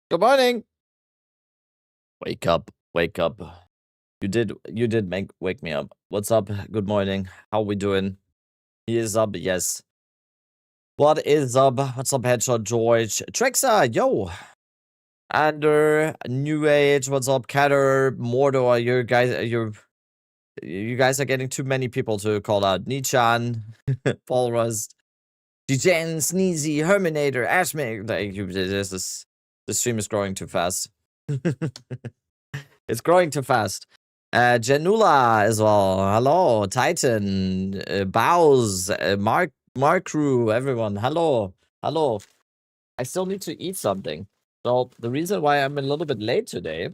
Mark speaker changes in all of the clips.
Speaker 1: Good morning. Wake up. Wake up. You did wake me up. What's up? Good morning. How we doing? He is up, yes. What is up? What's up, Headshot George? Trexa, yo. Ander, New Age, what's up? Catter, Mordor, you guys are getting too many people to call out. Nichan, Paul Rust, Degen, Sneezy, Herminator, Ashmeg. The stream is growing too fast. It's growing too fast. Janula as well. Hello, Titan, Bows, Mark Crew, everyone. Hello. I still need to eat something. So the reason why I'm a little bit late today,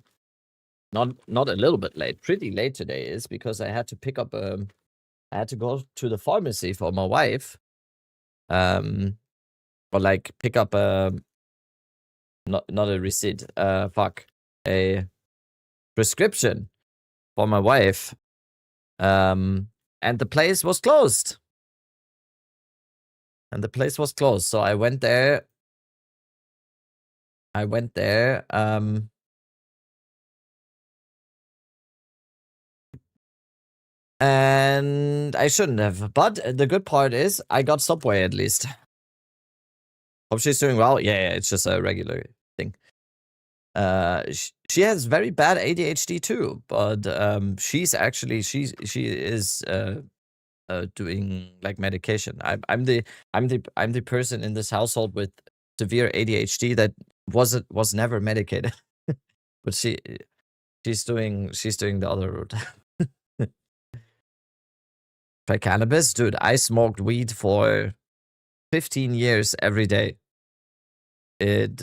Speaker 1: not a little bit late, pretty late today, is because I had to pick up I had to go to the pharmacy for my wife. Or like pick up not a receipt. A prescription for my wife. And the place was closed. So I went there. And I shouldn't have. But the good part is I got Subway at least. Hope she's doing well. Yeah, it's just a regular thing. She has very bad ADHD too, but she is doing like medication. I'm the person in this household with severe ADHD that was never medicated, but she's doing the other route. Try cannabis, dude. I smoked weed for 15 years every day. It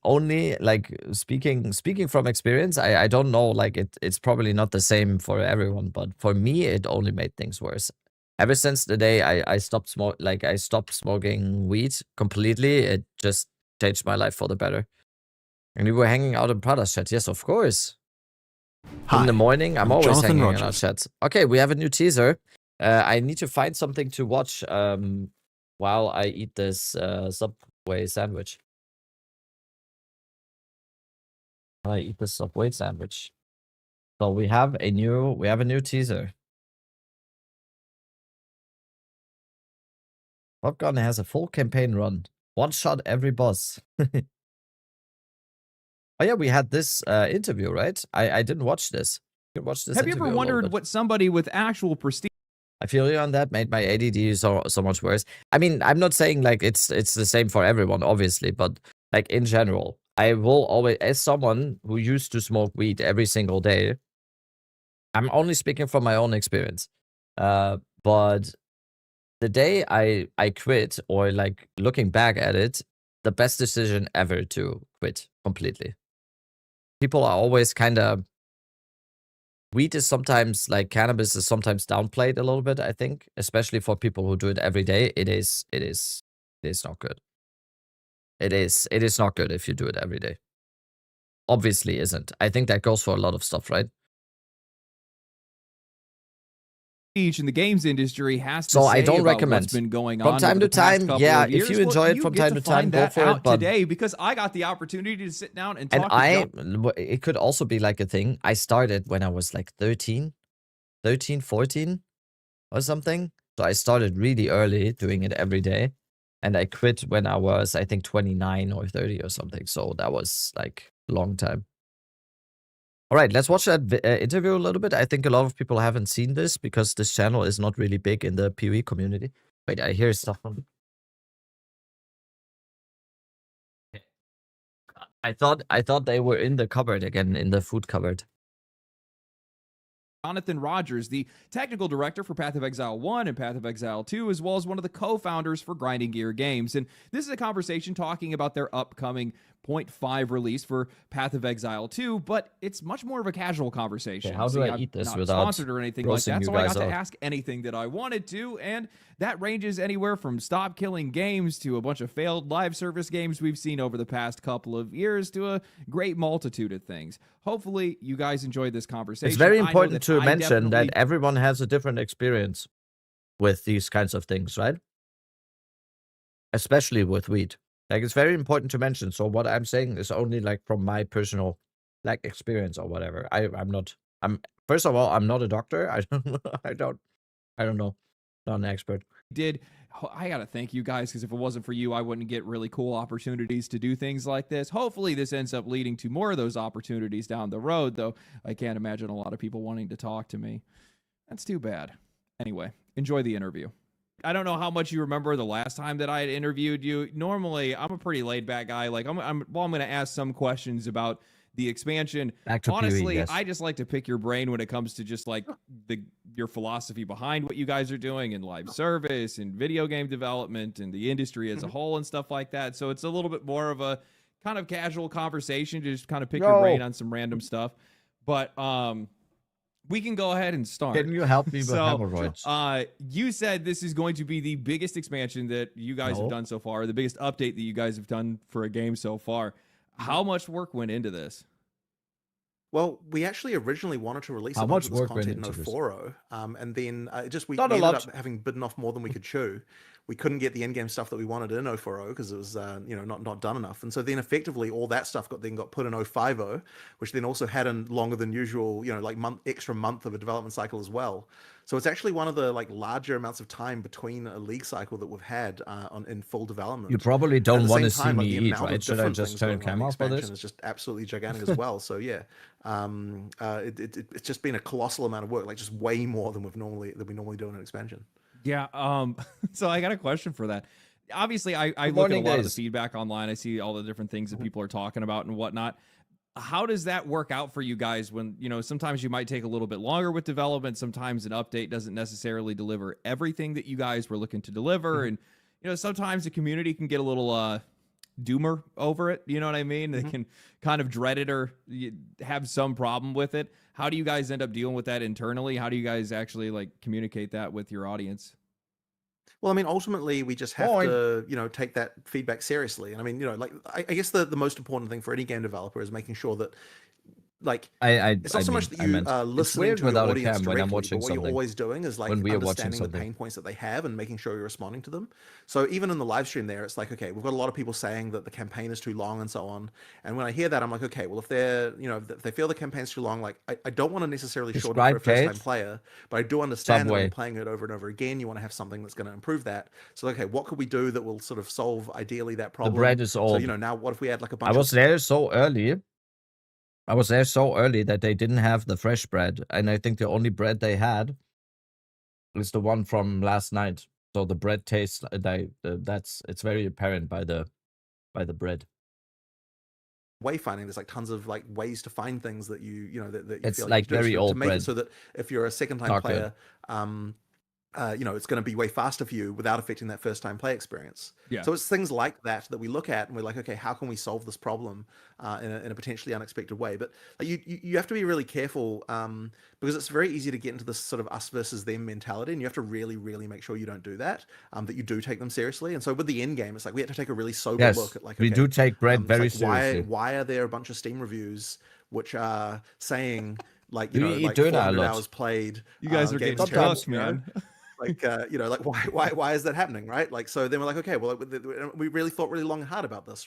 Speaker 1: only, like, speaking from experience, I don't know, like, it's probably not the same for everyone, but for me, it only made things worse. Ever since the day I stopped smoking weed completely, it just changed my life for the better. And we were hanging out in Prada's chat. Yes, of course.
Speaker 2: Hi,
Speaker 1: in the morning, I'm always
Speaker 2: Jonathan
Speaker 1: hanging in our
Speaker 2: Rogers.
Speaker 1: chats. Okay, we have a new teaser. I need to find something to watch while I eat this Subway sandwich. So we have a new teaser. Popcorn has a full campaign run. One shot every boss. Oh yeah, we had this interview, right? I didn't watch this. You can watch this.
Speaker 3: Have you ever wondered what somebody with actual prestige?
Speaker 1: I feel you on that. Made my ADD so much worse. I mean, I'm not saying like it's the same for everyone, obviously, but like in general, I will always, as someone who used to smoke weed every single day, I'm only speaking from my own experience. But the day I quit, or like looking back at it, the best decision ever to quit completely. People are always kind of, weed is sometimes, like cannabis is sometimes downplayed a little bit, I think, especially for people who do it every day. It is not good. It is not good if you do it every day. Obviously isn't. I think that goes for a lot of stuff, right?
Speaker 3: In the games industry has to
Speaker 1: so
Speaker 3: say
Speaker 1: I don't
Speaker 3: about
Speaker 1: recommend.
Speaker 3: What's been going
Speaker 1: From
Speaker 3: on
Speaker 1: time to time, yeah.
Speaker 3: If
Speaker 1: you enjoy it from time to time, go for it. But
Speaker 3: today, because I got the opportunity to sit down and talk.
Speaker 1: It could also be like a thing. I started when I was like 13, 14, or something. So I started really early doing it every day, and I quit when I was, I think, 29 or 30 or something. So that was like a long time. All right, let's watch that interview a little bit. I think a lot of people haven't seen this because this channel is not really big in the PoE community. Wait, I hear stuff from... I thought they were in the cupboard again, in the food cupboard.
Speaker 3: Jonathan Rogers, the technical director for Path of Exile 1 and Path of Exile 2, as well as one of the co-founders for Grinding Gear Games. And this is a conversation talking about their upcoming 0.5 release for Path of Exile 2, but it's much more of a casual conversation.
Speaker 1: Okay, how do I eat this
Speaker 3: not
Speaker 1: without
Speaker 3: sponsored or anything like that, so I got to ask anything that I wanted to, and that ranges anywhere from Stop Killing Games to a bunch of failed live service games we've seen over the past couple of years to a great multitude of things. Hopefully, you guys enjoyed this conversation.
Speaker 1: It's very important to mention that everyone has a different experience with these kinds of things, right? Especially with weed. Like, it's very important to mention. So what I'm saying is only like from my personal like experience or whatever. I'm first of all, I'm not a doctor. I don't I don't know. Not an expert.
Speaker 3: I gotta thank you guys, because if it wasn't for you, I wouldn't get really cool opportunities to do things like this. Hopefully this ends up leading to more of those opportunities down the road, though I can't imagine a lot of people wanting to talk to me. That's too bad. Anyway, enjoy the interview. I don't know how much you remember the last time that I had interviewed you. Normally, I'm a pretty laid back guy. Like, I'm going to ask some questions about the expansion.
Speaker 1: Back to PoE,
Speaker 3: Honestly,
Speaker 1: yes.
Speaker 3: I just like to pick your brain when it comes to just like your philosophy behind what you guys are doing in live service and video game development and the industry as a whole and stuff like that. So it's a little bit more of a kind of casual conversation to just kind of pick your brain on some random stuff. But we can go ahead and start.
Speaker 1: Can you help me with hemorrhoids?
Speaker 3: You said this is going to be the biggest expansion that you guys have done so far, the biggest update that you guys have done for a game so far. How much work went into this?
Speaker 2: Well, we actually originally wanted to release a bunch of this content in 040, and then we ended up having bitten off more than we could chew. We couldn't get the endgame stuff that we wanted in 040 because it was not done enough, and so then effectively all that stuff got put in 050, which then also had a longer than usual extra month of a development cycle as well. So it's actually one of the larger amounts of time between a league cycle that we've had in full development.
Speaker 1: You probably don't want to see me eat, right? Should I just turn camera off for this?
Speaker 2: It's just absolutely gigantic as well. So yeah, it's just been a colossal amount of work, like just way more than we normally do in an expansion.
Speaker 3: Yeah. So I got a question for that. Obviously, I look at a lot of the feedback online. I see all the different things that people are talking about and whatnot. How does that work out for you guys when, sometimes you might take a little bit longer with development. Sometimes an update doesn't necessarily deliver everything that you guys were looking to deliver. And, sometimes the community can get a little doomer over it. You know what I mean? They can kind of dread it or have some problem with it. How do you guys end up dealing with that internally? How do you guys actually communicate that with your audience?
Speaker 2: Well, I mean, ultimately, we just have to, take that feedback seriously. And I mean, I guess the most important thing for any game developer is making sure that, it's not so much that you are listening to your audience directly, but what you're always doing is understanding the pain points that they have and making sure you're responding to them. So even in the live stream there, it's like, okay, we've got a lot of people saying that the campaign is too long and so on. And when I hear that, I'm like, okay, well, if they feel the campaign's too long, I don't want to necessarily shorten it for a first-time player, but I do understand that when playing it over and over again, you want to have something that's going to improve that. So, okay, what could we do that will sort of solve ideally that problem?
Speaker 1: The bread is old.
Speaker 2: So, now what if we had a bunch
Speaker 1: I was there so early. I was there so early that they didn't have the fresh bread, and I think the only bread they had is the one from last night. So the bread tastes it's very apparent by the bread.
Speaker 2: Wayfinding, there's tons of ways to find things that you that you
Speaker 1: it's
Speaker 2: feel
Speaker 1: like very old
Speaker 2: to make
Speaker 1: bread.
Speaker 2: It so that if you're a second-time player, it's going to be way faster for you without affecting that first-time play experience.
Speaker 3: Yeah.
Speaker 2: So it's things like that we look at and we're like, okay, how can we solve this problem in a potentially unexpected way? But you have to be really careful because it's very easy to get into this sort of us versus them mentality, and you have to really, really make sure you don't do that. That you do take them seriously. And so with the end game, it's like we have to take a really sober look at
Speaker 1: we do take bread very seriously.
Speaker 2: Why are there a bunch of Steam reviews which are saying like
Speaker 1: 400
Speaker 2: hours played?
Speaker 3: You guys are getting tough, man.
Speaker 2: Why is that happening, right? So then we're like, okay, well, we really thought really long and hard about this,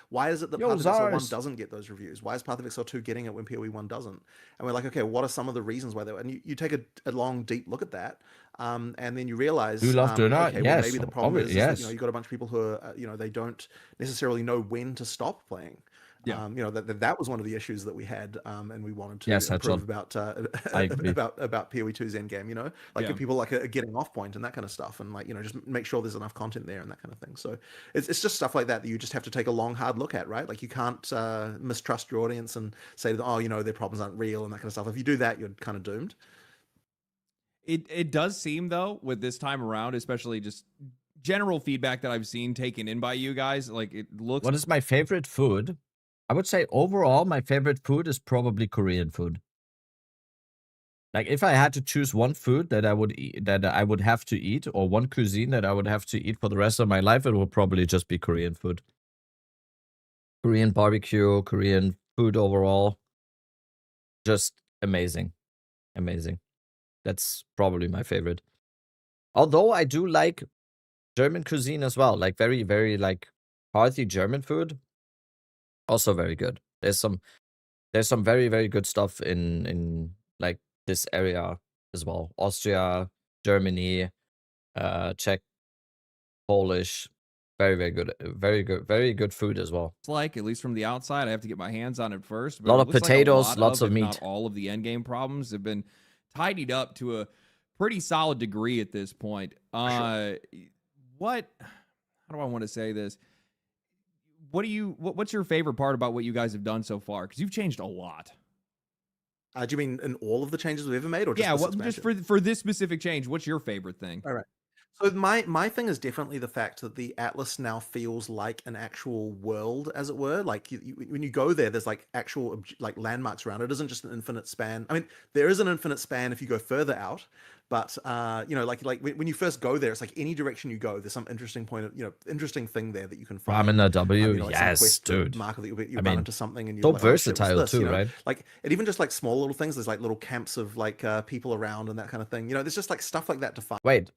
Speaker 2: why is it that Path of Exile 1 doesn't get those reviews? Why is Path of Exile 2 getting it when PoE 1 doesn't? And we're like, okay, what are some of the reasons why and you take a long, deep look at that, and then you realize,
Speaker 1: okay, well,
Speaker 2: maybe the problem is that, you've got a bunch of people who are, they don't necessarily know when to stop playing.
Speaker 3: Yeah.
Speaker 2: That was one of the issues that we had, and we wanted to improve about PoE 2's endgame. Give people a getting off point and that kind of stuff, and just make sure there's enough content there and that kind of thing. So it's just stuff like that you just have to take a long, hard look at, right? You can't mistrust your audience and say that their problems aren't real and that kind of stuff. If you do that, you're kind of doomed.
Speaker 3: It does seem though with this time around, especially just general feedback that I've seen taken in by you guys, it looks.
Speaker 1: What is my favorite food? I would say overall, my favorite food is probably Korean food. If I had to choose one food that I would eat, that I would have to eat, or one cuisine that I would have to eat for the rest of my life, it would probably just be Korean food. Korean barbecue, Korean food overall. Just amazing. Amazing. That's probably my favorite. Although I do like German cuisine as well. Very, very hearty German food, also very good. There's some very, very good stuff in like this area as well. Austria, Germany, Czech, Polish. Very, very good. Very good food as well.
Speaker 3: It's like, at least from the outside, I have to get my hands on it first.
Speaker 1: But a lot of potatoes,
Speaker 3: like
Speaker 1: lots of meat.
Speaker 3: Not all of the endgame problems have been tidied up to a pretty solid degree at this point.
Speaker 2: Sure.
Speaker 3: How do I want to say this? What's your favorite part about what you guys have done so far? Because you've changed a lot.
Speaker 2: Do you mean in all of the changes we've ever made, or just
Speaker 3: just for this specific change? What's your favorite thing?
Speaker 2: All right. So my thing is definitely the fact that the Atlas now feels like an actual world, as it were. Like when you go there, there's like actual like landmarks around. It isn't just an infinite span. I mean, there is an infinite span if you go further out, but like when you first go there, it's like any direction you go, there's some interesting interesting thing there that you can find.
Speaker 1: Ramen W,
Speaker 2: like
Speaker 1: yes, dude.
Speaker 2: Marker that you run into something, and you're
Speaker 1: so
Speaker 2: like,
Speaker 1: versatile too, right?
Speaker 2: Like it even just like small little things. There's like little camps of like people around and that kind of thing. There's just like stuff like that to find.
Speaker 1: Wait.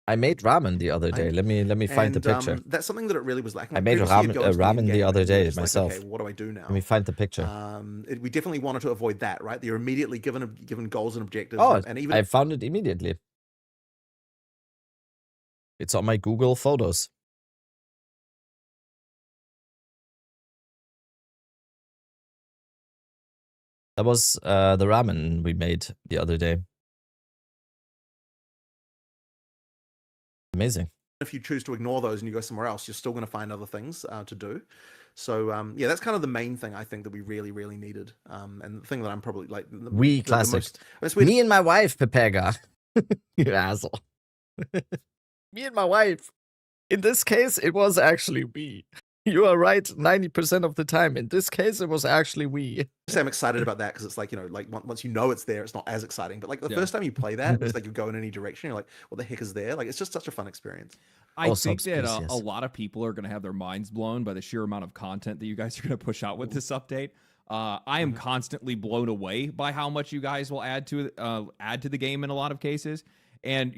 Speaker 1: I made ramen the other day. Let me find the picture.
Speaker 2: That's something that it really was lacking.
Speaker 1: I made ramen the other day myself.
Speaker 2: Like, okay, what do I do now?
Speaker 1: Let me find the picture.
Speaker 2: We definitely wanted to avoid that, right? You're immediately given goals and objectives.
Speaker 1: Oh,
Speaker 2: and even
Speaker 1: I found it immediately. It's on my Google Photos. That was the ramen we made the other day. Amazing.
Speaker 2: If you choose to ignore those and you go somewhere else, you're still going to find other things to do. So yeah, that's kind of the main thing I think that we really, really needed. And the thing that I'm probably like
Speaker 1: the classic. Me and my wife, Pepega. You asshole. Me and my wife. In this case, it was actually we. You are right 90% of the time. In this case, it was actually we.
Speaker 2: I'm excited about that because it's like, like once you know it's there, it's not as exciting. But like the first time you play that, it's like you go in any direction. You're like, what the heck is there? Like, it's just such a fun experience.
Speaker 3: I think that a lot of people are going to have their minds blown by the sheer amount of content that you guys are going to push out with this update. I am constantly blown away by how much you guys will add to the game in a lot of cases. And,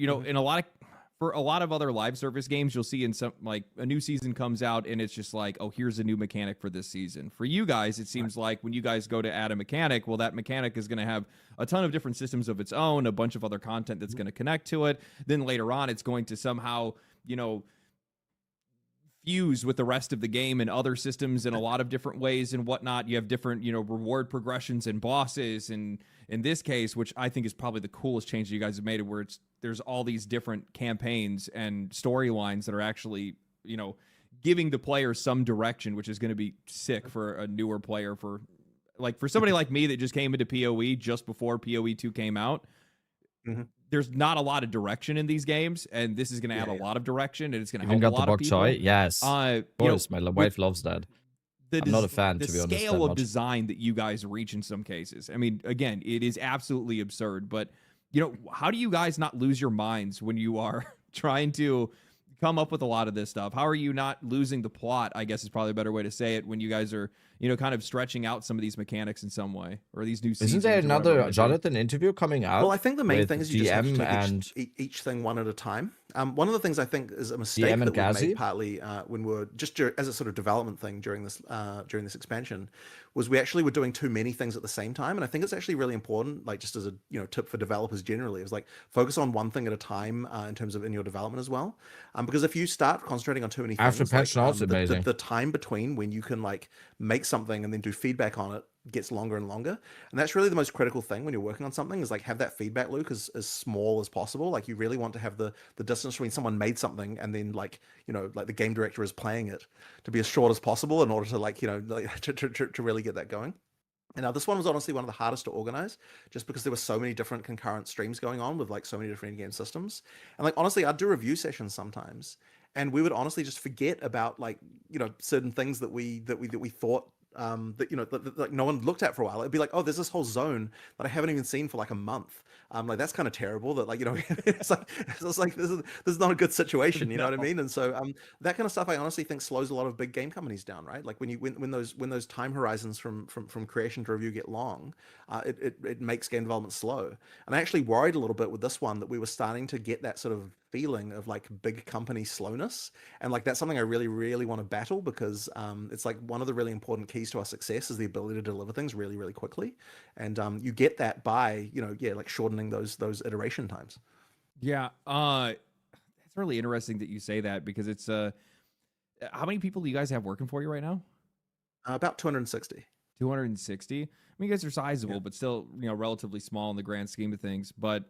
Speaker 3: for a lot of other live service games, you'll see in some, like, a new season comes out and it's just like, oh, here's a new mechanic for this season. For you guys, it seems like when you guys go to add a mechanic, well, that mechanic is going to have a ton of different systems of its own, a bunch of other content that's going to connect to it. Then later on, it's going to somehow, fuse with the rest of the game and other systems in a lot of different ways and whatnot. You have different, reward progressions and bosses. And in this case, which I think is probably the coolest change that you guys have made, where there's all these different campaigns and storylines that are actually, giving the player some direction, which is going to be sick for a newer player. For somebody like me that just came into PoE just before PoE 2 came out. There's not a lot of direction in these games, and this is going to add a lot of direction, and it's going to help a lot of people.
Speaker 1: Yes, of course, my wife loves that. I'm not a fan, to be honest. The
Speaker 3: scale of design that you guys reach in some cases, I mean, again, it is absolutely absurd. But how do you guys not lose your minds when you are trying to come up with a lot of this stuff? How are you not losing the plot, I guess is probably a better way to say it, when you guys are, kind of stretching out some of these mechanics in some way, or these new seasons?
Speaker 1: Isn't there another Jonathan interview coming out?
Speaker 2: Well, I think the main thing is you just have to take each thing one at a time. One of the things I think is a mistake that we made partly when we were just as a sort of development thing during this expansion, was we actually were doing too many things at the same time. And I think it's actually really important, like just as a tip for developers generally, is like focus on one thing at a time in terms of in your development as well. Because if you start concentrating on too many things,
Speaker 1: after patch notes, amazing.
Speaker 2: The time between when you can like make something and then do feedback on it gets longer and longer. And that's really the most critical thing when you're working on something, is like have that feedback loop as small as possible. Like you really want to have the distance between someone made something and then like the game director is playing it to be as short as possible in order to like to really get that going. And now this one was honestly one of the hardest to organize, just because there were so many different concurrent streams going on with like so many different in-game systems. And like honestly, I'd do review sessions sometimes, and we would honestly just forget about like certain things that we thought that like no one looked at for a while. It'd be like, oh, there's this whole zone that I haven't even seen for like a month. Like that's kind of terrible. That like it's like this is not a good situation. You know what I mean? And so that kind of stuff I honestly think slows a lot of big game companies down, right? Like when those time horizons from creation to review get long, it makes game development slow. And I actually worried a little bit with this one that we were starting to get that sort of feeling of like big company slowness, and like that's something I really, really want to battle, because it's like one of the really important keys to our success is the ability to deliver things really, really quickly, and you get that by like shortening those iteration times.
Speaker 3: Yeah, it's really interesting that you say that, because it's how many people do you guys have working for you right now?
Speaker 2: About 260.
Speaker 3: 260. I mean, you guys are sizable, but still, relatively small in the grand scheme of things. But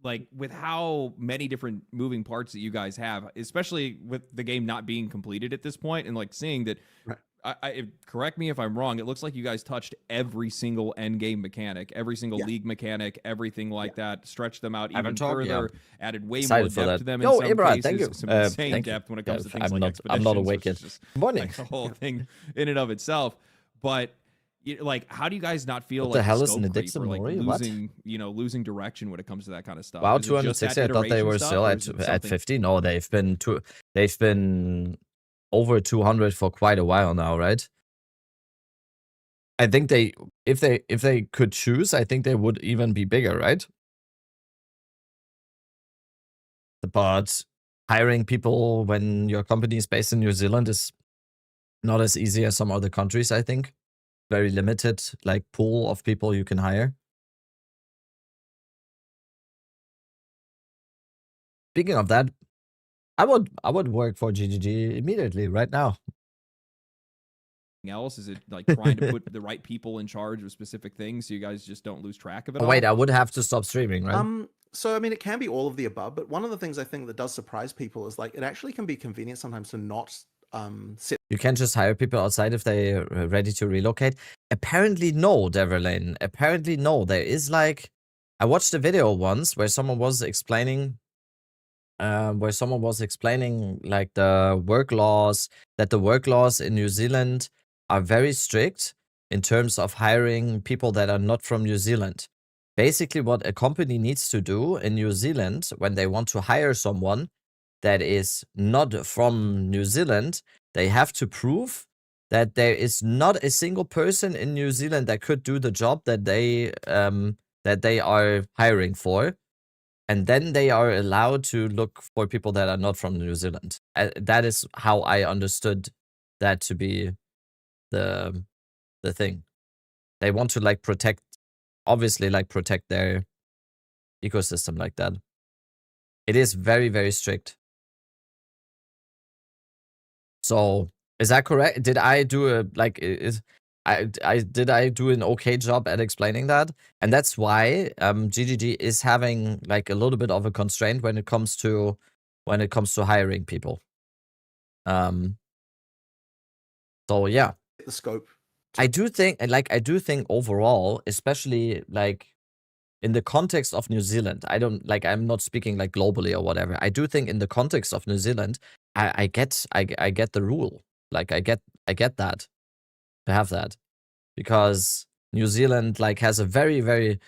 Speaker 3: like with how many different moving parts that you guys have, especially with the game not being completed at this point, and like seeing that, correct me if I'm wrong, it looks like you guys touched every single end game mechanic, every single league mechanic, everything like that, stretched them out even further, added way more depth to them in some cases,
Speaker 1: thank you.
Speaker 3: some insane depth when it comes to things like expeditions.
Speaker 1: I'm not awake yet.
Speaker 3: Morning. Like the whole thing in and of itself. But like, how do you guys not feel
Speaker 1: what
Speaker 3: like
Speaker 1: the hell is an
Speaker 3: creep, or like losing direction when it comes to that kind of stuff?
Speaker 1: Wow, 260. I thought they were still at 50. No, they've been over 200 for quite a while now, right? I think if they could choose, I think they would even be bigger, right? But hiring people when your company is based in New Zealand is not as easy as some other countries, I think. Very limited, like, pool of people you can hire. Speaking of that, I would work for GGG immediately, right now.
Speaker 3: Else? Is it like trying to put the right people in charge of specific things so you guys just don't lose track of it?
Speaker 1: Oh, wait, I would have to stop streaming, right?
Speaker 2: So I mean, it can be all of the above, but one of the things I think that does surprise people is like it actually can be convenient sometimes to not sit.
Speaker 1: You can just hire people outside if they're ready to relocate. Apparently no, Deverlane. Apparently no. There is like, I watched a video once where someone was explaining like the work laws, that the work laws in New Zealand are very strict in terms of hiring people that are not from New Zealand. Basically, what a company needs to do in New Zealand when they want to hire someone that is not from New Zealand, they have to prove that there is not a single person in New Zealand that could do the job that they are hiring for. And then they are allowed to look for people that are not from New Zealand. That is how I understood that to be the thing. They want to like protect their ecosystem like that. It is very, very strict. So is that correct? Did I do did I do an okay job at explaining that? And that's why GGG is having like a little bit of a constraint when it comes to hiring people. So yeah.
Speaker 2: The scope.
Speaker 1: I do think overall, especially like in the context of New Zealand, I'm not speaking like globally or whatever. I do think in the context of New Zealand, I get the rule. Like I get that. To have that, because New Zealand like has a very, very,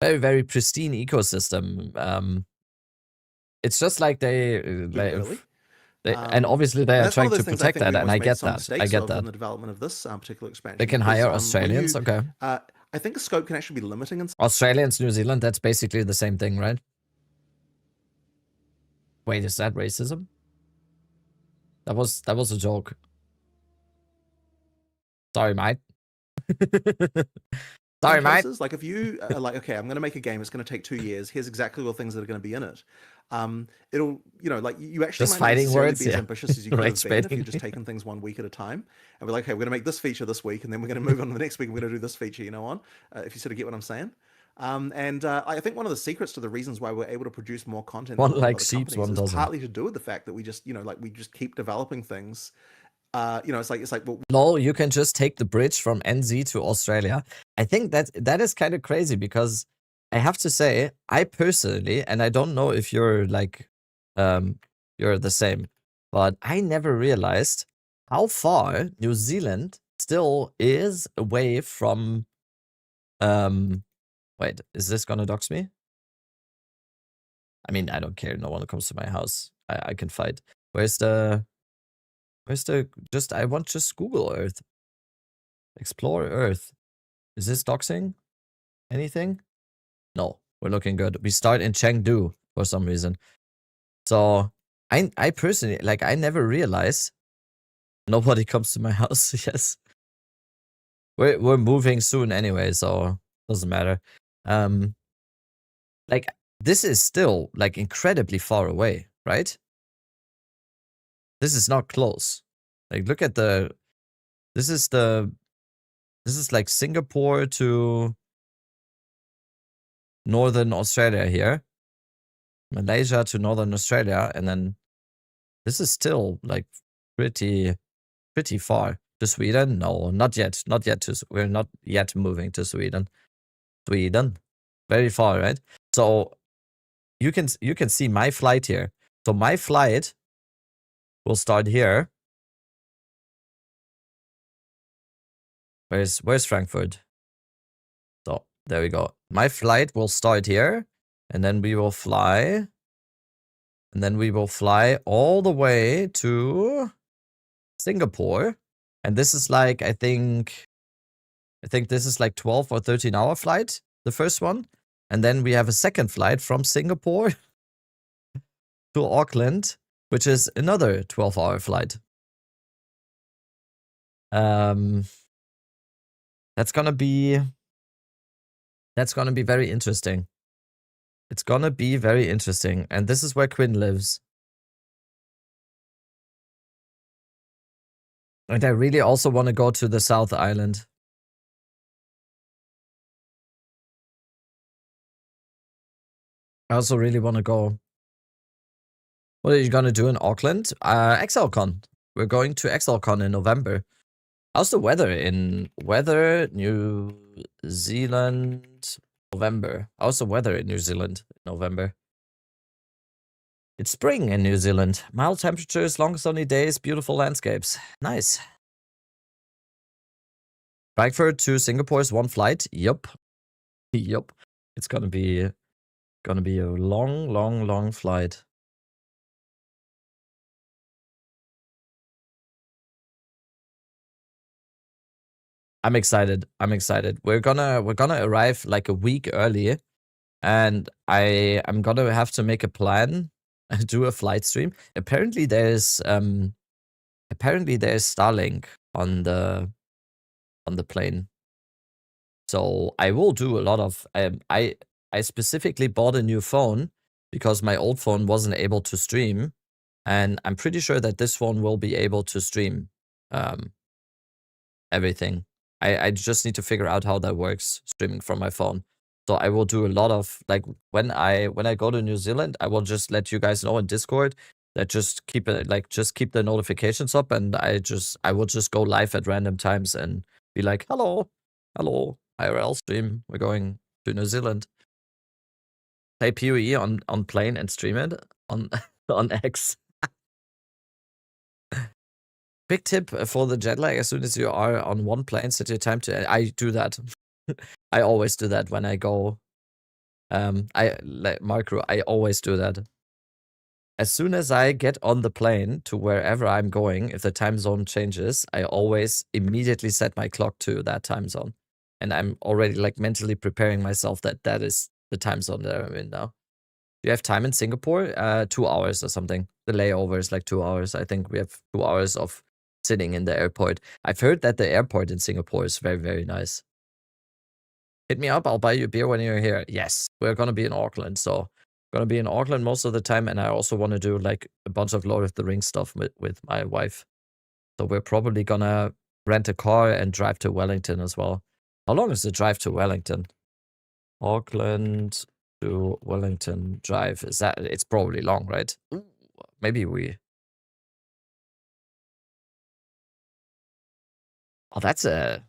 Speaker 1: very, very pristine ecosystem. It's just like and obviously they are trying to protect that, and I get that. I get that.
Speaker 2: In the development of this particular expansion,
Speaker 1: they can hire Australians. Okay.
Speaker 2: I think the scope can actually be limiting. In
Speaker 1: Australians, New Zealand, that's basically the same thing, right? Wait, is that racism? That was a joke. Sorry, mate. Sorry, mate.
Speaker 2: Like if you are like, okay, I'm going to make a game. It's going to take 2 years. Here's exactly all the things that are going to be in it. It'll, like you actually
Speaker 1: just
Speaker 2: might
Speaker 1: fighting words,
Speaker 2: be as ambitious as you could have been if you're just taking things 1 week at a time. And we're like, okay, we're going to make this feature this week, and then we're going to move on to the next week, and we're going to do this feature, if you sort of get what I'm saying. I think one of the secrets to the reasons why we're able to produce more content
Speaker 1: one like Seeps, one doesn't,
Speaker 2: partly to do with the fact that we just, we just keep developing things. It's like well,
Speaker 1: no, you can just take the bridge from NZ to Australia. I think that is kind of crazy, because I have to say, I personally, and I don't know if you're like you're the same, but I never realized how far New Zealand still is away from wait, is this gonna dox me? I mean, I don't care, no one comes to my house. I can fight. I want just Google Earth. Explore Earth. Is this doxing? Anything? No, we're looking good. We start in Chengdu. for some reason. So I personally, like, I never realize nobody comes to my house. Yes. We're moving soon anyway, so doesn't matter. Like, this is still, like, incredibly far away, right? This is not close. Like, look at this is like Singapore to Northern Australia here. Malaysia to Northern Australia, and then this is still, like, pretty far. To Sweden? No, not yet. Not yet. We're not yet moving to Sweden. Sweden, very far, right? So you can see my flight here. So my flight will start here. Where's Frankfurt? So there we go. My flight will start here, and then we will fly, and then we will fly all the way to Singapore. And this is like, I think this is like 12 or 13-hour flight, the first one. And then we have a second flight from Singapore to Auckland, which is another 12-hour flight. That's gonna be very interesting. It's gonna be very interesting. And this is where Quinn lives. And I really also want to go to the South Island. I also really want to go. What are you gonna do in Auckland? ExileCon. We're going to ExileCon in November. How's the weather in New Zealand, November? How's the weather in New Zealand, November? It's spring in New Zealand. Mild temperatures, long sunny days, beautiful landscapes. Nice. Frankfurt to Singapore is one flight. Yup. Yup. It's gonna be a long flight. I'm excited. We're gonna arrive like a week early, and I'm gonna have to make a plan and do a flight stream. Apparently there's Starlink on the plane. So I will do a lot of I specifically bought a new phone because my old phone wasn't able to stream, and I'm pretty sure that this phone will be able to stream everything. I just need to figure out how that works, streaming from my phone. So I will do a lot of, like, when I go to New Zealand, I will just let you guys know in Discord that just keep the notifications up, and I will just go live at random times and be like, hello, IRL stream, we're going to New Zealand. Play PoE on plane and stream it on X. Big tip for the jet lag: as soon as you are on one plane, set your time to. I do that. I always do that when I go. Marco, I always do that. As soon as I get on the plane to wherever I'm going, if the time zone changes, I always immediately set my clock to that time zone. And I'm already, like, mentally preparing myself that is the time zone that I'm in now. Do you have time in Singapore? 2 hours or something. The layover is like 2 hours. I think we have 2 hours of sitting in the airport. I've heard that the airport in Singapore is very, very nice. Hit me up. I'll buy you a beer when you're here. Yes, we're going to be in Auckland. So going to be in Auckland most of the time. And I also want to do, like, a bunch of Lord of the Rings stuff with my wife. So we're probably going to rent a car and drive to Wellington as well. How long is the drive to Wellington? Auckland to Wellington drive. It's probably long, right? Ooh, maybe we... Oh, that's a...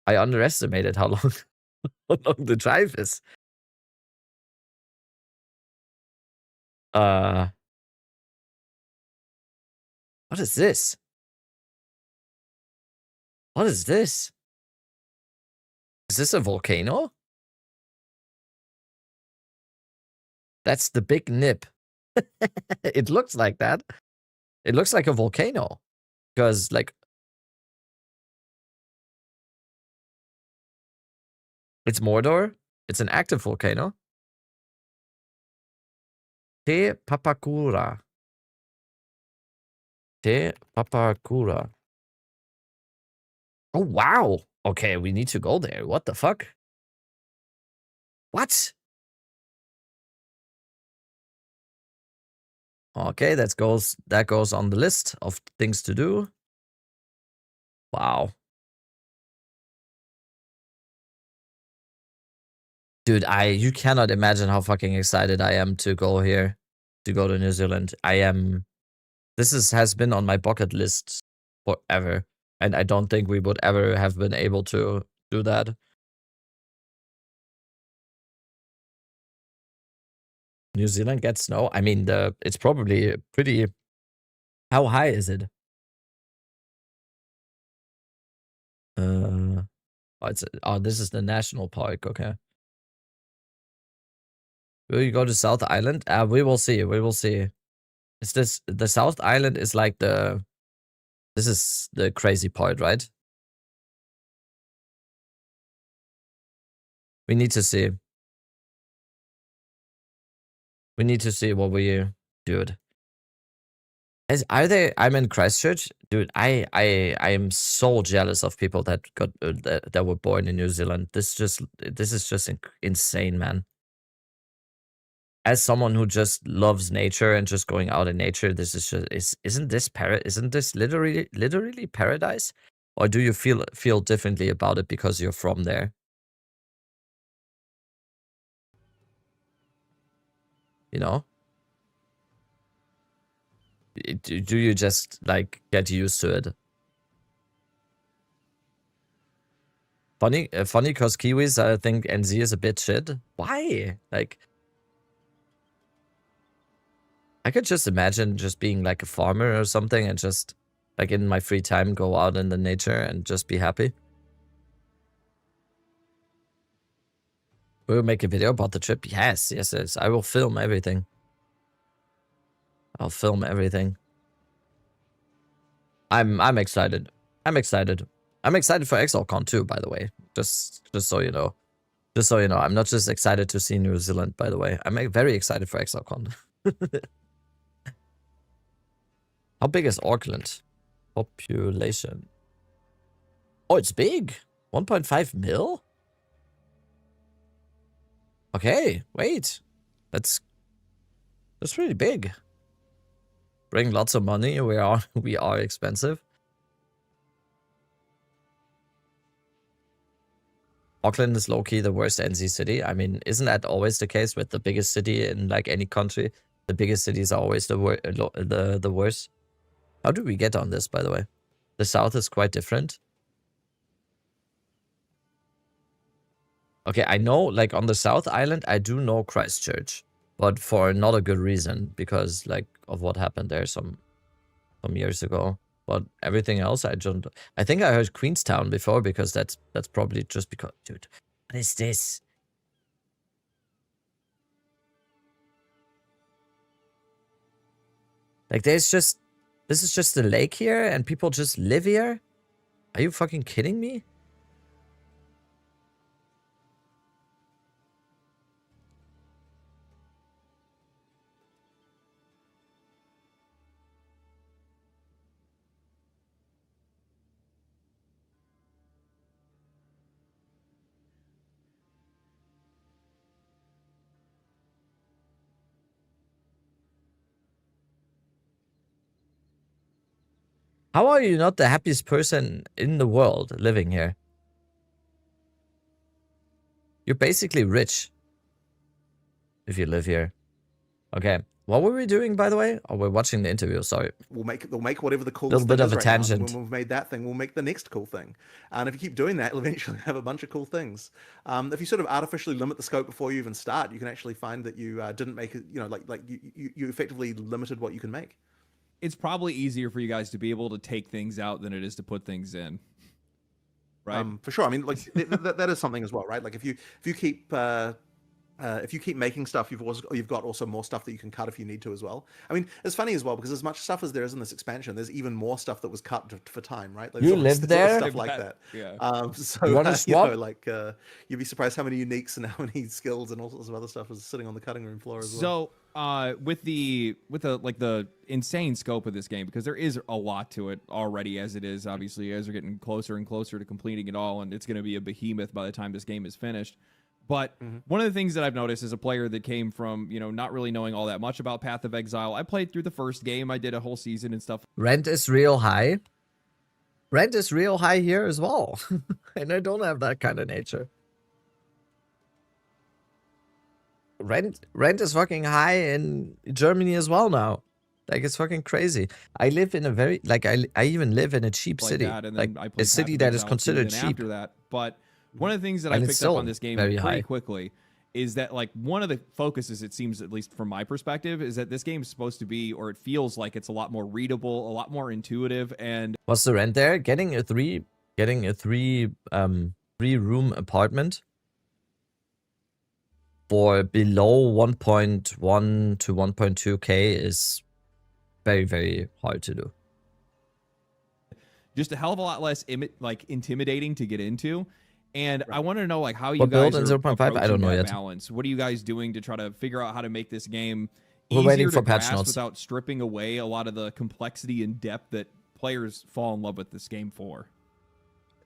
Speaker 1: I underestimated how long, how long the drive is. What is this? What is this? Is this a volcano? That's the Big Nip. It looks like that. It looks like a volcano. Because, like... It's Mordor? It's an active volcano. Te Papakura. Te Papakura. Oh, wow. Okay, we need to go there. What the fuck? What? Okay, that goes on the list of things to do. Wow. Dude, you cannot imagine how fucking excited I am to go here, to go to New Zealand. This has been on my bucket list forever, and I don't think we would ever have been able to do that. New Zealand gets snow? I mean, it's probably pretty... How high is it? This is the national park, okay. Will you go to South Island? We will see, we will see. The South Island is like this is the crazy part, right? We need to see. We need to see what we... Dude. I'm in Christchurch, dude. I am so jealous of people that got that were born in New Zealand. This is just insane, man. As someone who just loves nature and just going out in nature, this is just isn't this literally paradise? Or do you feel differently about it because you're from there? You know? Do you just like get used to it? Funny because Kiwis, I think NZ is a bit shit. Why? Like, I could just imagine just being like a farmer or something and just like in my free time go out in the nature and just be happy. We'll make a video about the trip. Yes. I will film everything. I'll film everything. I'm excited. I'm excited. I'm excited for ExileCon too, by the way. Just so you know. Just so you know, I'm not just excited to see New Zealand, by the way. I'm very excited for ExileCon. How big is Auckland? Population. Oh, it's big. 1.5 mil? Okay, wait. That's really big. Bring lots of money. We are expensive. Auckland is low-key the worst NZ city. I mean, isn't that always the case with the biggest city in like any country? The biggest cities are always the worst. How do we get on this, by the way? The south is quite different. Okay, I know, like, on the South Island, I do know Christchurch. But for not a good reason, because, like, of what happened there some years ago. But everything else, I don't... I think I heard Queenstown before, because that's probably just because... Dude, what is this? Like, there's just... This is just a lake here, and people just live here? Are you fucking kidding me? How are you not the happiest person in the world living here? You're basically rich if you live here. Okay, what were we doing, by the way? Oh, we're watching the interview. Sorry.
Speaker 2: They'll make whatever the coolest
Speaker 1: little bit
Speaker 2: thing
Speaker 1: of
Speaker 2: is
Speaker 1: a
Speaker 2: right
Speaker 1: tangent.
Speaker 2: now. When we've made that thing, we'll make the next cool thing. And if you keep doing that, you'll eventually have a bunch of cool things. If you sort of artificially limit the scope before you even start, you can actually find that you didn't make it. You know, like you effectively limited what you can make.
Speaker 3: It's probably easier for you guys to be able to take things out than it is to put things in. Right.
Speaker 2: For sure. I mean, like that is something as well, right? Like if you keep if you keep making stuff, you've got also more stuff that you can cut if you need to as well. I mean, it's funny as well because as much stuff as there is in this expansion, there's even more stuff that was cut for time, right? Like,
Speaker 1: you live there,
Speaker 2: stuff like that.
Speaker 3: Yeah.
Speaker 2: So
Speaker 1: you want to swap?
Speaker 2: like you'd be surprised how many uniques and how many skills and all sorts of other stuff is sitting on the cutting room floor as well.
Speaker 3: So with the like the insane scope of this game, because there is a lot to it already as it is. Obviously, you guys are getting closer and closer to completing it all, and it's going to be a behemoth by the time this game is finished. But one of the things that I've noticed as a player that came from, not really knowing all that much about Path of Exile, I played through the first game. I did a whole season and stuff.
Speaker 1: Rent is real high. Rent is real high here as well. And I don't have that kind of nature. Rent is fucking high in Germany as well now. Like, it's fucking crazy. I live in a very, like, I even live in a cheap city. Like, a city that is considered cheap.
Speaker 3: After that, but one of the things that I picked up on this game pretty quickly is that, like, one of the focuses, it seems, at least from my perspective, is that this game is supposed to be, or it feels like it's a lot more readable, a lot more intuitive. And
Speaker 1: what's the rent there? Getting a three room apartment for below 1.1 to 1.2K is very, very hard to do.
Speaker 3: Just a hell of a lot less intimidating to get into. And I want to know, like, how you guys are
Speaker 1: 0.5? I don't know yet.
Speaker 3: Balance. What are you guys doing to try to figure out how to make this game
Speaker 1: We're waiting
Speaker 3: easier
Speaker 1: for
Speaker 3: to
Speaker 1: patch
Speaker 3: grasp
Speaker 1: notes
Speaker 3: without stripping away a lot of the complexity and depth that players fall in love with this game for?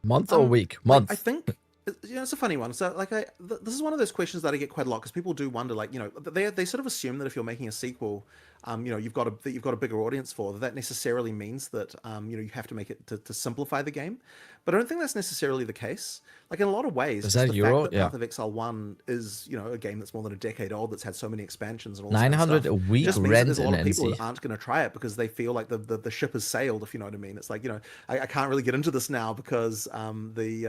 Speaker 1: Month or week? Month.
Speaker 2: I think it's a funny one. So, like, this is one of those questions that I get quite a lot because people do wonder, like, they sort of assume that if you're making a sequel, you've got a bigger audience for that necessarily means that you have to make it to simplify the game. But I don't think that's necessarily the case. Like, in a lot of ways,
Speaker 1: is that Euro?
Speaker 2: Fact that Path of Exile 1 is a game that's more than a decade old, that's had so many expansions and all
Speaker 1: 900
Speaker 2: a
Speaker 1: week
Speaker 2: just means
Speaker 1: rent
Speaker 2: there's a lot of people
Speaker 1: NC.
Speaker 2: that aren't going to try it because they feel like the ship has sailed, if you know what I mean. It's like, I can't really get into this now because there's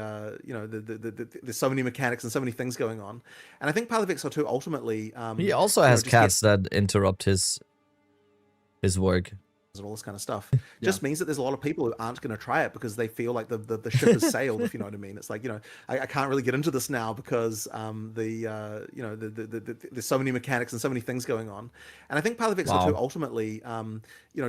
Speaker 2: so many mechanics and so many things going on. And I think Path of Exile 2 ultimately
Speaker 1: he also has cats that interrupt his work
Speaker 2: and all this kind of stuff just means that there's a lot of people who aren't going to try it because they feel like the ship has sailed, if you know what I mean. It's like, I can't really get into this now because there's so many mechanics and so many things going on. And I think Path of Exile 2 ultimately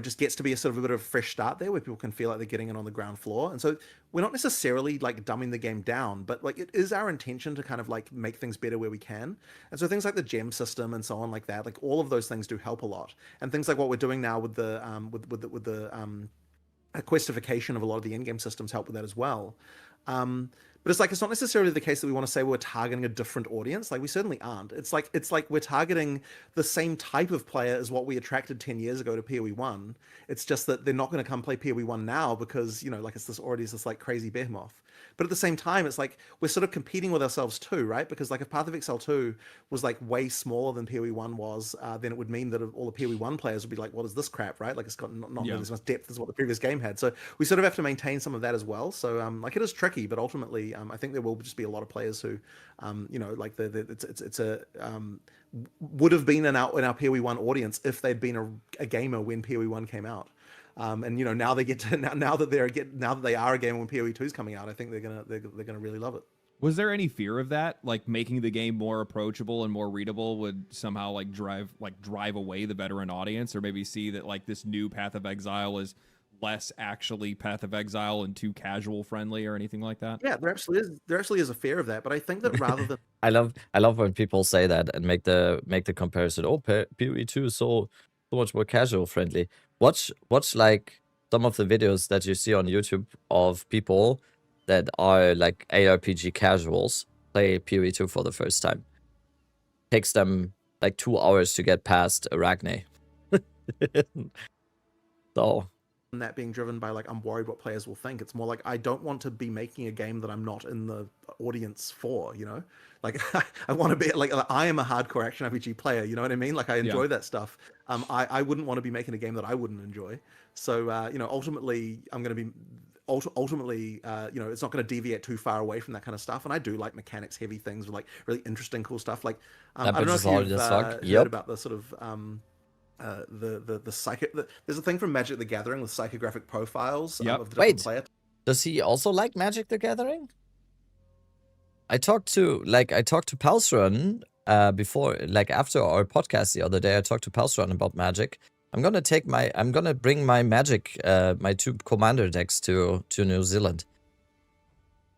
Speaker 2: just gets to be a sort of a bit of a fresh start there where people can feel like they're getting it on the ground floor. And so we're not necessarily like dumbing the game down, but like it is our intention to kind of like make things better where we can. And so things like the gem system and so on like that, like all of those things do help a lot. And things like what we're doing now with the questification of a lot of the endgame systems help with that as well. But it's not necessarily the case that we want to say we're targeting a different audience. Like, we certainly aren't. It's like we're targeting the same type of player as what we attracted 10 years ago to PoE 1. It's just that they're not going to come play PoE 1 now because, like, it's this like crazy behemoth. But at the same time, it's like we're sort of competing with ourselves too, right? Because like if Path of Exile 2 was like way smaller than PoE 1 was, then it would mean that all the PoE 1 players would be like, what is this crap, right? Like, it's got not nearly as much depth as what the previous game had. So we sort of have to maintain some of that as well. So like, it is tricky, but ultimately I think there will just be a lot of players who like would have been in our PoE 1 audience if they'd been a gamer when PoE 1 came out. And now they get to now that they are a gamer when PoE 2 is coming out, I think they're gonna really love it.
Speaker 3: Was there any fear of that, like making the game more approachable and more readable would somehow like drive away the veteran audience, or maybe see that like this new Path of Exile is less actually Path of Exile and too casual friendly or anything like that?
Speaker 2: Yeah, there actually is a fear of that, but I think that rather than
Speaker 1: I love when people say that and make the comparison. Oh, PoE 2 is so much more casual friendly. Watch like some of the videos that you see on YouTube of people that are like ARPG casuals play PoE 2 for the first time. Takes them like 2 hours to get past Arachne. So
Speaker 2: that being driven by like, I'm worried what players will think. It's more like, I don't want to be making a game that I'm not in the audience for, like I want to be like, I am a hardcore action RPG player, you know what I mean? Like, I enjoy that stuff. I wouldn't want to be making a game that I wouldn't enjoy. So ultimately I'm going to be ultimately it's not going to deviate too far away from that kind of stuff. And I do like mechanics heavy things with like really interesting cool stuff. Like I don't know if you've heard about the sort of there's a thing from Magic the Gathering with psychographic profiles of the different player.
Speaker 1: Does he also like Magic the Gathering? I talked to Palsrun before, like after our podcast the other day, I talked to Palstron about Magic. I'm gonna bring my Magic, my 2 commander decks to New Zealand.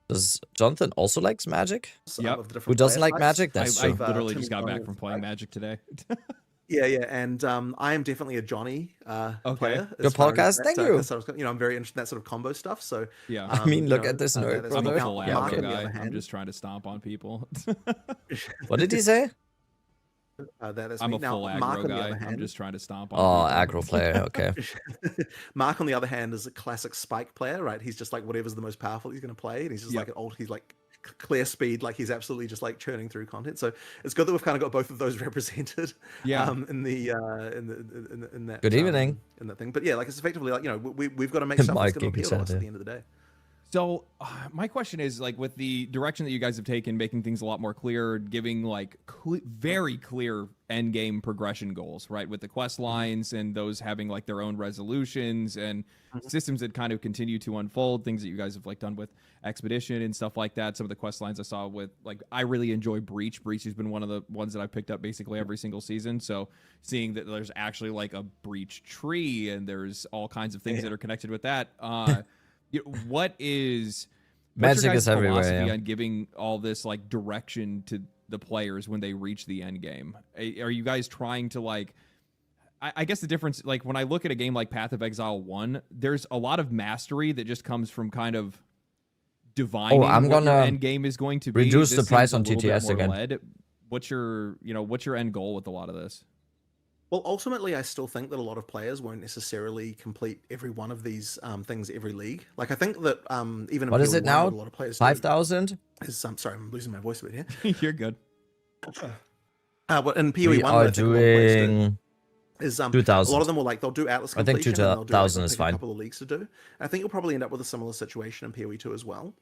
Speaker 1: Does Jonathan also likes Magic?
Speaker 3: Yep.
Speaker 1: Who doesn't like Magic? That's
Speaker 3: I
Speaker 1: true.
Speaker 3: literally just got back from playing Magic today.
Speaker 2: Yeah, and I am definitely a Johnny player.
Speaker 1: Good podcast, thank you.
Speaker 2: Sort of, I'm very interested in that sort of combo stuff. So
Speaker 3: yeah,
Speaker 1: I mean, look at this nerd,
Speaker 3: I'm
Speaker 1: brother.
Speaker 3: a full aggro guy. I'm just trying to stomp on people.
Speaker 1: What did he say?
Speaker 3: I'm a full aggro guy. I'm just trying to stomp on
Speaker 1: people. Aggro player, okay.
Speaker 2: Mark, on the other hand, is a classic spike player, right? He's just like whatever's the most powerful he's going to play, and he's just like an old. He's like clear speed, like he's absolutely just like churning through content. So it's good that we've kind of got both of those represented. In that.
Speaker 1: Good evening.
Speaker 2: In that thing, but yeah, like it's effectively like we've got to make something that's going to appeal to us at the end of the day.
Speaker 3: So my question is, like, with the direction that you guys have taken, making things a lot more clear, giving like very clear end game progression goals, right? With the quest lines and those having like their own resolutions and systems that kind of continue to unfold, things that you guys have like done with Expedition and stuff like that. Some of the quest lines I saw with, like, I really enjoy Breach. Breach has been one of the ones that I've picked up basically every single season. So seeing that there's actually like a Breach tree and there's all kinds of things that are connected with that. What's
Speaker 1: Magic
Speaker 3: your guys'
Speaker 1: is everywhere,
Speaker 3: philosophy on giving all this like direction to the players when they reach the end game? Are you guys trying to like, I guess the difference, like when I look at a game like Path of Exile 1, there's a lot of mastery that just comes from kind of divining what your end game is going to be.
Speaker 1: Reduce the price on TTS again.
Speaker 3: What's your end goal with a lot of this?
Speaker 2: Well, ultimately, I still think that a lot of players won't necessarily complete every one of these things every league. Like, I think that even
Speaker 1: what is it now?
Speaker 2: A lot of players
Speaker 1: 5,000?
Speaker 2: Sorry, I'm losing my voice a bit here.
Speaker 3: You're good.
Speaker 2: But in PoE 1,
Speaker 1: we are doing 2,000.
Speaker 2: A lot of them will they'll do Atlas completion.
Speaker 1: I think 2,000 is fine.
Speaker 2: A couple of leagues to do. I think you'll probably end up with a similar situation in PoE 2 as well.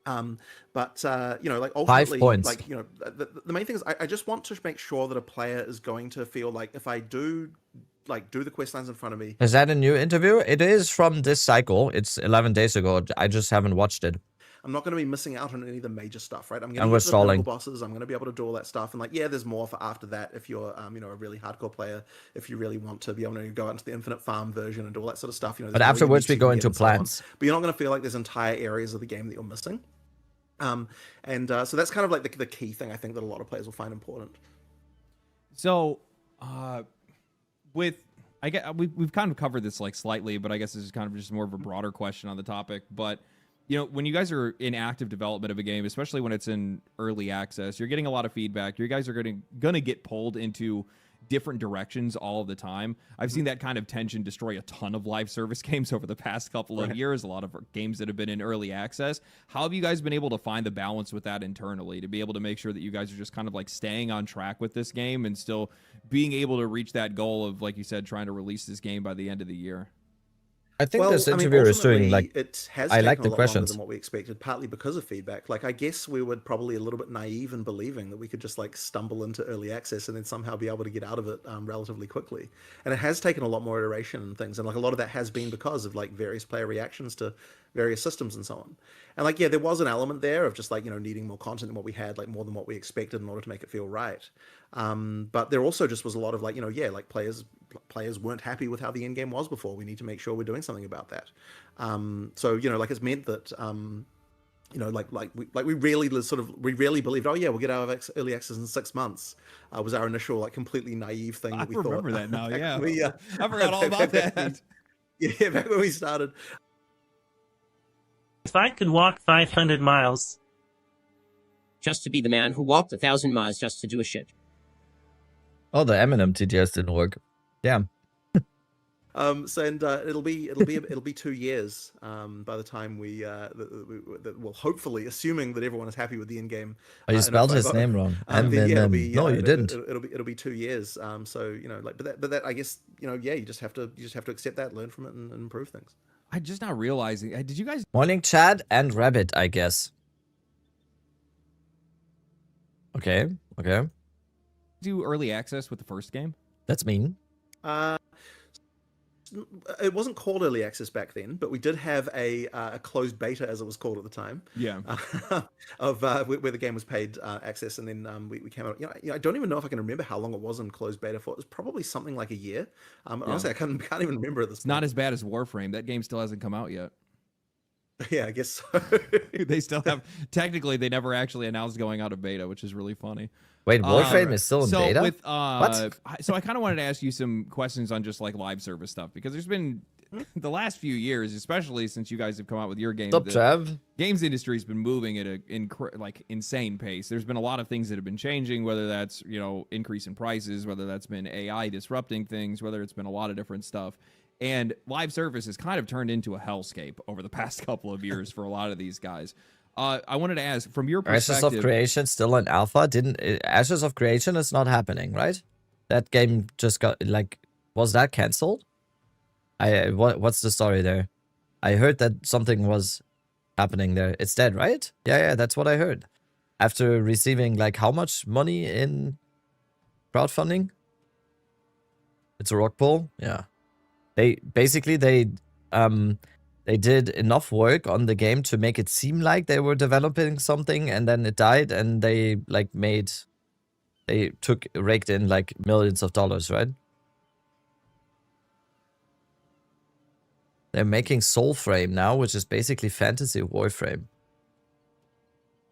Speaker 2: But like ultimately,
Speaker 1: 5 points.
Speaker 2: Like, the main thing is I just want to make sure that a player is going to feel like if I do the quest lines in front of me.
Speaker 1: Is that a new interview? It is from this cycle. It's 11 days ago. I just haven't watched it.
Speaker 2: I'm not going to be missing out on any of the major stuff, right? I'm going to
Speaker 1: get the pinnacle
Speaker 2: bosses. I'm going to be able to do all that stuff, and like, yeah, there's more for after that if you're, a really hardcore player. If you really want to be able to go out into the infinite farm version and do all that sort of stuff,
Speaker 1: But afterwards, we go into plans.
Speaker 2: But you're not going to feel like there's entire areas of the game that you're missing. So that's kind of like the key thing I think that a lot of players will find important.
Speaker 3: So, we've kind of covered this like slightly, but I guess this is kind of just more of a broader question on the topic. But when you guys are in active development of a game, especially when it's in early access, you're getting a lot of feedback. You guys are gonna get pulled into different directions all the time. I've seen that kind of tension destroy a ton of live service games over the past couple of years, a lot of games that have been in early access. How have you guys been able to find the balance with that internally to be able to make sure that you guys are just kind of like staying on track with this game and still being able to reach that goal of, like you said, trying to release this game by the end of the year?
Speaker 1: I think this interviewer is doing I like the questions
Speaker 2: than what we expected, partly because of feedback. Like, I guess we were probably a little bit naive in believing that we could just like stumble into early access and then somehow be able to get out of it relatively quickly. And it has taken a lot more iteration and things, and like a lot of that has been because of like various player reactions to various systems and so on. And like, yeah, there was an element there of just like, needing more content than what we had, like more than what we expected in order to make it feel right. But there also just was a lot of like, like players weren't happy with how the end game was before. We need to make sure we're doing something about that. So like it's meant that we really believed, oh yeah, we'll get out of early access in 6 months. Was our initial like completely naive thing that we thought.
Speaker 3: I remember that now. Yeah,
Speaker 2: I
Speaker 3: forgot all about that.
Speaker 2: Yeah, back when we started.
Speaker 4: If I could walk 500 miles
Speaker 5: just to be the man who walked 1,000 miles just to do a shit.
Speaker 1: Oh, the Eminem TTS didn't work. Damn.
Speaker 2: It'll be 2 years by the time well, hopefully, assuming that everyone is happy with the end game.
Speaker 1: Oh, you spelled his name wrong.
Speaker 2: No,
Speaker 1: you didn't.
Speaker 2: It'll be 2 years. So but that I guess you just have to accept that, learn from it, and improve things.
Speaker 3: I'm just not realizing. Did you guys?
Speaker 1: Morning, Chad and Rabbit, I guess. Okay.
Speaker 3: Do early access with the first game?
Speaker 1: That's mean.
Speaker 2: it wasn't called early access back then, but we did have a closed beta, as it was called at the time.
Speaker 3: Yeah.
Speaker 2: Of where the game was paid access, and then we came out. I don't even know if I can remember how long it was in closed beta for. It was probably something like a year. Honestly, I can't even remember at this point.
Speaker 3: Not as bad as Warframe. That game still hasn't come out yet.
Speaker 2: Yeah, I guess so.
Speaker 3: They still have. Technically, they never actually announced going out of beta, which is really funny.
Speaker 1: Wait, Warframe is still in beta?
Speaker 3: What? So I kind of wanted to ask you some questions on just like live service stuff, because there's been the last few years, especially since you guys have come out with your game.
Speaker 1: Stop, Trav.
Speaker 3: Games industry has been moving at an insane pace. There's been a lot of things that have been changing, whether that's increase in prices, whether that's been AI disrupting things, whether it's been a lot of different stuff. And live service has kind of turned into a hellscape over the past couple of years for a lot of these guys. I wanted to ask, from your perspective,
Speaker 1: Ashes of Creation still in alpha? Ashes of Creation is not happening, right? That game just got was that cancelled? What's the story there? I heard that something was happening there. It's dead, right? Yeah, that's what I heard. After receiving how much money in crowdfunding? It's a rock pool? Yeah. They did enough work on the game to make it seem like they were developing something, and then it died, and they raked in millions of dollars, right? They're making Soulframe now, which is basically fantasy Warframe.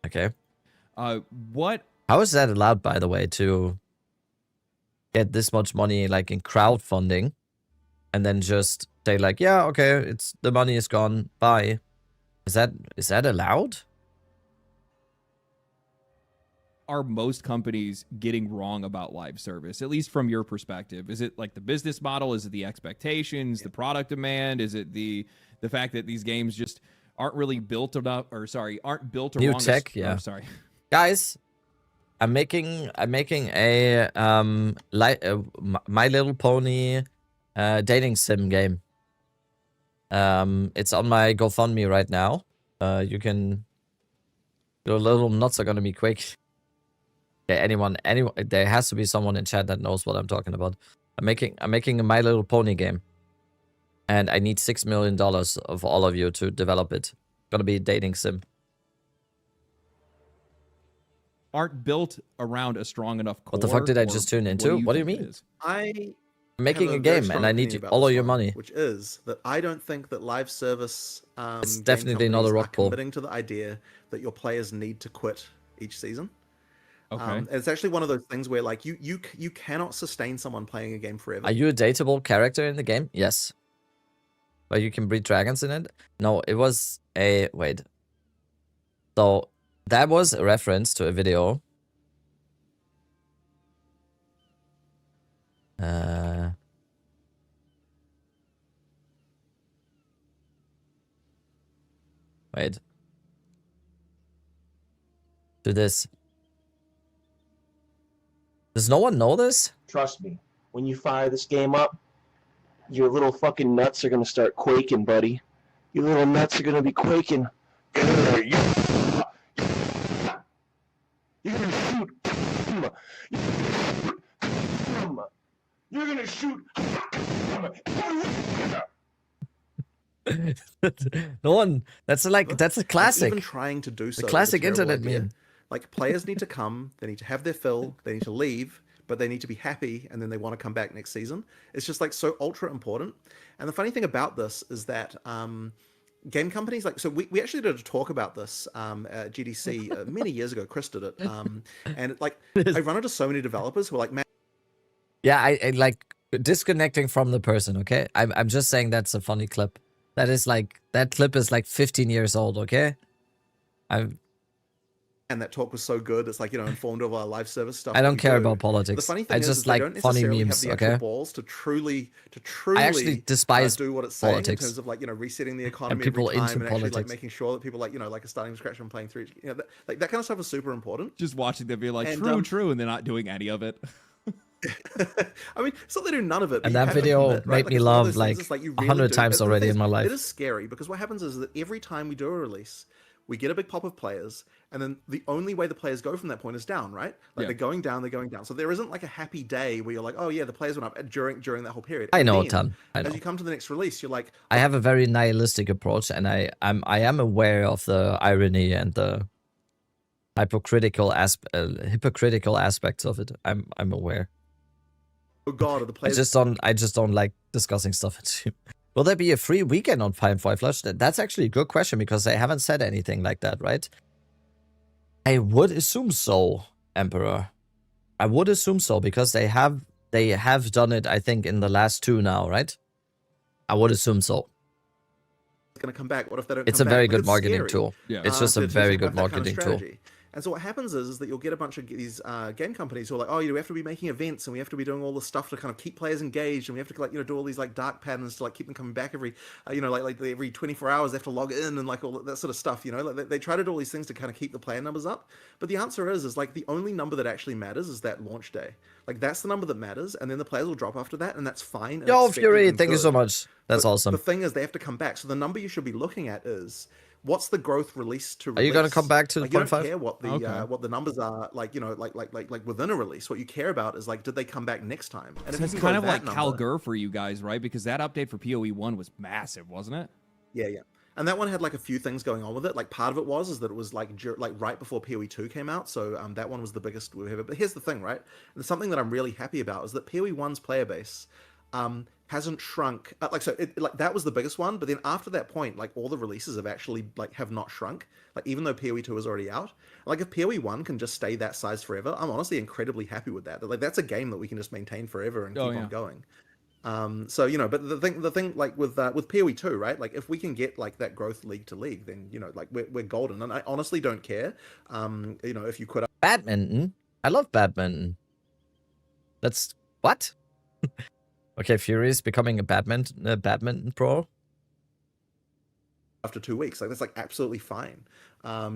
Speaker 1: Okay.
Speaker 3: How
Speaker 1: is that allowed, by the way, to get this much money in crowdfunding, and then just say yeah, okay, the money is gone, bye? Is that allowed?
Speaker 3: Are most companies getting wrong about live service, at least from your perspective? Is it the business model? Is it the expectations, the product demand? Is it the fact that these games just aren't really built enough, aren't built
Speaker 1: new tech? Yeah.
Speaker 3: Sorry,
Speaker 1: guys, I'm making a My Little Pony dating sim game. It's on my GoFundMe right now. You can. Your little nuts are gonna be quick. Yeah, anyone, there has to be someone in chat that knows what I'm talking about. I'm making a My Little Pony game, and I need $6 million of all of you to develop it. Gonna be a dating sim.
Speaker 3: Aren't built around a strong enough core.
Speaker 1: What the fuck did I just tune into? What do you mean?
Speaker 2: I'm
Speaker 1: making a game, and I need all of your money.
Speaker 2: Which is that I don't think that live service.
Speaker 1: It's definitely not a rock pool.
Speaker 2: Committing to the idea that your players need to quit each season.
Speaker 3: Okay.
Speaker 2: It's actually one of those things where you cannot sustain someone playing a game forever.
Speaker 1: Are you a dateable character in the game? Yes. But you can breed dragons in it? No, it was a... Wait. So, that was a reference to a video. Wait. To this. Does no one know this?
Speaker 6: Trust me, when you fire this game up, your little fucking nuts are gonna start quaking, buddy. Your little nuts are gonna be quaking. You're gonna shoot. You're gonna shoot.
Speaker 1: No one. That's a classic.
Speaker 2: Even trying to do so.
Speaker 1: The classic internet meme.
Speaker 2: Players need to come, they need to have their fill, they need to leave, but they need to be happy, and then they want to come back next season. It's just so ultra important. And the funny thing about this is that game companies we actually did a talk about this at GDC many years ago. Chris did it, and I run into so many developers who are man.
Speaker 1: Yeah, I disconnecting from the person. Okay, I'm just saying that's a funny clip. That is that clip is 15 years old. Okay,
Speaker 2: And that talk was so good. It's informed of our live service stuff.
Speaker 1: I don't care about politics.
Speaker 2: The funny thing
Speaker 1: I just
Speaker 2: they don't
Speaker 1: funny
Speaker 2: necessarily
Speaker 1: memes.
Speaker 2: Have the
Speaker 1: okay.
Speaker 2: Balls to truly.
Speaker 1: I actually despise
Speaker 2: do what it's saying
Speaker 1: politics.
Speaker 2: in terms of resetting the economy
Speaker 1: and people
Speaker 2: every time,
Speaker 1: into
Speaker 2: and actually
Speaker 1: politics.
Speaker 2: making sure that people are starting from scratch and playing through. That kind of stuff is super important.
Speaker 3: Just watching them be true, and they're not doing any of it.
Speaker 2: I mean, it's not they do none of it.
Speaker 1: And that video made me laugh 100 times already in my life.
Speaker 2: It is scary because what happens is that every time we do a release, we get a big pop of players, and then the only way the players go from that point is down, right? Like they're going down. So there isn't like a happy day where you're like, oh yeah, the players went up during that whole period.
Speaker 1: I
Speaker 2: And
Speaker 1: know,
Speaker 2: then,
Speaker 1: Tom. I know.
Speaker 2: As you come to the next release, you're like,
Speaker 1: I have a very nihilistic approach, and I am aware of the irony and the hypocritical aspects of it. I'm aware.
Speaker 2: oh god, are the players?
Speaker 1: I just don't like discussing stuff. Will there be a free weekend on Firefly Flush? That's actually a good question because they haven't said anything like that, right? I would assume so, Emperor. I would assume so because they have done it, I think, in the last 2 now, right? I would assume so.
Speaker 2: It's going to come back. What if they don't?
Speaker 1: It's
Speaker 2: come
Speaker 1: a very
Speaker 2: back?
Speaker 1: good marketing tool. Yeah. It's just a very good marketing tool.
Speaker 2: And so what happens is that you'll get a bunch of these game companies who are like, oh, we have to be making events and we have to be doing all this stuff to kind of keep players engaged, and we have to like do all these like dark patterns to like keep them coming back every like every 24 hours they have to log in and like all that sort of stuff. Like they try to do all these things to kind of keep the player numbers up. But the answer is like the only number that actually matters is that launch day. Like that's the number that matters, and then the players will drop after that, and that's fine.
Speaker 1: Yo, Fury, thank you so much. That's awesome.
Speaker 2: The thing is, they have to come back. So the number you should be looking at is, what's the growth release to release?
Speaker 1: Are you going to come back to the 0.5?
Speaker 2: You don't care what the numbers are, like within a release. What you care about is like, did they come back next time?
Speaker 3: And so it's kind of like Calgur for you guys, right? Because that update for PoE 1 was massive, wasn't it?
Speaker 2: Yeah. And that one had like a few things going on with it. Like part of it was that it was like right before PoE 2 came out, so that one was the biggest we ever. But here's the thing, right? And something that I'm really happy about is that PoE 1's player base hasn't shrunk. That was the biggest one. But then after that point, like all the releases have actually have not shrunk. Like even though PoE 2 is already out, like if PoE 1 can just stay that size forever, I'm honestly incredibly happy with that. Like that's a game that we can just maintain forever and keep on going. So but the thing like with PoE 2, right? Like if we can get like that growth league to league, then like we're golden. And I honestly don't care. If you quit
Speaker 1: badminton. I love badminton. That's what? Okay, Fury is becoming a badminton pro.
Speaker 2: After 2 weeks, like that's like absolutely fine.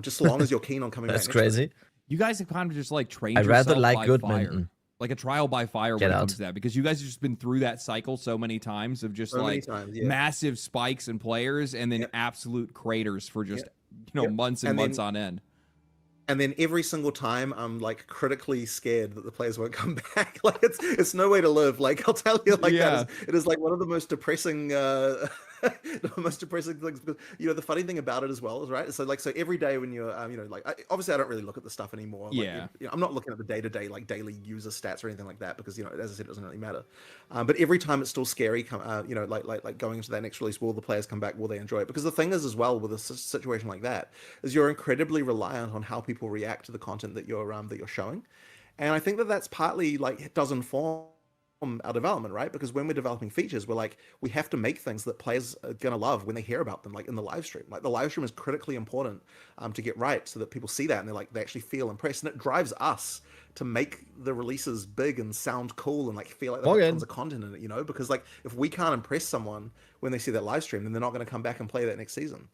Speaker 2: Just so long as you're keen on coming back.
Speaker 1: That's crazy.
Speaker 3: You guys have kind of just like trained.
Speaker 1: I rather like
Speaker 3: by
Speaker 1: good
Speaker 3: fire.
Speaker 1: minton.
Speaker 3: Like a trial by fire when it comes to that, because you guys have just been through that cycle so many times of just massive spikes in players and then absolute craters for just months and months on end.
Speaker 2: And then every single time I'm like critically scared that the players won't come back. Like it's no way to live. Like I'll tell you, like it is like one of the most depressing the most depressing things, because the funny thing about it as well is, right, so every day when you're obviously I don't really look at the stuff anymore. I'm not looking at the day-to-day like daily user stats or anything like that, because as I said, it doesn't really matter. But every time it's still scary like going into that next release, will the players come back, will they enjoy it? Because the thing is as well with a situation like that is you're incredibly reliant on how people react to the content that you're showing. And I think that that's partly like it does inform our development, right? Because when we're developing features, we have to make things that players are gonna love when they hear about them, like in the live stream. Like the live stream is critically important to get right, so that people see that and they actually feel impressed, and it drives us to make the releases big and sound cool and like feel like there's tons of content in it, because like if we can't impress someone when they see that live stream, then they're not going to come back and play that next season.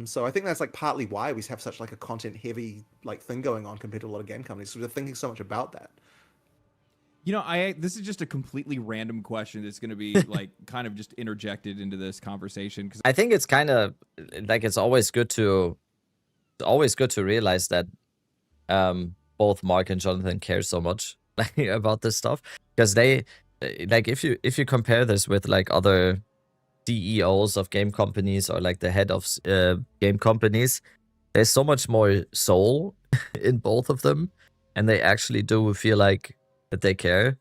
Speaker 2: So I think that's like partly why we have such like a content heavy like thing going on compared to a lot of game companies. So we're thinking so much about that.
Speaker 3: This is just a completely random question that's going to be like kind of just interjected into this conversation, because
Speaker 1: I think it's kind of like it's always good to realize that both Mark and Jonathan care so much about this stuff, because they like if you compare this with like other CEOs of game companies or like the head of game companies, there's so much more soul in both of them, and they actually do feel like that they care.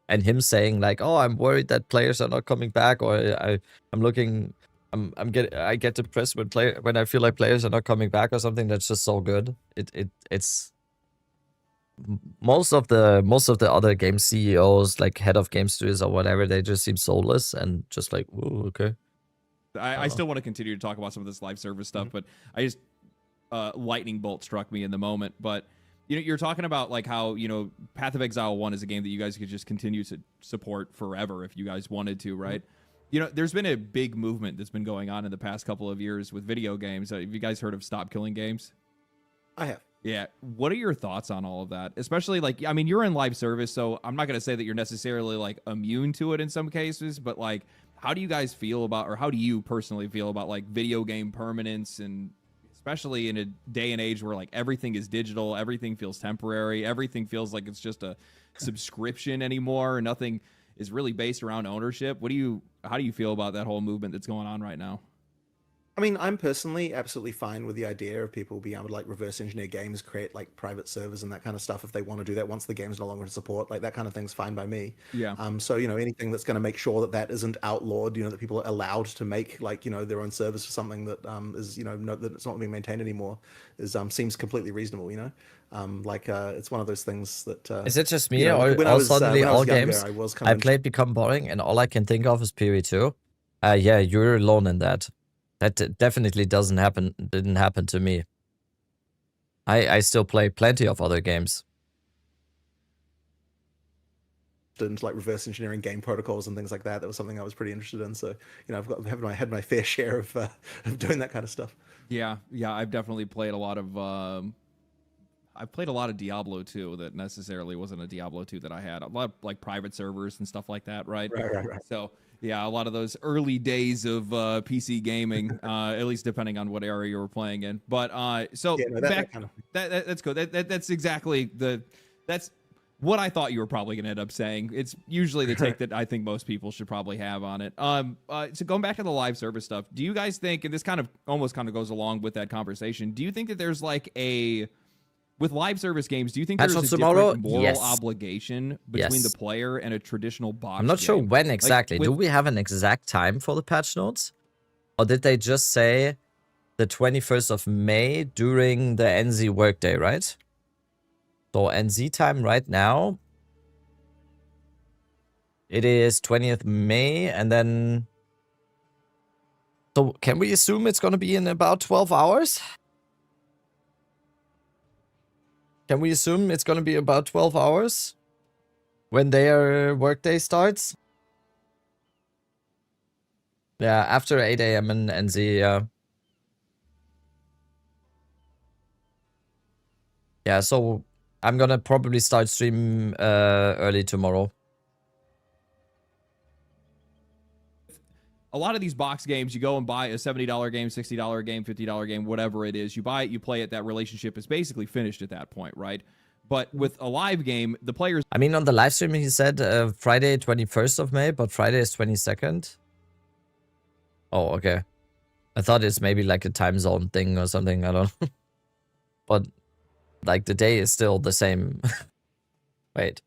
Speaker 1: And him saying like, "Oh, I'm worried that players are not coming back," or I get depressed when I feel like players are not coming back or something. That's just so good. It's most of the other game CEOs, like head of game studios or whatever, they just seem soulless and just like, "Ooh, okay."
Speaker 3: I still want to continue to talk about some of this live service stuff, but I just lightning bolt struck me in the moment. But you're talking about like how Path of Exile 1 is a game that you guys could just continue to support forever if you guys wanted to, right? There's been a big movement that's been going on in the past couple of years with video games. Have you guys heard of Stop Killing Games?
Speaker 2: I have.
Speaker 3: Yeah. What are your thoughts on all of that? Especially like, I mean, you're in live service, so I'm not going to say that you're necessarily like immune to it in some cases, but like, how do you guys feel about, or how do you personally feel about like video game permanence, and especially in a day and age where like everything is digital, everything feels temporary, everything feels like it's just a subscription anymore. Nothing is really based around ownership. How do you feel about that whole movement that's going on right now?
Speaker 2: I mean, I'm personally absolutely fine with the idea of people being able to like reverse engineer games, create like private servers and that kind of stuff if they want to do that once the game's no longer in support. Like that kind of thing's fine by me.
Speaker 3: Yeah.
Speaker 2: So anything that's going to make sure that that isn't outlawed, that people are allowed to make like their own servers for something that is that it's not being maintained anymore is seems completely reasonable. It's one of those things that.
Speaker 1: Is it just me or suddenly all games I played become boring and all I can think of is PV2? Yeah, you're alone in that. That definitely didn't happen to me. I still play plenty of other games.
Speaker 2: And like reverse engineering game protocols and things like that. That was something I was pretty interested in. So I've had my fair share of doing that kind of stuff.
Speaker 3: Yeah, I've definitely played a lot of. I've played a lot of Diablo 2 that necessarily wasn't a Diablo 2 that I had. A lot of like private servers and stuff like that, right?
Speaker 2: Right.
Speaker 3: So yeah, a lot of those early days of PC gaming, at least depending on what area you were playing in. But that's good. That's exactly that's what I thought you were probably going to end up saying. It's usually the take that I think most people should probably have on it. So going back to the live service stuff, do you guys think, and this almost goes along with that conversation, do you think that there's like with live service games, do you think there's a different moral obligation between the player and a traditional box
Speaker 1: I'm not sure
Speaker 3: game?
Speaker 1: when exactly. Do we have an exact time for the patch notes? Or did they just say the 21st of May during the NZ workday, right? So NZ time right now, it is 20th May, and then... So can we assume it's going to be in about 12 hours? Can we assume it's going to be about 12 hours when their workday starts? Yeah, after 8 a.m. in NZ, yeah. Yeah, so I'm going to probably start stream early tomorrow.
Speaker 3: A lot of these box games, you go and buy a $70 game, $60 game, $50 game, whatever it is. You buy it, you play it, that relationship is basically finished at that point, right? But with a live game, the players...
Speaker 1: I mean, on the live stream, he said Friday 21st of May, but Friday is 22nd. Oh, okay. I thought it's maybe like a time zone thing or something, I don't know. But, like, the day is still the same. Wait.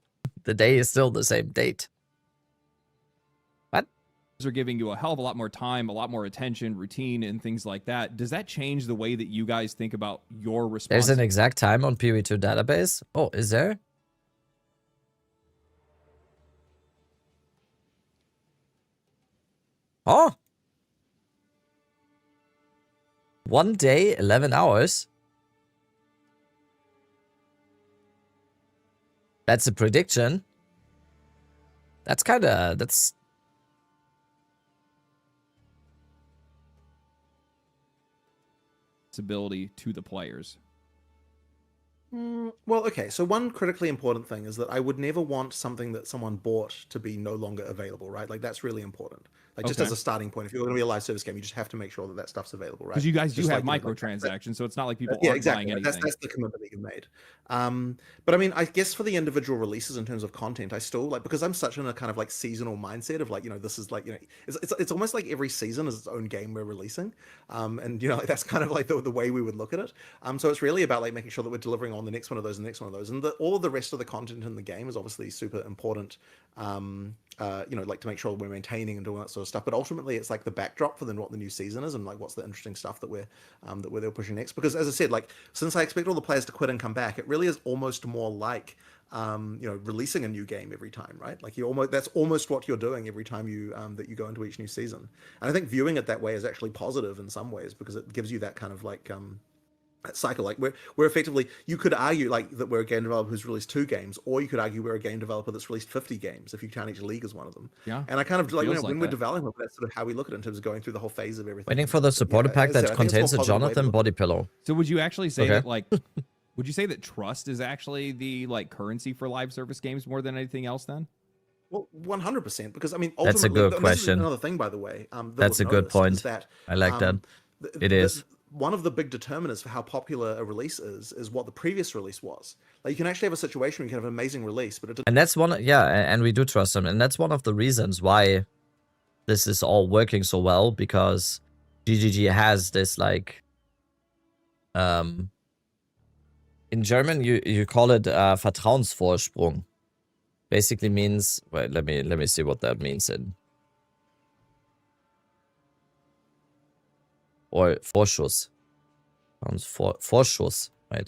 Speaker 1: The day is still the same date.
Speaker 3: Are giving you a hell of a lot more time, a lot more attention, routine, and things like that. Does that change the way that you guys think about your response?
Speaker 1: There's an exact time on PV2 database. Oh, is there? Oh! 1 day, 11 hours? That's a prediction. That's
Speaker 3: ability to the players.
Speaker 2: Well, okay, so one critically important thing is that I would never want something that someone bought to be no longer available, right? Like, that's really important. Like, just as a starting point, if you're going to be a live service game, you just have to make sure that that stuff's available, right?
Speaker 3: Because you guys do
Speaker 2: just
Speaker 3: have microtransactions, so it's not like people aren't buying anything.
Speaker 2: That's the commitment that you've made. But I mean, I guess for the individual releases in terms of content, I still, like, because I'm such in a kind of like seasonal mindset of like, this is like, it's almost like every season is its own game we're releasing. And, like, that's kind of like the way we would look at it. So it's really about like making sure that we're delivering on the next one of those and the next one of those. And all of the rest of the content in the game is obviously super important, like to make sure we're maintaining and doing that sort of stuff. But ultimately, it's like the backdrop for then what the new season is and like what's the interesting stuff that we're pushing next. Because as I said, like since I expect all the players to quit and come back, it really is almost more like releasing a new game every time, right? Like that's almost what you're doing every time you that you go into each new season. And I think viewing it that way is actually positive in some ways because it gives you that kind of like that cycle. Like we're effectively, you could argue like that we're a game developer who's released 2 games, or you could argue we're a game developer that's released 50 games if you count each league as one of them.
Speaker 3: Yeah.
Speaker 2: And I kind of like when we're developing, that's sort of how we look at it in terms of going through the whole phase of everything.
Speaker 1: Waiting for the supporter pack that contains a Jonathan body pillow.
Speaker 3: So would you actually say that like would you say that trust is actually the like currency for live service games more than anything else then?
Speaker 2: Well, 100%, because I mean
Speaker 1: that's a good question.
Speaker 2: Another thing, by the way,
Speaker 1: that's a good point. I like that. It is
Speaker 2: one of the big determinants for how popular a release is what the previous release was. Like, you can actually have a situation where you can have an amazing release, but it
Speaker 1: and that's one, yeah, and we do trust them, and that's one of the reasons why this is all working so well, because GGG has this, like, in German you call it Vertrauensvorsprung. Basically means, wait, let me see what that means in, or Vorschuss. Vorschuss, right?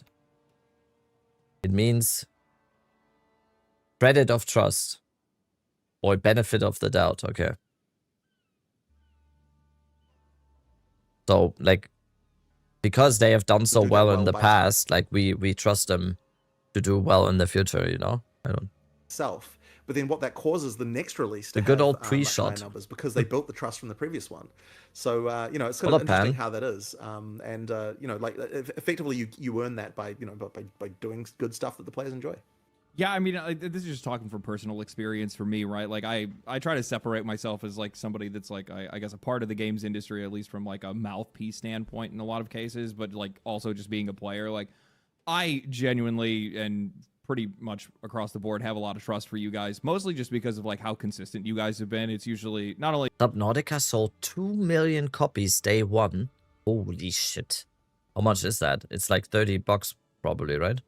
Speaker 1: It means credit of trust or benefit of the doubt. Okay. So, like, because they have done so well in the past, like, we trust them to do well in the future, you know? I don't.
Speaker 2: Self. But then what that causes the next release to
Speaker 1: the good
Speaker 2: have,
Speaker 1: old pre-shot
Speaker 2: like, high numbers, because they built the trust from the previous one. So you know, it's kind of interesting how that is. And you know, like, effectively you earn that by, you know, by doing good stuff that the players enjoy.
Speaker 3: Yeah, I mean, this is just talking from personal experience for me, right? Like, I try to separate myself as, like, somebody that's, like, I guess a part of the games industry, at least from, like, a mouthpiece standpoint in a lot of cases, but, like, also just being a player. Like, I genuinely and pretty much across the board have a lot of trust for you guys, mostly just because of, like, how consistent you guys have been. It's usually not only
Speaker 1: Subnautica sold 2 million copies day one. Holy shit. How much is that? It's like $30 probably, right?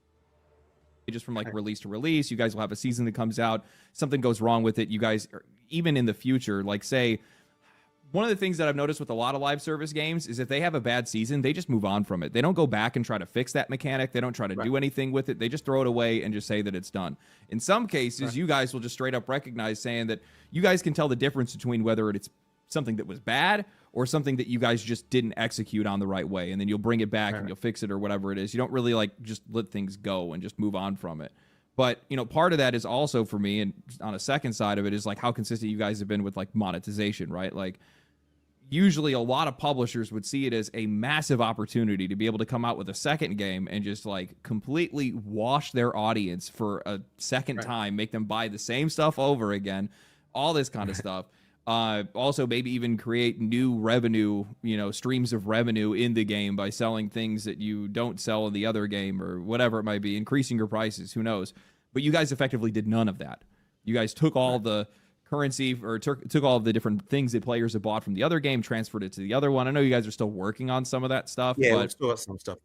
Speaker 3: just from, like, release to release. You guys will have a season that comes out, something goes wrong with it, you guys, even in the future, like, say, one of the things that I've noticed with a lot of live service games is if they have a bad season, they just move on from it. They don't go back and try to fix that mechanic. They don't try to do anything with it. They just throw it away and just say that it's done. In some cases, you guys will just straight up recognize, saying that you guys can tell the difference between whether it's something that was bad or something that you guys just didn't execute on the right way. And then you'll bring it back and you'll fix it or whatever it is. You don't really, like, just let things go and just move on from it. But, you know, part of that is also for me, and on a second side of it, is, like, how consistent you guys have been with, like, monetization, right? Like, usually a lot of publishers would see it as a massive opportunity to be able to come out with a second game and just, like, completely wash their audience for a second time, make them buy the same stuff over again, all this kind of stuff. Also, maybe even create new revenue, you know, streams of revenue in the game by selling things that you don't sell in the other game or whatever it might be, increasing your prices, who knows. But you guys effectively did none of that. You guys took all the currency, or took all of the different things that players have bought from the other game, transferred it to the other one. I know you guys are still working on some of that stuff.
Speaker 2: Yeah,
Speaker 3: but
Speaker 2: we've still got some stuff.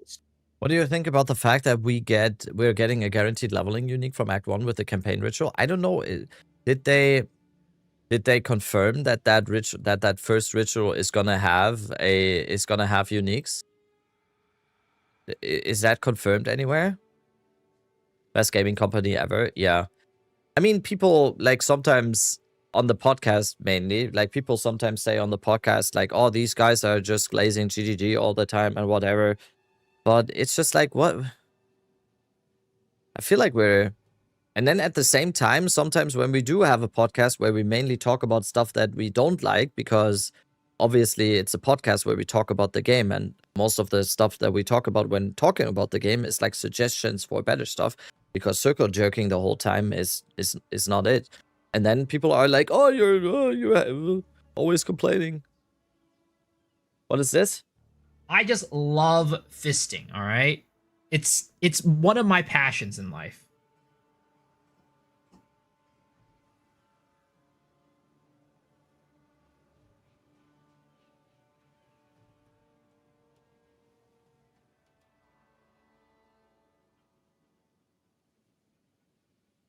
Speaker 1: What do you think about the fact that we're getting a guaranteed leveling unique from Act 1 with the campaign ritual? I don't know. Did they confirm that that first ritual is gonna have uniques? Is that confirmed anywhere? Best gaming company ever? Yeah. I mean, people, like, sometimes on the podcast, mainly, like, people sometimes say on the podcast, like, oh, these guys are just glazing GGG all the time and whatever. But it's just like, what? I feel like we're... And then at the same time, sometimes when we do have a podcast where we mainly talk about stuff that we don't like, because obviously it's a podcast where we talk about the game, and most of the stuff that we talk about when talking about the game is, like, suggestions for better stuff, because circle jerking the whole time is not it. And then people are like, oh, you're always complaining. What is this?
Speaker 7: I just love fisting, all right? It's one of my passions in life.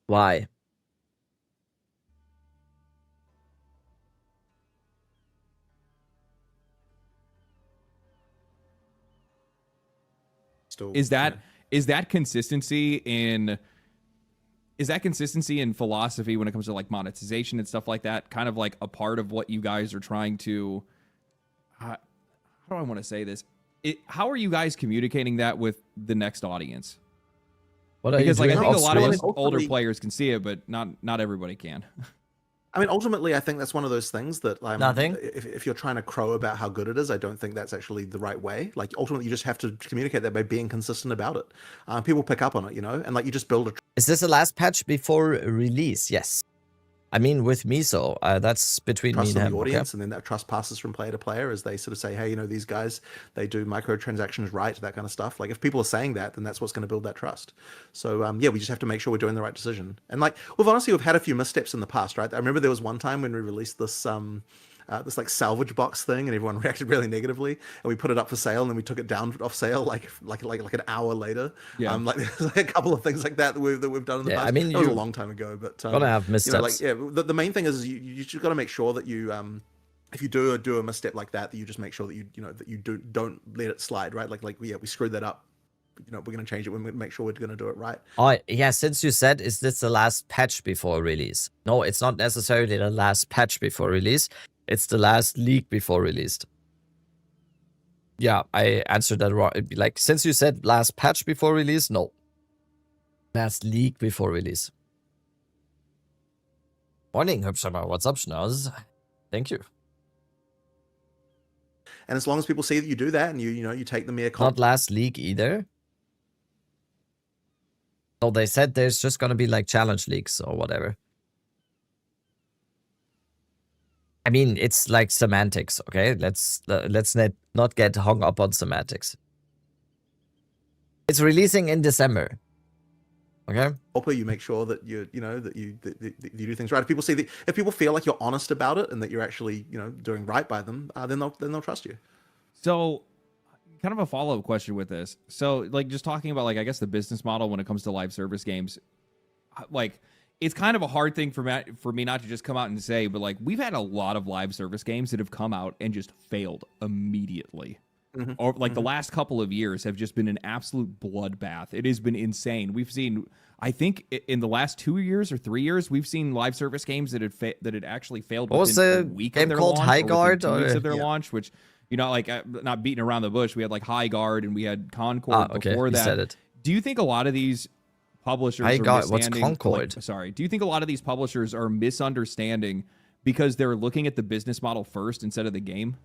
Speaker 1: Why?
Speaker 3: Is that consistency in philosophy when it comes to, like, monetization and stuff like that, kind of like a part of what you guys are trying to, how do I want to say this? How are you guys communicating that with the next audience? Because, like, I think a lot of us older players can see it, but not everybody can.
Speaker 2: I mean, ultimately, I think that's one of those things that,
Speaker 1: Nothing.
Speaker 2: If you're trying to crow about how good it is, I don't think that's actually the right way. Like, ultimately, you just have to communicate that by being consistent about it. People pick up on it, you know, and, like, you just build a...
Speaker 1: Is this the last patch before release? Yes. I mean, with Miso, that's between me
Speaker 2: trust
Speaker 1: and
Speaker 2: of
Speaker 1: him.
Speaker 2: the audience,
Speaker 1: okay?
Speaker 2: and then that trust passes from player to player as they sort of say, hey, you know, these guys, they do microtransactions right, that kind of stuff. Like if people are saying that, then that's what's going to build that trust. So yeah, we just have to make sure we're doing the right decision. And like we've had a few missteps in the past, right? I remember there was one time when we released this this like salvage box thing, and everyone reacted really negatively, and we put it up for sale, and then we took it down off sale like an hour later.
Speaker 3: Yeah.
Speaker 2: Like there's like a couple of things like that we've done in the past.
Speaker 1: I mean,
Speaker 2: that was a long time ago, but
Speaker 1: gonna have missteps.
Speaker 2: you know, like the main thing is you just got to make sure that you if you do a misstep like that you just make sure that you know that you don't let it slide, right? Like we screwed that up. You know, we're going to change it. We're going to make sure we're going to do it right.
Speaker 1: Oh, yeah, since you said, is this the last patch before release? No, it's not necessarily the last patch before release. It's the last leak before released. Yeah, I answered that wrong. Like, since you said last patch before release, no. Last leak before release. Morning, Hübschamer. What's up, Schnauz? Thank you.
Speaker 2: And as long as people see that you do that and you take the mere
Speaker 1: Not last leak either. So they said there's just gonna be like challenge leaks or whatever. I mean, it's like semantics, okay? Let's not get hung up on semantics. It's releasing in December. Okay.
Speaker 2: Hopefully you make sure that you do things right. If people see that, if people feel like you're honest about it and that you're actually doing right by them, then they'll trust you.
Speaker 3: So, kind of a follow-up question with this. So, like, just talking about, like, I guess the business model when it comes to live service games, like, it's kind of a hard thing for me not to just come out and say, but, like, we've had a lot of live service games that have come out and just failed immediately.
Speaker 2: Mm-hmm.
Speaker 3: Or, like, the last couple of years have just been an absolute bloodbath. It has been insane. We've seen, I think, in the last 2 years or 3 years, we've seen live service games that had actually failed within a week of their launch,
Speaker 1: High Guard,
Speaker 3: 2 weeks of their launch, which... like, not beating around the bush. We had like High Guard and we had Concord before that.
Speaker 1: Said it.
Speaker 3: Do you think a lot of these publishers
Speaker 1: High
Speaker 3: are
Speaker 1: Guard, what's Concord?
Speaker 3: Do you think a lot of these publishers are misunderstanding because they're looking at the business model first instead of the game?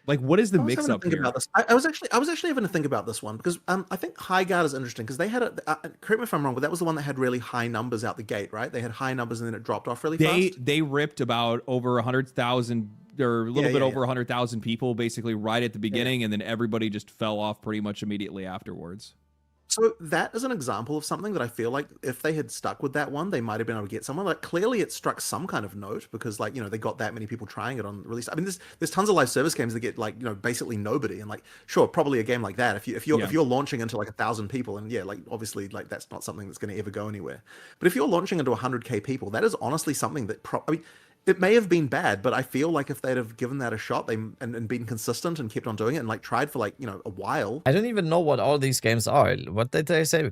Speaker 3: Like, what is the mix up here?
Speaker 2: About this. I was actually having to think about this one because I think High Guard is interesting because they had correct me if I'm wrong, but that was the one that had really high numbers out the gate, right? They had high numbers and then it dropped off really fast.
Speaker 3: They ripped about over 100,000 or a little bit over 100,000 people basically right at the beginning, and then everybody just fell off pretty much immediately afterwards.
Speaker 2: So that is an example of something that I feel like if they had stuck with that one, they might have been able to get someone. Like clearly it struck some kind of note because like, they got that many people trying it on release. I mean, there's tons of live service games that get like, basically nobody. And like, sure, probably a game like that. If you're launching into like 1,000 people and like, obviously like that's not something that's going to ever go anywhere. But if you're launching into 100K people, that is honestly something that it may have been bad, but I feel like if they'd have given that a shot, and been consistent and kept on doing it and like tried for like, a while.
Speaker 1: I don't even know what all these games are. What did they say?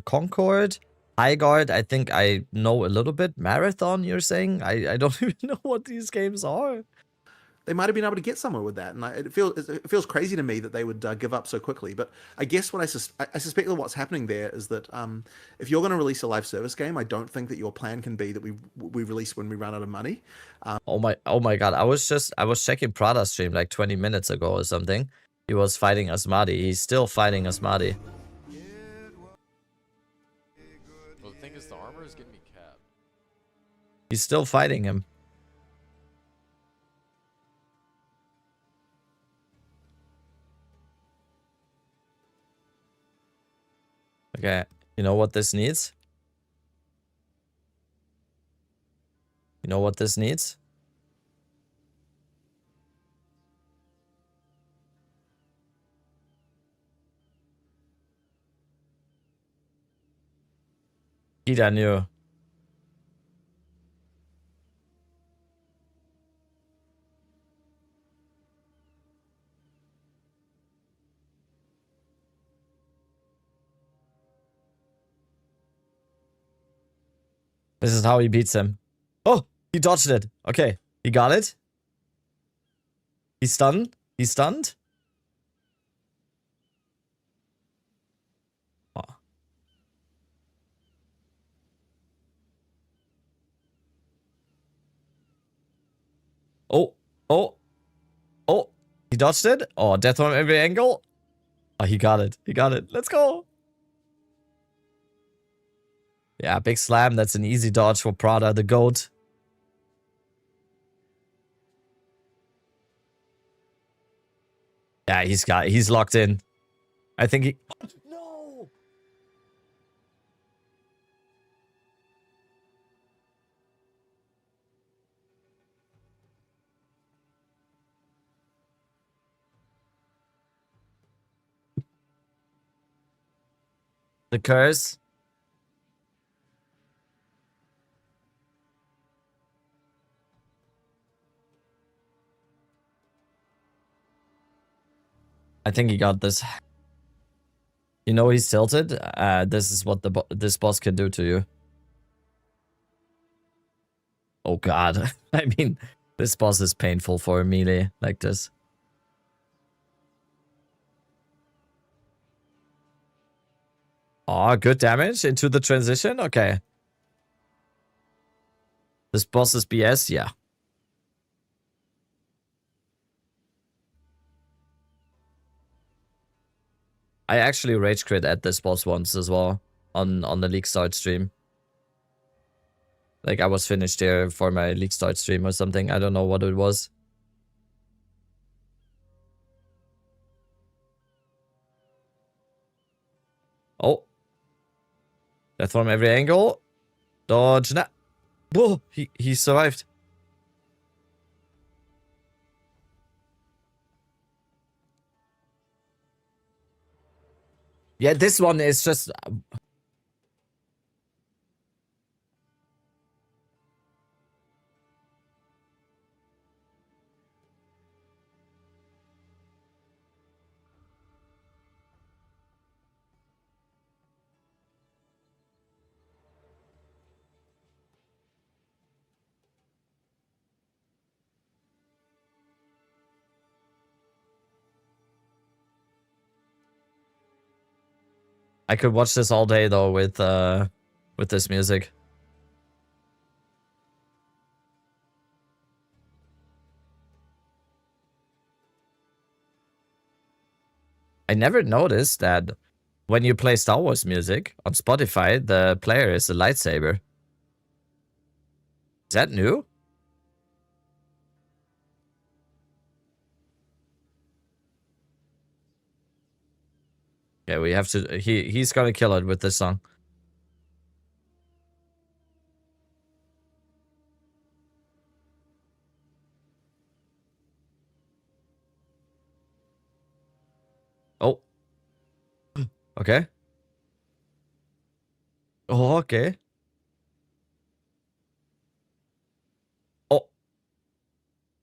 Speaker 1: Concord? High Guard? I think I know a little bit. Marathon, you're saying? I don't even know what these games are.
Speaker 2: They might have been able to get somewhere with that, and it feels crazy to me that they would give up so quickly. But I guess what I suspect that what's happening there is that if you're going to release a live service game, I don't think that your plan can be that we release when we run out of money.
Speaker 1: Oh my god! I was checking Prada stream like 20 minutes ago or something. He was fighting Asmadi. He's still fighting Asmadi.
Speaker 8: Well, the thing is, the armor is getting me capped.
Speaker 1: He's still fighting him. Okay, you know what this needs? You know what this needs? Iranio. This is how he beats him. Oh, he dodged it. Okay, he got it. He's stunned. He's stunned. Oh. Oh, he dodged it. Oh, death from every angle. Oh, he got it. He got it. Let's go. Yeah, big slam. That's an easy dodge for Prada, the GOAT. Yeah, he's locked in. I think he... No! The curse. I think he got this. You know he's tilted. This is what this boss can do to you. Oh god. I mean, this boss is painful for a melee like this. Oh, good damage into the transition? Okay. This boss is BS? Yeah. I actually rage quit at this boss once as well on the League Start stream. Like I was finished here for my League Start stream or something. I don't know what it was. Oh. Death from every angle. Dodge. Nah. Whoa, he survived. Yeah, this one is just... I could watch this all day though with this music. I never noticed that when you play Star Wars music on Spotify, the player is a lightsaber. Is that new? Yeah, we have to... He's gonna kill it with this song. Oh. Okay. Oh, okay. Oh.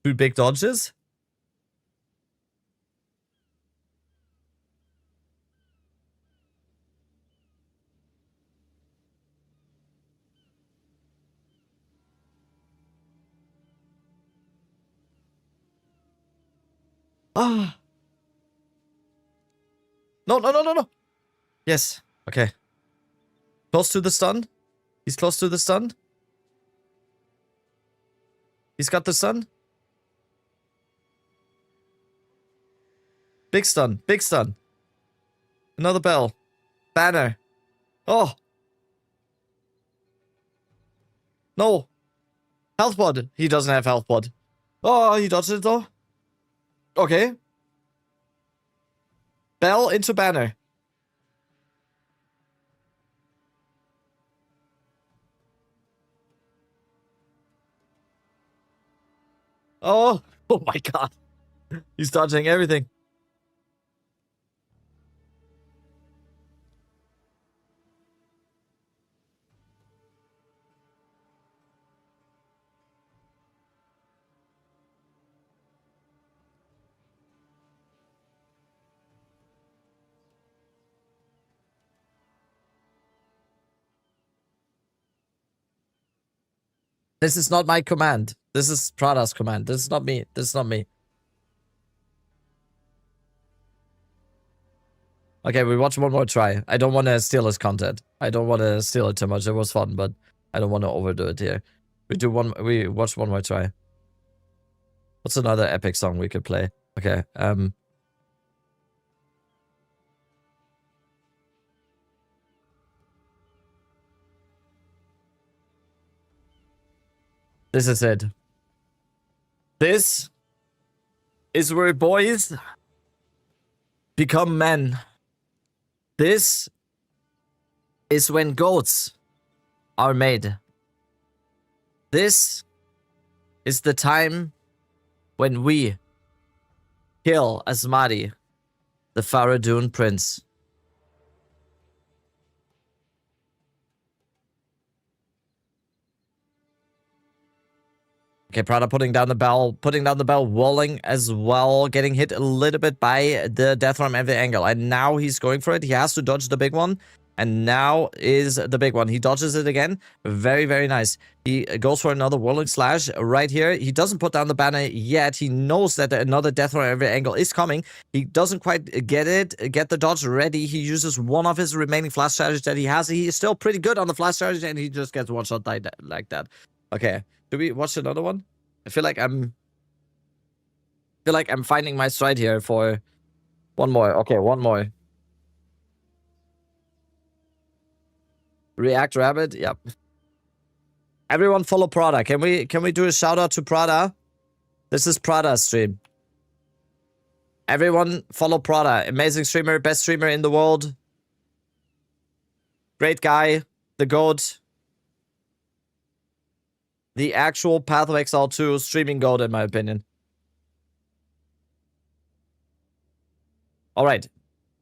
Speaker 1: 2 big dodges? Ah. No, no, no, no, no. Yes. Okay. Close to the stun. He's close to the stun. He's got the stun. Big stun. Big stun. Another bell. Banner. Oh. No. Health pod. He doesn't have health pod. Oh, he dodged it though. Okay. Bell into banner. Oh. Oh my god. He's dodging everything. This is not my command. This is Prada's command. This is not me. This is not me. Okay, we watch one more try. I don't want to steal his content. I don't want to steal it too much. It was fun, but I don't want to overdo it here. We watch one more try. What's another epic song we could play? Okay, This is it. This is where boys become men. This is when goats are made. This is the time when we kill Asmadi, the Faradun prince. Okay, Prada putting down the bell, walling as well, getting hit a little bit by the death from every angle. And now he's going for it. He has to dodge the big one. And now is the big one. He dodges it again. Very, very nice. He goes for another whirling slash right here. He doesn't put down the banner yet. He knows that another death from every angle is coming. He doesn't quite get the dodge ready. He uses one of his remaining flash strategies that he has. He is still pretty good on the flash strategy, and he just gets one shot like that. Okay. Do we watch another one? I feel like I'm finding my stride here for one more. Okay, one more. React Rabbit, yep. Everyone follow Prada. Can we do a shout out to Prada? This is Prada's stream. Everyone follow Prada. Amazing streamer, best streamer in the world. Great guy, the GOAT. The actual Path of Exile 2 streaming GOAT, in my opinion. Alright.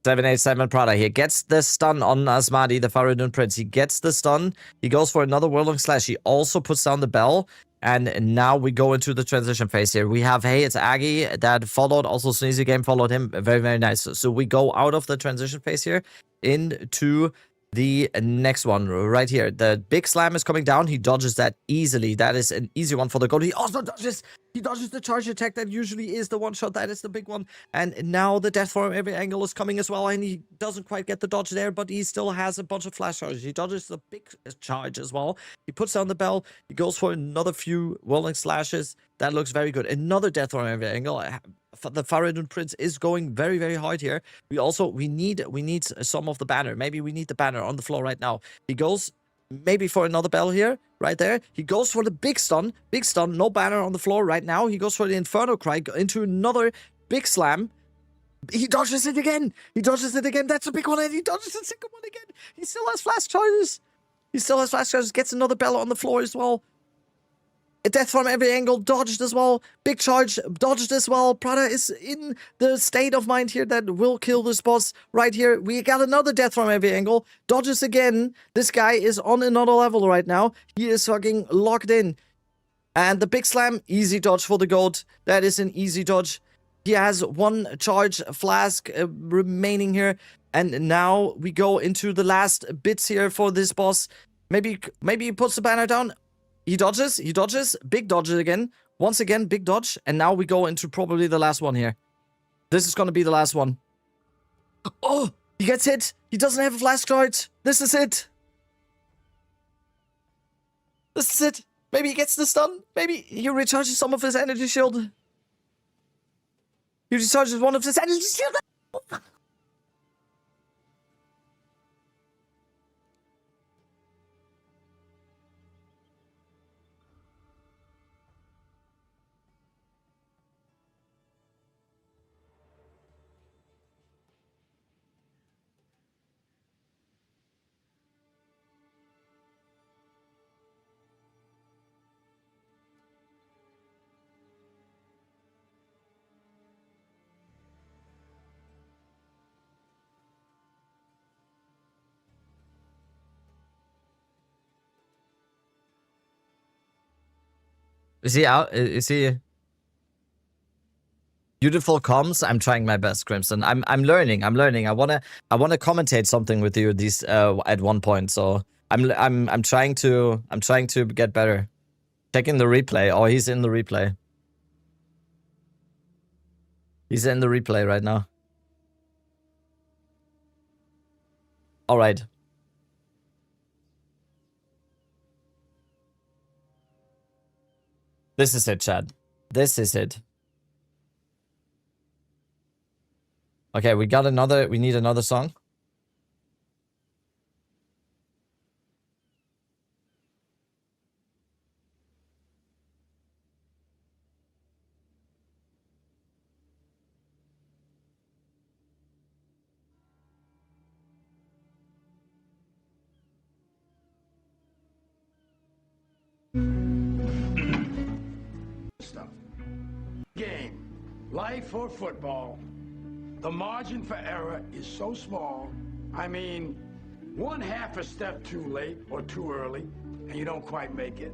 Speaker 1: 787 Prada here. Gets the stun on Asmadi, the Faradun Prince. He gets the stun. He goes for another whirling slash. He also puts down the bell. And now we go into the transition phase here. We have, hey, it's Aggie that followed. Also, Sneezy Game followed him. Very, very nice. So we go out of the transition phase here into the next one right here. The big slam is coming down. He dodges that easily. That is an easy one for the goal. He also dodges the charge attack that usually is the one shot. That is the big one. And now the death from every angle is coming as well. And he doesn't quite get the dodge there, but he still has a bunch of flash charges. He dodges the big charge as well. He puts down the bell. He goes for another few whirling slashes. That looks very good. Another death from every angle. The Faradun Prince is going very, very hard here. We need some of the banner. Maybe we need the banner on the floor right now. He goes maybe for another bell here, right there. He goes for the big stun, no banner on the floor right now. He goes for the Inferno Cry into another big slam. He dodges it again. That's a big one, and he dodges the second one again. He still has flash charges. Gets another bell on the floor as well. A death from every angle, dodged as well. Big charge, dodged as well. Prada is in the state of mind here that will kill this boss right here. We got another death from every angle. Dodges again. This guy is on another level right now. He is fucking locked in. And the big slam, easy dodge for the GOAT. That is an easy dodge. He has one charge flask remaining here. And now we go into the last bits here for this boss. Maybe he puts the banner down. He dodges, big dodge again. Once again, big dodge. And now we go into probably the last one here. This is going to be the last one. Oh, he gets hit. He doesn't have a flash charge. This is it. Maybe he gets the stun. Maybe he recharges some of his energy shield. He recharges one of his energy shield. Is he out? Is he? Beautiful comms. I'm trying my best, Crimson. I'm learning. I wanna commentate something with you these at one point. So I'm trying to get better. Checking the replay. Oh, he's in the replay. He's in the replay right now. All right. This is it, Chad. This is it. Okay, we need another song.
Speaker 9: Life or football, the margin for error is so small. I mean, 1/2 a step too late or too early, and you don't quite make it.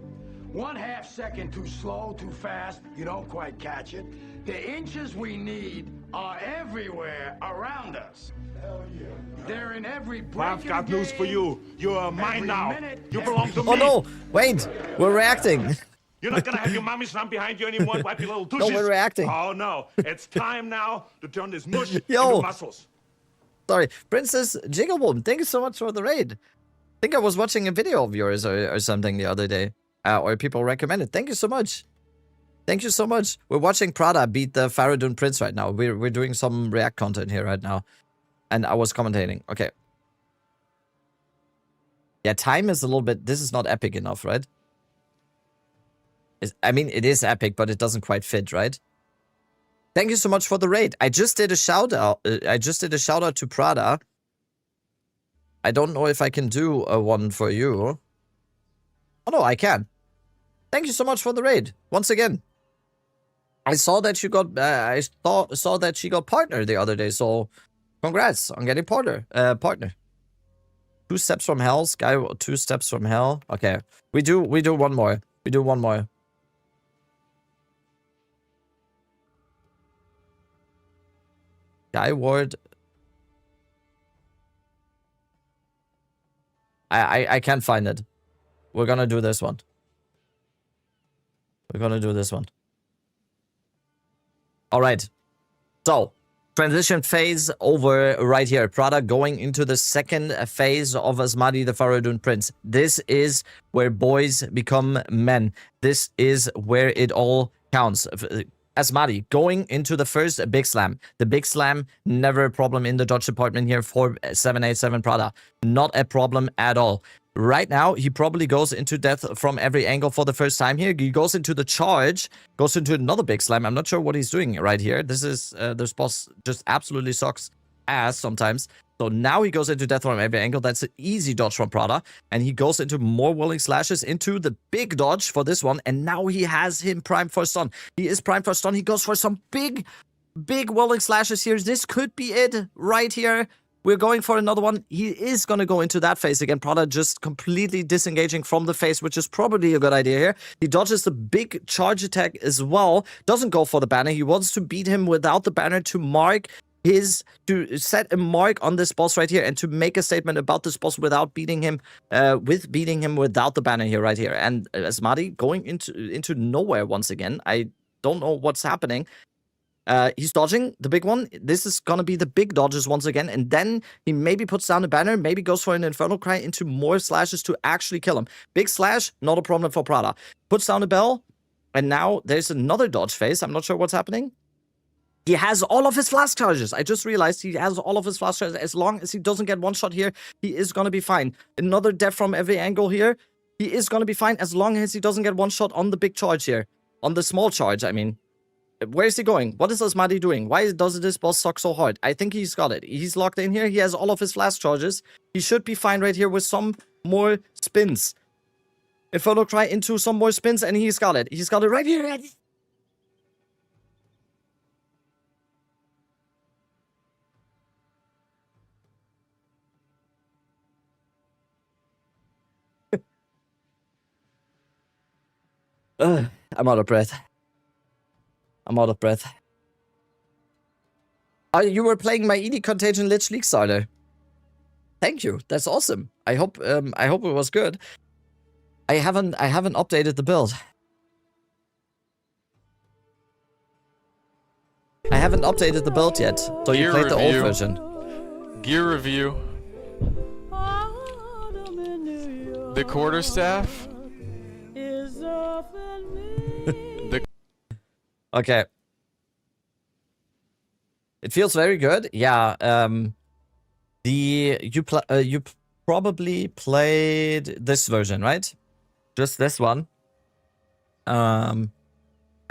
Speaker 9: 1/2 second too slow, too fast, you don't quite catch it. The inches we need are everywhere around us. Hell yeah. They're in every break.
Speaker 10: I've got news for you. You're mine now. You belong to me.
Speaker 1: Oh no! Wait, we're reacting.
Speaker 10: You're not gonna have your mommy stand behind you anymore and wipe your little tushes.
Speaker 1: No, we're reacting.
Speaker 10: Oh no, it's time now to turn this mush
Speaker 1: Yo.
Speaker 10: into muscles.
Speaker 1: Sorry, Princess Jiggleboom, thank you so much for the raid. I think I was watching a video of yours or something the other day. Or people recommended. Thank you so much. Thank you so much. We're watching Prada beat the Faradun Prince right now. We're doing some React content here right now. And I was commentating. Okay. Yeah, time is a little bit... This is not epic enough, right? I mean, it is epic, but it doesn't quite fit, right? Thank you so much for the raid. I just did a shout out. To Prada. I don't know if I can do a one for you. Oh no, I can. Thank you so much for the raid once again. I saw that you got. I saw that she got partner the other day. So, congrats on getting partner. 2 steps from hell, Sky. 2 steps from hell. Okay, we do one more. We do one more. Skyward. I can't find it. We're gonna do this one. We're gonna do this one. All right. So, transition phase over right here. Prada going into the second phase of Asmadi the Faradun Prince. This is where boys become men. This is where it all counts. Asmadi going into the first big slam. The big slam, never a problem in the dodge department here for 787 Prada. Not a problem at all. Right now, he probably goes into death from every angle for the first time here. He goes into the charge, goes into another big slam. I'm not sure what he's doing right here. This is, this boss just absolutely sucks ass sometimes. So now he goes into death from every angle. That's an easy dodge from Prada. And he goes into more willing slashes into the big dodge for this one. And now he has him primed for stun. He is primed for stun. He goes for some big willing slashes here. This could be it right here. We're going for another one. He is going to go into that phase again. Prada just completely disengaging from the phase, which is probably a good idea here. He dodges the big charge attack as well. Doesn't go for the banner. He wants to beat him without the banner to set a mark on this boss right here and to make a statement about this boss without beating him, without the banner here right here. And Asmadi going into nowhere once again. I don't know what's happening. He's dodging the big one. This is gonna be the big dodges once again, and then he maybe puts down a banner, maybe goes for an Infernal Cry into more slashes to actually kill him. Big slash, not a problem for Prada. Puts down a bell, and now there's another dodge phase. I'm not sure what's happening. He has all of his flash charges. I just realized he has all of his flash charges. As long as he doesn't get one shot here, he is gonna be fine. Another death from every angle here. He is gonna be fine as long as he doesn't get one shot on the big charge here. On the small charge, I mean. Where is he going? What is Asmadi doing? Why does this boss suck so hard? I think he's got it. He's locked in here. He has all of his flash charges. He should be fine right here with some more spins. Infernal Cry into some more spins, and he's got it. He's got it right here. I'm out of breath. I'm out of breath. Oh, you were playing my ED Contagion Lich League starter. Thank you. That's awesome. I hope it was good. I haven't updated the build. I haven't updated the build yet. So you played the old version.
Speaker 8: Gear review. The quarterstaff.
Speaker 1: Okay. It feels very good. Yeah. You probably played this version, right? Just this one. I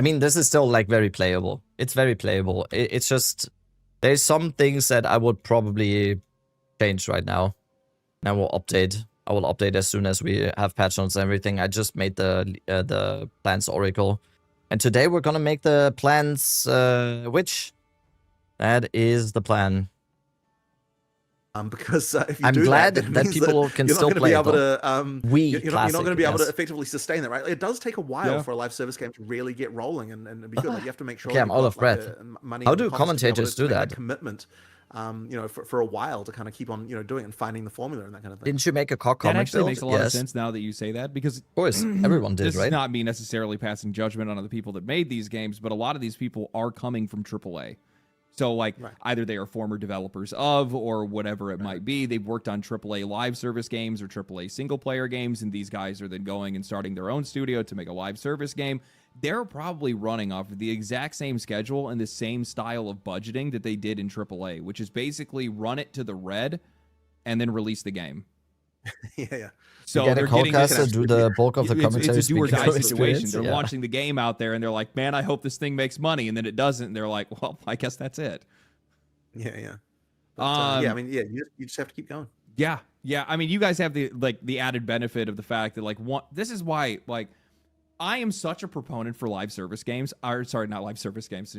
Speaker 1: mean, this is still like very playable. It's very playable. It's just there's some things that I would probably change right now. And I will update. I will update as soon as we have patch notes and everything. I just made the Plants Oracle. And today we're gonna make the plans, which? That is the plan.
Speaker 2: Because if you
Speaker 1: I'm
Speaker 2: do
Speaker 1: glad
Speaker 2: that
Speaker 1: people can
Speaker 2: you're
Speaker 1: still
Speaker 2: not
Speaker 1: play
Speaker 2: going to be
Speaker 1: it,
Speaker 2: able to. You're not going to be able to
Speaker 1: yes.
Speaker 2: effectively sustain that, right? Like, it does take a while for a live service game to really get rolling and be good. Like, you have to make sure.
Speaker 1: Okay,
Speaker 2: that
Speaker 1: I'm
Speaker 2: you've
Speaker 1: out
Speaker 2: got,
Speaker 1: of breath.
Speaker 2: money
Speaker 1: How
Speaker 2: and
Speaker 1: do
Speaker 2: costs to be able
Speaker 1: commentators
Speaker 2: to
Speaker 1: do
Speaker 2: make
Speaker 1: that?
Speaker 2: commitment? For a while to kind of keep on, doing it and finding the formula and that kind of thing.
Speaker 1: Didn't you make a comic
Speaker 3: That actually
Speaker 1: build?
Speaker 3: makes a lot of sense now that you say that, because
Speaker 1: of course everyone did,
Speaker 3: this
Speaker 1: right?
Speaker 3: is not me necessarily passing judgment on the people that made these games, but a lot of these people are coming from AAA. So, like, either they are former developers of, or whatever it might be. They've worked on AAA live service games or AAA single-player games, and these guys are then going and starting their own studio to make a live service game. They're probably running off of the exact same schedule and the same style of budgeting that they did in AAA, which is basically run it to the red and then release the game.
Speaker 2: Yeah.
Speaker 3: So
Speaker 1: get
Speaker 3: they're
Speaker 1: a
Speaker 3: getting
Speaker 1: co-caster to do the bulk of the commentary.
Speaker 3: It's a do or die situation.
Speaker 1: Experience.
Speaker 3: They're launching the game out there, and they're like, "Man, I hope this thing makes money," and then it doesn't. And they're like, "Well, I guess that's it."
Speaker 2: Yeah. But, yeah. I mean, you just have to keep going.
Speaker 3: Yeah. I mean, you guys have the added benefit of the fact that, like, this is why, like, I am such a proponent for live service games. Or sorry, not live service games.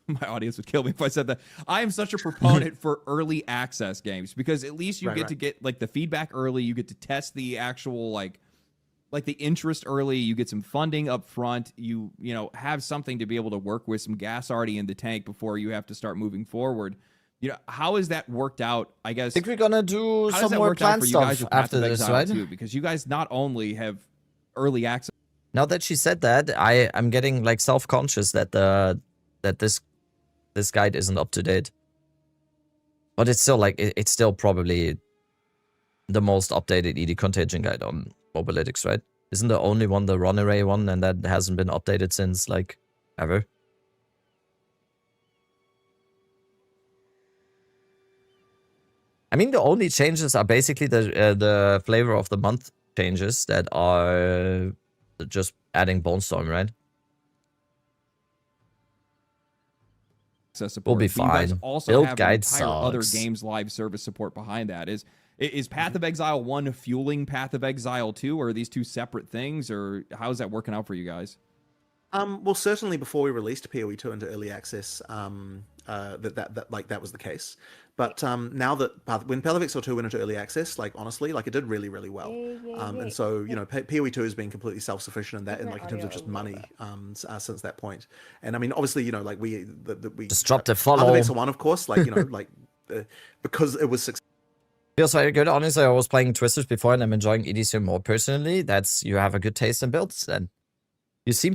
Speaker 3: My audience would kill me if I said that. I am such a proponent for early access games, because at least you get to get, like, the feedback early. You get to test the actual, like the interest early. You get some funding up front. You have something to be able to work with, some gas already in the tank before you have to start moving forward. How has that worked out? I guess.
Speaker 1: I think we're gonna do
Speaker 3: how
Speaker 1: some more plan stuff after this, right?
Speaker 3: Too, because you guys not only have early access.
Speaker 1: Now that she said that, I'm getting, like, self-conscious that that this guide isn't up to date. But it's still, like, it's still probably the most updated ED Contagion guide on Mobalytics, right? Isn't the only one the runaway one, and that hasn't been updated since, like, ever? I mean, the only changes are basically the flavor of the month changes that are just adding Bone Storm, right? We'll be fine.
Speaker 3: You guys also
Speaker 1: Build
Speaker 3: have
Speaker 1: guide
Speaker 3: other
Speaker 1: sucks.
Speaker 3: games live service support behind that. Is Path of Exile 1 fueling Path of Exile 2, or are these two separate things, or how's that working out for you guys?
Speaker 2: Well, certainly before we released PoE 2 into early access, that was the case. But now that when Path of Exile 2 went into early access, like, honestly, like, it did really, really well. And so, PoE 2 has been completely self-sufficient in that, in terms of just money, since that point. And I mean, obviously, like, we
Speaker 1: disruptive follow.
Speaker 2: Path of Exile 1, of course, like, because it was successful.
Speaker 1: Feels very good. Honestly, I was playing Twisters before, and I'm enjoying EDC more personally. You have a good taste in builds, and you seem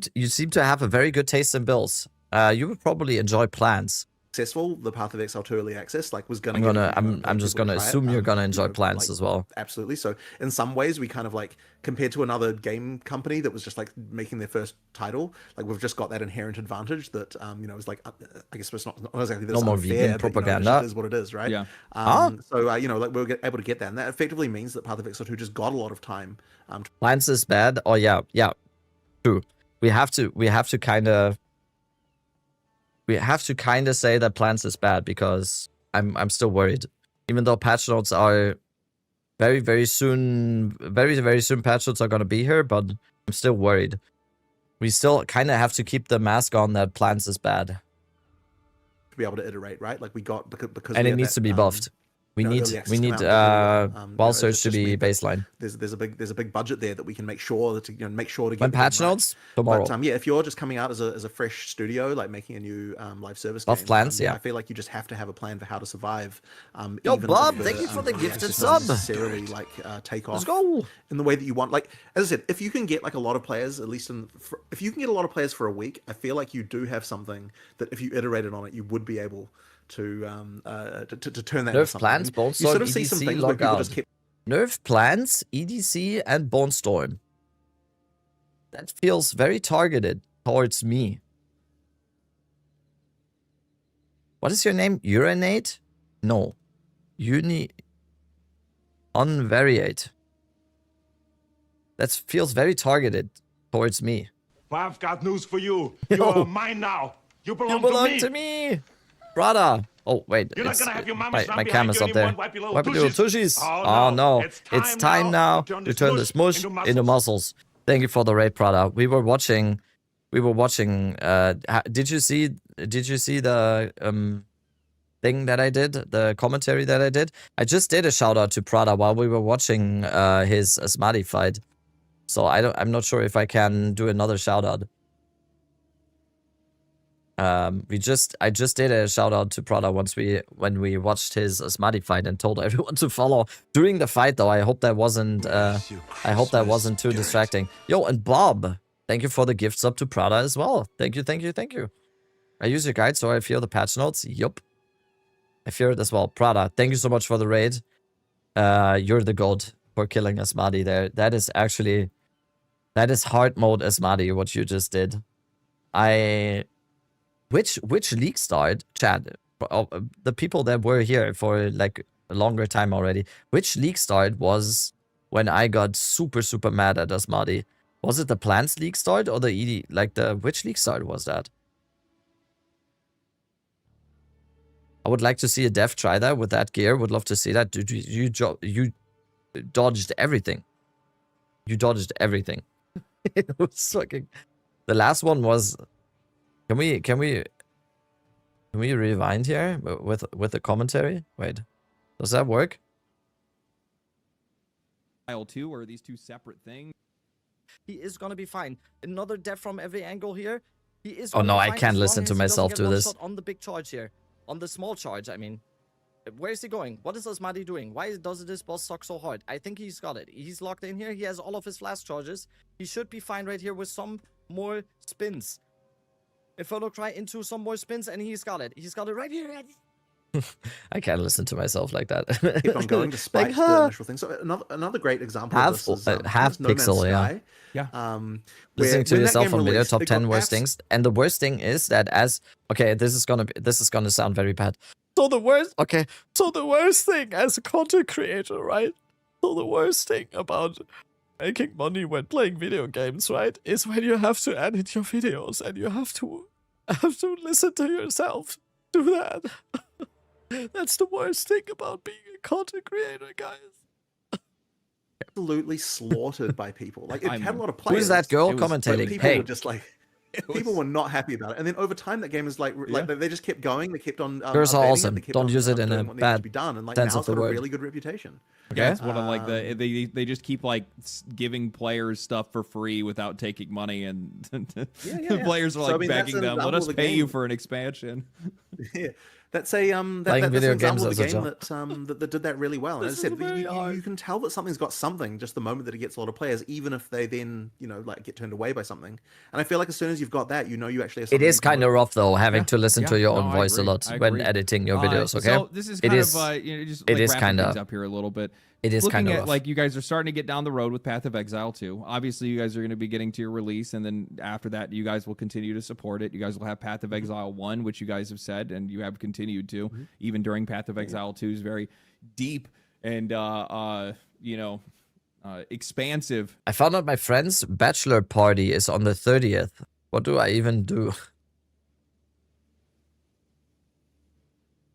Speaker 1: to have a very good taste in builds. You would probably enjoy plans.
Speaker 2: Successful, the Path of Exile 2 early access, like, was
Speaker 1: I'm just gonna assume you're gonna enjoy plans, like, as well.
Speaker 2: Absolutely. So in some ways, we kind of, like, compared to another game company that was just, like, making their first title, like, we've just got that inherent advantage that is, like, I guess it's not exactly
Speaker 1: no more
Speaker 2: unfair,
Speaker 1: vegan propaganda.
Speaker 2: But, it just is what it is, right?
Speaker 3: Yeah.
Speaker 2: So like, we're able to get that, and that effectively means that Path of Exile 2 just got a lot of time.
Speaker 1: Plans is bad. Oh yeah, true. We have to kind of say that plans is bad, because I'm still worried. Even though patch notes are very soon patch notes are gonna be here, but I'm still worried. We still kind of have to keep the mask on that plans is bad.
Speaker 2: To be able to iterate, right? Like, we got because
Speaker 1: and it needs to be buffed. We need wild search to be baseline.
Speaker 2: There's a big budget there that we can make sure to get
Speaker 1: when patch notes tomorrow.
Speaker 2: But if you're just coming out as a fresh studio, like, making a new live service game,
Speaker 1: plans,
Speaker 2: I feel like you just have to have a plan for how to survive.
Speaker 1: Yo, Bob, thank you for the gifted sub.
Speaker 2: Necessarily, like, take off.
Speaker 1: Let's go
Speaker 2: in the way that you want. Like, as I said, if you can get, like, a lot of players, at least if you can get a lot of players for a week, I feel like you do have something that if you iterated on it, you would be able to turn that
Speaker 1: nerf
Speaker 2: into
Speaker 1: plans, Bone Storm,
Speaker 2: you sort of
Speaker 1: EDC,
Speaker 2: see some things where people just keep
Speaker 1: nerf plans, EDC, and Bone Storm. That feels very targeted towards me. What is your name? Urinate? No. Unvariate. That feels very targeted towards me.
Speaker 10: I've got news for you. You are mine now. You belong
Speaker 1: to me. Prada. Oh, wait.
Speaker 10: You're not gonna have your mama
Speaker 1: my camera's up there.
Speaker 10: Wipe your
Speaker 1: little
Speaker 10: little
Speaker 1: tushies. Oh, no. It's time now to turn this mush into muscles. Thank you for the raid, Prada. We were watching watching. Did you see the thing that I did, the commentary that I did? I just did a shout out to Prada while we were watching his Asmadi fight. So I'm not sure if I can do another shout out. I just did a shout out to Prada when we watched his Asmadi fight and told everyone to follow during the fight though. I hope that wasn't too distracting. Yo, and Bob, thank you for the gift sub to Prada as well. Thank you. I use your guide so I feel the patch notes. Yup. I fear it as well. Prada, thank you so much for the raid. You're the goat for killing Asmadi there. That is hard mode Asmadi, what you just did. Which league start, Chad? The people that were here for like a longer time already. Which league start was when I got super mad at Asmadi? Was it the Plants league start or the ED? Like which league start was that? I would like to see a dev try that with that gear. Would love to see that. Dude, you dodged everything. You dodged everything. It was fucking. The last one was. Can we rewind here with the commentary? Wait, does that work?
Speaker 3: Exile 2, or are these two separate things?
Speaker 1: He is gonna be fine. Another death from every angle here. He is.
Speaker 7: Oh no, I
Speaker 1: can't
Speaker 7: can't listen to myself do this.
Speaker 1: On the big charge here, on the small charge. I mean, where is he going? What is Asmadi doing? Why does this boss suck so hard? I think he's got it. He's locked in here. He has all of his flash charges. He should be fine right here with some more spins. If I look right into some more spins, and he's got it. He's got it right here.
Speaker 7: I can't listen to myself like that.
Speaker 2: Keep on going despite the initial thing. So another great example of this is
Speaker 7: half
Speaker 2: No Man's
Speaker 7: pixel,
Speaker 2: Sky.
Speaker 3: Yeah.
Speaker 1: Listening to yourself on video, top 10 worst things. And the worst thing is that okay, this is gonna sound very bad. So the worst thing as a content creator, right? So the worst thing about making money when playing video games, right, is when you have to edit your videos and you have to listen to yourself do that. That's the worst thing about being a content creator, guys.
Speaker 2: Absolutely slaughtered by people. Like it had a lot of players.
Speaker 1: Who's that girl commentating?
Speaker 2: People
Speaker 1: Hey.
Speaker 2: were just like. People were not happy about it, and then over time, that game is like they just kept going. They kept on.
Speaker 1: Girls are awesome. Don't use it in a bad
Speaker 2: be done, and like
Speaker 1: sense
Speaker 2: now
Speaker 1: of
Speaker 2: it's
Speaker 1: the
Speaker 2: got a
Speaker 1: word.
Speaker 2: really good reputation.
Speaker 3: Yeah, it's one of like they just keep like giving players stuff for free without taking money, and the players are like begging them, "Let us pay you for an expansion."
Speaker 2: Yeah. That's a that's
Speaker 1: video
Speaker 2: an example
Speaker 1: games
Speaker 2: of a
Speaker 1: as a
Speaker 2: game that did that really well. And as I said, you can tell that something's got something just the moment that it gets a lot of players, even if they then like get turned away by something. And I feel like as soon as you've got that, you actually have something.
Speaker 1: It is kind of rough though, having to listen to your own voice a lot when editing your videos. Okay,
Speaker 3: so this is kind of just like wrapping things up here a little bit.
Speaker 1: It is kind of rough.
Speaker 3: Like you guys are starting to get down the road with Path of Exile 2. Obviously, you guys are going to be getting to your release, and then after that, you guys will continue to support it. You guys will have Path of Exile 1, which you guys have said, and you have continued to, even during Path of Exile 2's very deep and expansive.
Speaker 1: I found out my friend's bachelor party is on the 30th. What do I even do?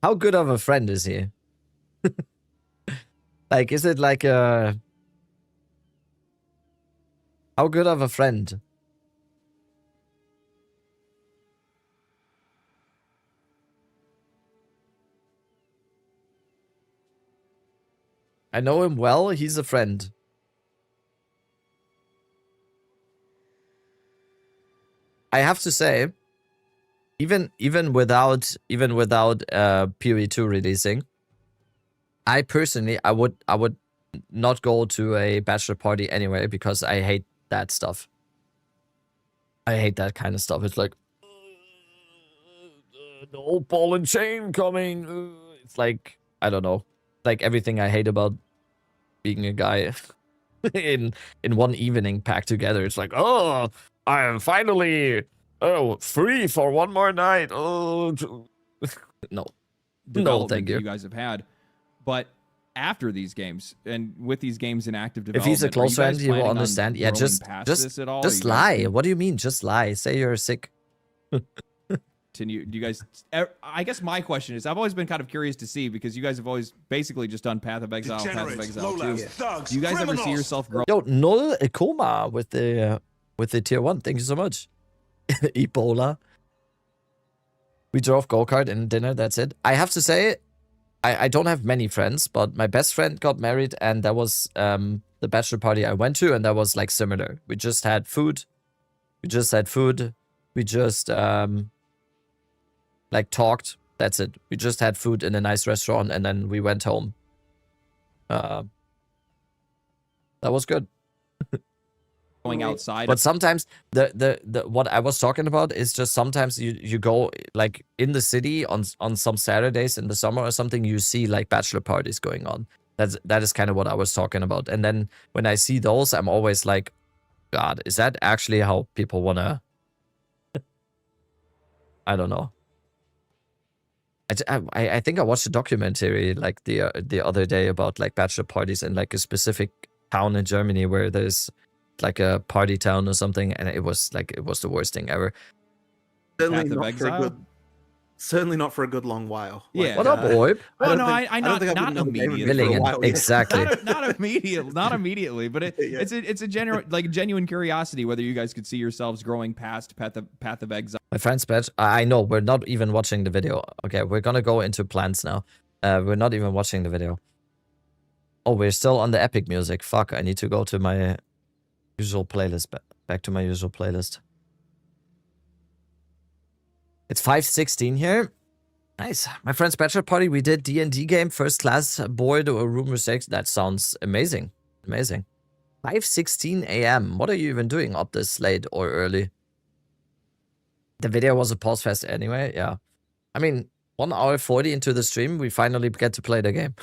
Speaker 1: How good of a friend is he? Like, is it like a... How good of a friend? I know him well, he's a friend. I have to say, even without PoE2 releasing, I personally I would not go to a bachelor party anyway because I hate that stuff. I hate that kind of stuff. It's like the old ball and chain coming. It's like, I don't know, like everything I hate about being a guy in one evening packed together. It's like, oh, I am finally free for one more night. Oh, no, thank you.
Speaker 3: You guys have had. But after these games, and with these games in active development,
Speaker 1: if he's a close friend, he will understand. Yeah, just lie. What do you mean? Just lie. Say you're sick.
Speaker 3: Do you guys? I guess my question is, I've always been kind of curious to see, because you guys have always basically just done Path of Exile, Path of Exile 2. Do you guys ever see yourself grow?
Speaker 1: Yo, Null Coma with the tier 1. Thank you so much. Ebola. We drove go-kart and dinner, that's it. I have to say, I don't have many friends, but my best friend got married, and that was the bachelor party I went to, and that was like similar. We just had food. We just like talked. That's it. We just had food in a nice restaurant, and then we went home. That was good.
Speaker 3: Going outside.
Speaker 1: But sometimes the what I was talking about is just sometimes you go like in the city on some Saturdays in the summer or something, you see like bachelor parties going on. That is kind of what I was talking about. And then when I see those, I'm always like, God, is that actually how people wanna? I don't know. I think I watched a documentary like the other day about like bachelor parties in like a specific town in Germany where there's like a party town or something, and it was the worst thing ever.
Speaker 2: Certainly not for a good long while.
Speaker 3: Yeah.
Speaker 1: What up, Orb?
Speaker 3: Well, no, I not immediately.
Speaker 1: Exactly.
Speaker 3: Not immediately, but it's a genuine curiosity whether you guys could see yourselves growing past Path of Exile.
Speaker 1: My friend's badge. I know we're not even watching the video. Okay, we're gonna go into plans now. We're not even watching the video. Oh, we're still on the epic music. Fuck, I need to go to my usual playlist. Back to my usual playlist. It's 5:16 here. Nice. My friend's bachelor party. We did D&D game, first class, board or room mistakes. That sounds amazing. Amazing. 5:16 a.m. What are you even doing up this late or early? The video was a pause fest anyway. Yeah. I mean, 1 hour 40 into the stream, we finally get to play the game.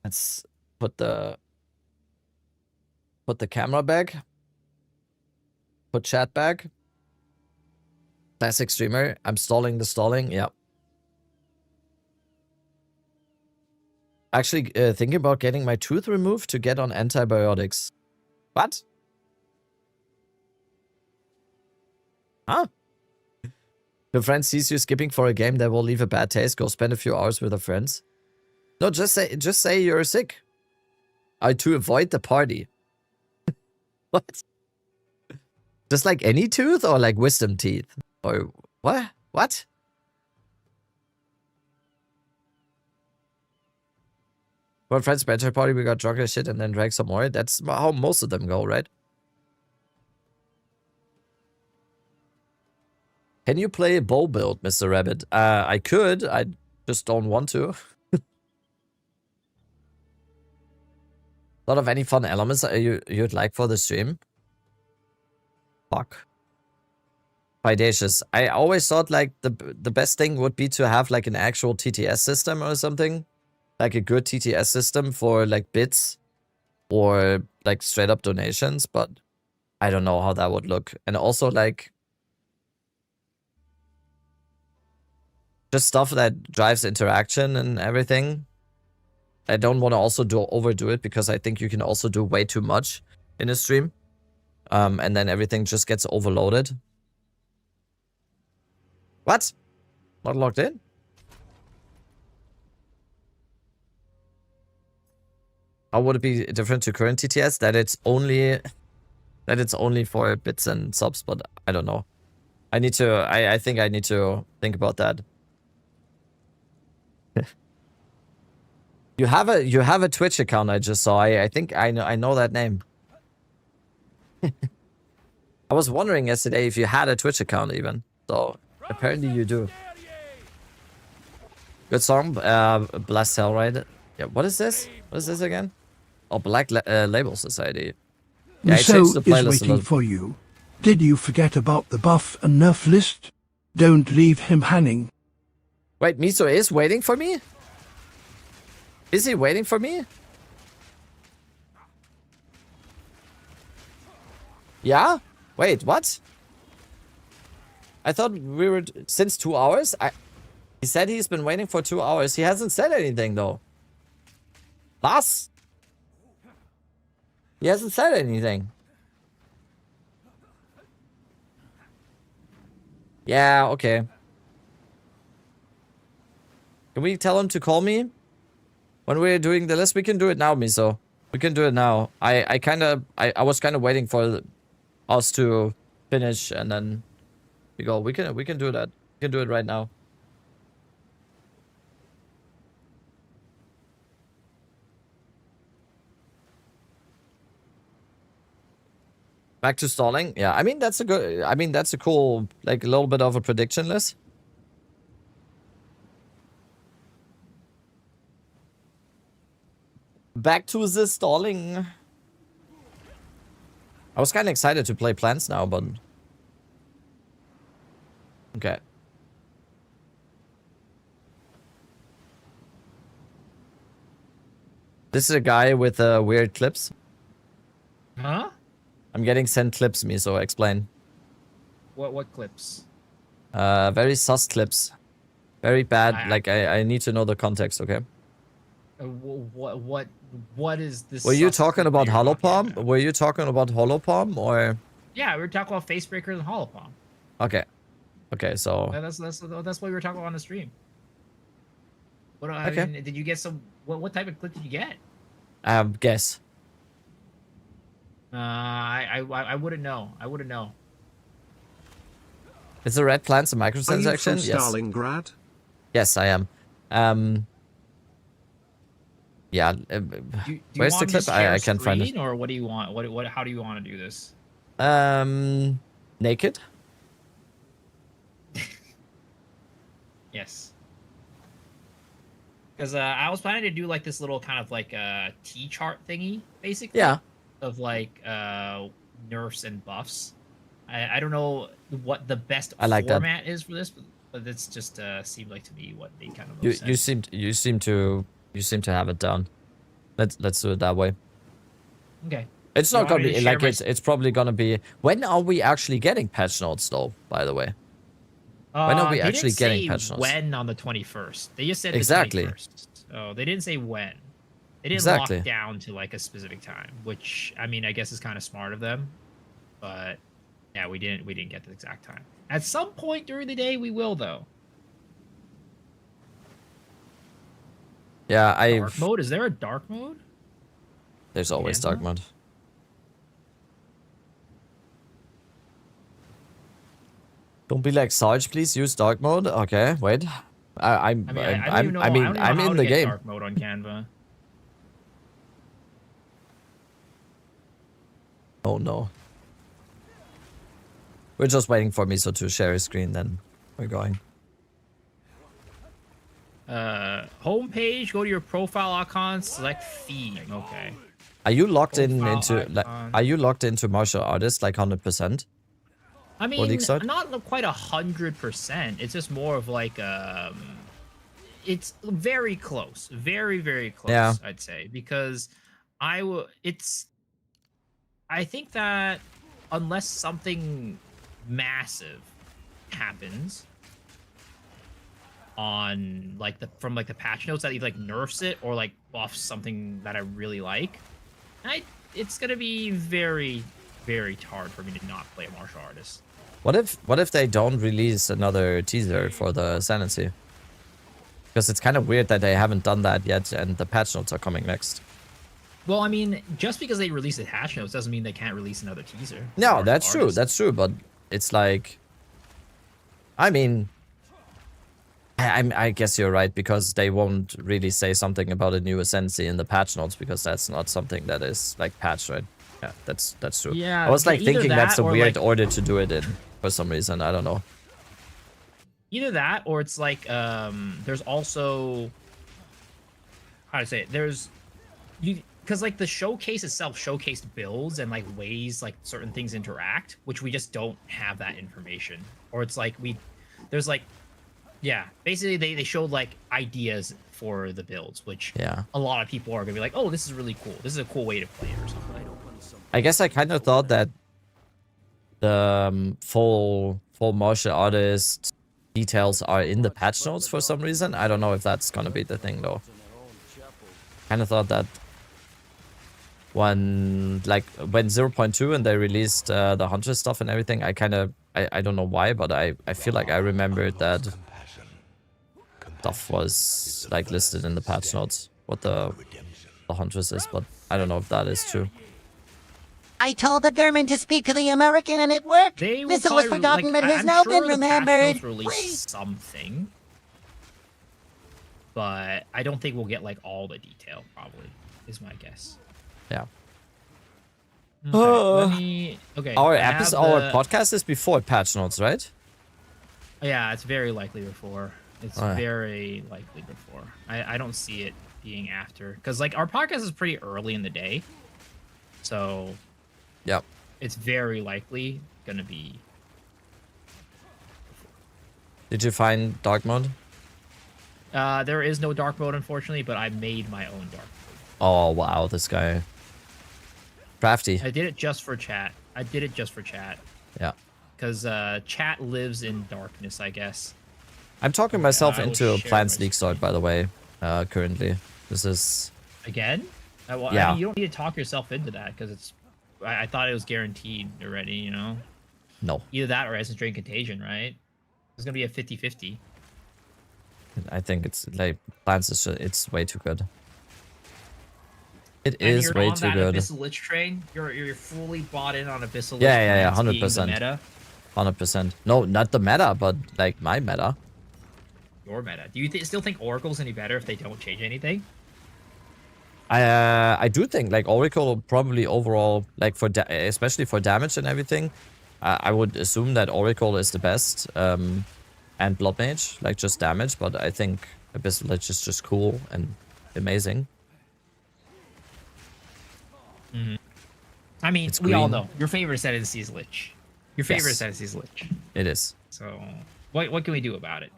Speaker 1: Let's put the camera back. Put chat back. Classic streamer. I'm stalling the stalling. Yeah. Actually, thinking about getting my tooth removed to get on antibiotics. What? Huh? If your friend sees you skipping for a game that will leave a bad taste, go spend a few hours with your friends. No, just say you're sick. To avoid the party. What? Just like any tooth or like wisdom teeth? Or what? What? For a friend's bachelor party, we got drunk as shit and then drank some more. That's how most of them go, right? Can you play a bow build, Mr. Rabbit? I could. I just don't want to. Thought of any fun elements you'd like for the stream? Fuck. Audacious. I always thought like the best thing would be to have like an actual TTS system or something. Like a good TTS system for like bits or like straight up donations, but I don't know how that would look. And also like just stuff that drives interaction and everything. I don't want to also overdo it because I think you can also do way too much in a stream. And then everything just gets overloaded. What? Not logged in? How would it be different to current TTS? That it's only for bits and subs, but I don't know. I think I need to think about that. You have a Twitch account I just saw. I think I know that name. I was wondering yesterday if you had a Twitch account even. So apparently you do. Good song, Blast Hell, right? Yeah. What is this? What is this again? Oh, Black Label Society. Yeah,
Speaker 11: Miso is waiting for you. Did you forget about the buff and nerf list? Don't leave him hanging.
Speaker 1: Wait, Miso is waiting for me? Is he waiting for me? Yeah? Wait, what? I thought we were... Since 2 hours? He said he's been waiting for 2 hours. He hasn't said anything, though. Boss? He hasn't said anything. Yeah, okay. Can we tell him to call me? When we're doing the list, we can do it now, Miso. We can do it now. I was kind of waiting for us to finish and then we go. We can do that. We can do it right now. Back to stalling. Yeah, I mean that's a good. I mean that's a cool, like a little bit of a prediction list. Back to the stalling. I was kind of excited to play plants now, but okay. This is a guy with weird clips.
Speaker 7: Huh?
Speaker 1: I'm getting sent clips, Miso. Explain.
Speaker 7: What clips?
Speaker 1: Very sus clips. Very bad. Like I need to know the context. Okay.
Speaker 7: What is this?
Speaker 1: Were you talking about Holopalm? Were you talking about Holopalm or?
Speaker 7: Yeah, we were talking about face breakers and Holopalm.
Speaker 1: Okay. Okay, so.
Speaker 7: That's what we were talking about on the stream. What
Speaker 1: okay.
Speaker 7: I mean, did you get some? What type of clip did you get?
Speaker 1: Guess.
Speaker 7: I wouldn't know. I wouldn't know.
Speaker 1: Is the red plants a microtransaction?
Speaker 12: Are you from Stalingrad?
Speaker 1: Yes, I am. Yeah. Where's the clip? I can't find it.
Speaker 7: Or what do you want? What? How do you want to do this?
Speaker 1: Naked.
Speaker 7: Yes. Because I was planning to do like this little kind of like T-chart thingy, basically.
Speaker 1: Yeah.
Speaker 7: Of like nerfs and buffs. I don't know what the best format is for this, but it's just seemed like to me what they kind of
Speaker 1: you seem to have it down. Let's do it that way.
Speaker 7: Okay.
Speaker 1: It's not gonna be like it's probably gonna be. When are we actually getting patch notes though? By the way. When are we actually getting patch notes?
Speaker 7: When on the 21st? They just said
Speaker 1: exactly.
Speaker 7: The 21st. So they didn't say when. They didn't lock down to like a specific time, which I mean I guess is kind of smart of them. But yeah, we didn't get the exact time. At some point during the day we will though.
Speaker 1: Yeah,
Speaker 7: dark mode? Is there a dark mode?
Speaker 1: There's always dark mode. Don't be like Sarge, please use dark mode. Okay, wait. I'm in the game.
Speaker 7: Dark mode on Canva.
Speaker 1: Oh no. We're just waiting for Miso to share his screen, then we're going.
Speaker 7: Homepage, go to your profile icon, select theme. Okay.
Speaker 1: Are you locked into martial artists like 100%?
Speaker 7: I mean, not quite 100%. It's just more of like it's very close, very very close.
Speaker 1: Yeah.
Speaker 7: I'd say because I think that unless something massive happens on like from the patch notes that either like nerfs it or like buffs something that I really like, it's gonna be very very hard for me to not play a martial artist.
Speaker 1: What if they don't release another teaser for the Sanity? Because it's kind of weird that they haven't done that yet and the patch notes are coming next.
Speaker 7: Well, I mean, just because they release the patch notes doesn't mean they can't release another teaser.
Speaker 1: No, that's true. That's true. But it's like, I mean, I guess you're right because they won't really say something about a new Ascendancy in the patch notes because that's not something that is like patched, right? Yeah, that's true.
Speaker 7: Yeah,
Speaker 1: I was like thinking that's a weird
Speaker 7: like,
Speaker 1: order to do it in for some reason. I don't know.
Speaker 7: Either that or it's like there's also how to say it. There's because like the showcase itself showcased builds and like ways like certain things interact, which we just don't have that information. Or it's like there's like basically they showed like ideas for the builds, which a lot of people are gonna be like, oh, this is really cool. This is a cool way to play it or something.
Speaker 1: I guess I kind of thought that the full martial artist details are in the patch notes for some reason. I don't know if that's gonna be the thing though. Kind of thought that when 0.2 and they released the Hunter stuff and everything, I don't know why, but I feel like I remembered that stuff was like listed in the patch notes, what the Huntress is, but I don't know if that is true.
Speaker 12: I told the German to speak to the American and it worked.
Speaker 7: They will
Speaker 12: Missile was
Speaker 7: probably,
Speaker 12: forgotten
Speaker 7: like,
Speaker 12: but has
Speaker 7: I'm
Speaker 12: now
Speaker 7: sure
Speaker 12: been
Speaker 7: the patch
Speaker 12: remembered.
Speaker 7: notes release something, but I don't think we'll get like all the detail. Probably is my guess.
Speaker 1: Yeah.
Speaker 7: Okay,
Speaker 1: Our
Speaker 7: I have
Speaker 1: episode, our
Speaker 7: the-
Speaker 1: podcast is before patch notes, right?
Speaker 7: Yeah, it's very likely before. It's
Speaker 1: Alright.
Speaker 7: very likely before. I don't see it being after, because like our podcast is pretty early in the day, so
Speaker 1: Yep.
Speaker 7: it's very likely gonna be.
Speaker 1: Did you find dark mode?
Speaker 7: There is no dark mode, unfortunately, but I made my own dark mode.
Speaker 1: Oh wow, this guy. Crafty.
Speaker 7: I did it just for chat.
Speaker 1: Yeah.
Speaker 7: Because chat lives in darkness, I guess.
Speaker 1: I'm talking myself
Speaker 7: I will
Speaker 1: into a
Speaker 7: share
Speaker 1: Plants
Speaker 7: my
Speaker 1: League start, by the way. Currently, this is.
Speaker 7: Again? Well,
Speaker 1: Yeah.
Speaker 7: I mean, you don't need to talk yourself into that, because it's. I thought it was guaranteed already, you know?
Speaker 1: No.
Speaker 7: Either that or Essence Drain Contagion, right? It's gonna be a 50-50.
Speaker 1: I think it's like Plants is it's way too good. It
Speaker 7: And
Speaker 1: is
Speaker 7: you're
Speaker 1: way
Speaker 7: on
Speaker 1: too
Speaker 7: that
Speaker 1: good.
Speaker 7: Abyssal Lich train. You're fully bought in on Abyssal Lich.
Speaker 1: Yeah,
Speaker 7: Plants being the
Speaker 1: 100%.
Speaker 7: meta.
Speaker 1: 100%. No, not the meta, but like my meta.
Speaker 7: Your meta. Do you still think Oracle's any better if they don't change anything?
Speaker 1: I do think like Oracle probably overall, like for especially for damage and everything, I would assume that Oracle is the best, and Blood Mage, like just damage, but I think Abyssal Lich is just cool and amazing.
Speaker 7: I mean,
Speaker 1: It's
Speaker 7: we all
Speaker 1: green.
Speaker 7: know your favorite ascendancy is Lich. Your favorite
Speaker 1: Yes.
Speaker 7: ascendancy is Lich.
Speaker 1: It is.
Speaker 7: So what can we do about it?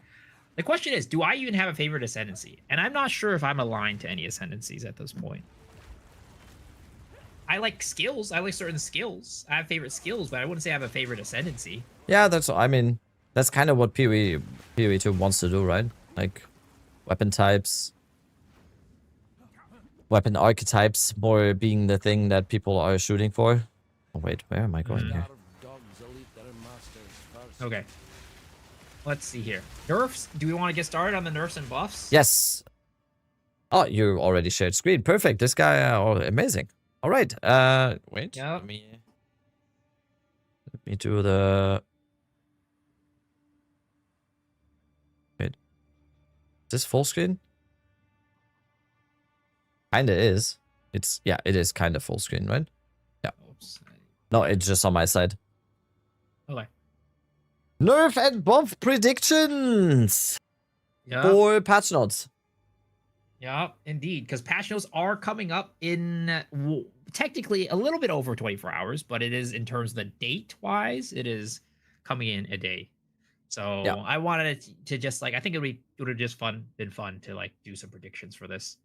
Speaker 7: The question is, do I even have a favorite ascendancy? And I'm not sure if I'm aligned to any ascendancies at this point. I like skills. I like certain skills. I have favorite skills, but I wouldn't say I have a favorite ascendancy.
Speaker 1: Yeah, I mean, that's kind of what PoE 2 wants to do, right? Like, weapon types, weapon archetypes more being the thing that people are shooting for. Oh, wait, where am I going here?
Speaker 7: Okay. Let's see here. Nerfs? Do we want to get started on the nerfs and buffs?
Speaker 1: Yes. Oh, you already shared screen. Perfect. This guy, oh, amazing. All right. Wait.
Speaker 7: Yep.
Speaker 1: Let me do the. Wait. Is this full screen? Kinda is. Yeah, it is kind of full screen, right? Yeah.
Speaker 7: Oops.
Speaker 1: No, it's just on my side.
Speaker 7: Okay.
Speaker 1: Nerf and buff predictions
Speaker 7: Yeah.
Speaker 1: for patch notes.
Speaker 7: Yeah, indeed. Because patch notes are coming up in technically a little bit over 24 hours, but it is in terms of the date wise, it is coming in a day. So
Speaker 1: Yeah.
Speaker 7: I wanted it to just like I think it would have just been fun to like do some predictions for this.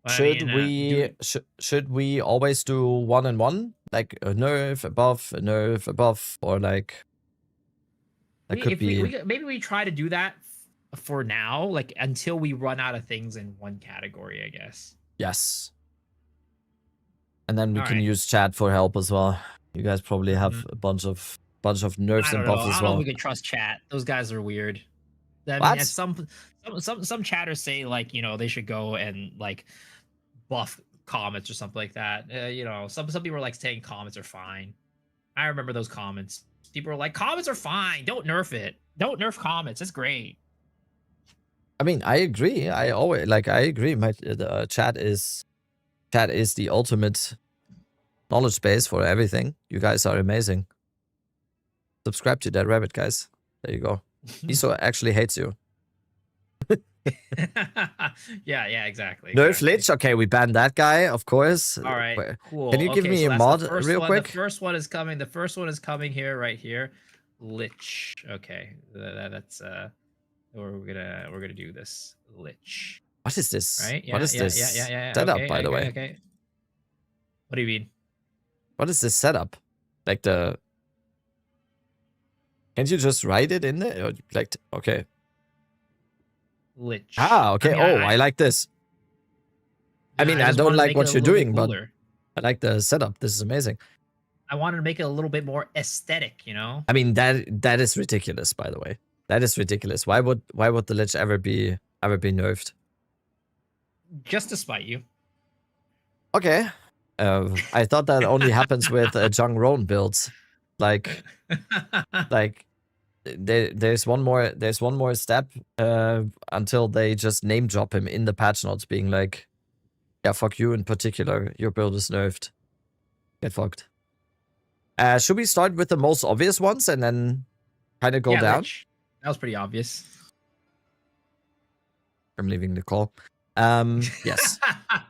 Speaker 7: But, I mean,
Speaker 1: Should we always do 1 and 1, like a nerf above, or like that could be.
Speaker 7: maybe we try to do that for now, like until we run out of things in one category, I guess.
Speaker 1: Yes. And then we
Speaker 7: All
Speaker 1: can
Speaker 7: right.
Speaker 1: use chat for help as well. You guys probably have
Speaker 7: Mhm.
Speaker 1: a bunch of nerfs
Speaker 7: I
Speaker 1: and
Speaker 7: don't know.
Speaker 1: buffs
Speaker 7: I
Speaker 1: as
Speaker 7: don't know
Speaker 1: well.
Speaker 7: if we can trust chat. Those guys are weird. I mean,
Speaker 1: What?
Speaker 7: and some chatters say like, you know, they should go and like buff comments or something like that. You know, some people are like saying comments are fine. I remember those comments. People are like, comments are fine. Don't nerf it. Don't nerf comments. It's great.
Speaker 1: I mean, I agree. I agree. My chat is the ultimate knowledge base for everything. You guys are amazing. Subscribe to that rabbit, guys. There you go. Iso actually hates you.
Speaker 7: yeah, exactly.
Speaker 1: Nerf
Speaker 7: exactly.
Speaker 1: Lich. Okay, we banned that guy, of course.
Speaker 7: All right,
Speaker 1: Wait,
Speaker 7: cool.
Speaker 1: Can you give
Speaker 7: Okay,
Speaker 1: me
Speaker 7: so
Speaker 1: a
Speaker 7: that's
Speaker 1: mod
Speaker 7: the first
Speaker 1: real
Speaker 7: one.
Speaker 1: quick?
Speaker 7: The first one is coming. The first one is coming here, right here. Lich. Okay, that's we're gonna do this Lich.
Speaker 1: What is this?
Speaker 7: Right? Yeah,
Speaker 1: What is
Speaker 7: yeah,
Speaker 1: this
Speaker 7: yeah.
Speaker 1: setup,
Speaker 7: Okay,
Speaker 1: by the way?
Speaker 7: Okay. What do you mean?
Speaker 1: What is this setup? Like the. Can't you just write it in there? Or like, okay.
Speaker 7: Lich.
Speaker 1: Ah, okay.
Speaker 7: I mean,
Speaker 1: I like this. I mean, I
Speaker 7: just
Speaker 1: don't
Speaker 7: wanted to
Speaker 1: like
Speaker 7: make
Speaker 1: what
Speaker 7: it a
Speaker 1: you're
Speaker 7: little bit
Speaker 1: doing, but
Speaker 7: cooler.
Speaker 1: I like the setup. This is amazing.
Speaker 7: I wanted to make it a little bit more aesthetic, you know?
Speaker 1: I mean, that is ridiculous, by the way. That is ridiculous. Why would the Lich ever be nerfed?
Speaker 7: Just to spite you.
Speaker 1: Okay. I thought that only happens with Jung Roan builds. Like there's one more step until they just name drop him in the patch notes, being like, yeah, fuck you in particular. Your build is nerfed. Get fucked. Should we start with the most obvious ones and then kind of go down?
Speaker 7: Lich. That was pretty obvious.
Speaker 1: I'm leaving the call. Yes.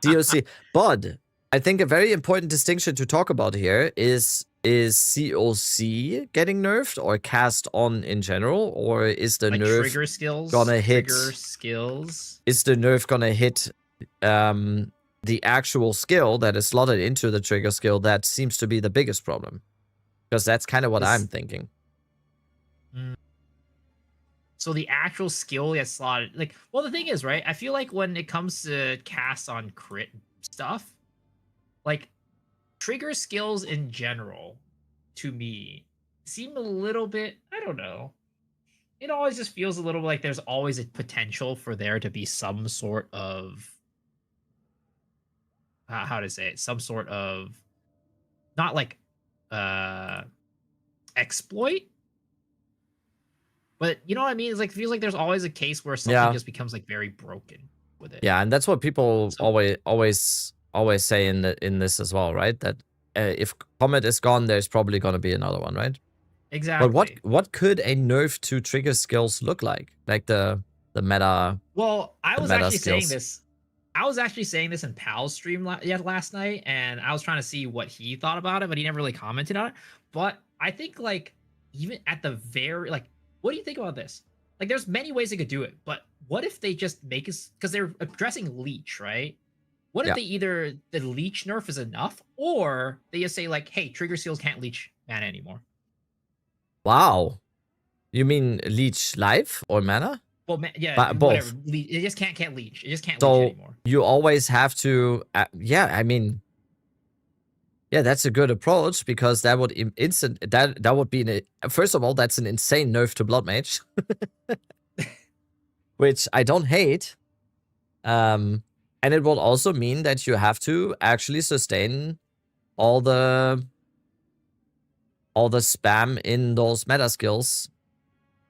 Speaker 1: DOC. But I think a very important distinction to talk about here is COC getting nerfed or cast on in general, or is the
Speaker 7: like
Speaker 1: nerf
Speaker 7: trigger skills
Speaker 1: gonna hit?
Speaker 7: Trigger skills.
Speaker 1: Is the nerf gonna hit the actual skill that is slotted into the trigger skill? That seems to be the biggest problem, because that's kind of what I'm thinking.
Speaker 7: So the actual skill gets slotted. Like, well, the thing is, right? I feel like when it comes to cast on crit stuff, like trigger skills in general, to me, seem a little bit, I don't know. It always just feels a little like there's always a potential for there to be some sort of, how to say it, some sort of, not like exploit, but you know what I mean? It's like, it feels like there's always a case where something just becomes like very broken with it.
Speaker 1: Yeah, and that's what people always say in this as well, right? That if Comet is gone, there's probably gonna be another one, right?
Speaker 7: Exactly.
Speaker 1: But what could a nerf to trigger skills look like? Like the meta.
Speaker 7: Well, I was actually saying this. I was actually saying this in Pal's stream last night, and I was trying to see what he thought about it, but he never really commented on it. But I think like even at the very like, what do you think about this? Like, there's many ways they could do it, but what if they just make us, because they're addressing leech, right? What if they either the leech nerf is enough, or they just say like, hey, trigger skills can't leech mana anymore.
Speaker 1: Wow, you mean leech life or mana?
Speaker 7: Well, yeah,
Speaker 1: but
Speaker 7: whatever.
Speaker 1: both.
Speaker 7: It just can't leech. It just can't
Speaker 1: so
Speaker 7: leech anymore.
Speaker 1: You always have to. Yeah, I mean, yeah, that's a good approach, because that would that would be first of all, that's an insane nerf to Blood Mage, which I don't hate. And it will also mean that you have to actually sustain all the spam in those meta skills.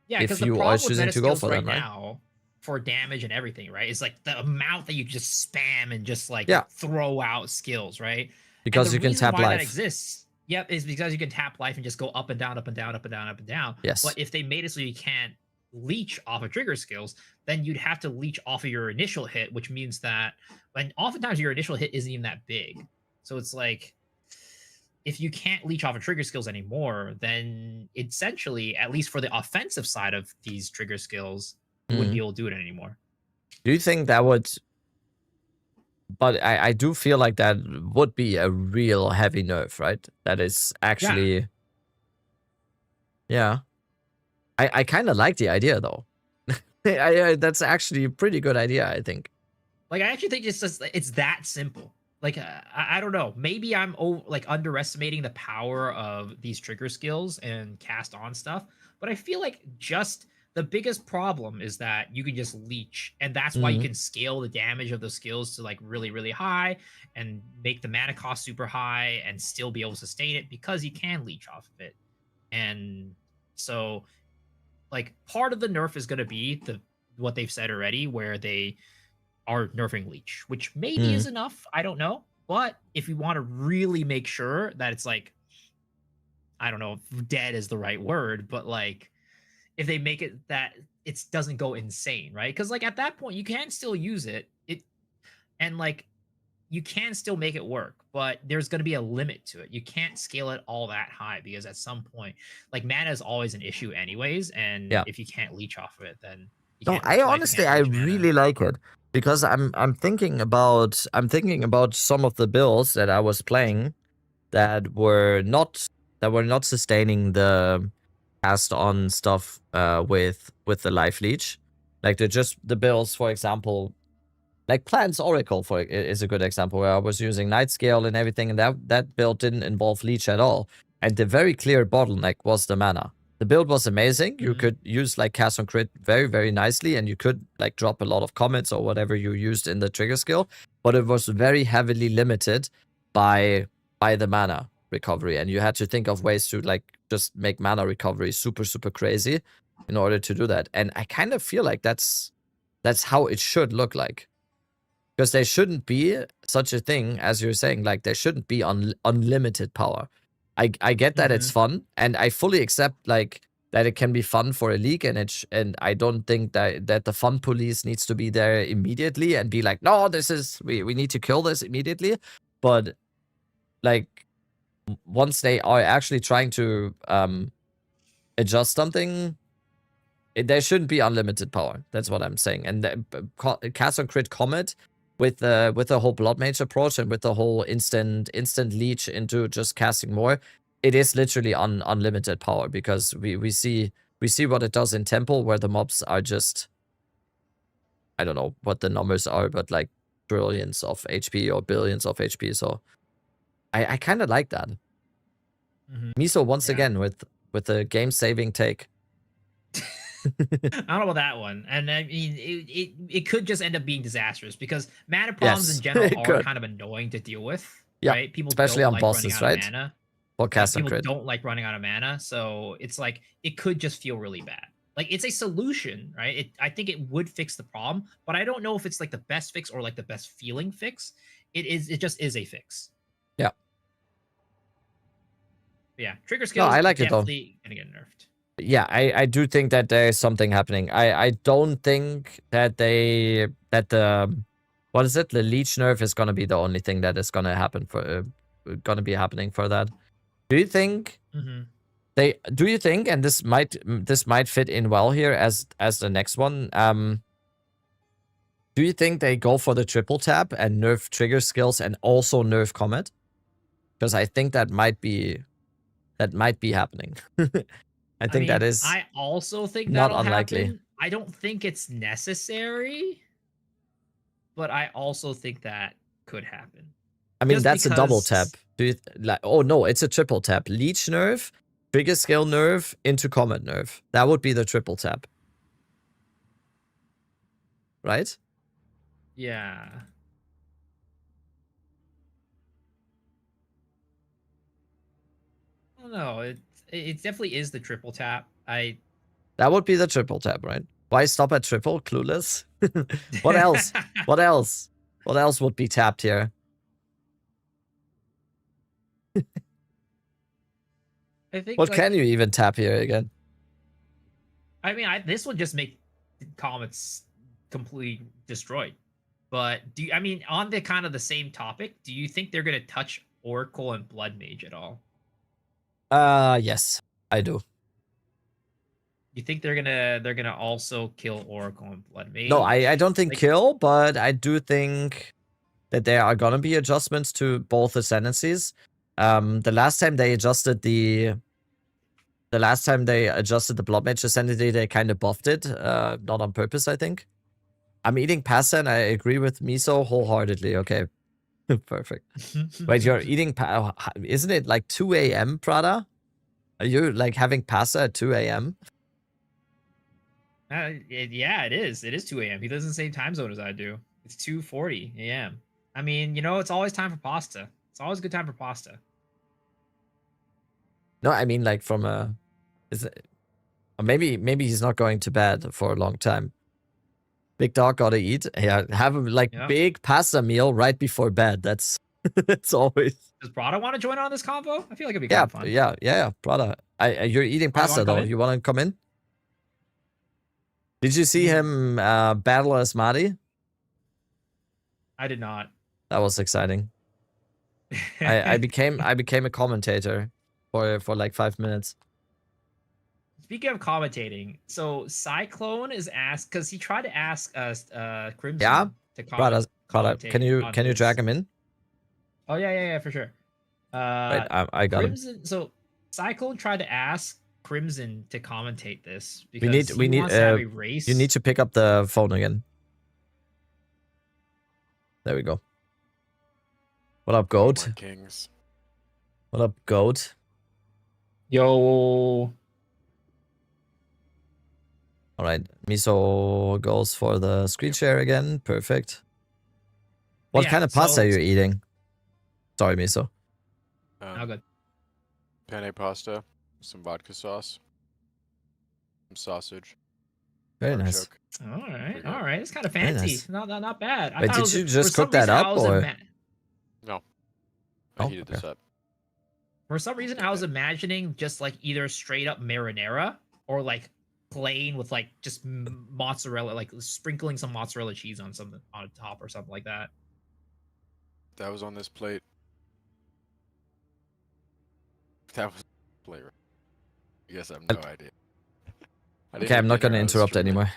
Speaker 7: Yeah, because the
Speaker 1: you
Speaker 7: problem
Speaker 1: are choosing
Speaker 7: with
Speaker 1: to go for
Speaker 7: right
Speaker 1: them, right?
Speaker 7: now, for damage and everything, right, is like the amount that you just spam and just like throw out skills, right?
Speaker 1: Because you can tap life.
Speaker 7: That exists, is because you can tap life and just go up and down, up and down, up and down, up and down.
Speaker 1: Yes.
Speaker 7: But if they made it so you can't leech off of trigger skills, then you'd have to leech off of your initial hit, which means that when oftentimes your initial hit isn't even that big. So it's like, if you can't leech off of trigger skills anymore, then essentially, at least for the offensive side of these trigger skills, you wouldn't be able to do it anymore.
Speaker 1: Do you think that would... But I do feel like that would be a real heavy nerf, right? That is actually... Yeah. I kind of like the idea, though. That's actually a pretty good idea, I think.
Speaker 7: Like, I actually think it's that simple. Like, I don't know. Maybe I'm underestimating the power of these trigger skills and cast on stuff. But I feel like just the biggest problem is that you can just leech. And that's why you can scale the damage of the skills to like really, really high and make the mana cost super high and still be able to sustain it, because you can leech off of it. And so, like, part of the nerf is going to be what they've said already, where they are nerfing leech, which maybe is enough. I don't know. But if you want to really make sure that it's like, I don't know if dead is the right word, but like, if they make it that it doesn't go insane, right? Because like at that point you can still use it, and like you can still make it work, but there's going to be a limit to it. You can't scale it all that high, because at some point, like, mana is always an issue anyways, and if you can't leech off of it, then you can't.
Speaker 1: I honestly, I really like it, because I'm thinking about some of the builds that I was playing that were not sustaining the cast on stuff with the life leech. Like the builds, for example, like Plants Oracle is a good example, where I was using Night Scale and everything, and that build didn't involve leech at all. And the very clear bottleneck was the mana. The build was amazing. You could use like cast on crit very, very nicely, and you could like drop a lot of comments or whatever you used in the trigger skill. but it was very heavily limited by the mana recovery, and you had to think of ways to like just make mana recovery super crazy in order to do that. And I kind of feel like that's how it should look like, because there shouldn't be such a thing as you're saying. Like there shouldn't be unlimited power. I get that it's fun, and I fully accept like that it can be fun for a league, and I don't think that the fun police needs to be there immediately and be like, no, this is we need to kill this immediately. But like once they are actually trying to adjust something, there shouldn't be unlimited power. That's what I'm saying. And cast on crit comet with the whole blood mage approach and with the whole instant leech into just casting more, it is literally unlimited power, because we see what it does in temple, where the mobs are just, I don't know what the numbers are, but like trillions of HP or billions of HP. So I kind of like that. Miso once again with the game saving take.
Speaker 7: I don't know about that one. And I mean, it could just end up being disastrous, because mana problems in general are kind of annoying to deal with. Right? People
Speaker 1: especially on bosses, right?
Speaker 7: Mana.
Speaker 1: Or cast on
Speaker 7: people
Speaker 1: crit.
Speaker 7: don't like running out of mana, so it's like it could just feel really bad. Like it's a solution, right? I think it would fix the problem, but I don't know if it's like the best fix or like the best feeling fix. It just is a fix.
Speaker 1: Yeah.
Speaker 7: Yeah, trigger skills
Speaker 1: I like
Speaker 7: definitely gonna get nerfed.
Speaker 1: Yeah, I do think that there's something happening. I don't think that the what is it? The leech nerf is gonna be the only thing that is gonna happen for gonna be happening for that. Do you think do you think, and this might fit in well here as the next one, do you think they go for the triple tap and nerf trigger skills and also nerf comet? Because I think that might be happening. I think that is.
Speaker 7: I also think
Speaker 1: not
Speaker 7: that'll
Speaker 1: unlikely.
Speaker 7: happen. I don't think it's necessary, but I also think that could happen.
Speaker 1: I mean, that's a double tap. Do you like? Oh no, it's a triple tap. Leech nerf, trigger skill nerf into comet nerf. That would be the triple tap, right?
Speaker 7: Yeah. I don't know. It definitely is the triple tap.
Speaker 1: That would be the triple tap, right? Why stop at triple? Clueless. What else? What else? What else would be tapped here?
Speaker 7: I think.
Speaker 1: What can you even tap here again?
Speaker 7: I mean, this would just make comets completely destroyed. But I mean, on the kind of the same topic, do you think they're gonna touch Oracle and Blood Mage at all?
Speaker 1: Yes, I do.
Speaker 7: You think they're gonna also kill Oracle and Blood Mage?
Speaker 1: No, I don't think kill, but I do think that there are gonna be adjustments to both ascendancies. The last time they adjusted the Blood Mage ascendancy, they kind of buffed it, not on purpose, I think. I'm eating pasta, and I agree with Miso wholeheartedly. Okay, perfect. Wait, you're eating isn't it like 2 a.m., Prada? Are you like having pasta at 2 a.m.?
Speaker 7: Yeah, it is. It is 2 a.m. He lives in the same time zone as I do. It's 2:40 a.m. I mean, it's always time for pasta. It's always a good time for pasta.
Speaker 1: No, I mean like from a, maybe he's not going to bed for a long time. Big dog gotta eat. Yeah, have a big pasta meal right before bed. That's always.
Speaker 7: Does Prada want to join on this convo? I feel like it'd be kind of fun.
Speaker 1: Yeah, Prada. You're eating pasta though. You want to come in? Did you see him battle as Madi?
Speaker 7: I did not.
Speaker 1: That was exciting. I became a commentator for like 5 minutes.
Speaker 7: Speaking of commentating, so Cyclone is asked, because he tried to ask us Crimson to comment.
Speaker 1: Prada, can you drag him in?
Speaker 7: Oh yeah, for sure.
Speaker 1: Wait, I got
Speaker 7: Crimson, him. So Cyclone tried to ask Crimson to commentate this because
Speaker 1: we need
Speaker 7: wants to have a race.
Speaker 1: You need to pick up the phone again. There we go. What up, goat?
Speaker 8: Kings.
Speaker 1: What up, goat?
Speaker 7: Yo.
Speaker 1: All right, Miso goes for the screen share again. Perfect. What kind of pasta are you eating? Sorry, Miso.
Speaker 7: Oh, good.
Speaker 8: Penne pasta, some vodka sauce, some sausage.
Speaker 1: Very nice.
Speaker 7: All right. It's kind of fancy.
Speaker 1: Nice.
Speaker 7: Not bad.
Speaker 1: Wait, did you just cook that up, or?
Speaker 8: No, I heated this up.
Speaker 7: For some reason, I was imagining just like either straight up marinara or like plain with like just mozzarella, like sprinkling some mozzarella cheese on something on top or something like that.
Speaker 8: That was on this plate. That was flavor. I guess I have no idea.
Speaker 1: Okay, I'm not gonna interrupt anymore.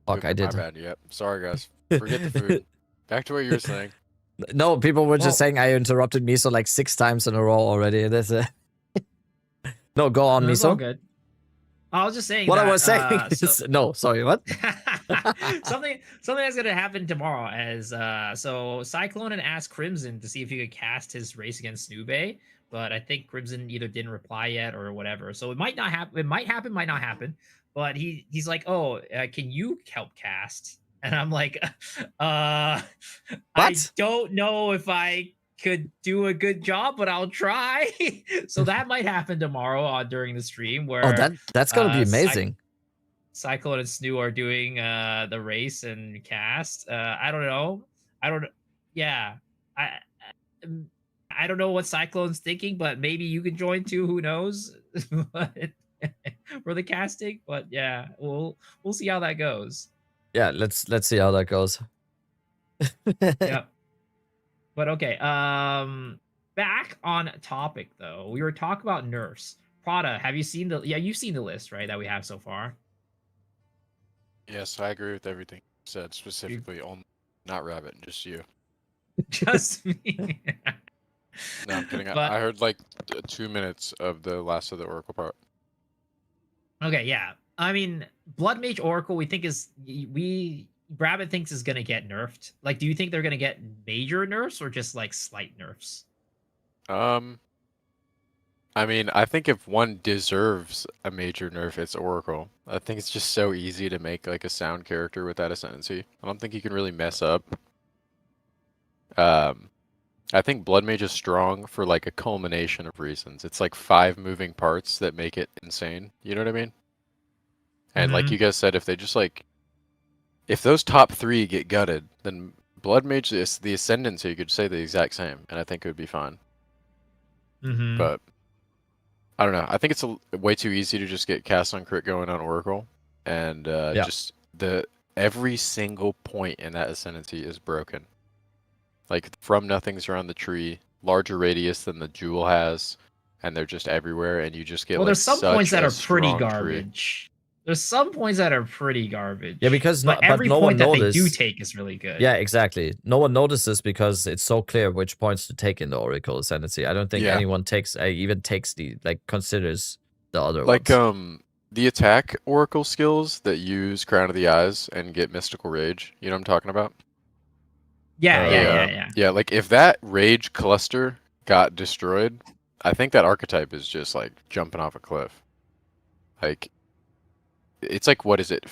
Speaker 1: Fuck, I did.
Speaker 8: My bad. Yep. Sorry, guys. Forget the food. Back to what you were saying.
Speaker 1: No, people were just saying I interrupted Miso like 6 times in a row already. That's No, go on, Miso.
Speaker 7: All good. I was just saying
Speaker 1: what
Speaker 7: that,
Speaker 1: I was saying is, no, sorry, what?
Speaker 7: something that's gonna happen tomorrow as so Cyclone asked Crimson to see if he could cast his race against Snube, but I think Crimson either didn't reply yet or whatever. So it might not happen. It might happen, might not happen. But he's like, oh, can you help cast? And I'm like, I don't know if I could do a good job, but I'll try. So that might happen tomorrow during the stream where
Speaker 1: that's gonna be amazing.
Speaker 7: Cyclone and Snoo are doing the race and cast. I don't know. Yeah, I don't know what Cyclone's thinking, but maybe you can join too. Who knows? For the casting, but yeah, we'll see how that goes.
Speaker 1: Yeah, let's see how that goes.
Speaker 7: Yep. But okay, back on topic though. We were talking about nerfs. Prada, have you seen you've seen the list, right, that we have so far?
Speaker 8: Yes, I agree with everything you said, specifically on not Rabbit, just you.
Speaker 7: Just me.
Speaker 8: No, I'm kidding. I heard like 2 minutes of the last of the Oracle part.
Speaker 7: Okay, yeah. I mean, Blood Mage Oracle, we think Rabbit thinks is gonna get nerfed. Like, do you think they're gonna get major nerfs or just like slight nerfs?
Speaker 8: I mean, I think if one deserves a major nerf, it's Oracle. I think it's just so easy to make like a sound character with that ascendancy. I don't think you can really mess up. I think Blood Mage is strong for like a culmination of reasons. It's like 5 moving parts that make it insane. You know what I mean? And like you guys said, if they just like, if those top 3 get gutted, then Blood Mage, the ascendancy could say the exact same, and I think it would be fine. But I don't know. I think it's way too easy to just get cast on crit going on Oracle, and just every single point in that ascendancy is broken. Like from nothings around the tree, larger radius than the jewel has, and they're just everywhere, and you just get. Well,
Speaker 7: there's some points that are pretty garbage. There's some points that are pretty garbage.
Speaker 1: Yeah, because
Speaker 7: every
Speaker 1: no
Speaker 7: point
Speaker 1: one
Speaker 7: that they do take is really good.
Speaker 1: Yeah, exactly. No one notices because it's so clear which points to take in the Oracle Ascendancy. I don't think anyone even takes considers the other ones.
Speaker 8: Like the attack Oracle skills that use Crown of the Eyes and get Mystical Rage. You know what I'm talking about? Yeah. Like if that Rage cluster got destroyed, I think that archetype is just like jumping off a cliff. Like. It's like, what is it?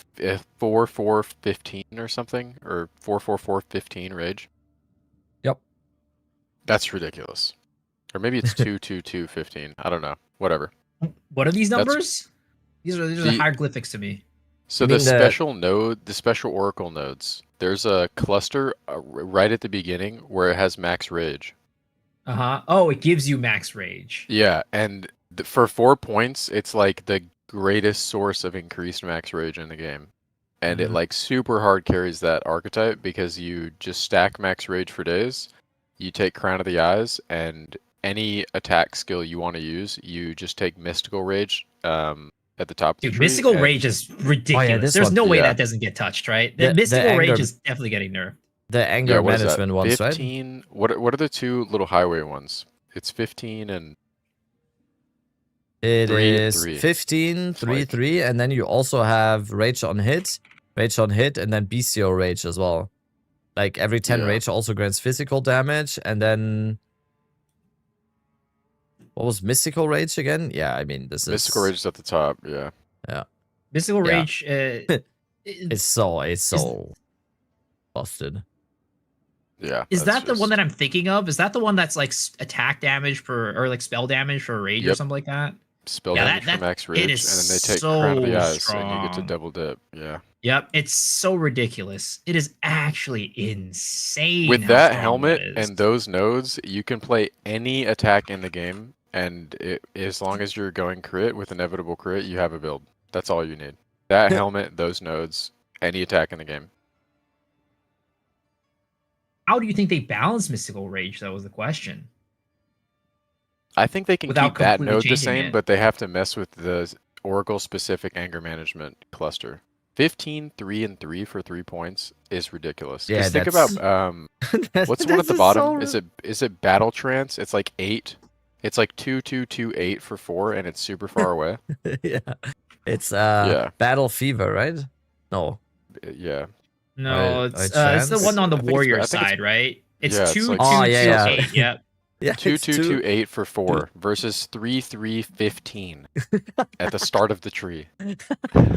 Speaker 8: 4-4-15 or something? Or 4-4-4-15 rage?
Speaker 1: Yep.
Speaker 8: That's ridiculous. Or maybe it's 2-2-2-15. I don't know. Whatever.
Speaker 7: What are these numbers? These are the hieroglyphics to me.
Speaker 8: So the special Oracle nodes, there's a cluster right at the beginning where it has max rage.
Speaker 7: Oh, it gives you max rage.
Speaker 8: Yeah, and for 4 points, it's like the greatest source of increased max rage in the game, and it like super hard carries that archetype because you just stack max rage for days, you take Crown of the Eyes, and any attack skill you want to use, you just take Mystical Rage at the top of the tree.
Speaker 7: Mystical Rage is ridiculous. There's no way that doesn't get touched, right? The Mystical Rage is definitely getting nerfed.
Speaker 1: The anger management ones,
Speaker 8: 15, right? What are the 2 little highway ones? It's 15 and
Speaker 1: It is 15, 3, 3, and then you also have Rage on hit, and then Bestial Rage as well. Like every 10 Rage also grants physical damage, and then what was Mystical Rage again? Yeah, I mean
Speaker 8: Mystical Rage is at the top. Yeah.
Speaker 7: Mystical Rage.
Speaker 1: It's so busted.
Speaker 8: Yeah.
Speaker 7: Is that the one that I'm thinking of? Is that the one that's like attack damage or like spell damage for rage or something like that?
Speaker 8: Spell damage for max rage, and then they take Crown of the Eyes, and you get to double dip. Yeah.
Speaker 7: Yep, it's so ridiculous. It is actually insane.
Speaker 8: With that helmet and those nodes, you can play any attack in the game, and as long as you're going crit with inevitable crit, you have a build. That's all you need. That helmet, those nodes, any attack in the game.
Speaker 7: How do you think they balance Mystical Rage, though, is the question.
Speaker 8: I think they can keep that node the same, but they have to mess with the Oracle-specific anger management cluster. 15, 3, and 3 for 3 points is ridiculous.
Speaker 1: Yeah,
Speaker 8: think about what's the one at the bottom? Is it Battle Trance? It's like 8. It's like 2, 2, 2, 8 for 4, and it's super far away.
Speaker 1: Yeah, it's Battle Fever, right? No.
Speaker 8: Yeah.
Speaker 7: No, it's the one on the warrior side, right? It's 2, 2, 2, 8. Yep.
Speaker 1: Yeah,
Speaker 8: 2, 2, 2, 8 for 4 versus 3, 3, 15 at the start of the tree.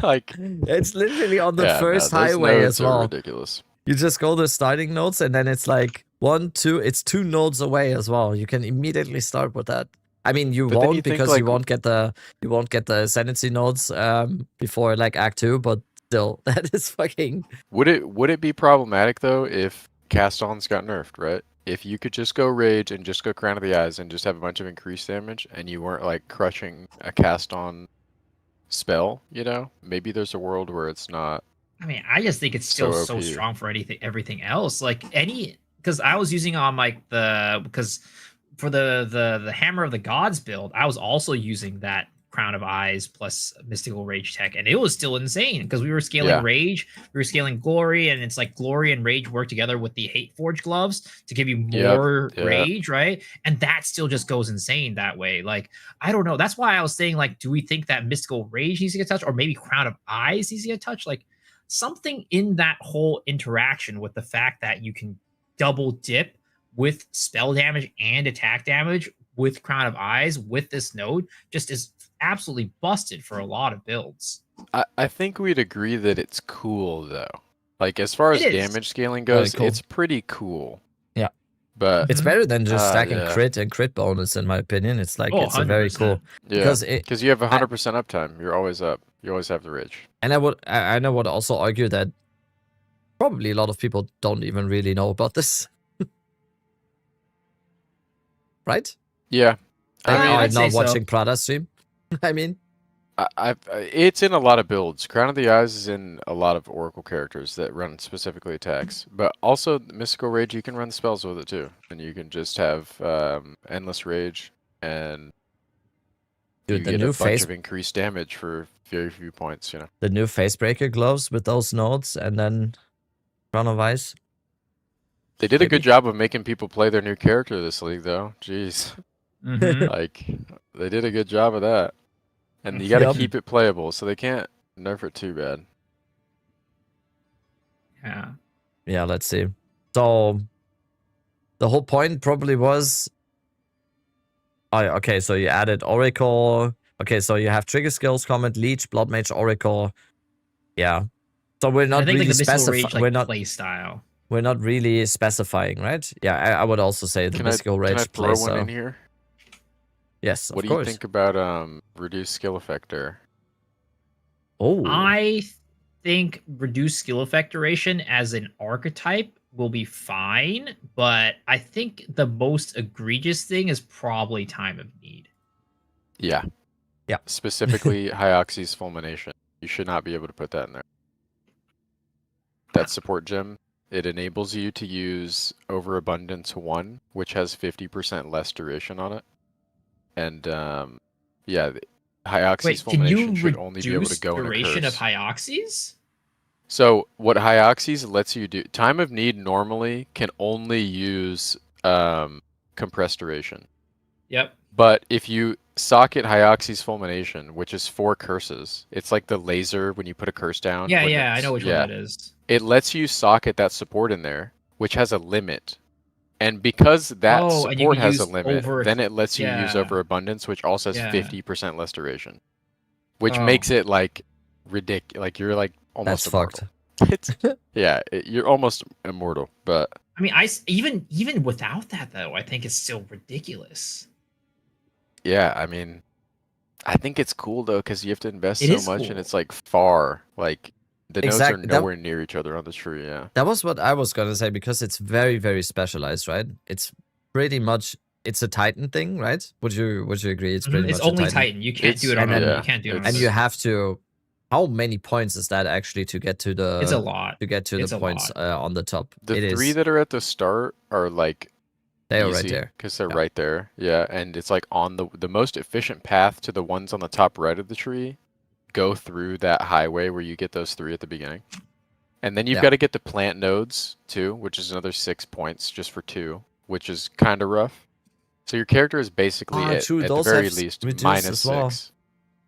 Speaker 8: Like
Speaker 1: it's literally on the first highway as well.
Speaker 8: Ridiculous.
Speaker 1: You just go to starting nodes, and then it's like 1, 2. It's 2 nodes away as well. You can immediately start with that. I mean, you won't because like, you won't get the Ascendancy nodes before like Act 2, but still, that is fucking.
Speaker 8: Would it be problematic though if Cast-Ons got nerfed, right? If you could just go Rage and just go Crown of the Eyes and just have a bunch of increased damage, and you weren't like crushing a Cast-On spell, you know, maybe there's a world where it's not.
Speaker 7: I mean, I just think it's still so strong for everything else. Like because I was using on like because for the Hammer of the Gods build, I was also using that Crown of Eyes plus Mystical Rage tech, and it was still insane because we were scaling Rage, we were scaling Glory, and it's like Glory and Rage work together with the Hate Forge gloves to give you more Rage, right? And that still just goes insane that way. Like, I don't know. That's why I was saying, like, do we think that Mystical Rage needs to get touched, or maybe Crown of Eyes needs to get touched? Like, something in that whole interaction with the fact that you can double dip with spell damage and attack damage with Crown of Eyes with this node just is absolutely busted for a lot of builds.
Speaker 8: I think we'd agree that it's cool though. Like as far as damage scaling goes, it's pretty cool.
Speaker 1: Yeah.
Speaker 8: But
Speaker 1: it's better than just stacking crit and crit bonus in my opinion. It's like it's a very cool.
Speaker 8: Yeah. Because you have 100% uptime. You're always up. You always have the Rage.
Speaker 1: And I would also argue that probably a lot of people don't even really know about this. Right?
Speaker 8: Yeah.
Speaker 1: I'm not watching Prada stream. I mean,
Speaker 8: it's in a lot of builds. Crown of the Eyes is in a lot of Oracle characters that run specifically attacks, but also Mystical Rage. You can run spells with it too, and you can just have endless rage, and you get a bunch of increased damage for very few points. You know,
Speaker 1: the new Facebreaker gloves with those nodes, and then Crown of Eyes.
Speaker 8: They did a good job of making people play their new character this league, though. Jeez. Like, they did a good job of that. And you gotta keep it playable, so they can't nerf it too bad.
Speaker 7: Yeah.
Speaker 1: Yeah, let's see. So, the whole point probably was... Oh, okay, so you added Oracle. Okay, so you have Trigger Skills, Comet, Leech, Blood Mage, Oracle. Yeah. So we're not really specifying... We're not...
Speaker 7: play style.
Speaker 1: We're not really specifying, right? Yeah, I would also say the Mystical Rage
Speaker 8: Can I throw one in here?
Speaker 1: Yes,
Speaker 8: of course. What do you think about reduced skill effect there?
Speaker 1: Oh,
Speaker 7: I think reduced skill effect duration as an archetype will be fine, but I think the most egregious thing is probably Time of Need.
Speaker 8: Yeah.
Speaker 1: Yeah.
Speaker 8: Specifically, Hyoxy's Fulmination. You should not be able to put that in there. That support gem. It enables you to use Overabundance 1, which has 50% less duration on it. And yeah, Hyoxy's Fulmination should only be able to go in a curse.
Speaker 7: Duration of Hyoxys?
Speaker 8: So what Hyoxys lets you do, Time of Need normally can only use compressed duration.
Speaker 7: Yep.
Speaker 8: But if you socket Hyoxy's Fulmination, which is 4 curses, it's like the laser when you put a curse down.
Speaker 7: Yeah, I know which one that is.
Speaker 8: It lets you socket that support in there, which has a limit. And because that support has a limit, then it lets you use Overabundance, which also has 50% less duration. Which makes it like ridiculous. Like you're like almost
Speaker 1: immortal.
Speaker 8: It's, you're almost immortal, but
Speaker 7: I mean, even without that though, I think it's still ridiculous.
Speaker 8: Yeah, I mean, I think it's cool though because you have to invest
Speaker 7: It
Speaker 8: so
Speaker 7: is
Speaker 8: much,
Speaker 7: cool.
Speaker 8: and it's like far. Like the nodes are
Speaker 1: Exactly.
Speaker 8: nowhere near each other on the tree. Yeah.
Speaker 1: That was what I was gonna say because it's very, very specialized, right? It's pretty much it's a Titan thing, right? Would you agree? It's pretty
Speaker 7: It's
Speaker 1: much
Speaker 7: only
Speaker 1: a Titan.
Speaker 7: Titan. You can't do it on. You can't do it on.
Speaker 1: And you have to. How many points is that actually to get to the?
Speaker 7: It's a lot.
Speaker 1: To get to the points on the top.
Speaker 8: The three that are at the start are like
Speaker 1: they are right there
Speaker 8: because they're right there. Yeah, and it's like on the most efficient path to the ones on the top right of the tree. Go through that highway where you get those 3 at the beginning, and then you've got to get the plant nodes too, which is another 6 points just for 2, which is kind of rough. So your character is basically at the very least -6.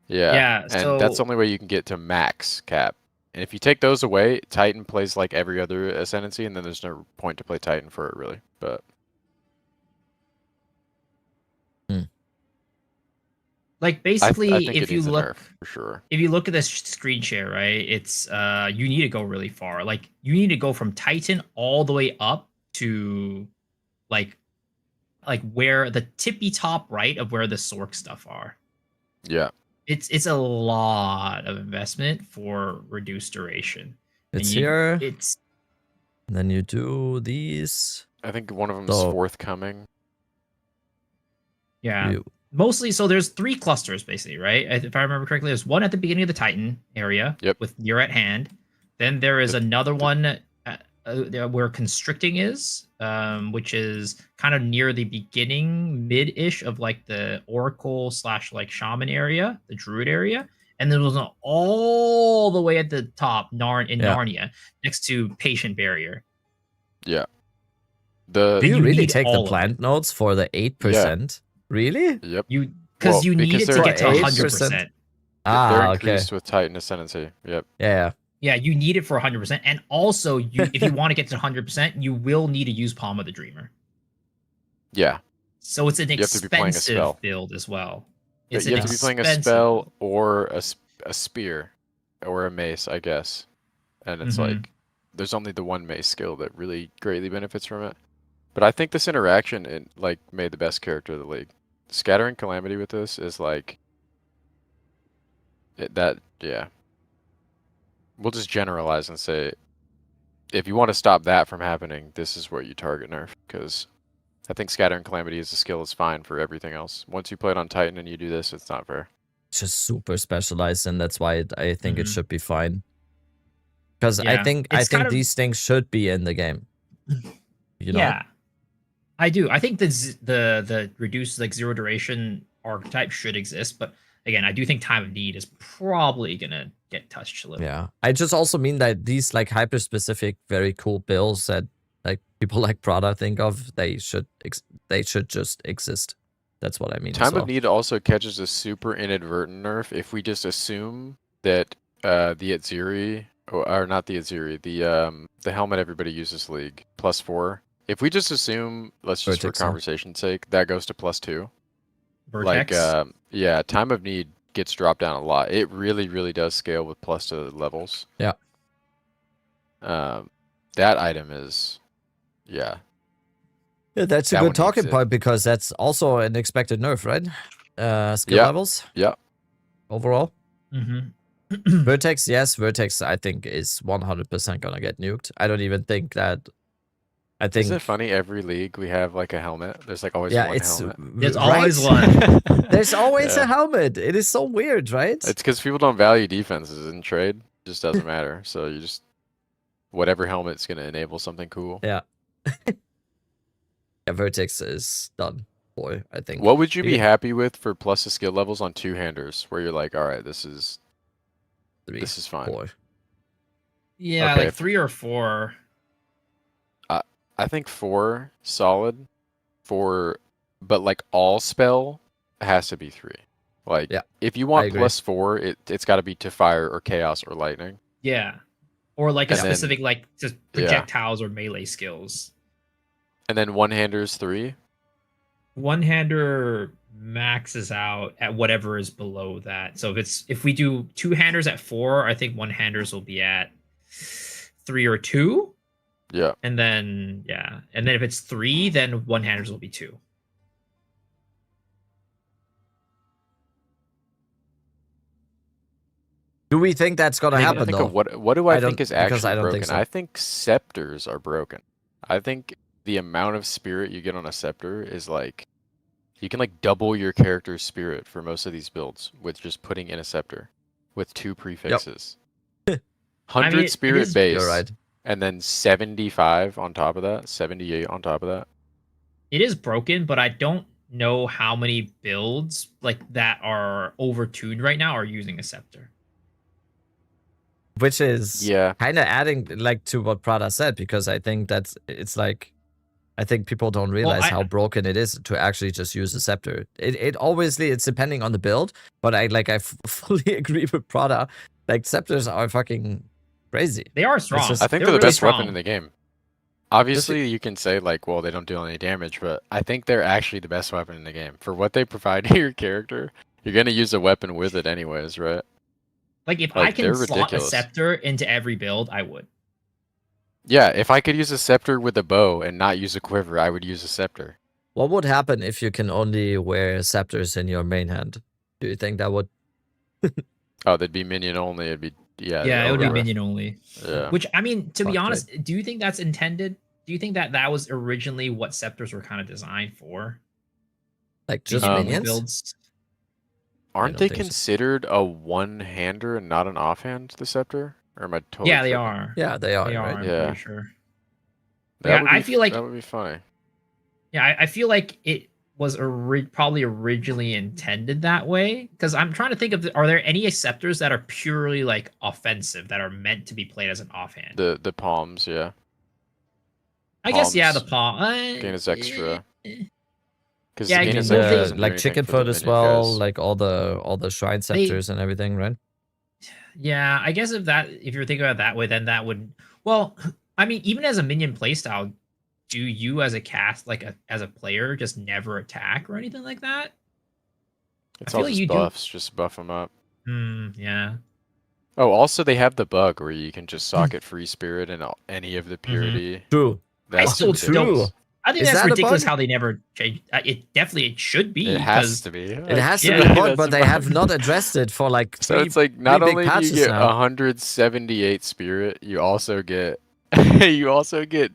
Speaker 8: Yeah, and that's the only way you can get to max cap. And if you take those away, Titan plays like every other ascendancy, and then there's no point to play Titan for it really. But
Speaker 7: like basically,
Speaker 8: I think
Speaker 7: if you look
Speaker 8: for sure,
Speaker 7: if you look at this screen share, right, it's you need to go really far. Like you need to go from Titan all the way up to like where the tippy top right of where the Sork stuff are.
Speaker 8: Yeah.
Speaker 7: It's a lot of investment for reduced duration.
Speaker 1: It's here. It's then you do these.
Speaker 8: I think one of them is forthcoming.
Speaker 7: Yeah. Mostly, so there's 3 clusters basically, right? If I remember correctly, there's one at the beginning of the Titan area with near at hand. Then there is another one where constricting is, which is kind of near the beginning, mid-ish of like the Oracle / like Shaman area, the Druid area. And then there's one all the way at the top, Narnia, next to Patient Barrier.
Speaker 8: Yeah.
Speaker 1: Do you really take the plant nodes for the 8%? Really?
Speaker 8: Yep.
Speaker 7: Because you need it to get to 100%.
Speaker 8: They're increased with Titan Ascendancy. Yep.
Speaker 1: Yeah.
Speaker 7: Yeah, you need it for 100%. And also, if you want to get to 100%, you will need to use Palm of the Dreamer.
Speaker 8: Yeah.
Speaker 7: So it's an expensive build as well.
Speaker 8: You have to be playing a spell or a spear or a mace, I guess. And it's like, there's only the one mace skill that really greatly benefits from it. But I think this interaction made the best character of the league. Scattering Calamity with this is like yeah. We'll just generalize and say if you want to stop that from happening, this is where you target nerf, because I think Scattering Calamity as a skill is fine for everything else. Once you play it on Titan and you do this, it's not fair.
Speaker 1: It's just super specialized, and that's why I think it should be fine. Because I think these things should be in the game. You know?
Speaker 7: Yeah. I do. I think the reduced zero duration archetype should exist, but again, I do think Time of Need is probably gonna get touched a little.
Speaker 1: Yeah, I just also mean that these hyper specific, very cool builds that people like Prada think of, they should just exist. That's what I mean.
Speaker 8: Time of Need also catches a super inadvertent nerf if we just assume that the Atziri, or not the Atziri, the helmet everybody uses league +4. If we just assume, let's just for conversation's sake, that goes to +2.
Speaker 7: Vertex?
Speaker 8: Yeah, Time of Need gets dropped down a lot. It really, really does scale with plus to levels.
Speaker 1: Yeah.
Speaker 8: That item is, yeah.
Speaker 1: Yeah, that's a good talking point because that's also an expected nerf, right? Skill levels.
Speaker 8: Yeah.
Speaker 1: Overall.
Speaker 7: Mm-hmm.
Speaker 1: Vertex, yes, Vertex I think is 100% gonna get nuked. I don't even think that. I think.
Speaker 8: Isn't it funny? Every league we have a helmet. There's always one helmet.
Speaker 7: There's always one.
Speaker 1: There's always a helmet. It is so weird, right?
Speaker 8: It's because people don't value defenses in trade. It just doesn't matter. So you just whatever helmet's gonna enable something cool.
Speaker 1: Yeah. Yeah, Vertex is done. Boy, I think.
Speaker 8: What would you be happy with for plus the skill levels on 2-handers, where you're like, all right, this is
Speaker 1: 3,
Speaker 8: this is fine.
Speaker 1: 4.
Speaker 7: Yeah,
Speaker 8: okay,
Speaker 7: 3 or 4.
Speaker 8: I think 4 solid. 4, but all spell has to be 3. If you want +4, it's got to be to fire or chaos or lightning.
Speaker 7: Yeah, or a specific just projectiles or melee skills.
Speaker 8: And then 1-handers 3.
Speaker 7: 1-hander maxes out at whatever is below that. So if we do 2-handers at 4, I think 1-handers will be at 3 or 2.
Speaker 8: Yeah.
Speaker 7: And then if it's 3, then one-handers will be 2.
Speaker 1: Do we think that's gonna happen?
Speaker 8: I think
Speaker 1: though?
Speaker 8: of what do I think is actually broken? I think scepters are broken. I think the amount of spirit you get on a scepter is like you can like double your character's spirit for most of these builds with just putting in a scepter with 2 prefixes. 100 spirit base,
Speaker 1: right.
Speaker 8: and then 75 on top of that, 78 on top of that.
Speaker 7: It is broken, but I don't know how many builds like that are overtuned right now are using a scepter.
Speaker 1: Which is kind of adding like to what Prada said, because I think it's like, I think people don't realize how broken it is to actually just use a scepter. It obviously it's depending on the build, but I fully agree with Prada. Like scepters are fucking crazy.
Speaker 7: They are strong.
Speaker 8: I think they're the best weapon in the game. Obviously, you can say like, well, they don't do any damage, but I think they're actually the best weapon in the game for what they provide to your character. You're gonna use a weapon with it anyways, right?
Speaker 7: Like if I can slot a scepter into every build, I would.
Speaker 8: Yeah, if I could use a scepter with a bow and not use a quiver, I would use a scepter.
Speaker 1: What would happen if you can only wear scepters in your main hand? Do you think that would?
Speaker 8: Oh, they'd be minion only. It'd be
Speaker 7: it would be minion only.
Speaker 8: Yeah.
Speaker 7: Which I mean, to be honest, do you think that's intended? Do you think that was originally what scepters were kind of designed for?
Speaker 1: Like just minions
Speaker 7: builds?
Speaker 8: Aren't they considered a one-hander and not an offhand, the scepter? Or am I totally
Speaker 7: they are.
Speaker 1: Yeah, they are.
Speaker 7: They are,
Speaker 1: right?
Speaker 7: I'm pretty sure.
Speaker 8: I feel like that would be funny.
Speaker 7: Yeah, I feel like it was probably originally intended that way. Because I'm trying to think of, are there any scepters that are purely like offensive that are meant to be played as an offhand?
Speaker 8: The palms, yeah.
Speaker 7: I guess the palm.
Speaker 8: Gain is extra.
Speaker 1: Because like chicken foot as well, like all the shrine scepters and everything, right?
Speaker 7: Yeah, I guess if you're thinking about it that way, then that would. Well, I mean, even as a minion playstyle, do you as a cast, like as a player, just never attack or anything like that?
Speaker 8: It's all just buffs. Just buff them up.
Speaker 7: Yeah.
Speaker 8: Oh, also they have the bug where you can just socket free spirit and any of the purity.
Speaker 1: True.
Speaker 8: That's
Speaker 1: true.
Speaker 7: I think that's ridiculous how they never changed. It should be.
Speaker 8: It has to be.
Speaker 1: It has to be a bug, but they have not addressed it for like.
Speaker 8: So it's like not only do you get 178 spirit, you also get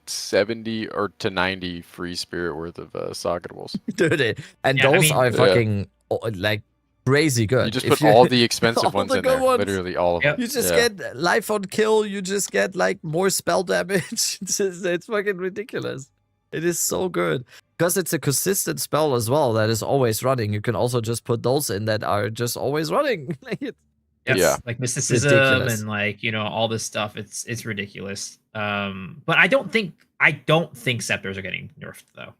Speaker 8: 70 or to 90 free spirit worth of socketables.
Speaker 1: Dude, and those are fucking like crazy good.
Speaker 8: You just put all the expensive ones in there. Literally all of them.
Speaker 1: You just get life on kill. You just get like more spell damage. It's fucking ridiculous. It is so good. Because it's a consistent spell as well that is always running. You can also just put those in that are just always running.
Speaker 7: Like mysticism and like, all this stuff. It's ridiculous. But I don't think scepters are getting nerfed though.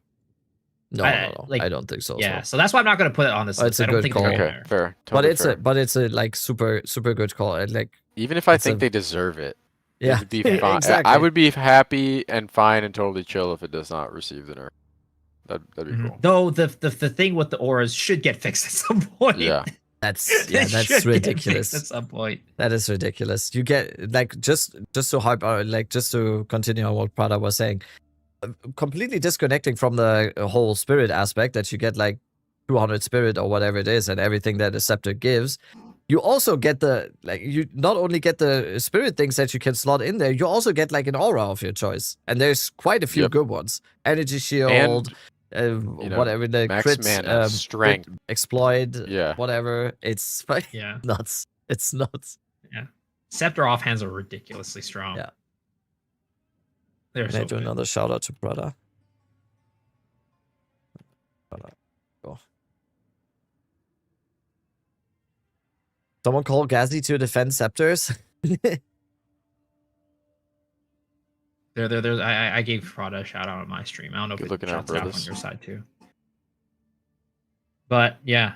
Speaker 1: No. I don't think so.
Speaker 7: Yeah, so that's why I'm not gonna put it on this list.
Speaker 1: It's a good call.
Speaker 8: Okay, fair. Totally
Speaker 1: but it's a like super good call. Like
Speaker 8: even if I think they deserve it.
Speaker 1: Yeah,
Speaker 8: it would be fine.
Speaker 1: exactly.
Speaker 8: I would be happy and fine and totally chill if it does not receive the nerf. That'd be cool.
Speaker 7: Though the thing with the auras should get fixed at some point.
Speaker 8: Yeah.
Speaker 1: That's ridiculous.
Speaker 7: At some point.
Speaker 1: That is ridiculous. You get like just to hype like just to continue on what Prada was saying, completely disconnecting from the whole spirit aspect that you get like 200 spirit or whatever it is and everything that a scepter gives. You also get you not only get the spirit things that you can slot in there, you also get like an aura of your choice. And there's quite a few good ones. Energy shield, whatever, the
Speaker 8: max
Speaker 1: crit,
Speaker 8: mana, strength,
Speaker 1: exploit, whatever. It's nuts. It's nuts.
Speaker 7: Yeah. Scepter offhands are ridiculously strong.
Speaker 1: Yeah.
Speaker 7: Can
Speaker 1: I do another shout out to Prada? Go. Someone call Gazi to defend scepters.
Speaker 7: I gave Prada a shout out on my stream. I don't know if it shouts out on your side too. But yeah.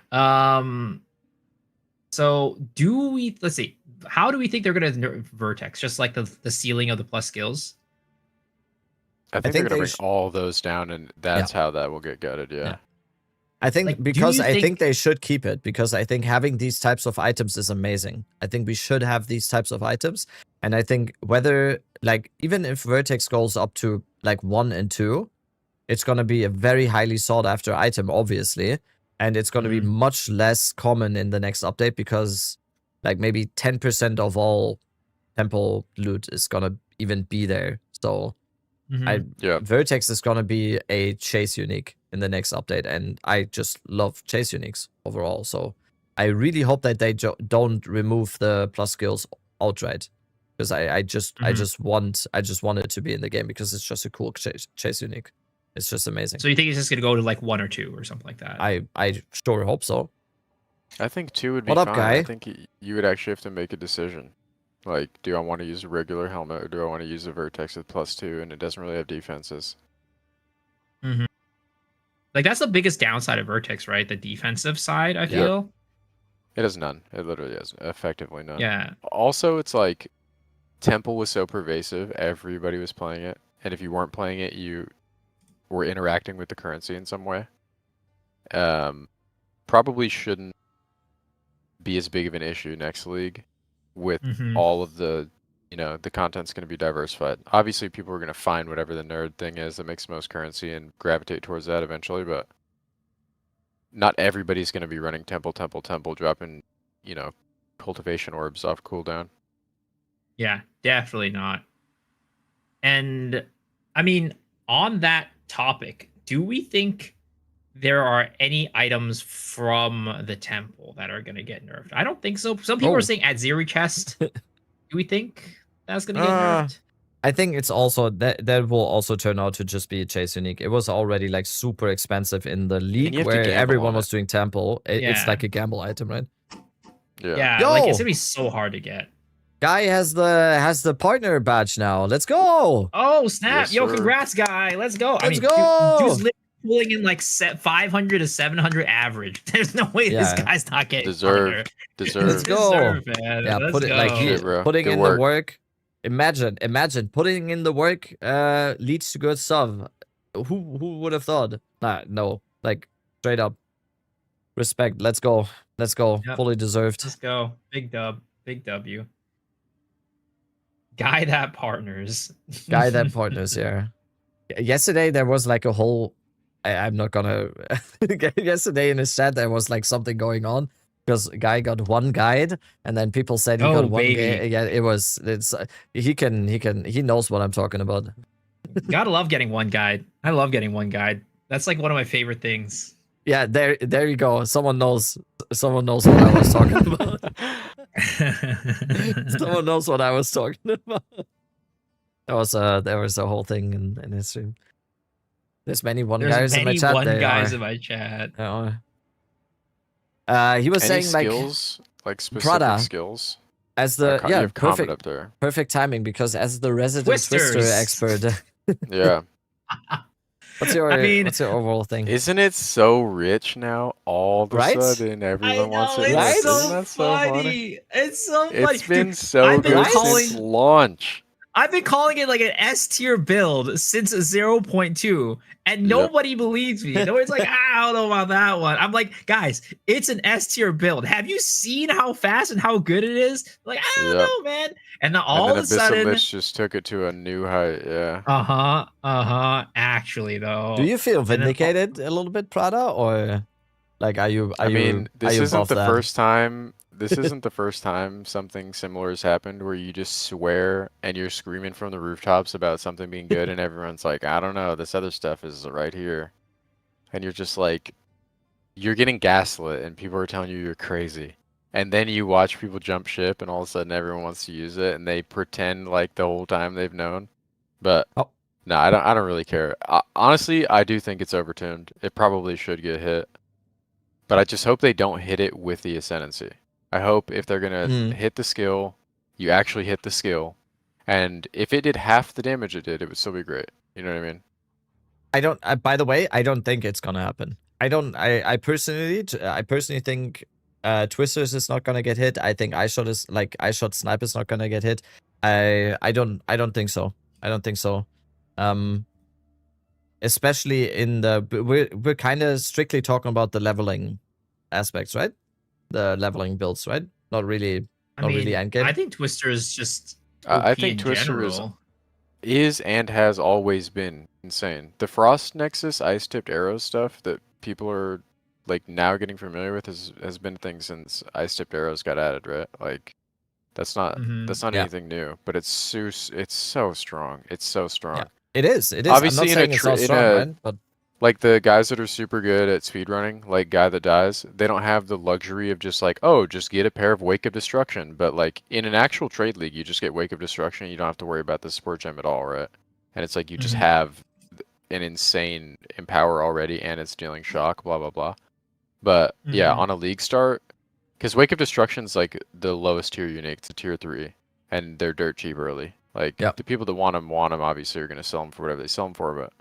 Speaker 7: So let's see. How do we think they're gonna nerf Vertex? Just like the ceiling of the plus skills?
Speaker 8: I think they're gonna bring all those down, and that's how that will get gutted. Yeah.
Speaker 1: I think because I think they should keep it, because I think having these types of items is amazing. I think we should have these types of items, and I think whether like even if Vertex goes up to like 1 and 2, it's gonna be a very highly sought after item, obviously, and it's gonna be much less common in the next update because like maybe 10% of all temple loot is gonna even be there. So Vertex is gonna be a chase unique in the next update, and I just love chase uniques overall. So I really hope that they don't remove the plus skills outright, because I just want it to be in the game because it's just a cool chase unique. It's just amazing.
Speaker 7: So you think it's just gonna go to like 1 or 2 or something like that?
Speaker 1: I sure hope so.
Speaker 8: I think 2 would be
Speaker 1: what
Speaker 8: fine.
Speaker 1: up, guy?
Speaker 8: I think you would actually have to make a decision. Like, do I want to use a regular helmet or do I want to use a Vertex with +2 and it doesn't really have defenses?
Speaker 7: Like that's the biggest downside of Vertex, right? The defensive side, I feel.
Speaker 8: It has none. It literally has effectively none.
Speaker 7: Yeah.
Speaker 8: Also, it's like Temple was so pervasive, everybody was playing it, and if you weren't playing it, you were interacting with the currency in some way. Probably shouldn't be as big of an issue next league with all of the, the content's going to be diversified. Obviously, people are going to find whatever the nerd thing is that makes the most currency and gravitate towards that eventually, but not everybody's going to be running temple, dropping, cultivation orbs off cooldown.
Speaker 7: Yeah, definitely not. And I mean, on that topic, do we think there are any items from the temple that are going to get nerfed? I don't think so. Some people are saying at Zeri chest. Do we think that's going to get nerfed?
Speaker 1: I think it's also that will also turn out to just be a chase unique. It was already like super expensive in the league where everyone was doing temple. It's like a gamble item, right?
Speaker 7: Yeah. Like it's gonna be so hard to get.
Speaker 1: Guy has the partner badge now. Let's go!
Speaker 7: Oh snap!
Speaker 8: Yes,
Speaker 7: Yo,
Speaker 8: sir.
Speaker 7: congrats, guy. Let's go.
Speaker 1: Let's go!
Speaker 7: Dude's literally pulling in like 500 to 700 average. There's no way this guy's not getting
Speaker 8: deserved.
Speaker 1: Let's
Speaker 7: Deserved,
Speaker 1: go,
Speaker 7: man.
Speaker 1: Yeah,
Speaker 7: Let's
Speaker 1: put it
Speaker 7: go.
Speaker 1: like putting in the work. Imagine putting in the work leads to good stuff. Who would have thought? No, like straight up. Respect. Let's go.
Speaker 7: Yep.
Speaker 1: Fully deserved.
Speaker 7: Let's go. Big dub. Big W. Guy that partners.
Speaker 1: Yeah. Yesterday there was like a whole. I'm not gonna. Yesterday in his chat there was like something going on. Because guy got one guide, and then people said he got one guide. Yeah, he knows what I'm talking about.
Speaker 7: Gotta love getting one guide. I love getting one guide. That's like one of my favorite things.
Speaker 1: Yeah, there you go. Someone knows what I was talking about. Someone knows what I was talking about. There was a whole thing in his stream. There's many guys in my chat.
Speaker 7: Guys in my chat.
Speaker 1: He was
Speaker 8: Any
Speaker 1: saying like
Speaker 8: skills, like specific
Speaker 1: Prada
Speaker 8: skills.
Speaker 1: as the
Speaker 8: perfect up there.
Speaker 1: Perfect timing, because as the resident Twister expert.
Speaker 8: Yeah.
Speaker 1: What's your overall thing?
Speaker 8: Isn't it so rich now? All of a sudden, everyone wants it.
Speaker 7: It's
Speaker 8: so
Speaker 7: Isn't that so funny? It's so funny.
Speaker 8: It's been so good since launch.
Speaker 7: I've been calling it like an S tier build since 0.2, and nobody believes me. Nobody's like, I don't know about that one. I'm like, guys, it's an S tier build. Have you seen how fast and how good it is? Like, I don't know, man. And then all of a sudden,
Speaker 8: Abyss just took it to a new height. Yeah.
Speaker 7: Actually, though,
Speaker 1: do you feel vindicated a little bit, Prada, or like are you?
Speaker 8: This isn't the first time. This isn't the first time something similar has happened where you just swear and you're screaming from the rooftops about something being good and everyone's like, I don't know, this other stuff is right here. And you're just like, you're getting gaslit and people are telling you you're crazy. And then you watch people jump ship and all of a sudden everyone wants to use it and they pretend like the whole time they've known. But no, I don't really care. Honestly, I do think it's overtuned. It probably should get hit. But I just hope they don't hit it with the Ascendancy. I hope if they're going to hit the skill, you actually hit the skill. And if it did half the damage it did, it would still be great. You know what I mean?
Speaker 1: By the way, I don't think it's going to happen. I personally think Twisters is not going to get hit. I think iShot Snipe is not going to get hit. I don't think so. Especially in the we're kind of strictly talking about the leveling aspects, right? The leveling builds, right? Not really endgame.
Speaker 7: I think Twister is just.
Speaker 8: I think Twister is is and has always been insane. The Frost Nexus ice tipped arrow stuff that people are like now getting familiar with has been a thing since ice tipped arrows got added, right? Like that's not anything new, but it's so strong. It's so strong.
Speaker 1: Yeah, it is. It is.
Speaker 8: Obviously,
Speaker 1: I'm not saying it's not strong, right? But
Speaker 8: like the guys that are super good at speedrunning, like Guy That Dies, they don't have the luxury of just like, oh, just get a pair of Wake of Destruction. But like in an actual trade league, you just get Wake of Destruction. You don't have to worry about the support gem at all, right? And it's like you just have an insane empower already, and it's dealing shock, blah blah blah. But yeah, on a league start, because Wake of Destruction's like the lowest tier unique, it's a tier 3, and they're dirt cheap early. Like the people that want them obviously are gonna sell them for whatever they sell them for, but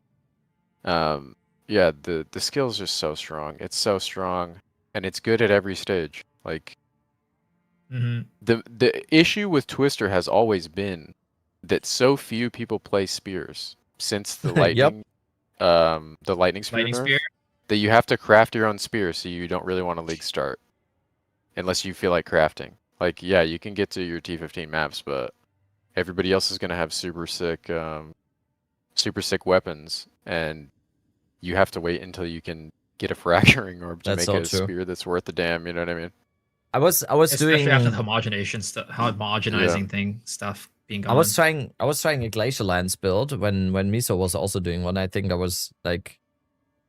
Speaker 8: yeah, the skill is just so strong. It's so strong, and it's good at every stage. Like the issue with Twister has always been that so few people play spears since the lightning, the lightning spear nerf, that you have to craft your own spear, so you don't really want a league start unless you feel like crafting. Like yeah, you can get to your T15 maps, but everybody else is gonna have super sick weapons, and you have to wait until you can get a fracturing orb to make a spear that's worth the damn. You know what I mean?
Speaker 1: I was
Speaker 7: especially
Speaker 1: doing
Speaker 7: after the homogenizing thing stuff being gone.
Speaker 1: I was trying a Glacial Lance build when Miso was also doing one. I think I was like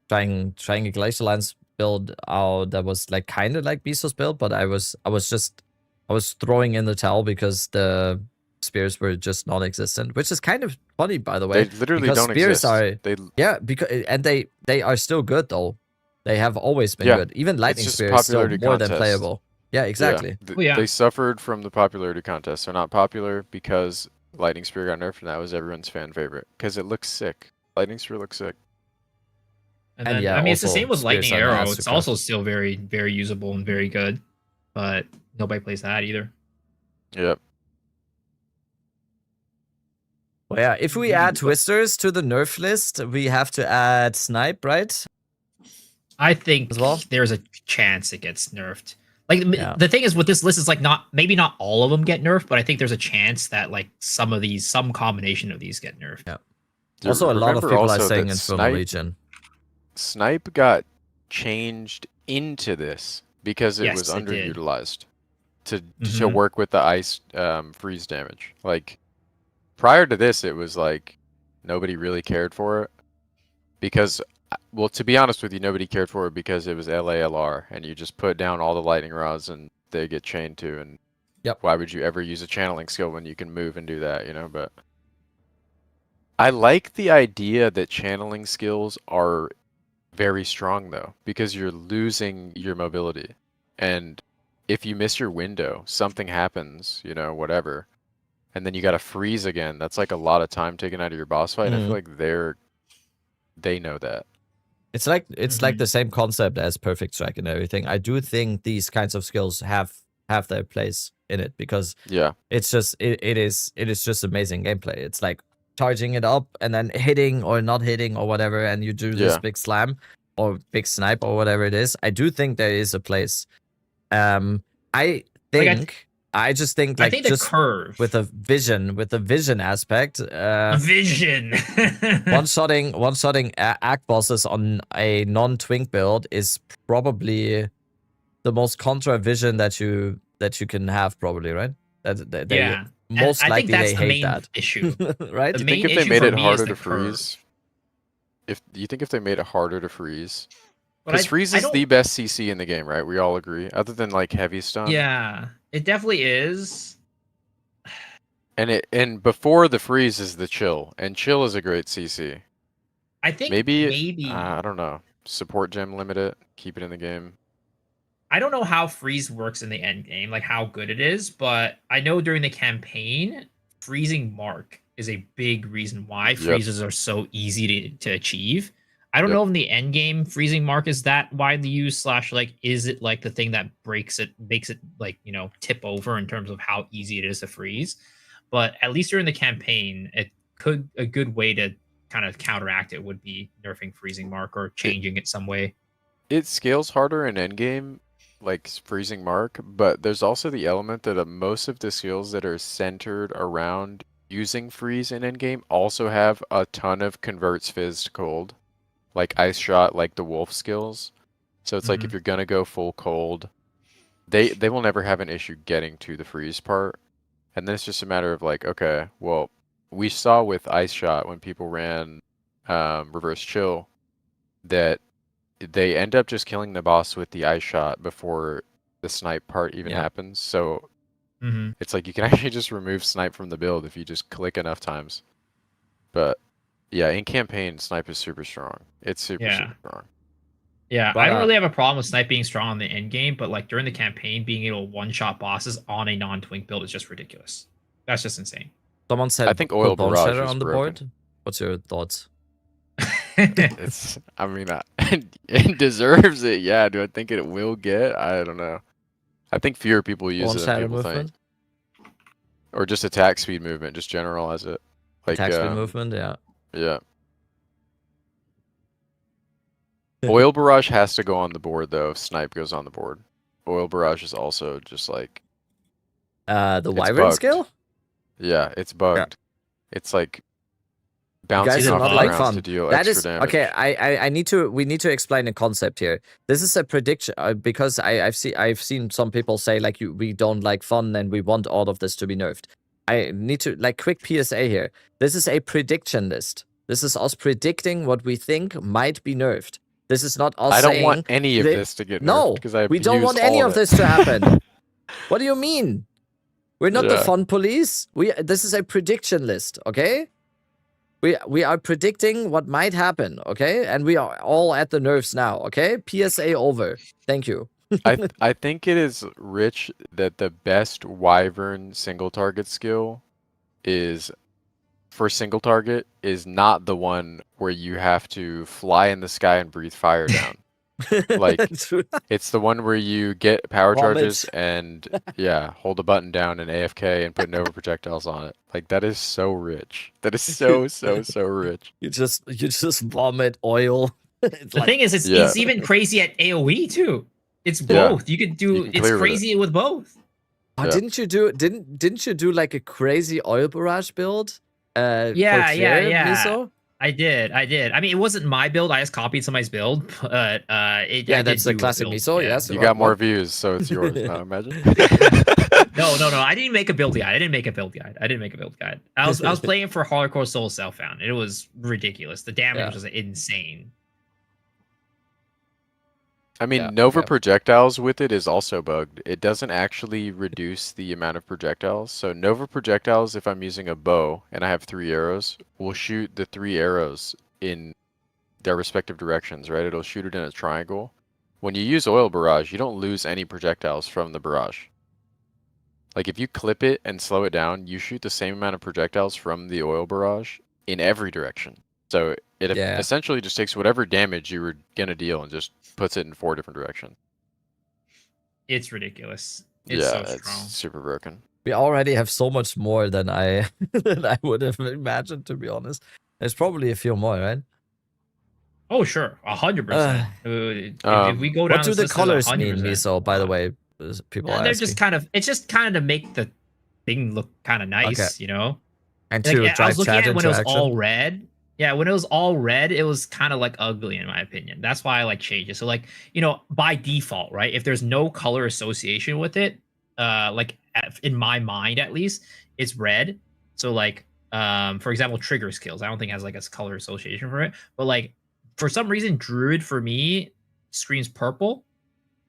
Speaker 1: trying a Glacial Lance build out that was like kind of like Miso's build, but I was throwing in the towel because the spears were just non-existent, which is kind of funny, by the way.
Speaker 8: They literally don't
Speaker 1: spears
Speaker 8: exist.
Speaker 1: They are still good though. They have always been good. Even lightning spear is still more than playable. Yeah, exactly.
Speaker 8: Yeah. They suffered from the popularity contest. They're not popular because lightning spear got nerfed, and that was everyone's fan favorite because it looks sick. Lightning spear looks sick.
Speaker 7: And then, I mean, it's the same with lightning arrow. It's also still very, very usable and very good, but nobody plays that either.
Speaker 8: Yep.
Speaker 1: Well, yeah, if we add twisters to the nerf list, we have to add snipe, right?
Speaker 7: I think there's a chance it gets nerfed. Like the thing is with this list is like maybe not all of them get nerfed, but I think there's a chance that like some combination of these get nerfed.
Speaker 1: Yeah. Also, a lot of people are saying it's from the Legion.
Speaker 8: Snipe got changed into this because it was underutilized to work with the ice freeze damage. Like prior to this, it was like nobody really cared for it because, well, to be honest with you, nobody cared for it because it was LALR and you just put down all the lightning rods and they get chained to. And why would you ever use a channeling skill when you can move and do that, you know? But I like the idea that channeling skills are very strong though, because you're losing your mobility. And if you miss your window, something happens, you know, whatever. And then you got to freeze again. That's like a lot of time taken out of your boss fight. And I feel like they know that. It's like
Speaker 1: the same concept as Perfect Strike and everything. I do think these kinds of skills have their place in it because it's just it is just amazing gameplay. It's like charging it up and then hitting or not hitting or whatever, and you do this big slam or big snipe or whatever it is. I do think there is a place. I just think like
Speaker 7: the curve
Speaker 1: with the vision aspect,
Speaker 7: vision
Speaker 1: one-shotting act bosses on a non-twink build is probably the most contra vision that you can have, probably, right? Most likely they hate that
Speaker 7: issue,
Speaker 1: right?
Speaker 8: Do you think if they made it harder to freeze? Do you think if they made it harder to freeze? Because freeze is the best CC in the game, right? We all agree, other than like heavy stun.
Speaker 7: Yeah, it definitely is.
Speaker 8: And before the freeze is the chill, and chill is a great CC.
Speaker 7: I think
Speaker 8: maybe I don't know. Support gem limit it, keep it in the game.
Speaker 7: I don't know how freeze works in the end game, like how good it is, but I know during the campaign, freezing mark is a big reason why freezes are so easy to achieve. I don't know if in the end game freezing mark is that widely used / like is it like the thing that makes it like, you know, tip over in terms of how easy it is to freeze. But at least during the campaign, a good way to kind of counteract it would be nerfing freezing mark or changing it some way.
Speaker 8: It scales harder in endgame, like freezing mark, but there's also the element that most of the skills that are centered around using freeze in endgame also have a ton of converts fizz to cold, like ice shot, like the wolf skills. So it's like if you're gonna go full cold, they will never have an issue getting to the freeze part. And then it's just a matter of like, okay, well, we saw with ice shot when people ran reverse chill that they end up just killing the boss with the ice shot before the snipe part even happens. So it's like you can actually just remove snipe from the build if you just click enough times. But yeah, in campaign, snipe is super strong. It's super strong.
Speaker 7: Yeah,
Speaker 1: But,
Speaker 7: I don't really have a problem with snipe being strong in the end game, but like during the campaign, being able to one-shot bosses on a non-twink build is just ridiculous. That's just insane.
Speaker 1: Someone said
Speaker 8: I think Oil
Speaker 1: Bone
Speaker 8: Barrage
Speaker 1: Shatter
Speaker 8: is
Speaker 1: on the
Speaker 8: broken.
Speaker 1: board. What's your thoughts?
Speaker 8: It's, I mean, it deserves it. Yeah, do I think it will get? I don't know. I think fewer people use
Speaker 1: Bone
Speaker 8: it than
Speaker 1: Shatter
Speaker 8: people think.
Speaker 1: movement?
Speaker 8: Or just attack speed movement, just generalize it. Like,
Speaker 1: Attack speed movement, yeah.
Speaker 8: Yeah. Oil Barrage has to go on the board, though, if Snipe goes on the board. Oil Barrage is also just like...
Speaker 1: the Wyvern skill?
Speaker 8: Yeah, it's bugged. It's like
Speaker 1: You guys
Speaker 8: bouncing
Speaker 1: are
Speaker 8: off
Speaker 1: not
Speaker 8: the
Speaker 1: like
Speaker 8: ground
Speaker 1: fun.
Speaker 8: to deal
Speaker 1: That
Speaker 8: extra
Speaker 1: is
Speaker 8: damage.
Speaker 1: okay. We need to explain a concept here. This is a prediction because I've seen some people say like we don't like fun and we want all of this to be nerfed. I need to like quick PSA here. This is a prediction list. This is us predicting what we think might be nerfed. This is not us
Speaker 8: I don't
Speaker 1: saying
Speaker 8: want any of this to get nerfed because
Speaker 1: we don't want any of this to happen. What do you mean? We're not the fun police. This is a prediction list, okay? We are predicting what might happen, okay? And we are all at the nerves now, okay? PSA over. Thank you.
Speaker 8: I think it is rich that the best Wyvern single target skill is for single target is not the one where you have to fly in the sky and breathe fire down. Like it's the one where you get power charges and hold a button down and AFK and put Nova projectiles on it. Like that is so rich. That is so rich.
Speaker 1: You just vomit oil.
Speaker 7: The thing is, it's even crazy at AOE too. It's both. You could do it's crazy with both.
Speaker 1: Oh, didn't you do like a crazy oil barrage build?
Speaker 7: Yeah.
Speaker 1: Miso?
Speaker 7: I did. I mean, it wasn't my build. I just copied somebody's build, but
Speaker 1: that's the classic Miso.
Speaker 7: Yeah.
Speaker 1: Yes,
Speaker 8: you got more views, so it's yours now. Imagine.
Speaker 7: No. I didn't make a build guide. I didn't make a build guide. I was playing for Hardcore Soul Self-Found. It was ridiculous. The damage was insane.
Speaker 8: I mean, Nova projectiles with it is also bugged. It doesn't actually reduce the amount of projectiles. So Nova projectiles, if I'm using a bow and I have 3 arrows, will shoot the 3 arrows in their respective directions, right? It'll shoot it in a triangle. When you use Oil Barrage, you don't lose any projectiles from the barrage. Like if you clip it and slow it down, you shoot the same amount of projectiles from the Oil Barrage in every direction. So it essentially just takes whatever damage you were going to deal and just puts it in 4 different directions.
Speaker 7: It's ridiculous. It's so strong.
Speaker 8: It's super broken.
Speaker 1: We already have so much more than I would have imagined, to be honest. There's probably a few more, right?
Speaker 7: Oh, sure. 100%. If we go down,
Speaker 1: what do the colors mean, Miso, by the way? People
Speaker 7: they're just kind of, it's just kind of to make the thing look kind of nice, you know?
Speaker 1: And to
Speaker 7: like, I was looking at it when it was
Speaker 1: interaction.
Speaker 7: all red. Yeah, when it was all red, it was kind of like ugly in my opinion. That's why I like change it. So like, you know, by default, right? If there's no color association with it, like in my mind at least, it's red. So like, for example, trigger skills, I don't think it has like a color association for it. But like, for some reason, Druid for me screams purple.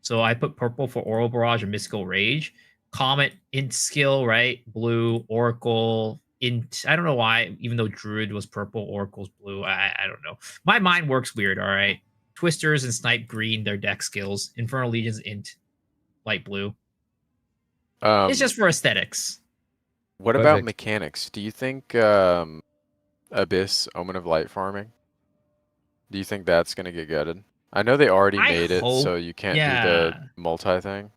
Speaker 7: So I put purple for Oral Barrage and Mystical Rage. Comet, Int skill, right? Blue, Oracle, Int. I don't know why, even though Druid was purple, Oracle's blue. I don't know. My mind works weird, all right? Twisters and Snipe green, their deck skills. Infernal Legions, Int, light blue. It's just for aesthetics.
Speaker 8: What about mechanics? Do you think Abyss, Omen of Light farming? Do you think that's going to get gutted? I know they already made it, so you can't do the multi thing.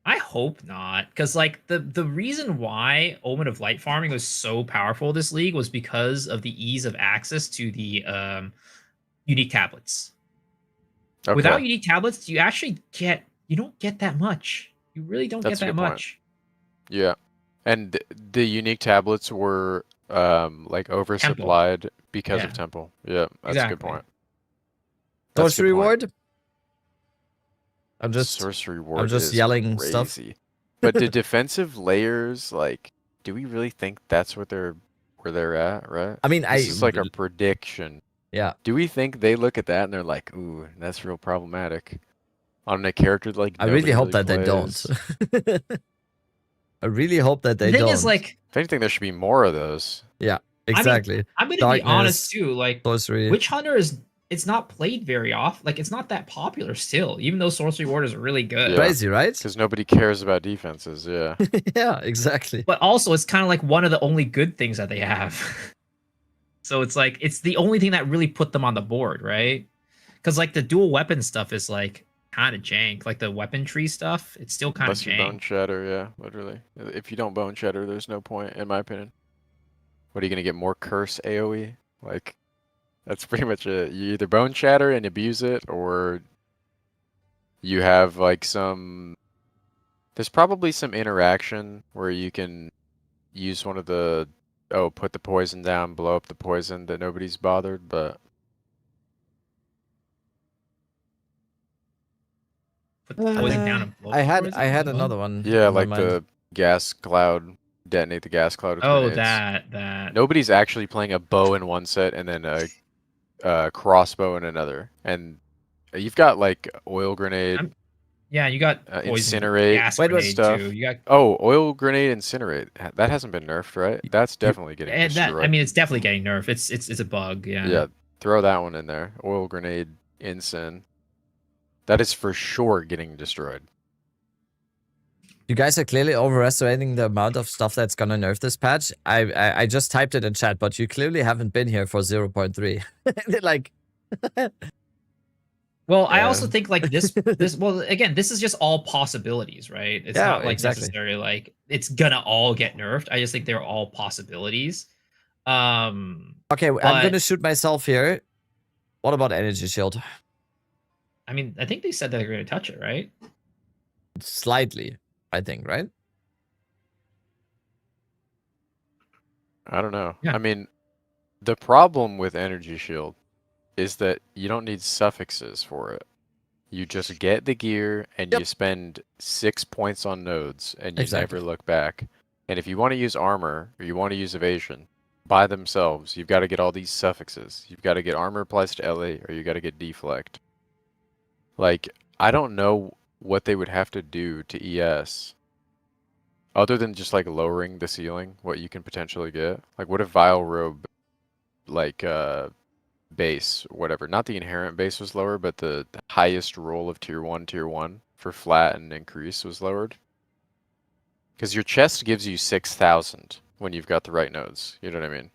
Speaker 7: I hope not, because like the reason why Omen of Light farming was so powerful this league was because of the ease of access to the unique tablets. Okay. Without unique tablets, you don't get that much. You really don't get that much.
Speaker 8: Yeah, And the unique tablets were like oversupplied because of Temple. Yeah, that's a good point.
Speaker 1: Sorcery Ward?
Speaker 8: Sorcery Ward
Speaker 1: I'm just
Speaker 8: is
Speaker 1: yelling
Speaker 8: crazy.
Speaker 1: stuff.
Speaker 8: But the defensive layers, like, do we really think that's what where they're at, right?
Speaker 1: I mean,
Speaker 8: this is like a prediction.
Speaker 1: Yeah.
Speaker 8: Do we think they look at that and they're like, ooh, that's real problematic on a character like
Speaker 1: I really hope that
Speaker 8: plays.
Speaker 1: they don't. I really hope that they
Speaker 7: the thing
Speaker 1: don't.
Speaker 7: is, like,
Speaker 8: if anything, there should be more of those.
Speaker 1: Yeah, exactly.
Speaker 7: I'm gonna be honest too. Like,
Speaker 1: sorcery.
Speaker 7: Witch Hunter it's not played very often. Like, it's not that popular still, even though Sorcery Ward is really good.
Speaker 8: Yeah.
Speaker 1: Crazy, right?
Speaker 8: Because nobody cares about defenses. Yeah.
Speaker 1: Yeah, exactly.
Speaker 7: But also, it's kind of like one of the only good things that they have. So it's like it's the only thing that really put them on the board, right? Because like the dual weapon stuff is like kind of jank. Like the weapon tree stuff, it's still kind of jank.
Speaker 8: Unless you bone shatter, yeah, literally. If you don't bone shatter, there's no point, in my opinion. What are you gonna get, more curse AoE? Like, that's pretty much it. You either bone shatter and abuse it, or you have like some. There's probably some interaction where you can use one of the put the poison down, blow up the poison that nobody's bothered, but.
Speaker 7: Put the poison down and blow
Speaker 1: I had another one.
Speaker 8: Yeah, like the gas cloud, detonate the gas cloud with
Speaker 7: Oh,
Speaker 8: grenades.
Speaker 7: that.
Speaker 8: Nobody's actually playing a bow in one set and then a crossbow in another. And you've got like oil grenade.
Speaker 7: Yeah, you got poison,
Speaker 8: incinerate,
Speaker 7: gas grenade
Speaker 8: stuff.
Speaker 7: too. You got
Speaker 8: oil grenade, incinerate. That hasn't been nerfed, right? That's definitely getting destroyed.
Speaker 7: I mean, it's definitely getting nerfed. It's a bug. Yeah.
Speaker 8: Yeah, throw that one in there. Oil grenade, incin. That is for sure getting destroyed.
Speaker 1: You guys are clearly overestimating the amount of stuff that's gonna nerf this patch. I just typed it in chat, but you clearly haven't been here for 0.3. Like.
Speaker 7: Well, I also think like this well, again, this is just all possibilities, right? It's not like necessarily like it's gonna all get nerfed. I just think they're all possibilities.
Speaker 1: Okay, I'm gonna shoot myself here. What about energy shield?
Speaker 7: I mean, I think they said that they're gonna touch it, right?
Speaker 1: Slightly, I think, right?
Speaker 8: I don't know.
Speaker 7: Yeah.
Speaker 8: I mean, the problem with energy shield is that you don't need suffixes for it. You just get the gear and you spend 6 points on nodes and you never look back. And if you want to use armor or you want to use evasion by themselves, you've got to get all these suffixes. You've got to get armor applies to LA or you got to get deflect. Like, I don't know what they would have to do to ES other than just like lowering the ceiling, what you can potentially get. Like, what if Vile Robe, like, base, whatever, not the inherent base was lower, but the highest roll of tier 1 for flat and increase was lowered? Because your chest gives you 6,000 when you've got the right nodes, you know what I mean?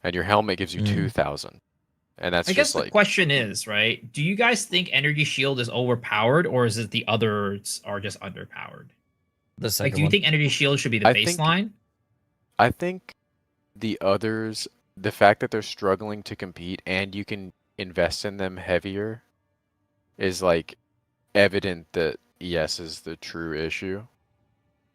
Speaker 8: And your helmet gives you 2,000. And that's
Speaker 7: I guess the question is, right? Do you guys think energy shield is overpowered, or is it the others are just underpowered?
Speaker 1: The second
Speaker 7: do you think energy shield should be the baseline?
Speaker 8: I think the others, the fact that they're struggling to compete and you can invest in them heavier is like evident that ES is the true issue.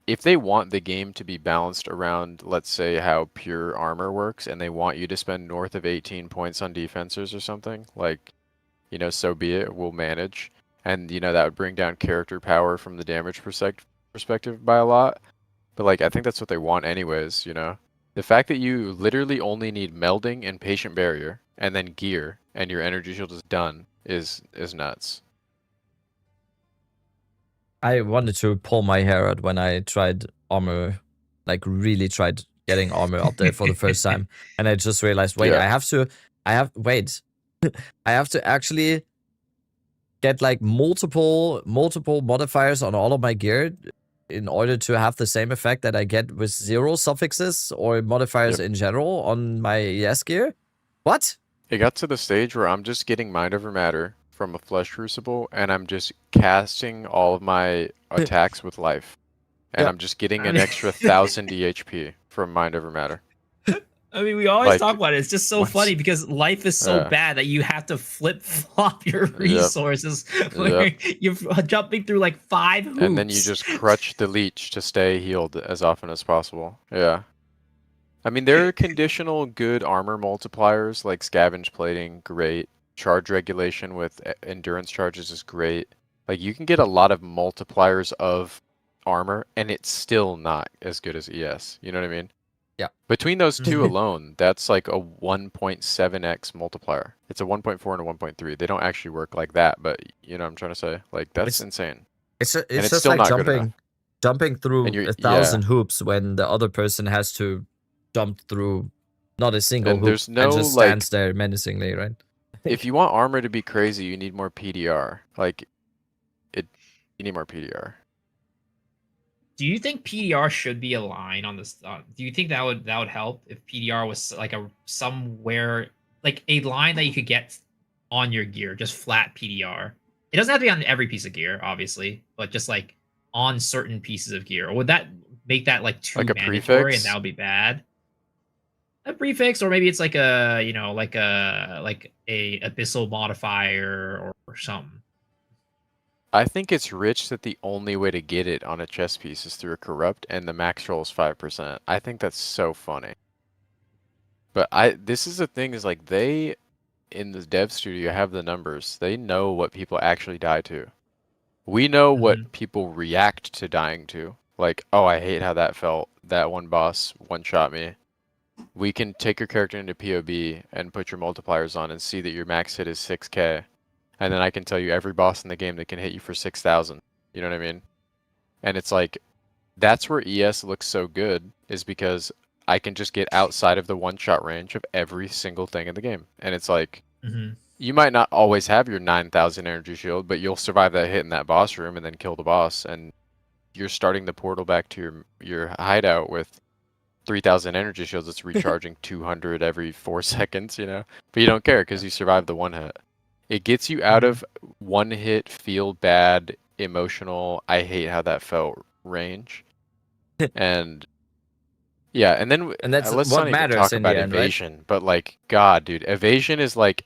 Speaker 8: If they want the game to be balanced around, let's say, how pure armor works, and they want you to spend north of 18 points on defenses or something, like, you know, so be it, we'll manage. And, you know, that would bring down character power from the damage perspective by a lot. But, like, I think that's what they want anyways, you know? The fact that you literally only need melding and patient barrier, and then gear, and your energy shield is done, is nuts.
Speaker 1: I wanted to pull my hair out when I tried armor, like really tried getting armor up there for the first time. And I just realized, wait, I have to actually get like multiple modifiers on all of my gear in order to have the same effect that I get with 0 suffixes or modifiers in general on my ES gear. What?
Speaker 8: It got to the stage where I'm just getting Mind Over Matter from a Flesh Crucible, and I'm just casting all of my attacks with life. And I'm just getting an extra 1,000 EHP from Mind Over Matter.
Speaker 7: I mean, we always
Speaker 8: Like,
Speaker 7: talk about it. It's just so funny because life is so bad that you have to flip flop your resources. Where you're jumping through like 5 hoops.
Speaker 8: And then you just crutch the leech to stay healed as often as possible. Yeah. I mean, there are conditional good armor multipliers like scavenge plating, great. Charge regulation with endurance charges is great. Like, you can get a lot of multipliers of armor, and it's still not as good as ES. You know what I mean?
Speaker 1: Yeah.
Speaker 8: Between those two alone, that's like a 1.7x multiplier. It's a 1.4 and a 1.3. They don't actually work like that, but you know what I'm trying to say? Like, that's insane.
Speaker 1: It's
Speaker 8: And
Speaker 1: just
Speaker 8: still
Speaker 1: like
Speaker 8: not good enough.
Speaker 1: jumping through
Speaker 8: And
Speaker 1: 1,000 hoops when the other person has to jump through not a single
Speaker 8: And
Speaker 1: hoop
Speaker 8: there's no,
Speaker 1: and just
Speaker 8: like,
Speaker 1: stands there menacingly, right?
Speaker 8: if you want armor to be crazy, you need more PDR. Like, you need more PDR.
Speaker 7: Do you think PDR should be a line on this? Do you think that would help if PDR was like a somewhere like a line that you could get on your gear, just flat PDR? It doesn't have to be on every piece of gear, obviously, but just like on certain pieces of gear. Or would that make that like too
Speaker 8: Like a
Speaker 7: mandatory
Speaker 8: prefix?
Speaker 7: and that would be bad? A prefix, or maybe it's like a like a abyssal modifier or something.
Speaker 8: I think it's rich that the only way to get it on a chess piece is through a corrupt, and the max roll is 5%. I think that's so funny. But this is the thing, is like, they, in the dev studio, have the numbers. They know what people actually die to. We know what people react to dying to. Like, oh, I hate how that felt. That one boss one-shot me. We can take your character into POB and put your multipliers on and see that your max hit is 6k. And then I can tell you every boss in the game that can hit you for 6,000. You know what I mean? And it's like, that's where ES looks so good, is because I can just get outside of the one-shot range of every single thing in the game. And it's like, you might not always have your 9,000 energy shield, but you'll survive that hit in that boss room and then kill the boss. And you're starting the portal back to your hideout with 3,000 energy shields. It's recharging 200 every 4 seconds, you know? But you don't care because you survived the one hit. It gets you out of one hit, feel bad, emotional, I hate how that felt range. And yeah, and then
Speaker 1: that's
Speaker 8: let's
Speaker 1: what
Speaker 8: not even
Speaker 1: matters
Speaker 8: talk
Speaker 1: in
Speaker 8: about
Speaker 1: the end,
Speaker 8: evasion. Right? But like, God, dude, evasion is like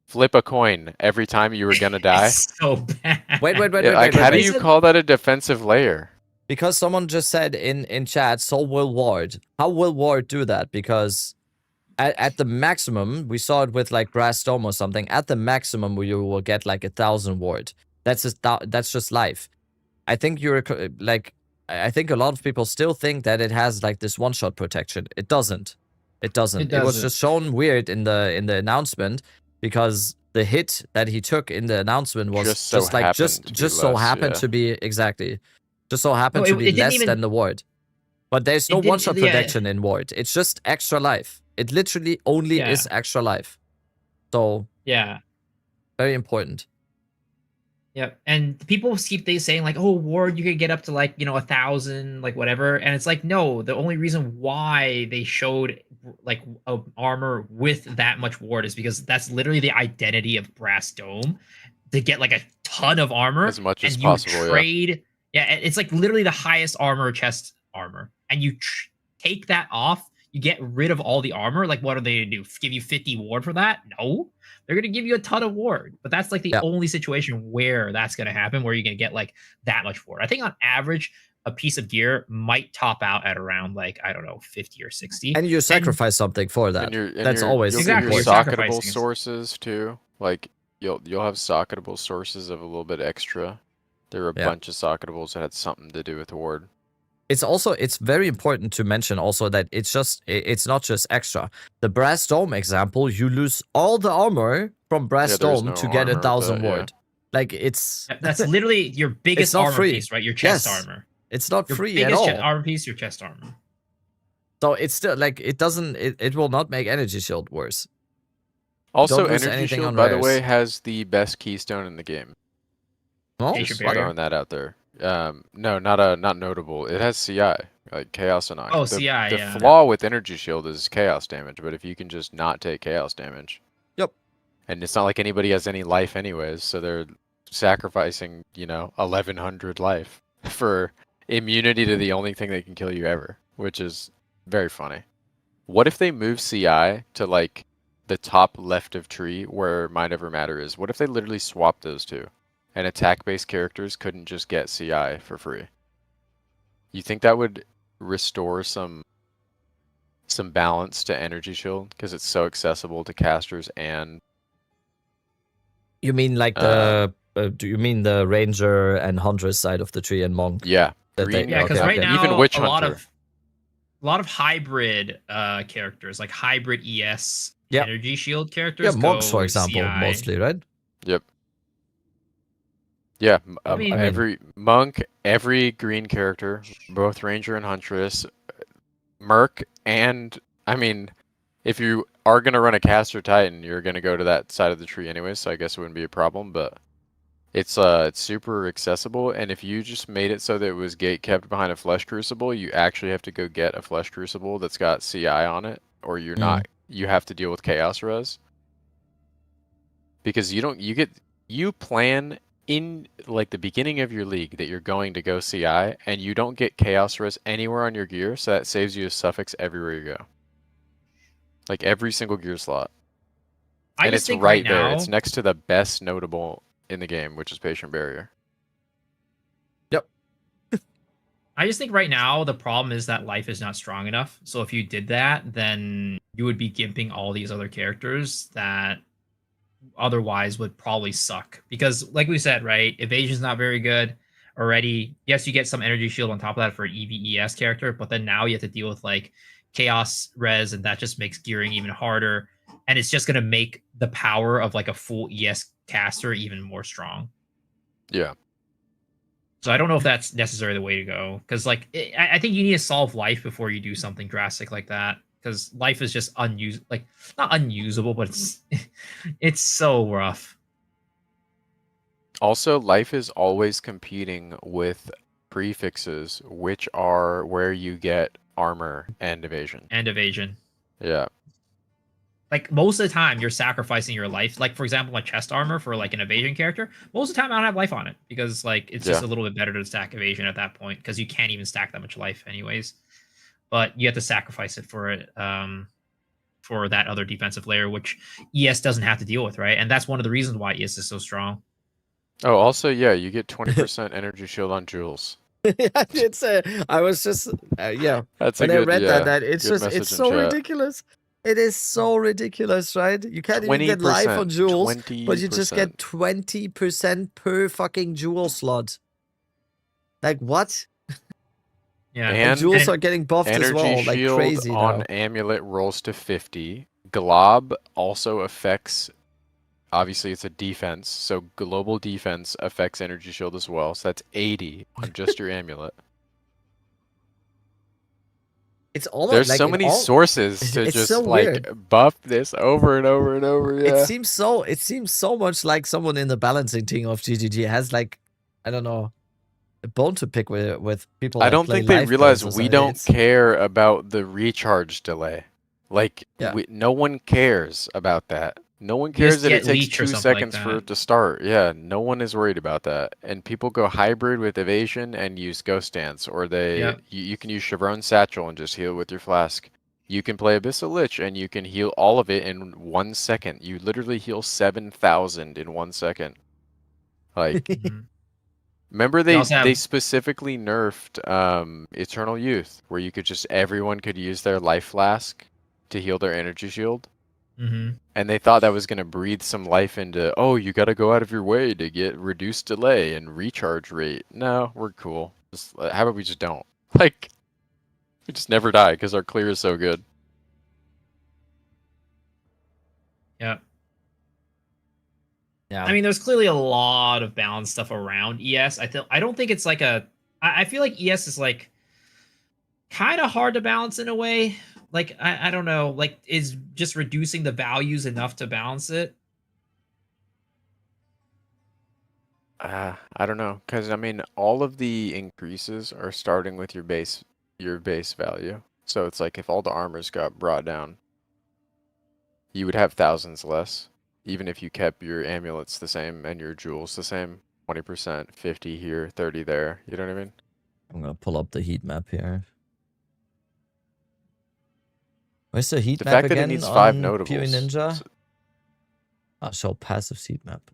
Speaker 8: flip a coin every time you were gonna die.
Speaker 7: It's so bad.
Speaker 1: Wait.
Speaker 8: Like, how do you call that a defensive layer?
Speaker 1: Because someone just said in chat, so will Ward. How will Ward do that? Because at the maximum, we saw it with like Grass Dome or something. At the maximum, you will get like 1,000 Ward. That's just life. I think I think a lot of people still think that it has like this one-shot protection. It doesn't. It doesn't. It was just shown weird in the announcement because the hit that he took in the announcement was just so happened to be exactly. Just so happened to be less than the ward. But there's no one-shot protection in ward. It's just extra life. It literally only is extra life. So
Speaker 7: yeah,
Speaker 1: very important.
Speaker 7: Yep. And people keep saying like, oh, ward, you could get up to like, 1,000, like whatever. And it's like, no, the only reason why they showed like a armor with that much ward is because that's literally the identity of Brass Dome, to get like a ton of armor
Speaker 8: as much as
Speaker 7: and
Speaker 8: possible.
Speaker 7: You trade. Yeah, it's like literally the highest armor chest armor. And you take that off, you get rid of all the armor. Like, what are they going to do? Give you 50 ward for that? No. They're going to give you a ton of ward. But that's like the only situation where that's going to happen, where you're going to get like that much ward. I think on average, a piece of gear might top out at around like, I don't know, 50 or 60.
Speaker 1: And you sacrifice something for that. That's always
Speaker 8: exactly. Your socketable sources too. Like, you'll have socketable sources of a little bit extra. There were a bunch of socketables that had something to do with ward.
Speaker 1: It's very important to mention also that it's not just extra. The Brass Dome example, you lose all the armor from Brass Dome to get 1,000 ward. Like,
Speaker 7: that's literally your biggest armor piece, right? Your chest armor.
Speaker 1: It's not
Speaker 7: your
Speaker 1: free at all.
Speaker 7: Biggest armor piece, your chest armor.
Speaker 1: So it's still like it will not make energy shield worse.
Speaker 8: Also, energy shield, by the way, has the best keystone in the game.
Speaker 1: Oh,
Speaker 8: just throwing that out there. No, not notable. It has CI, like Chaos and
Speaker 7: Oh, CI,
Speaker 8: The flaw with energy shield is chaos damage, but if you can just not take chaos damage.
Speaker 1: Yep.
Speaker 8: And it's not like anybody has any life anyways, so they're sacrificing, 1,100 life for immunity to the only thing that can kill you ever, which is very funny. What if they move CI to like the top left of tree where Mind Over Matter is? What if they literally swapped those two, and attack-based characters couldn't just get CI for free? You think that would restore some balance to Energy Shield because it's so accessible to casters and?
Speaker 1: You mean like do you mean the Ranger and Huntress side of the tree and Monk?
Speaker 8: Yeah,
Speaker 7: Yeah, because right now
Speaker 8: even Witch
Speaker 7: a
Speaker 8: Hunter.
Speaker 7: lot of hybrid characters, like hybrid ES energy shield characters.
Speaker 1: Yeah, Monks, for example,
Speaker 7: CI.
Speaker 1: mostly, right?
Speaker 8: Yep. Yeah,
Speaker 7: I mean,
Speaker 8: every Monk, every green character, both Ranger and Huntress, Merc, and I mean, if you are gonna run a caster Titan, you're gonna go to that side of the tree anyway, so I guess it wouldn't be a problem. But it's super accessible, and if you just made it so that it was gate kept behind a Flesh Crucible, you actually have to go get a Flesh Crucible that's got CI on it, or you're not. You have to deal with Chaos Res because you plan in like the beginning of your league that you're going to go CI, and you don't get Chaos Res anywhere on your gear, so that saves you a suffix everywhere you go. Like every single gear slot. And it's right there. It's next to the best notable in the game, which is Patient Barrier.
Speaker 1: Yep.
Speaker 7: I just think right now the problem is that life is not strong enough. So if you did that, then you would be gimping all these other characters that otherwise would probably suck. Because like we said, right, evasion's not very good already. Yes, you get some energy shield on top of that for an EVES character, but then now you have to deal with like chaos res, and that just makes gearing even harder. And it's just going to make the power of like a full ES caster even more strong.
Speaker 8: Yeah.
Speaker 7: So I don't know if that's necessarily the way to go. Because like I think you need to solve life before you do something drastic like that. Because life is just not unusable, but it's so rough.
Speaker 8: Also, life is always competing with prefixes, which are where you get armor and evasion. Yeah.
Speaker 7: Like most of the time you're sacrificing your life. Like for example, my chest armor for like an evasion character, most of the time I don't have life on it because like it's just a little bit better to stack evasion at that point because you can't even stack that much life anyways. But you have to sacrifice it for that other defensive layer, which ES doesn't have to deal with, right? And that's one of the reasons why ES is so strong.
Speaker 8: Oh, also, yeah, you get 20% energy shield on Jules.
Speaker 1: It's I was just
Speaker 8: That's
Speaker 1: when
Speaker 8: a good,
Speaker 1: I read that it's just it's so
Speaker 8: chat.
Speaker 1: Ridiculous. It is so ridiculous, right? You can't even get life on Jules, but you just get 20% per fucking jewel slot. Like what?
Speaker 7: Yeah,
Speaker 8: and
Speaker 1: jewels are getting buffed as well, like crazy now.
Speaker 8: On Amulet rolls to 50. Glob also affects. Obviously, it's a defense, so global defense affects energy shield as well. So that's 80 on just your amulet.
Speaker 1: It's almost
Speaker 8: there's
Speaker 1: like
Speaker 8: so many sources to just
Speaker 1: so
Speaker 8: like
Speaker 1: weird.
Speaker 8: Buff this over and over and over. Yeah.
Speaker 1: It seems so much like someone in the balancing team of GGG has like, I don't know, a bone to pick with people.
Speaker 8: I don't think they realize we don't care about the recharge delay. Like no one cares about that. No one cares that it takes 2 seconds for it to start. Yeah, no one is worried about that. And people go hybrid with evasion and use Ghost Dance, or you can use Chevron Satchel and just heal with your flask. You can play Abyssal Lich and you can heal all of it in 1 second. You literally heal 7,000 in 1 second. Like, remember they specifically nerfed Eternal Youth, where you could everyone could use their life flask to heal their energy shield. And they thought that was going to breathe some life into, oh, you got to go out of your way to get reduced delay and recharge rate. No, we're cool. How about we just don't? Like, we just never die because our clear is so good.
Speaker 7: Yeah. I mean, there's clearly a lot of balanced stuff around ES. I don't think it's like I feel like ES is like kind of hard to balance in a way. Like, I don't know, like, is just reducing the values enough to balance it?
Speaker 8: I don't know, because, I mean, all of the increases are starting with your base value. So it's like if all the armors got brought down, you would have thousands less, even if you kept your amulets the same and your jewels the same. 20%, 50 here, 30 there. You know what I mean?
Speaker 1: I'm going to pull up the heat map here. Where's the heat
Speaker 8: The
Speaker 1: map
Speaker 8: fact that
Speaker 1: again
Speaker 8: it needs 5
Speaker 1: on
Speaker 8: notables.
Speaker 1: Peewee Ninja? Show passive heat map.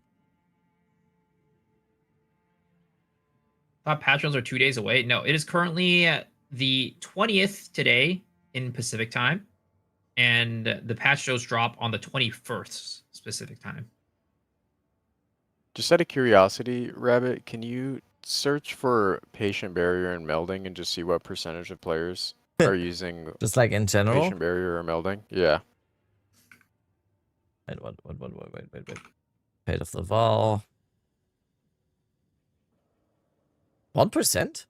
Speaker 7: Thought patch runs are 2 days away. No, it is currently the 20th today in Pacific time, and the patch shows drop on the 21st Pacific time.
Speaker 8: Just out of curiosity, Rabbit, can you search for patient barrier and melding and just see what percentage of players are using
Speaker 1: just like in general?
Speaker 8: Patient barrier or melding? Yeah.
Speaker 1: Wait. Fate of the Val. 1%?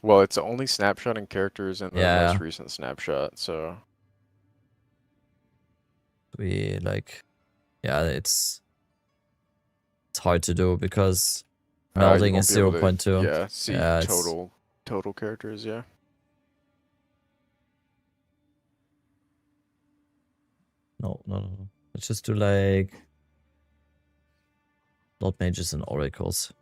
Speaker 8: Well, it's only snapshotting characters in the
Speaker 1: Yeah.
Speaker 8: most recent snapshot, so
Speaker 1: We like, yeah, it's hard to do because melding is 0.2.
Speaker 8: Yeah, see
Speaker 1: Yeah,
Speaker 8: total characters, yeah.
Speaker 1: No. Let's just do like Lord Mages and Oracles.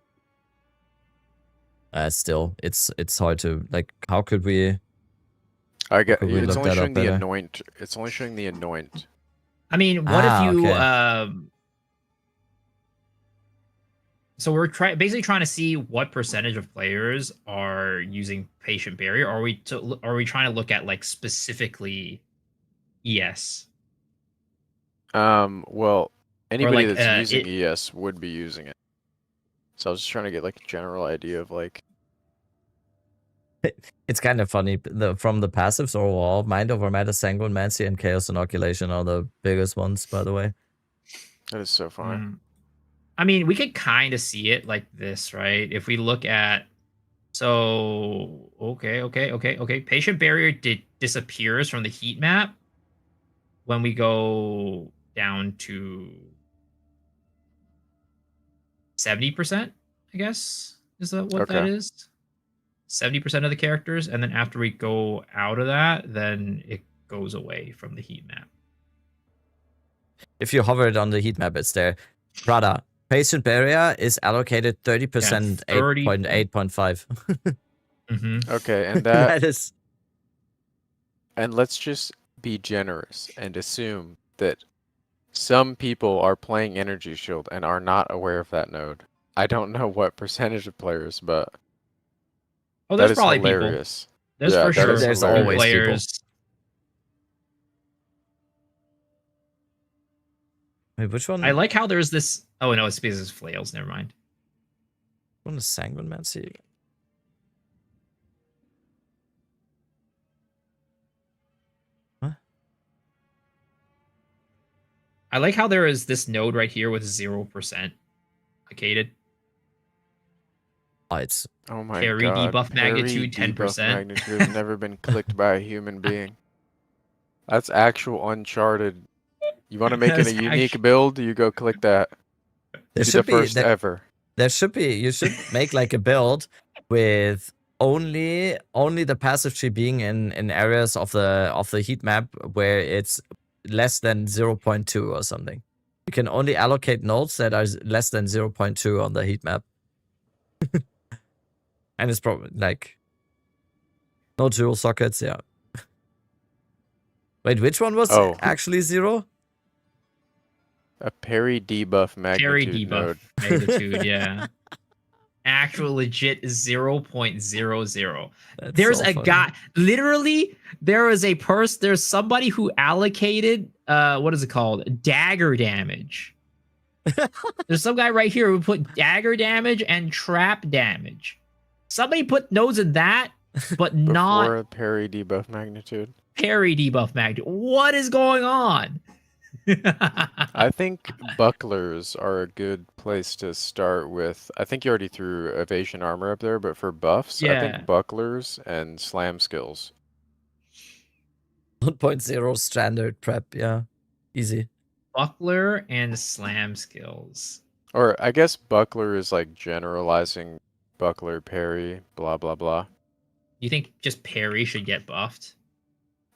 Speaker 1: Still, it's hard to like. How could we?
Speaker 8: I get
Speaker 1: we
Speaker 8: it's
Speaker 1: look
Speaker 8: only
Speaker 1: that
Speaker 8: showing
Speaker 1: up
Speaker 8: the
Speaker 1: better?
Speaker 8: anoint. It's only showing the anoint.
Speaker 7: I mean, what if you
Speaker 1: okay.
Speaker 7: So we're basically trying to see what percentage of players are using patient barrier. Are we trying to look at like specifically ES?
Speaker 8: Well, anybody
Speaker 7: like,
Speaker 8: that's using ES would be using it. So I was just trying to get like a general idea of like.
Speaker 1: It's kind of funny. From the passives overall, Mind Over Matter, Sanguinemancy, and Chaos Inoculation are the biggest ones, by the way.
Speaker 8: That is so funny.
Speaker 7: I mean, we could kind of see it like this, right? If we look at, so okay. Patient barrier disappears from the heat map when we go down to 70%, I guess. Is that what that is? 70% of the characters, and then after we go out of that, then it goes away from the heat map.
Speaker 1: If you hover it on the heat map, it's there. Prada, patient barrier is allocated 30%, 8.5.
Speaker 8: Okay, and
Speaker 1: that is.
Speaker 8: And let's just be generous and assume that some people are playing Energy Shield and are not aware of that node. I don't know what percentage of players, but
Speaker 7: there's
Speaker 8: that is
Speaker 7: probably
Speaker 8: hilarious.
Speaker 7: People. There's for sure
Speaker 1: there's always
Speaker 7: players.
Speaker 1: People. Wait, which one?
Speaker 7: I like how there's this. Oh no, it's because it's flails. Never mind.
Speaker 1: What is Sanguinemancy?
Speaker 7: I like how there is this node right here with 0% allocated.
Speaker 1: It's
Speaker 8: my
Speaker 7: parry
Speaker 8: god.
Speaker 7: Debuff magnitude 10%.
Speaker 8: Debuff magnitude has never been clicked by a human being. That's actual Uncharted. You want to make it a unique build? You go click that.
Speaker 1: There should
Speaker 8: be the first ever.
Speaker 1: There should be. You should make like a build with only the passive tree being in areas of the heat map where it's less than 0.2 or something. You can only allocate nodes that are less than 0.2 on the heat map. And it's probably like no dual sockets, yeah. Wait, which one was actually 0?
Speaker 8: A parry debuff magnitude.
Speaker 7: Parry debuff magnitude, yeah. Actual legit 0.00. There's so a guy, literally, there's somebody who allocated, what is it called? Dagger damage. There's some guy right here who put dagger damage and trap damage. Somebody put nodes in that, but not
Speaker 8: before parry debuff magnitude.
Speaker 7: Parry debuff magnitude. What is going on?
Speaker 8: I think bucklers are a good place to start with. I think you already threw evasion armor up there, but for buffs, I think bucklers and slam skills.
Speaker 1: 1.0 standard prep, yeah. Easy.
Speaker 7: Buckler and slam skills.
Speaker 8: Or I guess buckler is like generalizing buckler, parry, blah, blah, blah.
Speaker 7: You think just parry should get buffed?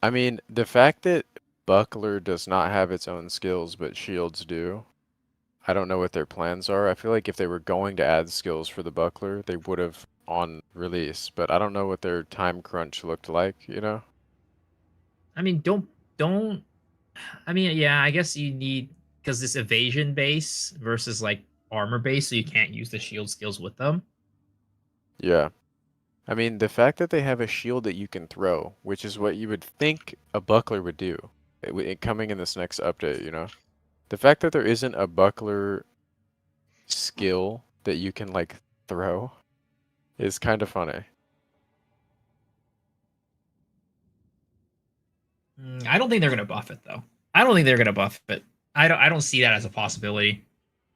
Speaker 8: I mean, the fact that buckler does not have its own skills, but shields do. I don't know what their plans are. I feel like if they were going to add skills for the buckler, they would have on release, but I don't know what their time crunch looked like, you know?
Speaker 7: I mean, don't. I mean, yeah, I guess you need because this evasion base versus like armor base, so you can't use the shield skills with them.
Speaker 8: Yeah. I mean, the fact that they have a shield that you can throw, which is what you would think a buckler would do, coming in this next update, you know? The fact that there isn't a buckler skill that you can, like, throw is kind of funny.
Speaker 7: I don't think they're gonna buff it though. I don't think they're gonna buff it. I don't see that as a possibility.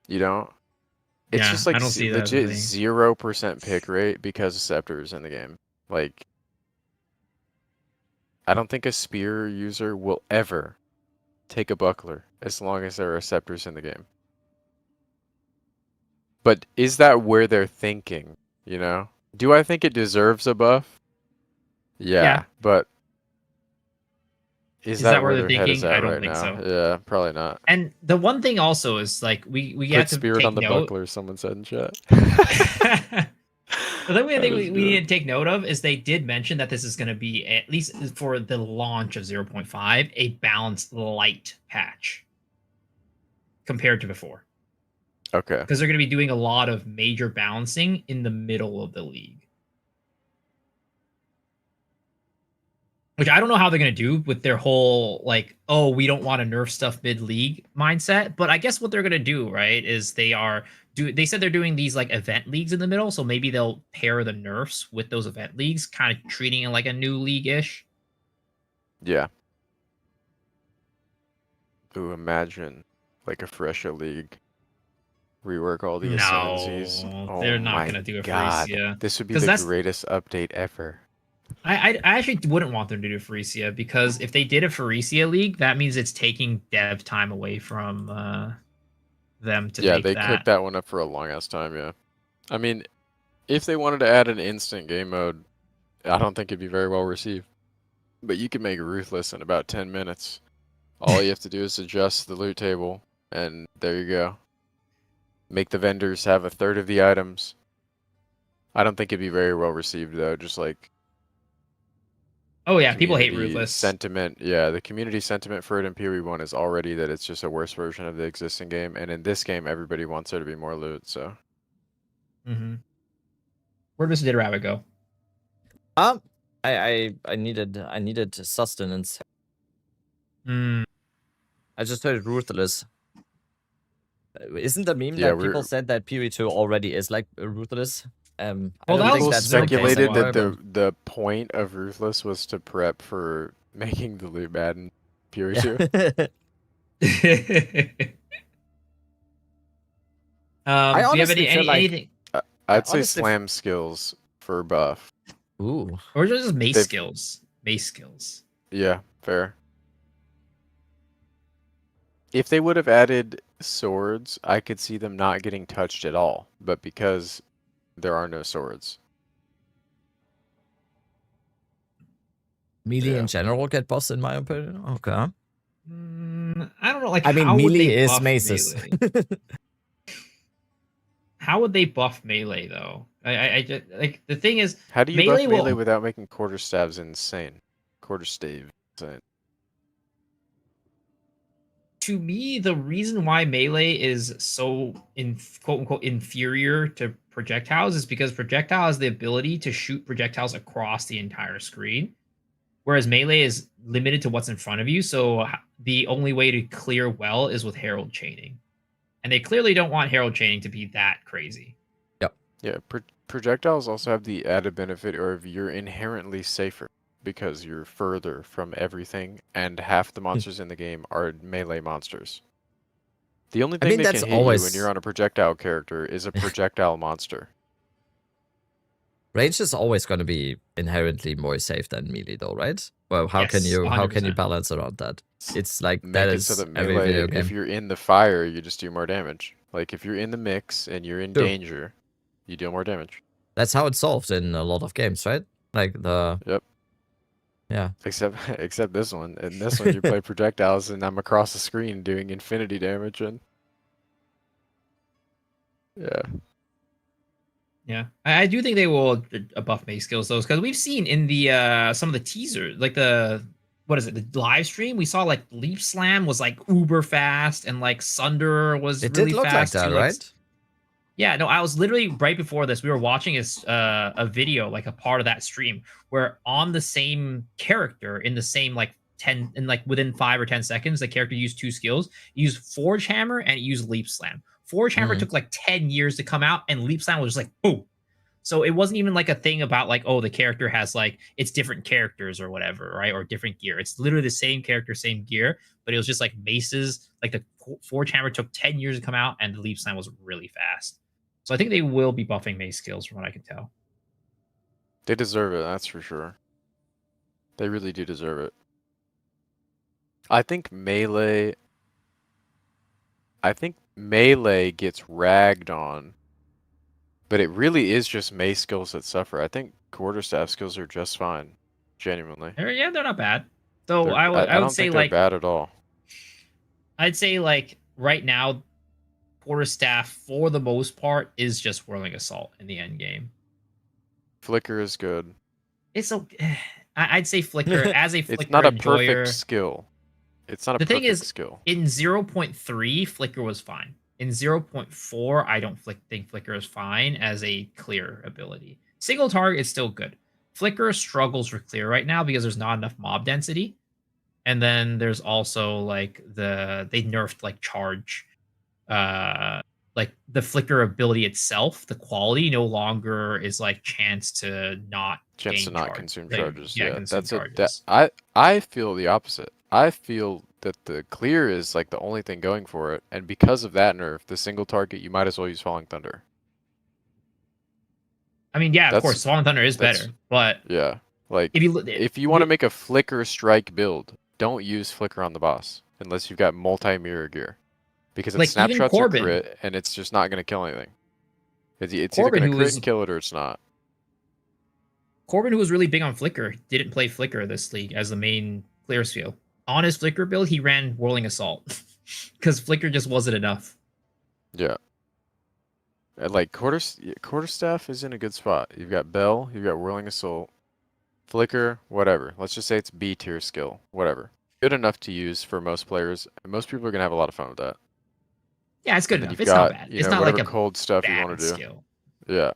Speaker 8: You don't? It's just like
Speaker 7: I don't see that
Speaker 8: legit 0% pick rate because of scepters in the game. Like, I don't think a spear user will ever take a buckler as long as there are scepters in the game. But is that where they're thinking, you know? Do I think it deserves a buff? Yeah. But is that where their head is at right now? So. Yeah, probably not.
Speaker 7: And the one thing also is like we have to
Speaker 8: spirit
Speaker 7: take
Speaker 8: on the
Speaker 7: note.
Speaker 8: buckler, someone said in chat.
Speaker 7: The thing we need to take note of is they did mention that this is going to be, at least for the launch of 0.5, a balanced light patch compared to before.
Speaker 8: Okay.
Speaker 7: Because they're going to be doing a lot of major balancing in the middle of the league. Which I don't know how they're going to do with their whole, like, oh, we don't want to nerf stuff mid-league mindset. But I guess what they're going to do, right, is they said they're doing these, like, event leagues in the middle. So maybe they'll pair the nerfs with those event leagues, kind of treating it like a new league-ish.
Speaker 8: Yeah. Ooh, imagine, like, a fresher league. Rework all the ascendancies.
Speaker 7: No, they're not going to do a Phreesia.
Speaker 8: This would be the greatest update ever.
Speaker 7: I actually wouldn't want them to do Phreesia, because if they did a Phreesia league, that means it's taking dev time away from them to make that.
Speaker 8: Yeah, they cooked that one up for a long ass time, yeah. I mean, if they wanted to add an instant game mode, I don't think it'd be very well received. But you can make it Ruthless in about 10 minutes. All you have to do is adjust the loot table, and there you go. Make the vendors have a third of the items. I don't think it'd be very well received, though, just like...
Speaker 7: Oh yeah, people hate Ruthless.
Speaker 8: Sentiment, yeah, the community sentiment for it in PoE1 is already that it's just a worse version of the existing game, and in this game, everybody wants there to be more loot. So,
Speaker 7: where does Mr. Rabbit go?
Speaker 1: I needed sustenance. I just heard Ruthless. Isn't the meme that people said that PoE2 already is like Ruthless?
Speaker 8: Well, people speculated that the point of Ruthless was to prep for making the loot bad in PoE2.
Speaker 7: I honestly feel like anything?
Speaker 8: I'd say slam skills for buff.
Speaker 1: Ooh,
Speaker 7: or just mace skills. Mace skills.
Speaker 8: Yeah, fair. If they would have added swords, I could see them not getting touched at all. But because there are no swords.
Speaker 1: Melee in general get buffs, in my opinion. Okay.
Speaker 7: I don't know. Like,
Speaker 1: I mean, melee is maces.
Speaker 7: How would they buff melee though? I just like the thing is,
Speaker 8: how do you buff melee without making quarterstaves insane? Quarterstave insane.
Speaker 7: To me, the reason why melee is so quote unquote inferior to projectiles is because projectile has the ability to shoot projectiles across the entire screen, whereas melee is limited to what's in front of you. So the only way to clear well is with herald chaining, and they clearly don't want herald chaining to be that crazy.
Speaker 1: Yep.
Speaker 8: Yeah. Projectiles also have the added benefit of you're inherently safer, because you're further from everything, and half the monsters in the game are melee monsters. The only thing that can hit you when you're on a projectile character is a projectile monster.
Speaker 1: Range is always going to be inherently more safe than melee, though, right? Well, how can you
Speaker 7: 100%.
Speaker 1: balance around that? It's like
Speaker 8: Make
Speaker 1: that
Speaker 8: it
Speaker 1: is
Speaker 8: so that
Speaker 1: every
Speaker 8: melee,
Speaker 1: video game.
Speaker 8: if you're in the fire, you just do more damage. Like if you're in the mix and you're in danger, you deal more damage.
Speaker 1: That's how it's solved in a lot of games, right? Like the Yeah.
Speaker 8: Except this one. In this one, you play projectiles, and I'm across the screen doing infinity damage, and
Speaker 7: Yeah, I do think they will buff mace skills though, because we've seen in the some of the teasers, like the what is it? The live stream, we saw like Leap Slam was like uber fast, and like Sunder was
Speaker 1: It
Speaker 7: really
Speaker 1: did look like
Speaker 7: fast
Speaker 1: that,
Speaker 7: too.
Speaker 1: right?
Speaker 7: Yeah, no, I was literally right before this. We were watching a video, like a part of that stream, where on the same character in the same like 10 and like within 5 or 10 seconds, the character used 2 skills. It used Forge Hammer and it used Leap Slam. Forge Hammer took like 10 years to come out, and Leap Slam was just like boom. So it wasn't even like a thing about like, oh, the character has like it's different characters or whatever, right? Or different gear. It's literally the same character, same gear, but it was just like maces. Like the Forge Hammer took 10 years to come out, and the Leap Slam was really fast. So I think they will be buffing mace skills from what I can tell.
Speaker 8: They deserve it, that's for sure. They really do deserve it. I think melee gets ragged on, but it really is just mace skills that suffer. I think quarterstaff skills are just fine, genuinely.
Speaker 7: Yeah, they're not bad. Though
Speaker 8: I
Speaker 7: I would
Speaker 8: don't
Speaker 7: say
Speaker 8: think
Speaker 7: like
Speaker 8: they're bad at all.
Speaker 7: I'd say like right now, quarterstaff for the most part is just Whirling Assault in the end game.
Speaker 8: Flicker is good.
Speaker 7: It's I'd say Flicker as a Flicker
Speaker 8: It's not a
Speaker 7: enjoyer,
Speaker 8: perfect skill. It's not a
Speaker 7: the
Speaker 8: perfect
Speaker 7: thing is,
Speaker 8: skill.
Speaker 7: In 0.3, Flicker was fine. In 0.4, I don't think Flicker is fine as a clear ability. Single target is still good. Flicker struggles for clear right now because there's not enough mob density. And then there's also like they nerfed like charge. Like the Flicker ability itself, the quality no longer is like chance to not
Speaker 8: consume charges.
Speaker 7: Yeah, consume charges.
Speaker 8: I feel the opposite. I feel that the clear is like the only thing going for it, and because of that nerf, the single target, you might as well use Falling Thunder.
Speaker 7: I mean, yeah, of course, Falling Thunder is better, but
Speaker 8: yeah, like if you want to make a Flicker strike build, don't use Flicker on the boss unless you've got multi-mirror gear, because
Speaker 7: like,
Speaker 8: snapshots are crit, and it's just not going to kill anything. It's either going to crit and kill it or it's not.
Speaker 7: Corbin, who was really big on Flicker, didn't play Flicker this league as the main clear skill. On his Flicker build, he ran Whirling Assault because Flicker just wasn't enough.
Speaker 8: Yeah. And like quarterstaff is in a good spot. You've got Bell, you've got Whirling Assault, Flicker, whatever. Let's just say it's B tier skill, whatever. Good enough to use for most players, and most people are gonna have a lot of fun with that.
Speaker 7: Yeah, it's good enough. It's not bad. It's not like a
Speaker 8: cold stuff you want to do.
Speaker 7: Skill.
Speaker 8: Yeah.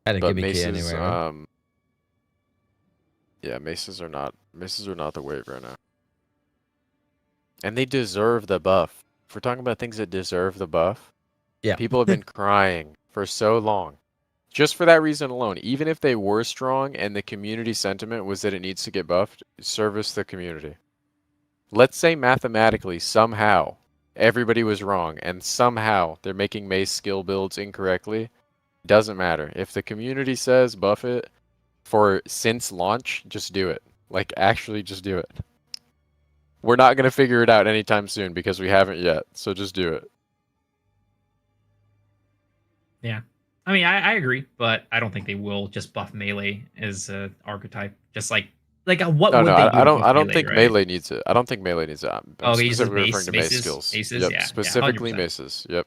Speaker 1: But maces,
Speaker 8: yeah, maces are not the wave right now. And they deserve the buff. If we're talking about things that deserve the buff,
Speaker 1: yeah,
Speaker 8: people have been crying for so long. Just for that reason alone, even if they were strong and the community sentiment was that it needs to get buffed, service the community. Let's say mathematically, somehow, everybody was wrong, and somehow they're making mace skill builds incorrectly. Doesn't matter. If the community says buff it since launch, just do it. Like, actually just do it. We're not going to figure it out anytime soon because we haven't yet, so just do it.
Speaker 7: Yeah. I mean, I agree, but I don't think they will just buff melee as an archetype. Just like what would they do?
Speaker 8: I don't think melee needs it. I don't think melee needs it. I'm specifically referring to mace skills.
Speaker 7: Maces,
Speaker 8: yep,
Speaker 7: yeah,
Speaker 8: specifically
Speaker 7: 100%.
Speaker 8: Maces. Yep.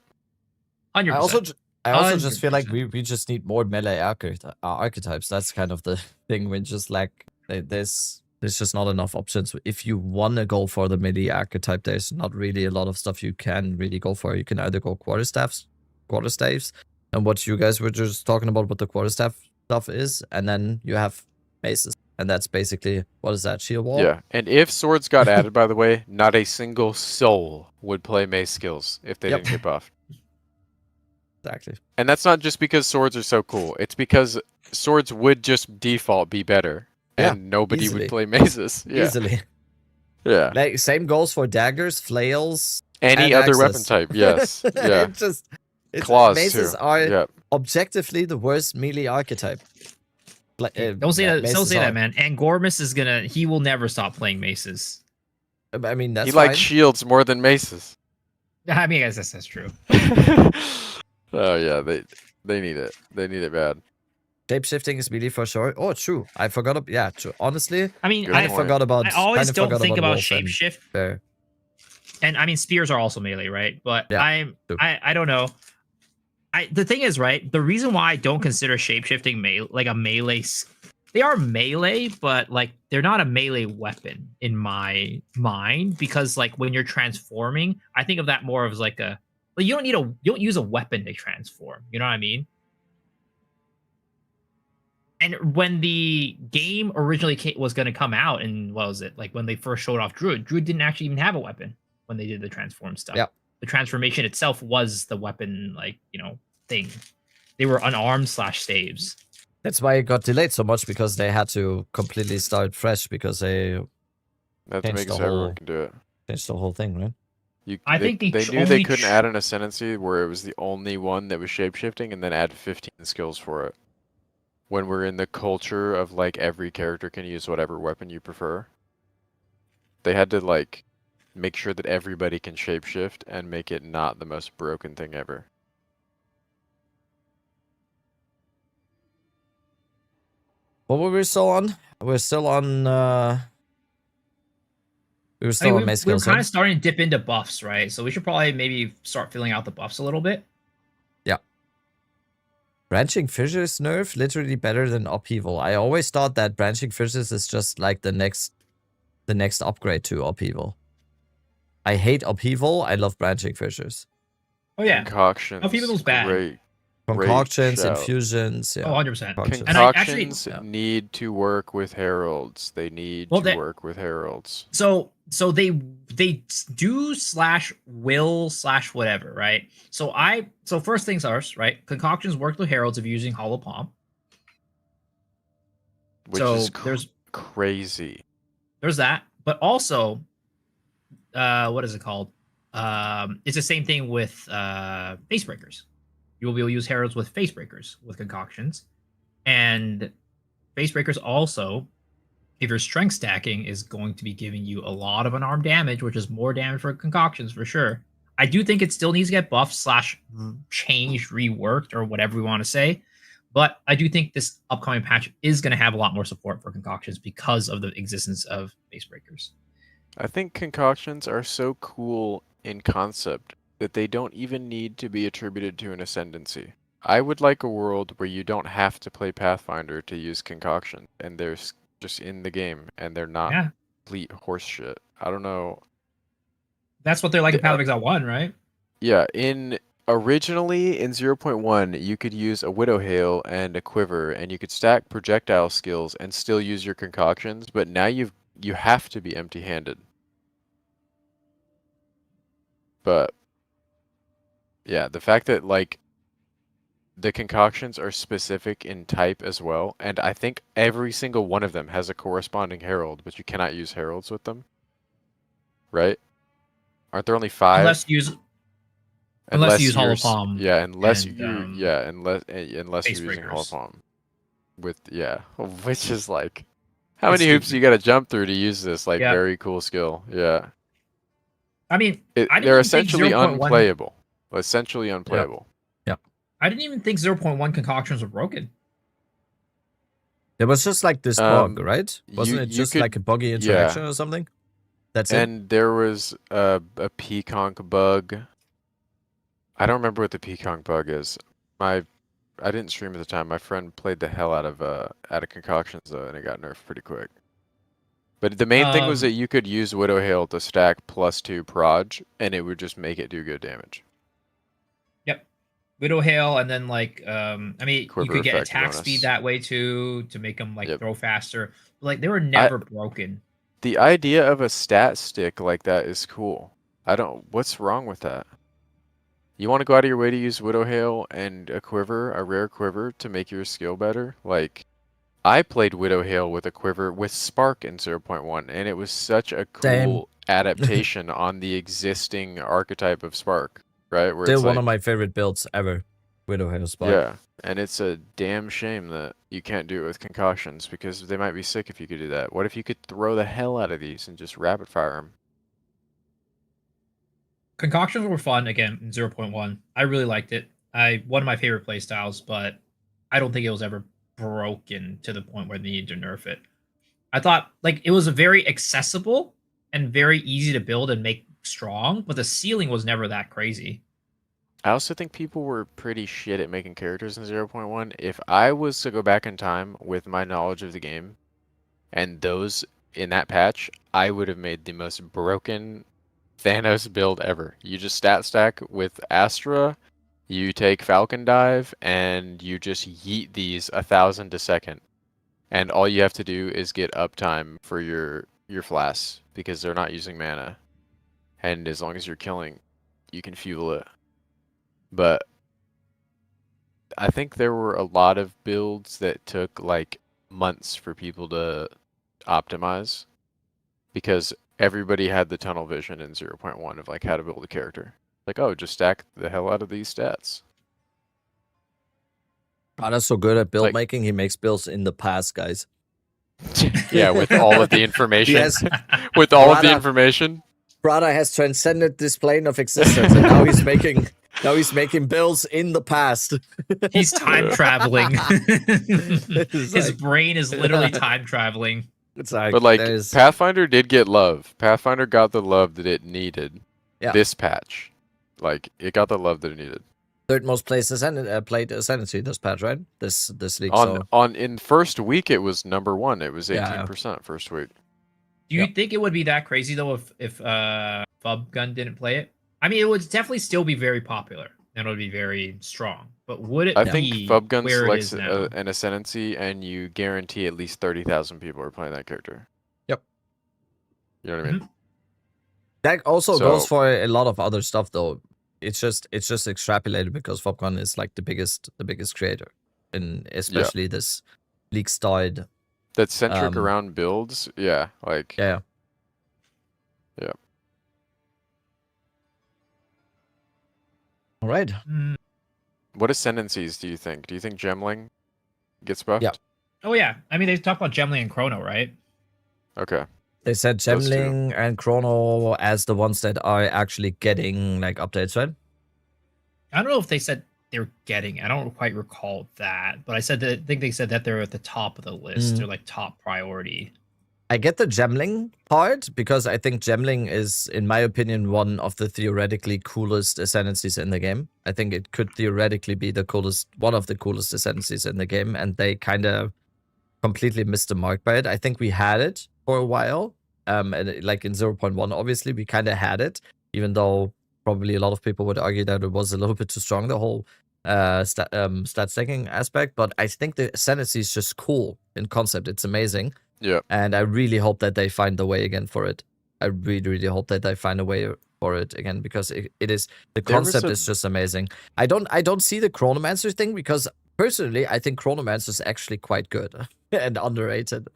Speaker 7: 100%.
Speaker 1: I also just feel like we just need more melee archetypes. That's kind of the thing. We just like there's just not enough options. If you want to go for the melee archetype, there's not really a lot of stuff you can really go for. You can either go quarterstaves, and what you guys were just talking about what the quarterstaff stuff is, and then you have maces. And that's basically, what is that, shield wall?
Speaker 8: Yeah, and if swords got added, by the way, not a single soul would play mace skills if they didn't get buffed.
Speaker 1: Exactly.
Speaker 8: And that's not just because swords are so cool. It's because swords would just default be better, and nobody would play maces. Yeah.
Speaker 1: Easily.
Speaker 8: Yeah.
Speaker 1: Like, same goes for daggers, flails,
Speaker 8: any other weapon type. Yes. Yeah. Claws
Speaker 1: maces
Speaker 8: too.
Speaker 1: are objectively the worst melee archetype.
Speaker 7: Don't say that. Don't say that, man. Angormus he will never stop playing maces.
Speaker 1: I mean, that's
Speaker 8: he likes shields more than maces.
Speaker 7: I mean, I guess that's true.
Speaker 8: Oh yeah, they need it. They need it bad.
Speaker 1: Shape-shifting is melee for sure. Oh, true. I forgot. Yeah, true. Honestly,
Speaker 7: I mean,
Speaker 1: I forgot about.
Speaker 7: I always don't think about
Speaker 1: shapeshift.
Speaker 7: And I mean, spears are also melee, right? But I don't know. The thing is, right? The reason why I don't consider shapeshifting like a melee they are melee, but like they're not a melee weapon in my mind, because like when you're transforming, I think of that more as like a, well, you don't use a weapon to transform. You know what I mean? And when the game originally was going to come out, and what was it, like when they first showed off Druid didn't actually even have a weapon when they did the transform stuff.
Speaker 1: Yeah.
Speaker 7: The transformation itself was the weapon, like, thing. They were unarmed /staves.
Speaker 1: That's why it got delayed so much, because they had to completely start fresh, because they
Speaker 8: That's to make it so everyone can do it.
Speaker 1: Changed the whole thing, right?
Speaker 7: I think
Speaker 8: they knew they couldn't add an ascendancy where it was the only one that was shapeshifting and then add 15 skills for it. When we're in the culture of like every character can use whatever weapon you prefer, they had to like make sure that everybody can shapeshift and make it not the most broken thing ever.
Speaker 1: What were we still on? We're still on. We were still on Mace
Speaker 7: We're
Speaker 1: Skills.
Speaker 7: kind of starting to dip into buffs, right? So we should probably maybe start filling out the buffs a little bit.
Speaker 1: Yeah. Branching Fissures nerf literally better than Upheaval. I always thought that Branching Fissures is just like the next upgrade to Upheaval. I hate Upheaval. I love Branching Fissures.
Speaker 7: Oh yeah,
Speaker 8: Concoctions.
Speaker 7: Upheaval's bad.
Speaker 8: Great.
Speaker 1: Concoctions, infusions. Yeah.
Speaker 7: Oh, 100%.
Speaker 8: Concoctions need to work with heralds. They need to work with heralds.
Speaker 7: So they do / whatever, right? So first things first, right? Concoctions work with heralds if you're using Hollow Palm.
Speaker 8: Which is crazy.
Speaker 7: There's that, but also, what is it called? It's the same thing with face breakers. You will be able to use heralds with face breakers with concoctions, and face breakers also, if you're strength stacking, is going to be giving you a lot of unarmed damage, which is more damage for concoctions for sure. I do think it still needs to get buffed / changed, reworked, or whatever we want to say, but I do think this upcoming patch is going to have a lot more support for concoctions because of the existence of face breakers.
Speaker 8: I think concoctions are so cool in concept that they don't even need to be attributed to an ascendancy. I would like a world where you don't have to play Pathfinder to use concoction, and they're just in the game, and they're not complete horse shit. I don't know.
Speaker 7: That's what they're like in Path of Exile 1, right?
Speaker 8: Yeah, originally in 0.1, you could use a Widow Hail and a Quiver, and you could stack projectile skills and still use your concoctions, but now you have to be empty-handed. But yeah, the fact that like the concoctions are specific in type as well, and I think every single one of them has a corresponding herald, but you cannot use heralds with them. Right? Aren't there only 5?
Speaker 7: Unless you use Hollow Palm.
Speaker 8: Yeah, unless you're using Hollow Palm. Which is like, how many hoops you got to jump through to use this like very cool skill? Yeah.
Speaker 7: I mean,
Speaker 8: they're essentially unplayable. Essentially unplayable.
Speaker 1: Yeah.
Speaker 7: I didn't even think 0.1 concoctions were broken.
Speaker 1: There was just like this bug, right? Wasn't it just like a buggy interaction or something? That's it.
Speaker 8: And there was a peaconk bug. I don't remember what the peaconk bug is. I didn't stream at the time. My friend played the hell out of concoctions though, and it got nerfed pretty quick. But the main thing was that you could use Widow Hail to stack +2 proj, and it would just make it do good damage.
Speaker 7: Yep. Widow Hail, and then like, I mean,
Speaker 8: Quiver
Speaker 7: you could get attack
Speaker 8: bonus.
Speaker 7: Speed that way too, to make them like throw faster. But, like, they were never broken.
Speaker 8: The idea of a stat stick like that is cool. What's wrong with that? You want to go out of your way to use Widow Hail and a rare quiver to make your skill better? Like, I played Widow Hail with a quiver with Spark in 0.1, and it was such a cool adaptation on the existing archetype of Spark, right? Where
Speaker 1: Still
Speaker 8: it's
Speaker 1: one of my favorite builds ever, Widow Hail Spark.
Speaker 8: Yeah, and it's a damn shame that you can't do it with concoctions, because they might be sick if you could do that. What if you could throw the hell out of these and just rapid fire them?
Speaker 7: Concoctions were fun again in 0.1. I really liked it. One of my favorite playstyles, but I don't think it was ever broken to the point where they needed to nerf it. I thought like it was very accessible and very easy to build and make strong, but the ceiling was never that crazy.
Speaker 8: I also think people were pretty shit at making characters in 0.1. If I was to go back in time with my knowledge of the game and those in that patch, I would have made the most broken Thanos build ever. You just stat stack with Astra, you take Falcon Dive, and you just yeet these 1,000 a second. And all you have to do is get uptime for your flasks because they're not using mana. And as long as you're killing, you can fuel it. But I think there were a lot of builds that took like months for people to optimize because everybody had the tunnel vision in 0.1 of like how to build a character. Like, oh, just stack the hell out of these stats.
Speaker 1: Prada's so good at build making, he makes builds in the past, guys.
Speaker 8: Yeah, with all of the information. Yes. With all of the information.
Speaker 1: Prada has transcended this plane of existence, and now he's making builds in the past.
Speaker 7: He's time traveling. His brain is literally time traveling.
Speaker 1: It's like,
Speaker 8: but like Pathfinder did get love. Pathfinder got the love that it needed.
Speaker 1: Yeah.
Speaker 8: This patch, like it got the love that it needed.
Speaker 1: Third most played Ascendancy this patch, right? This league.
Speaker 8: In first week it was #1. It was 18% first week.
Speaker 7: Do you think it would be that crazy though if Fubgun didn't play it? I mean, it would definitely still be very popular and it would be very strong. But would it?
Speaker 8: I think Fubgun selects
Speaker 7: an
Speaker 8: Ascendancy, and you guarantee at least 30,000 people are playing that character.
Speaker 1: Yep.
Speaker 8: You know what I mean?
Speaker 1: That also goes for a lot of other stuff though. It's just extrapolated because Fubgun is like the biggest creator, in especially this league style.
Speaker 8: That's centric around builds, yeah.
Speaker 1: Yeah. All right.
Speaker 8: What ascendancies do you think? Do you think Gemling gets buffed?
Speaker 1: Yeah.
Speaker 7: Oh yeah. I mean, they talk about Gemling and Chrono, right?
Speaker 8: Okay.
Speaker 1: They said Gemling and Chrono as the ones that are actually getting like updates, right?
Speaker 7: I don't know if they said they're getting. I don't quite recall that, but I think they said that they're at the top of the list. They're like top priority.
Speaker 1: I get the Gemling part because I think Gemling is, in my opinion, one of the theoretically coolest ascendancies in the game. I think it could theoretically be one of the coolest ascendancies in the game, and they kind of completely missed the mark by it. I think we had it for a while, and like in 0.1, obviously we kind of had it, even though probably a lot of people would argue that it was a little bit too strong, the whole stat stacking aspect. But I think the ascendancy is just cool in concept. It's amazing.
Speaker 8: Yeah.
Speaker 1: And I really hope that they find the way again for it. I really, really hope that they find a way for it again, because it is, the concept is just amazing. I don't see the Chronomancer thing, because personally I think Chronomancer is actually quite good and underrated.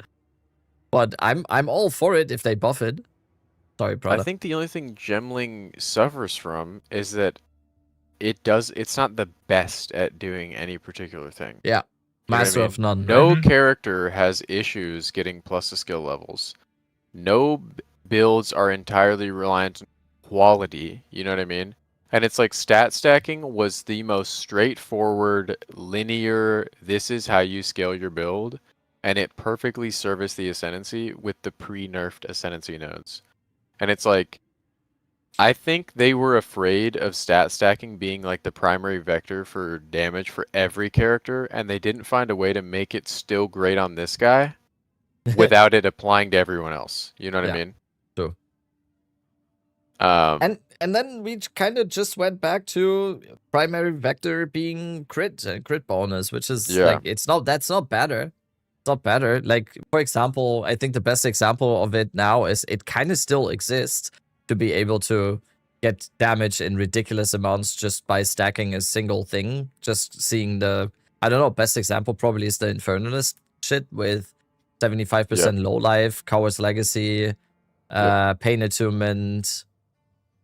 Speaker 1: But I'm all for it if they buff it. Sorry, Prada.
Speaker 8: I think the only thing Gemling suffers from is that it's not the best at doing any particular thing.
Speaker 1: Yeah. Master of none.
Speaker 8: No character has issues getting plus the skill levels. No builds are entirely reliant on quality. You know what I mean? And it's like stat stacking was the most straightforward, linear, this is how you scale your build. And it perfectly serviced the Ascendancy with the pre-nerfed Ascendancy nodes. And it's like, I think they were afraid of stat stacking being like the primary vector for damage for every character, and they didn't find a way to make it still great on this guy without it applying to everyone else. You know what I mean?
Speaker 1: True.
Speaker 8: And
Speaker 1: then we kind of just went back to primary vector being crit bonus, which is like that's not better. It's not better. Like, for example, I think the best example of it now is it kind of still exists, to be able to get damage in ridiculous amounts just by stacking a single thing. Just seeing I don't know, best example probably is the Infernalist shit with 75% low life, Coward's Legacy, Pain Attunement,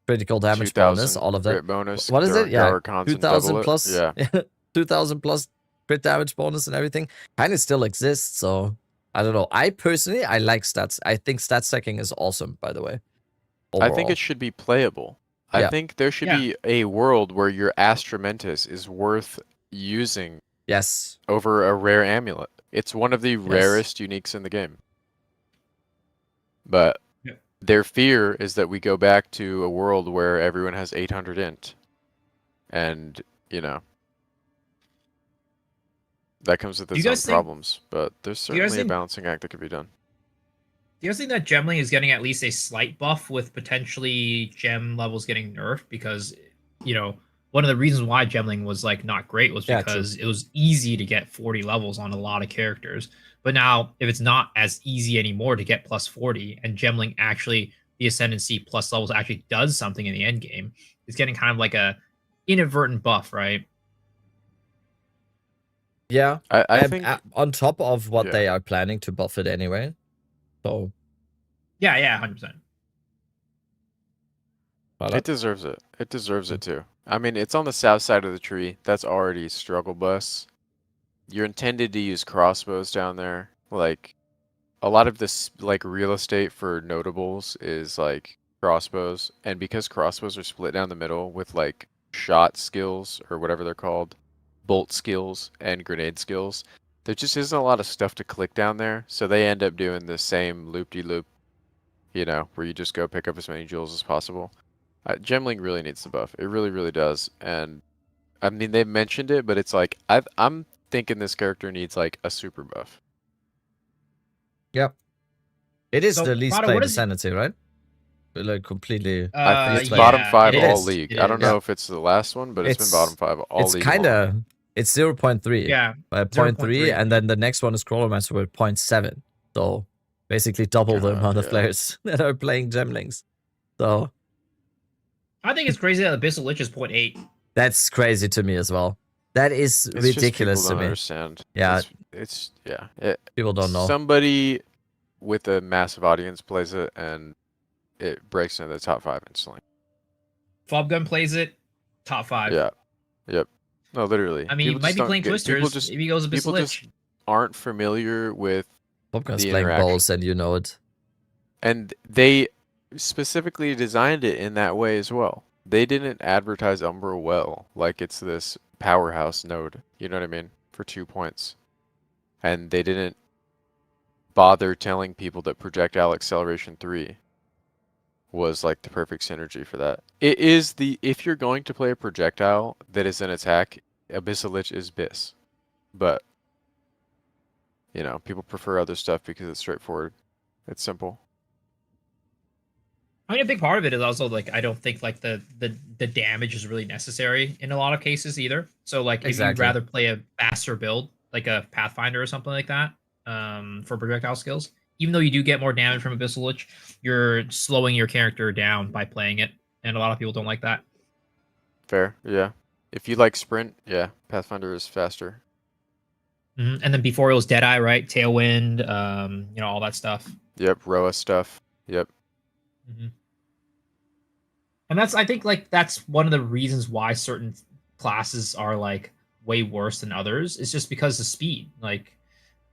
Speaker 1: critical damage bonus, all of that.
Speaker 8: Bonus,
Speaker 1: what is it? Yeah,
Speaker 8: 2,000
Speaker 1: plus. Yeah. 2,000 plus crit damage bonus and everything kind of still exists. So I don't know. I personally, I like stats. I think stat stacking is awesome, by the way. Overall.
Speaker 8: I think it should be playable. I think there should be a world where your Astramentus is worth using.
Speaker 1: Yes.
Speaker 8: Over a rare amulet. It's one of the rarest uniques in the game. But their fear is that we go back to a world where everyone has 800 int. and you know that comes with
Speaker 7: Do you
Speaker 8: its own
Speaker 7: guys think-
Speaker 8: problems. But there's
Speaker 7: do you guys
Speaker 8: certainly a
Speaker 7: think-
Speaker 8: balancing act that could be done.
Speaker 7: Do you guys think that gemling is getting at least a slight buff with potentially gem levels getting nerfed? Because, you know, one of the reasons why gemling was like not great was because it was easy to get 40 levels on a lot of characters. But now, if it's not as easy anymore to get plus 40, and gemling actually, the ascendancy plus levels actually does something in the end game, it's getting kind of like a inadvertent buff, right?
Speaker 1: Yeah,
Speaker 8: I think
Speaker 1: on top of what they are planning to buff it anyway. So
Speaker 7: yeah, 100%.
Speaker 8: it deserves it. It deserves it too. I mean, it's on the south side of the tree. That's already struggle bus. You're intended to use crossbows down there. Like, a lot of this like real estate for notables is like crossbows, and because crossbows are split down the middle with like shot skills or whatever they're called, bolt skills and grenade skills, there just isn't a lot of stuff to click down there. So they end up doing the same loop-de-loop, you know, where you just go pick up as many jewels as possible. Gemling really needs the buff. It really, really does. And I mean, they mentioned it, but it's like I'm thinking this character needs like a super buff.
Speaker 1: Yep. It is
Speaker 7: So,
Speaker 1: the least
Speaker 7: Prada,
Speaker 1: played
Speaker 7: what is-
Speaker 1: ascendancy, right? Like completely.
Speaker 8: I think it's
Speaker 7: yeah,
Speaker 8: bottom
Speaker 7: it
Speaker 8: 5 all
Speaker 7: is.
Speaker 8: league.
Speaker 7: It
Speaker 8: I don't
Speaker 7: is.
Speaker 8: know if it's the last one, but it's been bottom 5 all
Speaker 1: It's
Speaker 8: league.
Speaker 1: kind of. It's 0.3.
Speaker 7: Yeah,
Speaker 1: 0.3,
Speaker 7: 0.3.
Speaker 1: and then the next one is Crawlermaster with 0.7. So basically double the amount of players that are playing gemlings. So
Speaker 7: I think it's crazy that Abyssal Lich is 0.8.
Speaker 1: that's crazy to me as well. That is
Speaker 8: It's just
Speaker 1: ridiculous
Speaker 8: people
Speaker 1: to
Speaker 8: don't
Speaker 1: me.
Speaker 8: understand.
Speaker 1: Yeah,
Speaker 8: It's
Speaker 1: people don't know.
Speaker 8: Somebody with a massive audience plays it, and it breaks into the top 5 instantly.
Speaker 7: Fobgun plays it, top 5.
Speaker 8: Yeah. Yep. No, literally.
Speaker 7: I mean, you
Speaker 8: People
Speaker 7: might
Speaker 8: just
Speaker 7: be
Speaker 8: don't
Speaker 7: playing
Speaker 8: get-
Speaker 7: Twisters.
Speaker 8: People just,
Speaker 7: Maybe he goes Abyssal
Speaker 8: people
Speaker 7: Lich.
Speaker 8: just aren't familiar with
Speaker 1: Popgun's
Speaker 8: the
Speaker 1: playing
Speaker 8: interaction.
Speaker 1: balls, and you know it.
Speaker 8: And they specifically designed it in that way as well. They didn't advertise Umbra well, like it's this powerhouse node, you know what I mean, for 2 points. And they didn't bother telling people that projectile acceleration 3 was like the perfect synergy for that. It is if you're going to play a projectile that is an attack, Abyssal Lich is BIS. But, you know, people prefer other stuff because it's straightforward. It's simple.
Speaker 7: I mean, a big part of it is also like I don't think like the damage is really necessary in a lot of cases either. So like if you'd
Speaker 1: Exactly.
Speaker 7: rather play a faster build, like a Pathfinder or something like that, for projectile skills, even though you do get more damage from Abyssal Lich, you're slowing your character down by playing it, and a lot of people don't like that.
Speaker 8: Fair, yeah. If you like sprint, yeah, Pathfinder is faster.
Speaker 7: And then before it was Deadeye, right? Tailwind, you know, all that stuff.
Speaker 8: Yep, Roa stuff. Yep.
Speaker 7: And that's, I think, like that's one of the reasons why certain classes are like way worse than others. It's just because of speed. Like,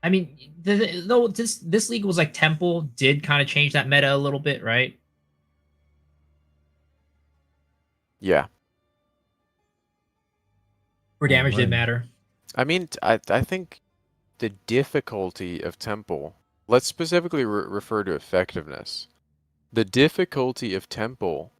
Speaker 7: I mean, though this league was like Temple did kind of change that meta a little bit, right?
Speaker 8: Yeah.
Speaker 7: Where damage didn't matter.
Speaker 8: I mean, I think the difficulty of Temple, let's specifically refer to effectiveness. The difficulty of Temple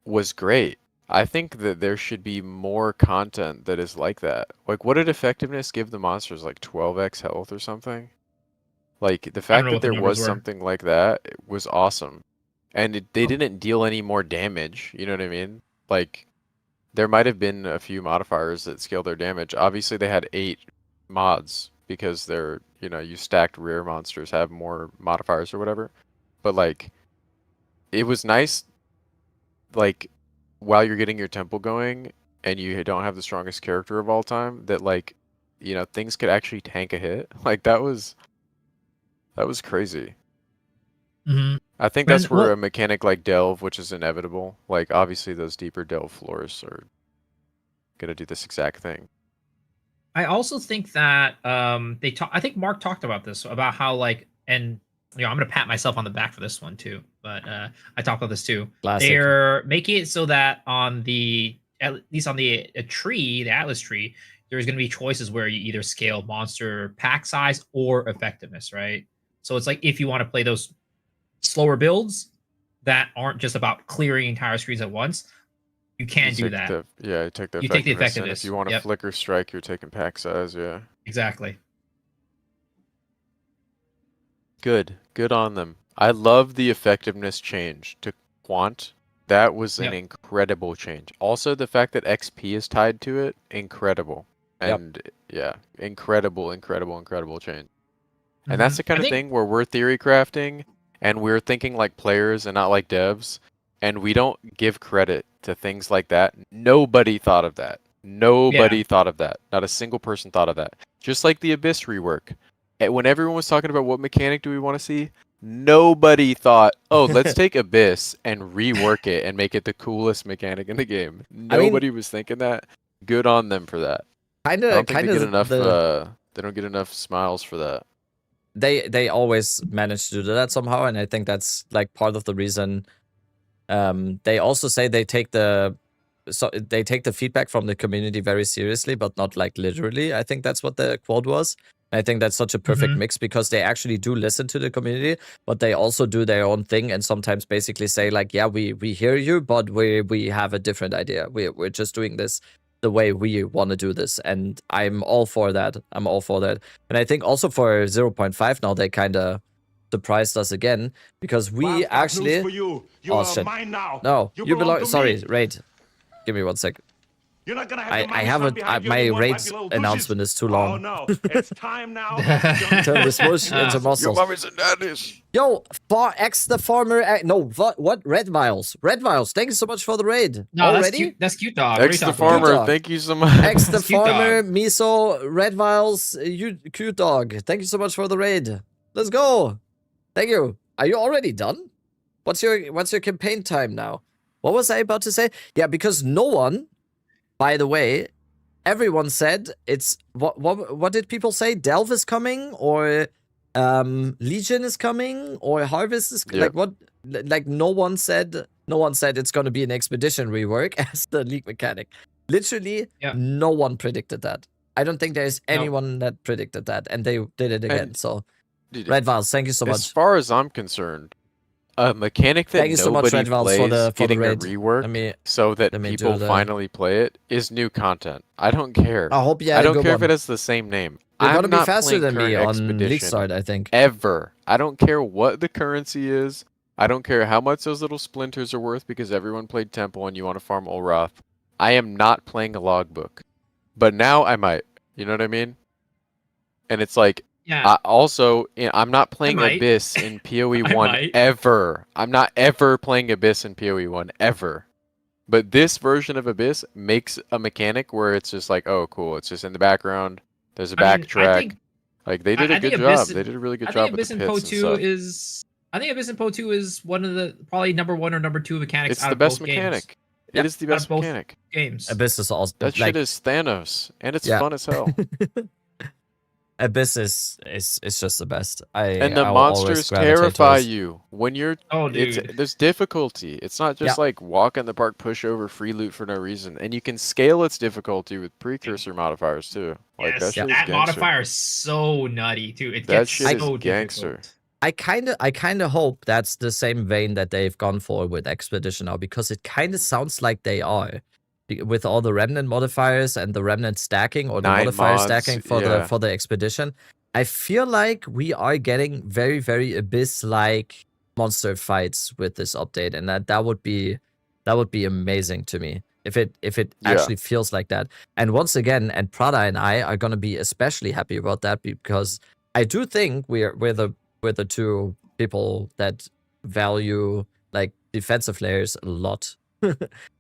Speaker 8: was great. I think that there should be more content that is like that. Like, what did effectiveness give the monsters? Like 12x health or something? Like, the fact that there was something like that was awesome. And they didn't deal any more damage, you know what I mean? Like, there might have been a few modifiers that scale their damage. Obviously, they had 8 mods because they're, you know, you stacked rare monsters have more modifiers or whatever. But, like, it was nice, like, while you're getting your temple going and you don't have the strongest character of all time, that, like, you know, things could actually tank a hit. Like, that was crazy. I think that's where a mechanic like Delve, which is inevitable, like, obviously those deeper Delve floors are gonna do this exact thing.
Speaker 7: I also think that I think Mark talked about this, about how like, and you know, I'm gonna pat myself on the back for this one too, but I talked about this too.
Speaker 1: Classic.
Speaker 7: They're making it so that at least on the tree, the Atlas tree, there's gonna be choices where you either scale monster pack size or effectiveness, right? So it's like if you want to play those slower builds that aren't just about clearing entire screens at once, You can't do that.
Speaker 8: You take the
Speaker 7: You take the
Speaker 8: effectiveness. And
Speaker 7: effectiveness.
Speaker 8: if you want to
Speaker 7: Yep.
Speaker 8: flicker strike, you're taking pack size. Yeah.
Speaker 7: Exactly.
Speaker 8: Good on them. I love the effectiveness change to quant. That was an incredible change. Also, the fact that XP is tied to it, incredible. And yeah, incredible change. And that's the kind of thing where we're theory crafting and we're thinking like players and not like devs, and we don't give credit to things like that. Nobody thought of that. Nobody thought of that. Not a single person thought of that. Just like the Abyss rework. When everyone was talking about what mechanic do we want to see, nobody thought, oh, let's take Abyss and rework it and make it the coolest mechanic in the game. Nobody was thinking that. Good on them for that. I don't think they get enough. They don't get enough smiles for that.
Speaker 1: They always manage to do that somehow, and I think that's like part of the reason. They also say they take the feedback from the community very seriously, but not like literally. I think that's what the quote was. I think that's such a perfect mix because they actually do listen to the community, but they also do their own thing and sometimes basically say like, yeah, we hear you, but we have a different idea. We're just doing this the way we want to do this, and I'm all for that. I'm all for that. And I think also for 0.5 now they kind of surprised us again because we actually.
Speaker 10: You are mine now.
Speaker 1: No, you belong. Sorry, Raid. Give me 1 sec.
Speaker 10: You're not gonna have
Speaker 1: I haven't. My Raid announcement is too long.
Speaker 10: Oh no, it's time now.
Speaker 1: Turn the swoosh into muscles.
Speaker 8: Your mommies and daddies.
Speaker 1: Yo, X the farmer. No, what? Red Vials. Red Vials. Thank you so much for the raid.
Speaker 7: No,
Speaker 1: already?
Speaker 7: that's cute. That's cute, dog.
Speaker 8: X the farmer. Thank you so much.
Speaker 1: X the farmer. Miso. Red Vials. You cute dog. Thank you so much for the raid. Let's go. Thank you. Are you already done? What's your campaign time now? What was I about to say? Yeah, because no one. By the way, everyone said it's what did people say? Delve is coming, or Legion is coming, or Harvest is like what? Like no one said it's going to be an expedition rework as the League mechanic. Literally, no one predicted that. I don't think there's anyone that predicted that, and they did it again. So, Red Vials, thank you so much.
Speaker 8: As far as I'm concerned, a mechanic that nobody plays getting a rework so that people finally play it is new content. I don't care.
Speaker 1: I hope
Speaker 8: I don't care if it has the same name.
Speaker 1: You're
Speaker 8: I'm
Speaker 1: gonna be
Speaker 8: not
Speaker 1: faster
Speaker 8: playing
Speaker 1: than me
Speaker 8: current
Speaker 1: on League
Speaker 8: Expedition
Speaker 1: Start, I think.
Speaker 8: Ever. I don't care what the currency is. I don't care how much those little splinters are worth because everyone played Temple and you want to farm Olroth. I am not playing a logbook. But now I might. You know what I mean? And it's like, I'm not playing Abyss in PoE 1 ever. I'm not ever playing Abyss in PoE 1 ever. But this version of Abyss makes a mechanic where it's just like, oh, cool. It's just in the background. There's a backtrack. Like they did a good job. They did a really good job with the pits and stuff.
Speaker 7: I think Abyss in Po 2 is one of the probably number 1 or number 2 mechanics.
Speaker 8: It's the best mechanic. It is the best mechanic.
Speaker 7: Games.
Speaker 1: Abyss is awesome.
Speaker 8: That shit is Thanos, and it's fun as hell.
Speaker 1: Abyss is just the best.
Speaker 8: And the monsters terrify you when you're.
Speaker 7: Oh, dude.
Speaker 8: There's difficulty. It's not just like walk in the park, push over, free loot for no reason, and you can scale its difficulty with precursor modifiers too. Like
Speaker 7: that modifier is so nutty too. It
Speaker 8: that
Speaker 7: gets
Speaker 8: shit
Speaker 7: so
Speaker 8: is gangster.
Speaker 7: Difficult.
Speaker 1: I kind of hope that's the same vein that they've gone for with Expedition now, because it kind of sounds like they are, with all the remnant modifiers and the remnant stacking or the modifier stacking for the Expedition. I feel like we are getting very, very Abyss-like monster fights with this update, and that would be amazing to me if it actually feels like that. And once again, and Prada and I are gonna be especially happy about that, because I do think we're the two people that value like defensive layers a lot.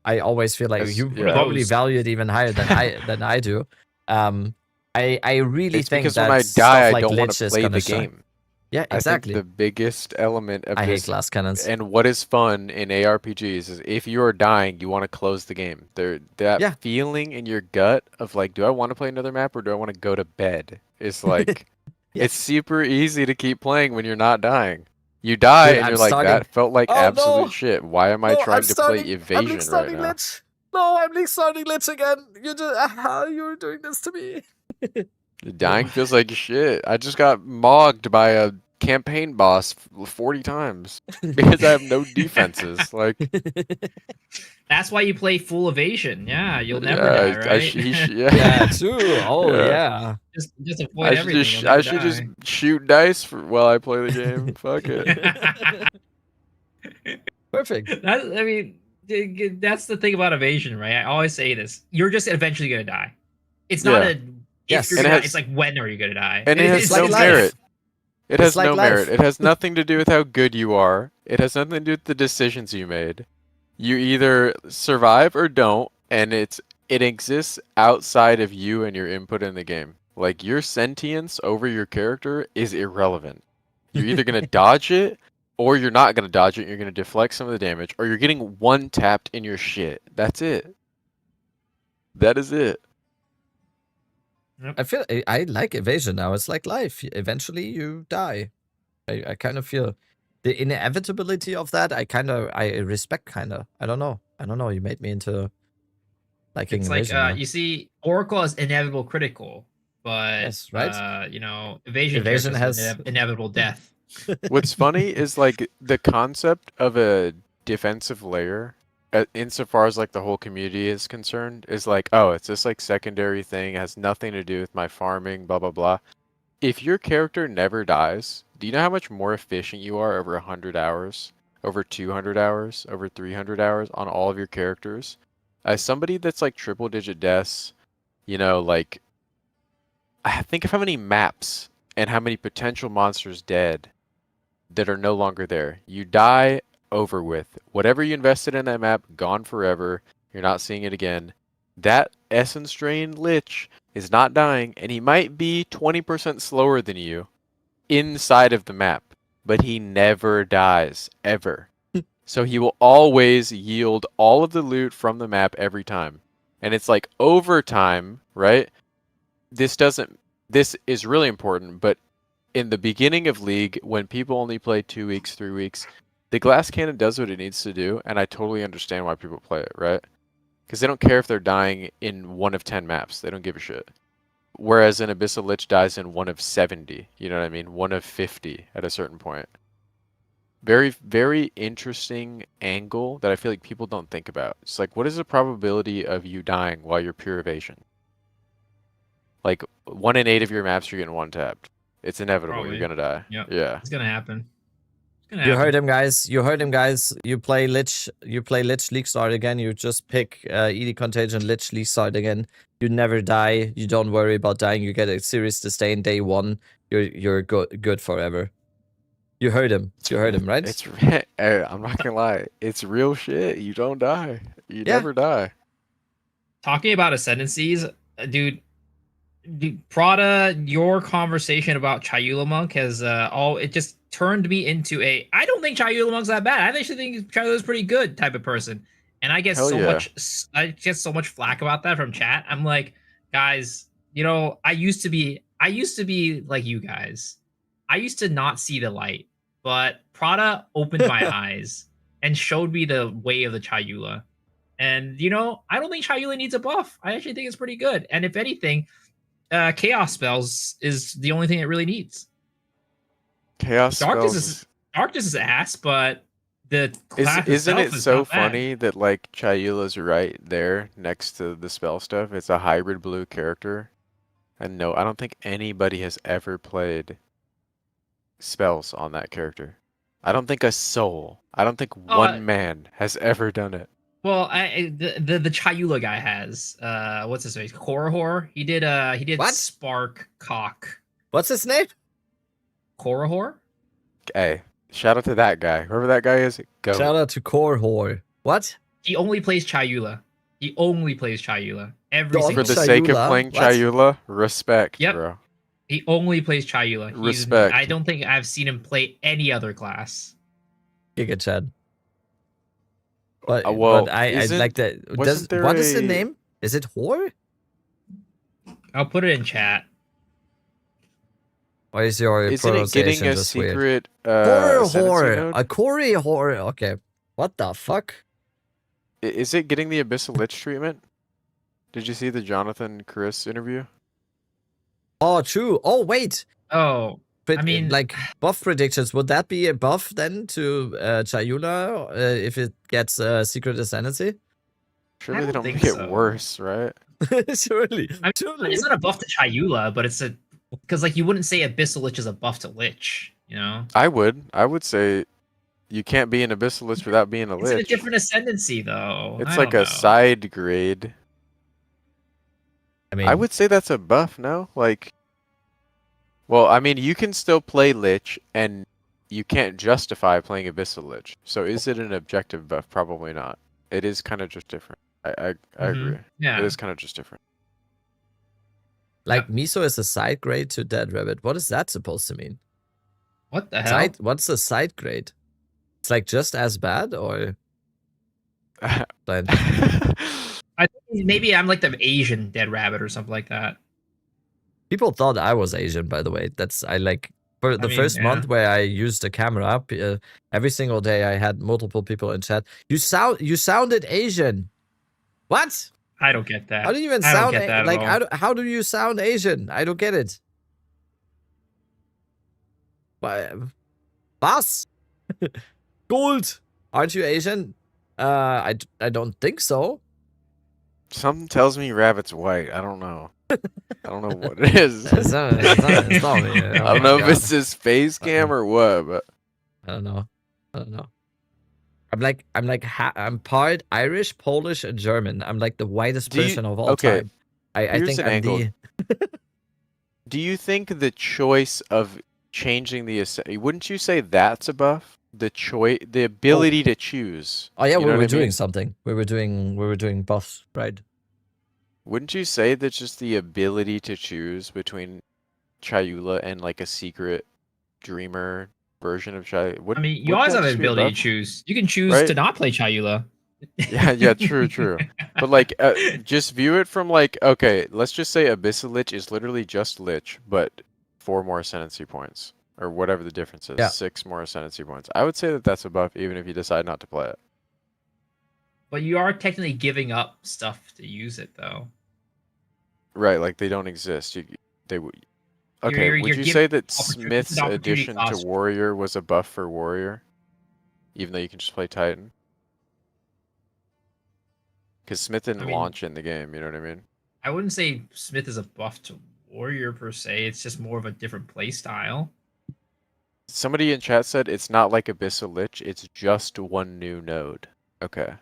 Speaker 1: I always feel like you probably value it even higher than I do. I really think
Speaker 8: because
Speaker 1: that
Speaker 8: when I die, I don't want to play the game.
Speaker 1: Yeah, exactly.
Speaker 8: I think the biggest element of
Speaker 1: I hate glass cannons.
Speaker 8: And what is fun in ARPGs is if you are dying, you want to close the game. That feeling in your gut of like, do I want to play another map or do I want to go to bed? Is like. It's super easy to keep playing when you're not dying. You die and you're like, that felt like absolute shit. Why am I trying to play Evasion right now?
Speaker 1: Lich. No, I'm League starting Lich again. You're doing this to me.
Speaker 8: Dying feels like shit. I just got mogged by a campaign boss 40 times because I have no defenses. Like,
Speaker 7: that's why you play full evasion. Yeah, you'll never
Speaker 8: yeah,
Speaker 7: die, right?
Speaker 1: Yeah, true. Oh, yeah.
Speaker 7: Just avoid everything. You'll
Speaker 8: I
Speaker 7: never
Speaker 8: should
Speaker 7: die.
Speaker 8: just shoot dice while I play the game. Fuck it.
Speaker 1: Perfect.
Speaker 7: I mean, that's the thing about evasion, right? I always say this: you're just eventually gonna die. It's not a if you're gonna die. It's like when are you gonna die?
Speaker 8: And it has no merit. It has no merit. It has nothing to do with how good you are. It has nothing to do with the decisions you made. You either survive or don't, and it exists outside of you and your input in the game. Like, your sentience over your character is irrelevant. You're either gonna dodge it, or you're not gonna dodge it. And you're gonna deflect some of the damage, or you're getting one tapped in your shit. That's it. That is it.
Speaker 1: I feel I like evasion now. It's like life. Eventually, you die. I kind of feel the inevitability of that. I respect kind of. I don't know. You made me into liking
Speaker 7: it's
Speaker 1: evasion.
Speaker 7: Like you see, Oracle is inevitable critical, but
Speaker 1: yes, right.
Speaker 7: You know, evasion has inevitable death.
Speaker 8: What's funny is like the concept of a defensive layer, insofar as like the whole community is concerned, is like, oh, it's this like secondary thing, it has nothing to do with my farming, blah blah blah. If your character never dies, do you know how much more efficient you are over 100 hours, over 200 hours, over 300 hours on all of your characters? As somebody that's like triple digit deaths, you know, like, I think of how many maps and how many potential monsters dead that are no longer there. You die, over with. Whatever you invested in that map, gone forever. You're not seeing it again. That Essence Drain Lich is not dying, and he might be 20% slower than you inside of the map, but he never dies, ever. So he will always yield all of the loot from the map every time. And it's like over time, right? This is really important, but in the beginning of League, when people only play 2 weeks, 3 weeks, the glass cannon does what it needs to do, and I totally understand why people play it, right? Because they don't care if they're dying in 1 of 10 maps. They don't give a shit. Whereas an Abyssal Lich dies in 1 of 70. You know what I mean? 1 of 50 at a certain point. Very, very interesting angle that I feel like people don't think about. It's like, what is the probability of you dying while you're pure evasion? Like, 1 in 8 of your maps, you're getting one-tapped. It's inevitable.
Speaker 7: Probably.
Speaker 8: You're gonna die.
Speaker 7: Yep.
Speaker 8: Yeah.
Speaker 7: It's gonna happen.
Speaker 1: You heard him, guys. You play Lich. You play Lich League Start again. You just pick ED Contagion Lich League Start again. You never die. You don't worry about dying. You get a serious disdain day 1. You're good forever. You heard him. You heard him, right?
Speaker 8: It's I'm not gonna lie. It's real shit. You don't die. You never die.
Speaker 7: Talking about ascendancies, dude. Prada, your conversation about Chayula Monk has it just turned me into a I don't think Chayula Monk's that bad. I actually think Chayula's pretty good type of person. And I get I get so much flack about that from chat. I'm like, guys, you know, I used to be like you guys. I used to not see the light, but Prada opened my eyes and showed me the way of the Chayula. And you know, I don't think Chayula needs a buff. I actually think it's pretty good. And if anything, chaos spells is the only thing it really needs.
Speaker 8: Chaos
Speaker 7: darkness
Speaker 8: spells.
Speaker 7: Darkness is ass, but the class
Speaker 8: isn't it
Speaker 7: is
Speaker 8: so funny that like Chayula's right there next to the spell stuff? It's a hybrid blue character, and no, I don't think anybody has ever played spells on that character. I don't think a soul. I don't think one man has ever done it.
Speaker 7: Well, the Chayula guy has what's his name? Korahor. He did
Speaker 1: what?
Speaker 7: Spark Cock.
Speaker 1: What's his name?
Speaker 7: Korahor.
Speaker 8: Hey, shout out to that guy. Whoever that guy is, go.
Speaker 1: Shout out to Korahor. What?
Speaker 7: He only plays Chayula. Every
Speaker 8: For the sake of playing Chayula, respect, bro.
Speaker 7: He only plays Chayula.
Speaker 8: Respect.
Speaker 7: I don't think I've seen him play any other class.
Speaker 1: Giga Chad. But,
Speaker 8: well,
Speaker 1: but I like that. What is the name? Is it Whore?
Speaker 7: I'll put it in chat.
Speaker 1: Why is your
Speaker 8: Isn't it getting a secret
Speaker 1: Whore? A Corey Whore. Okay. What the fuck?
Speaker 8: Is it getting the Abyssal Lich treatment? Did you see the Jonathan Chris interview?
Speaker 1: Oh, true. Oh, wait.
Speaker 7: Oh.
Speaker 1: I mean, like buff predictions, would that be a buff then to Chayula if it gets Secret Ascendancy?
Speaker 8: Surely they don't make it worse, right?
Speaker 1: Surely.
Speaker 7: I mean, it's not a buff to Chayula, but it's a because like you wouldn't say Abyssal Lich is a buff to Lich, you know?
Speaker 8: I would say you can't be an Abyssal Lich without being a Lich.
Speaker 7: It's a different ascendancy though.
Speaker 8: It's like a side grade.
Speaker 1: I mean,
Speaker 8: I would say that's a buff, no? Like, well, I mean, you can still play Lich, and you can't justify playing Abyssal Lich. So is it an objective buff? Probably not. It is kind of just different. I agree.
Speaker 7: Yeah.
Speaker 8: It is kind of just different.
Speaker 1: Like, Miso is a side grade to Dead Rabbit. What is that supposed to mean?
Speaker 7: What the hell?
Speaker 1: What's a side grade? It's like just as bad, or? But...
Speaker 7: I think maybe I'm like the Asian Dead Rabbit or something like that.
Speaker 1: People thought I was Asian, by the way. For the first month where I used the camera, every single day I had multiple people in chat. You sounded Asian. What?
Speaker 7: I don't get that.
Speaker 1: How do you even sound like? How do you sound Asian? I don't get it. Boss, Gold. Aren't you Asian? I don't think so.
Speaker 8: Something tells me Rabbit's white. I don't know. I don't know what it is.
Speaker 1: It's not me.
Speaker 8: I don't know if it's his face cam or what, but
Speaker 1: I don't know. I'm part Irish, Polish, and German. I'm like the whitest person of all time. I think I'm the...
Speaker 8: Do you think the choice of changing wouldn't you say that's a buff? The ability to choose.
Speaker 1: Oh yeah, we were doing something. We were doing buffs, right?
Speaker 8: Wouldn't you say that just the ability to choose between Chayula and like a secret dreamer version of Chayula?
Speaker 7: I mean, you always have the ability to choose. You can choose to not play Chayula.
Speaker 8: Yeah, true. But like, just view it from like, okay, let's just say Abyssal Lich is literally just Lich, but 4 more ascendancy points. Or whatever the difference is, 6 more ascendancy points. I would say that that's a buff, even if you decide not to play it.
Speaker 7: But you are technically giving up stuff to use it, though.
Speaker 8: Right, like they don't exist. Okay,
Speaker 7: You're
Speaker 8: would you say that Smith's addition to Warrior was a buff for Warrior? Even though you can just play Titan? Because Smith didn't launch in the game, you know what I mean?
Speaker 7: I wouldn't say Smith is a buff to Warrior, per se. It's just more of a different play style.
Speaker 8: Somebody in chat said it's not like Abyssal Lich, it's just one new node. Okay.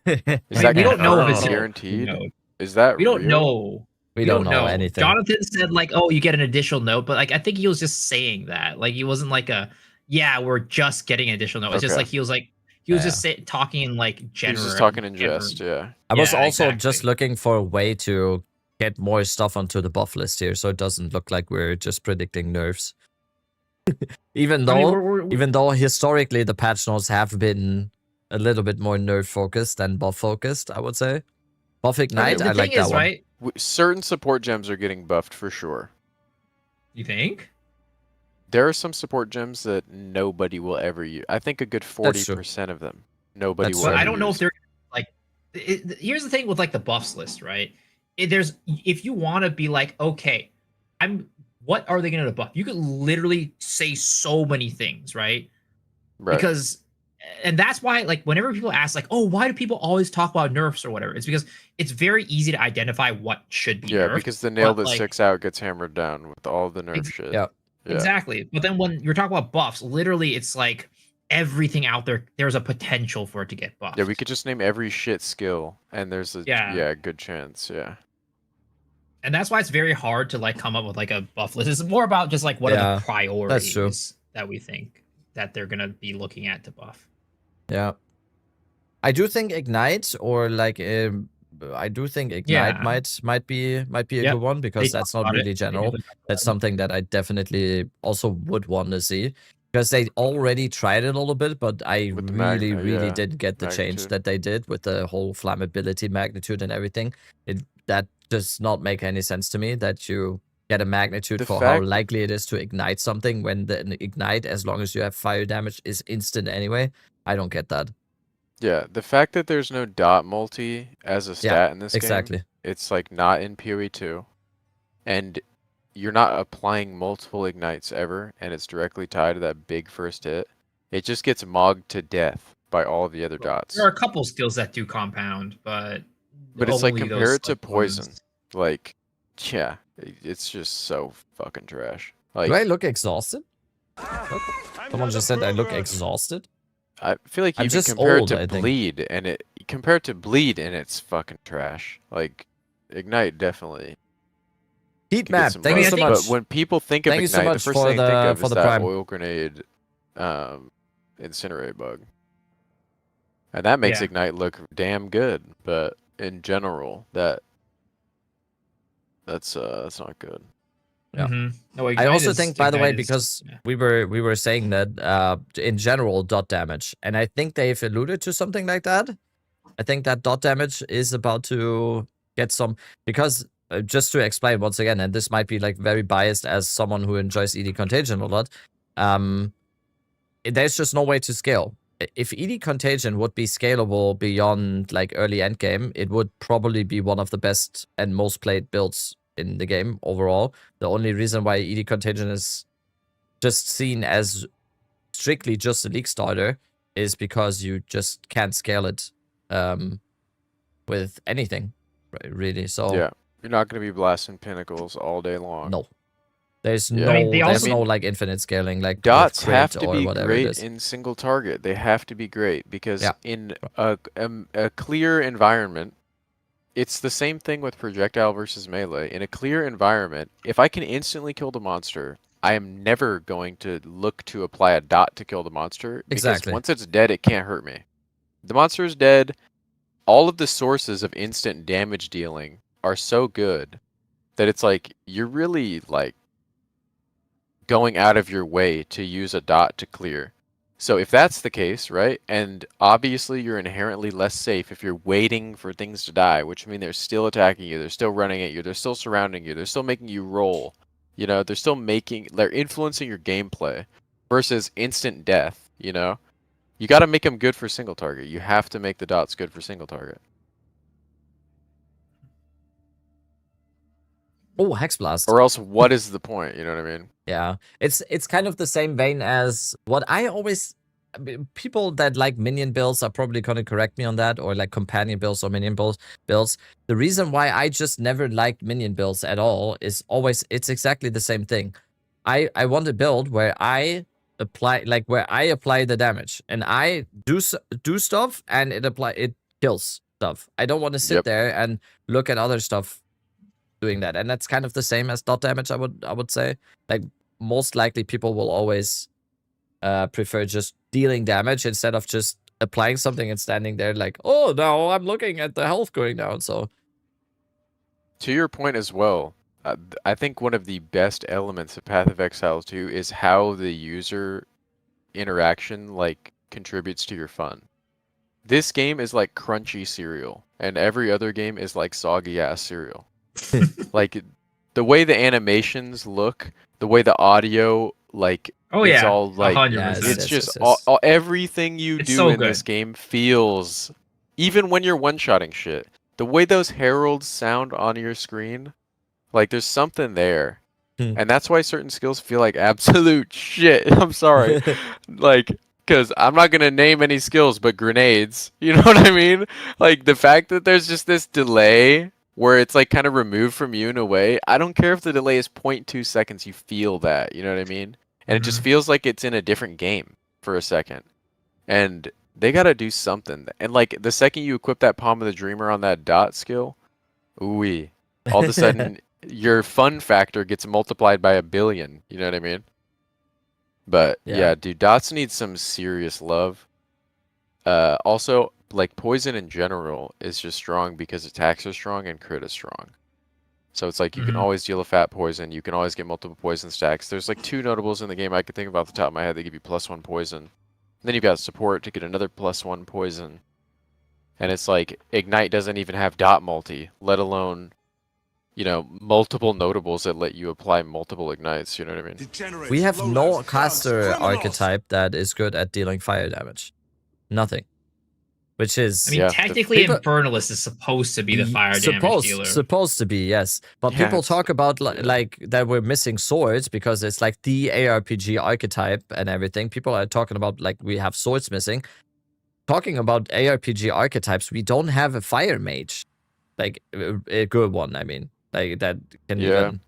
Speaker 8: Is that
Speaker 7: we don't know if it's
Speaker 8: guaranteed? Is that
Speaker 7: we don't
Speaker 8: real?
Speaker 7: know.
Speaker 1: We don't know anything.
Speaker 7: Jonathan said like, "Oh, you get an additional node," but like I think he was just saying that. Like he wasn't like we're just getting an additional node. It's just like he was just talking in like general.
Speaker 8: He was just talking in jest, yeah.
Speaker 1: I was also just looking for a way to get more stuff onto the buff list here, so it doesn't look like we're just predicting nerfs. even though historically the patch notes have been a little bit more nerf focused than buff focused, I would say. Buff Ignite, I like that one.
Speaker 7: Right?
Speaker 8: Certain support gems are getting buffed for sure.
Speaker 7: You think?
Speaker 8: There are some support gems that nobody will ever use. I think a good 40% of them nobody will ever use.
Speaker 7: I don't know if they're like. Here's the thing with like the buffs list, right? If you want to be like, okay, what are they going to buff? You could literally say so many things, right? Because, and that's why, like, whenever people ask, like, oh, why do people always talk about nerfs or whatever? It's because it's very easy to identify what should be nerfed.
Speaker 8: Yeah, because the nail that sticks out gets hammered down with all the nerf shit.
Speaker 1: Yeah.
Speaker 7: Exactly. But then when you're talking about buffs, literally, it's like everything out there, there's a potential for it to get buffed.
Speaker 8: Yeah, we could just name every shit skill, and there's a good chance, yeah.
Speaker 7: And that's why it's very hard to like come up with like a buff list. It's more about just like what are the priorities that we think that they're gonna be looking at to buff.
Speaker 1: Yeah, I do think Ignite or like might be a good one because that's not really general. That's something that I definitely also would want to see because they already tried it a little bit, but I really didn't get the change that they did with the whole flammability magnitude and everything. That does not make any sense to me that you get a magnitude for how likely it is to ignite something when the ignite, as long as you have fire damage, is instant anyway. I don't get that.
Speaker 8: Yeah, the fact that there's no dot multi as a stat in this game, it's like not in PoE2, and you're not applying multiple ignites ever, and it's directly tied to that big first hit, it just gets mogged to death by all of the other dots.
Speaker 7: There are a couple skills that do compound, but
Speaker 8: it's like compare it to
Speaker 7: like,
Speaker 8: poison.
Speaker 7: ones.
Speaker 8: Like, yeah, it's just so fucking trash. Like,
Speaker 1: do I look exhausted? Someone just said I look exhausted.
Speaker 8: I feel like you
Speaker 1: I'm
Speaker 8: can
Speaker 1: just
Speaker 8: compare
Speaker 1: old,
Speaker 8: it to
Speaker 1: I think.
Speaker 8: bleed, and it's fucking trash. Like, ignite definitely.
Speaker 1: Heat map. Thank you so much.
Speaker 8: But when people think of ignite, the first thing they think of is that
Speaker 1: prime.
Speaker 8: oil grenade, incinerate bug, and that makes ignite look damn good. But in general, that's not good.
Speaker 1: Yeah.
Speaker 7: No,
Speaker 1: I also think, by the way, because we were saying that in general dot damage, and I think they've alluded to something like that. I think that dot damage is about to get some, because just to explain once again, and this might be like very biased as someone who enjoys ED Contagion a lot, there's just no way to scale. If ED Contagion would be scalable beyond like early endgame, it would probably be one of the best and most played builds in the game overall. The only reason why ED Contagion is just seen as strictly just a league starter is because you just can't scale it with anything, really. So
Speaker 8: yeah, you're not going to be blasting pinnacles all day long.
Speaker 1: No. There's no like infinite scaling, like
Speaker 8: dots have to be
Speaker 1: great
Speaker 8: great in single target. They have to be great because in a clear environment, it's the same thing with projectile versus melee. In a clear environment, if I can instantly kill the monster, I am never going to look to apply a dot to kill the monster. Because once it's dead, it can't hurt me. The monster is dead. All of the sources of instant damage dealing are so good that it's like you're really like going out of your way to use a dot to clear. So if that's the case, right, and obviously you're inherently less safe if you're waiting for things to die, which means they're still attacking you, they're still running at you, they're still surrounding you, they're still making you roll, you know, they're influencing your gameplay versus instant death, you know? You got to make them good for single target. You have to make the dots good for single target.
Speaker 1: Oh, Hex Blast.
Speaker 8: Or else what is the point? You know what I mean?
Speaker 1: Yeah. It's kind of the same vein as what I always... People that like minion builds are probably going to correct me on that, or like companion builds or minion builds. The reason why I just never liked minion builds at all is always... It's exactly the same thing. I want a build where I apply the damage, and I do stuff, and it kills stuff. I don't want to sit there and look at other stuff doing that, and that's kind of the same as dot damage. I would say, like, most likely people will always prefer just dealing damage instead of just applying something and standing there like, oh no, I'm looking at the health going down. So
Speaker 8: to your point as well, I think one of the best elements of Path of Exile 2 is how the user interaction like contributes to your fun. This game is like crunchy cereal, and every other game is like soggy ass cereal. Like the way the animations look, the way the audio, like it's all like it's just all everything you do in this game feels, even when you're one-shotting shit, the way those heralds sound on your screen, like there's something there. And that's why certain skills feel like absolute shit. I'm sorry. Like, because I'm not going to name any skills, but grenades. You know what I mean? Like, the fact that there's just this delay where it's, like, kind of removed from you in a way. I don't care if the delay is 0.2 seconds. You feel that. You know what I mean? And it just feels like it's in a different game for a second. And they got to do something. And, like, the second you equip that Palm of the Dreamer on that dot skill, ooh-wee. All of a sudden... your fun factor gets multiplied by 1 billion. You know what I mean? But yeah, dude, dots need some serious love. Also, like poison in general is just strong because attacks are strong and crit is strong. So it's like you can always deal a fat poison. You can always get multiple poison stacks. There's like 2 notables in the game I can think of off the top of my head that give you +1 poison. And then you've got support to get another +1 poison. And it's like Ignite doesn't even have dot multi, let alone, you know, multiple notables that let you apply multiple ignites, you know what I mean?
Speaker 1: We have no caster archetype that is good at dealing fire damage. Nothing. which is...
Speaker 7: I mean, technically, Infernalist is supposed to be the fire damage dealer.
Speaker 1: Supposed to be, yes. But people talk about like that we're missing swords because it's like the ARPG archetype and everything. People are talking about like we have swords missing. Talking about ARPG archetypes, we don't have a fire mage. Like, a good one, I mean. Like, that can
Speaker 8: even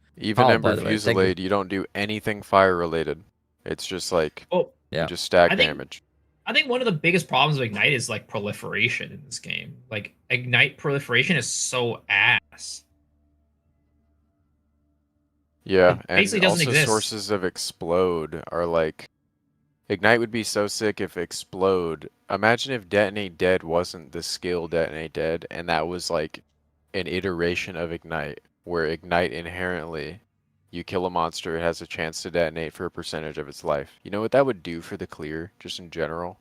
Speaker 8: Ember Fusillade, you don't do anything fire-related. It's just like, you just stack damage.
Speaker 7: I think one of the biggest problems of Ignite is like proliferation in this game. Like Ignite proliferation is so ass.
Speaker 8: Yeah,
Speaker 7: it basically
Speaker 8: and
Speaker 7: doesn't
Speaker 8: also
Speaker 7: exist.
Speaker 8: Sources of Explode are like... Ignite would be so sick if Explode... Imagine if Detonate Dead wasn't the skill Detonate Dead, and that was like an iteration of Ignite, where Ignite inherently... You kill a monster, it has a chance to detonate for a percentage of its life. You know what that would do for the clear, just in general?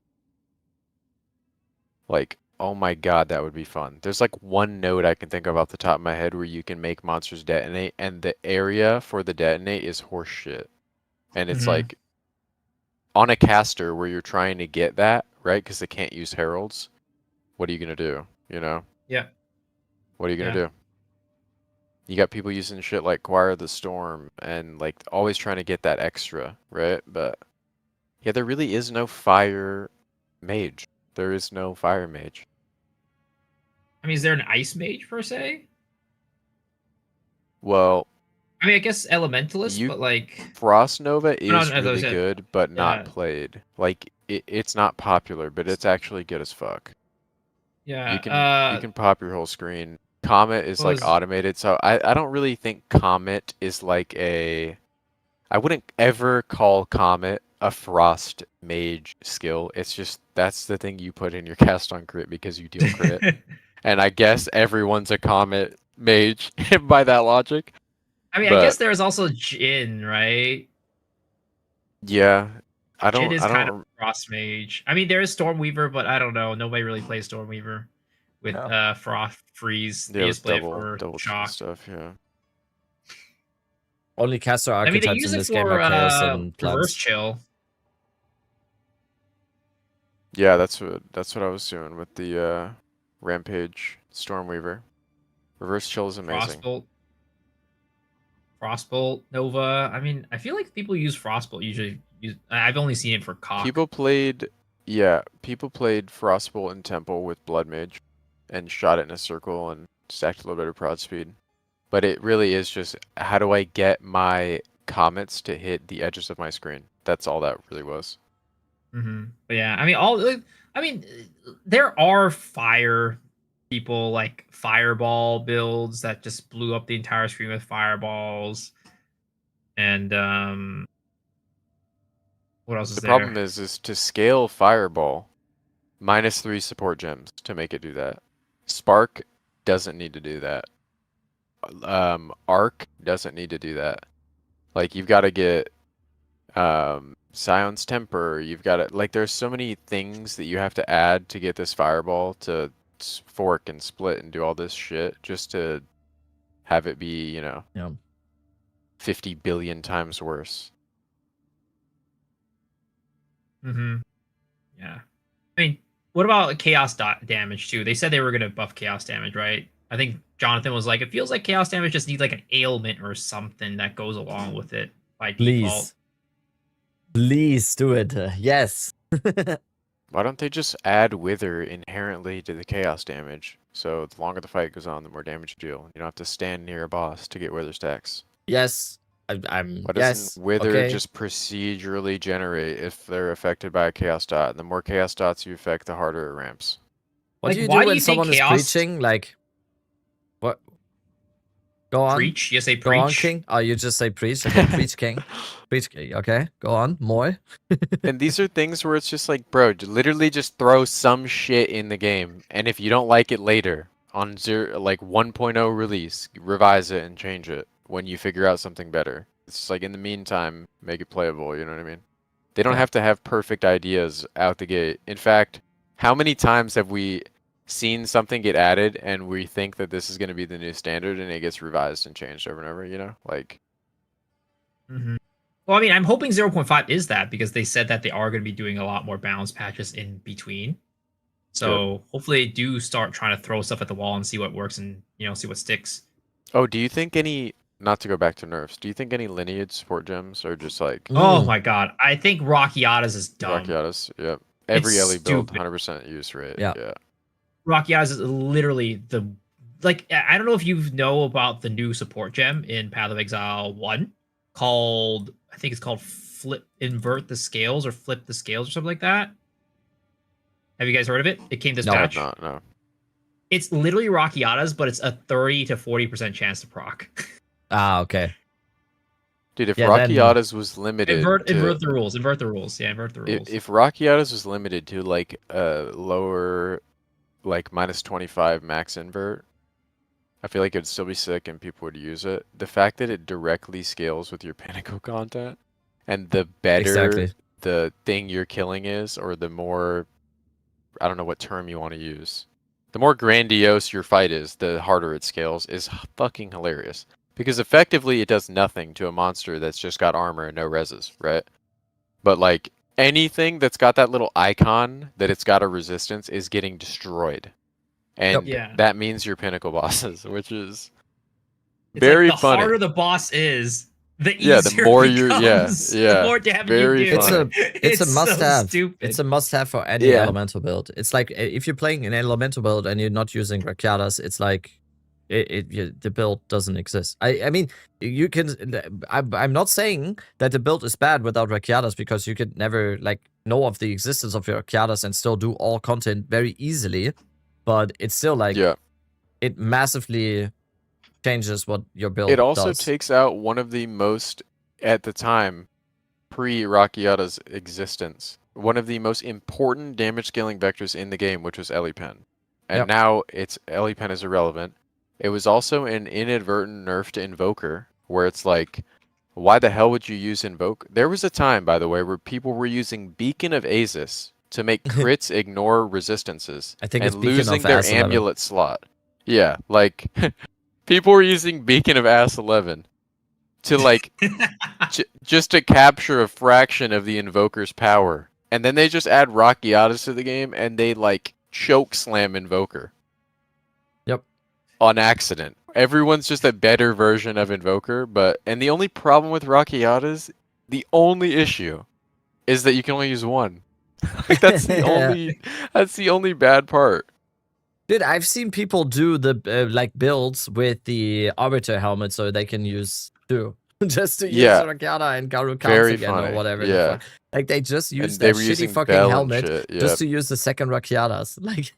Speaker 8: Like, oh my god, that would be fun. There's like one node I can think of off the top of my head where you can make monsters detonate, and the area for the detonate is horseshit. And it's like, on a caster where you're trying to get that, right? Because they can't use heralds. What are you going to do, you know?
Speaker 7: Yeah.
Speaker 8: What are you going to do? You got people using shit like Choir of the Storm and like always trying to get that extra, right? But yeah, there really is no fire mage. There is no fire mage.
Speaker 7: I mean, is there an ice mage per se?
Speaker 8: Well,
Speaker 7: I mean, I guess Elementalist, but like
Speaker 8: Frost Nova is really good, but not played. Like it's not popular, but it's actually good as fuck.
Speaker 7: Yeah,
Speaker 8: you can pop your whole screen. Comet is like automated, so I don't really think Comet is like a... I wouldn't ever call Comet a Frost Mage skill. It's just, that's the thing you put in your cast on crit because you deal crit. And I guess everyone's a Comet Mage by that logic.
Speaker 7: I mean, I guess there's also Jin, right?
Speaker 8: Yeah.
Speaker 7: Jin is kind of Frost Mage. I mean, there is Stormweaver, but I don't know. Nobody really plays Stormweaver with Frost Freeze. They just play for shock
Speaker 8: stuff, yeah.
Speaker 1: Only caster archetypes
Speaker 7: I mean, they use
Speaker 1: in this
Speaker 7: it
Speaker 1: game
Speaker 7: for,
Speaker 1: are chaos and
Speaker 7: reverse chill.
Speaker 8: Yeah, that's what I was doing with the Rampage Stormweaver. Reverse chill is amazing.
Speaker 7: Frostbolt, Nova. I mean, I feel like people use Frostbolt usually. I've only seen it for cock.
Speaker 8: People played Frostbolt in Temple with Blood Mage and shot it in a circle and stacked a little bit of prod speed. But it really is just, how do I get my comets to hit the edges of my screen? That's all that really was.
Speaker 7: But yeah, I mean, there are fire people like fireball builds that just blew up the entire screen with fireballs. And what else is there?
Speaker 8: The problem is to scale fireball, -3 support gems to make it do that. Spark doesn't need to do that. Arc doesn't need to do that. Like, you've got to get Scion's Temper. You've got to, like, there's so many things that you have to add to get this fireball to fork and split and do all this shit just to have it be, you know, 50 billion times worse.
Speaker 7: Yeah. I mean, what about chaos damage too? They said they were going to buff chaos damage, right? I think Jonathan was like, it feels like chaos damage just needs like an ailment or something that goes along with it by default.
Speaker 1: Please do it. Yes.
Speaker 8: Why don't they just add Wither inherently to the chaos damage? So the longer the fight goes on, the more damage you deal. You don't have to stand near a boss to get Wither stacks.
Speaker 1: Yes.
Speaker 8: Why doesn't Wither just procedurally generate if they're affected by a chaos dot? And the more chaos dots you affect, the harder it ramps.
Speaker 1: What do you do when someone is preaching? Like, what? Go on.
Speaker 7: Preach? You say preach?
Speaker 1: Go on, King. Oh, you just say preach. Okay, preach, King. Preach, King. Okay, go on. More.
Speaker 8: And these are things where it's just like, bro, literally just throw some shit in the game. And if you don't like it later, on 1.0 release, revise it and change it when you figure out something better. It's just like, in the meantime, make it playable, you know what I mean? They don't have to have perfect ideas out the gate. In fact, how many times have we seen something get added and we think that this is going to be the new standard and it gets revised and changed over and over, you know? Like...
Speaker 7: Well, I mean, I'm hoping 0.5 is that, because they said that they are going to be doing a lot more balance patches in between. So hopefully they do start trying to throw stuff at the wall and see what works and see what sticks.
Speaker 8: Oh, do you think any, not to go back to nerfs, do you think any lineage support gems are just like...
Speaker 7: Oh my god. I think Rockiatas is dumb.
Speaker 8: Rockiatas, yep. Every
Speaker 7: It's
Speaker 8: Ellie build,
Speaker 7: stupid.
Speaker 8: 100% use rate.
Speaker 1: Yeah.
Speaker 7: Rockiatas is literally the... Like, I don't know if you know about the new support gem in Path of Exile 1 called... I think it's called Invert the Scales or Flip the Scales or something like that. Have you guys heard of it? It came this patch.
Speaker 8: No.
Speaker 7: It's literally Rockiatas, but it's a 30 to 40% chance to proc.
Speaker 1: Okay.
Speaker 8: Dude, if Rockiatas was limited
Speaker 7: invert the rules. Invert the rules. Yeah, invert the rules.
Speaker 8: If Rockiatas was limited to like a lower, like -25 max invert, I feel like it would still be sick and people would use it. The fact that it directly scales with your Pinnacle content, and the better the thing you're killing is, or the more, I don't know what term you want to use, the more grandiose your fight is, the harder it scales, is fucking hilarious. Because effectively it does nothing to a monster that's just got armor and no reses, right? But like anything that's got that little icon that it's got a resistance is getting destroyed. And that means your Pinnacle bosses, which is very
Speaker 7: like the
Speaker 8: funny.
Speaker 7: The harder the boss is, the easier
Speaker 8: the more
Speaker 7: it becomes, the more damage you do.
Speaker 1: It's a must-have.
Speaker 7: So stupid.
Speaker 1: It's a must-have for any elemental build. It's like if you're playing an elemental build and you're not using Rockiatas, it's like the build doesn't exist. I mean, you can. I'm not saying that the build is bad without Rockiatas, because you could never like know of the existence of your Rockiatas and still do all content very easily. But it's still like it massively changes what your build does.
Speaker 8: It also takes out one of the most, at the time, pre-Rockiata's existence, one of the most important damage scaling vectors in the game, which was Pen. And now Pen is irrelevant. It was also an inadvertent nerf to Invoker, where it's like, why the hell would you use Invoke? There was a time, by the way, where people were using Beacon of Azus to make crits ignore resistances,
Speaker 1: I think
Speaker 8: and
Speaker 1: it's Beacon
Speaker 8: losing
Speaker 1: of
Speaker 8: their
Speaker 1: Ass 11.
Speaker 8: amulet slot. Yeah, like people were using Beacon of Ass 11 to like just to capture a fraction of the Invoker's power, and then they just add Rockiatas to the game and they like choke slam Invoker.
Speaker 1: Yep.
Speaker 8: On accident. Everyone's just a better version of Invoker, and the only problem with Rockiatas, the only issue, is that you can only use one. Like that's the only bad part.
Speaker 1: Dude, I've seen people do the like builds with the Arbiter helmet so they can use two. Just to use Rockiata and Garu counts again or whatever.
Speaker 8: Yeah.
Speaker 1: Like they just use
Speaker 8: they
Speaker 1: that
Speaker 8: were
Speaker 1: shitty fucking helmet just to use the second Rockiatas. Like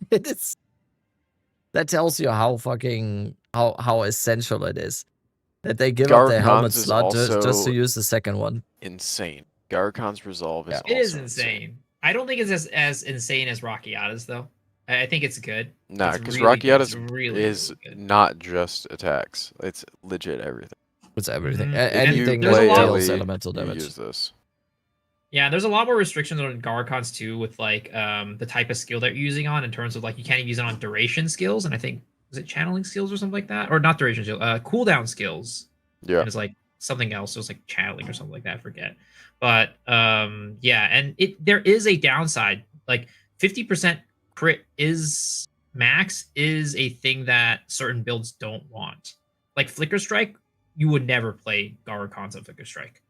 Speaker 1: that tells you how fucking how essential it is. That they give up their helmet slot just to use the second one.
Speaker 8: Insane. Garukon's resolve is
Speaker 7: It is insane. I don't think it's as insane as Rockiatas, though. I think it's good.
Speaker 8: Nah, because Rockiatas is not just attacks. It's legit everything.
Speaker 1: It's everything. Anything that deals elemental damage.
Speaker 8: Use this.
Speaker 7: Yeah, there's a lot more restrictions on Garcons too, with like the type of skill that you're using on, in terms of like you can't even use it on duration skills, and I think is it channeling skills or something like that, or not duration skills, cooldown skills.
Speaker 8: Yeah,
Speaker 7: and it's like something else. It was like channeling or something like that. I forget. But yeah, and there is a downside. Like 50% crit is max is a thing that certain builds don't want. Like Flicker Strike, you would never play Garcons on Flicker Strike,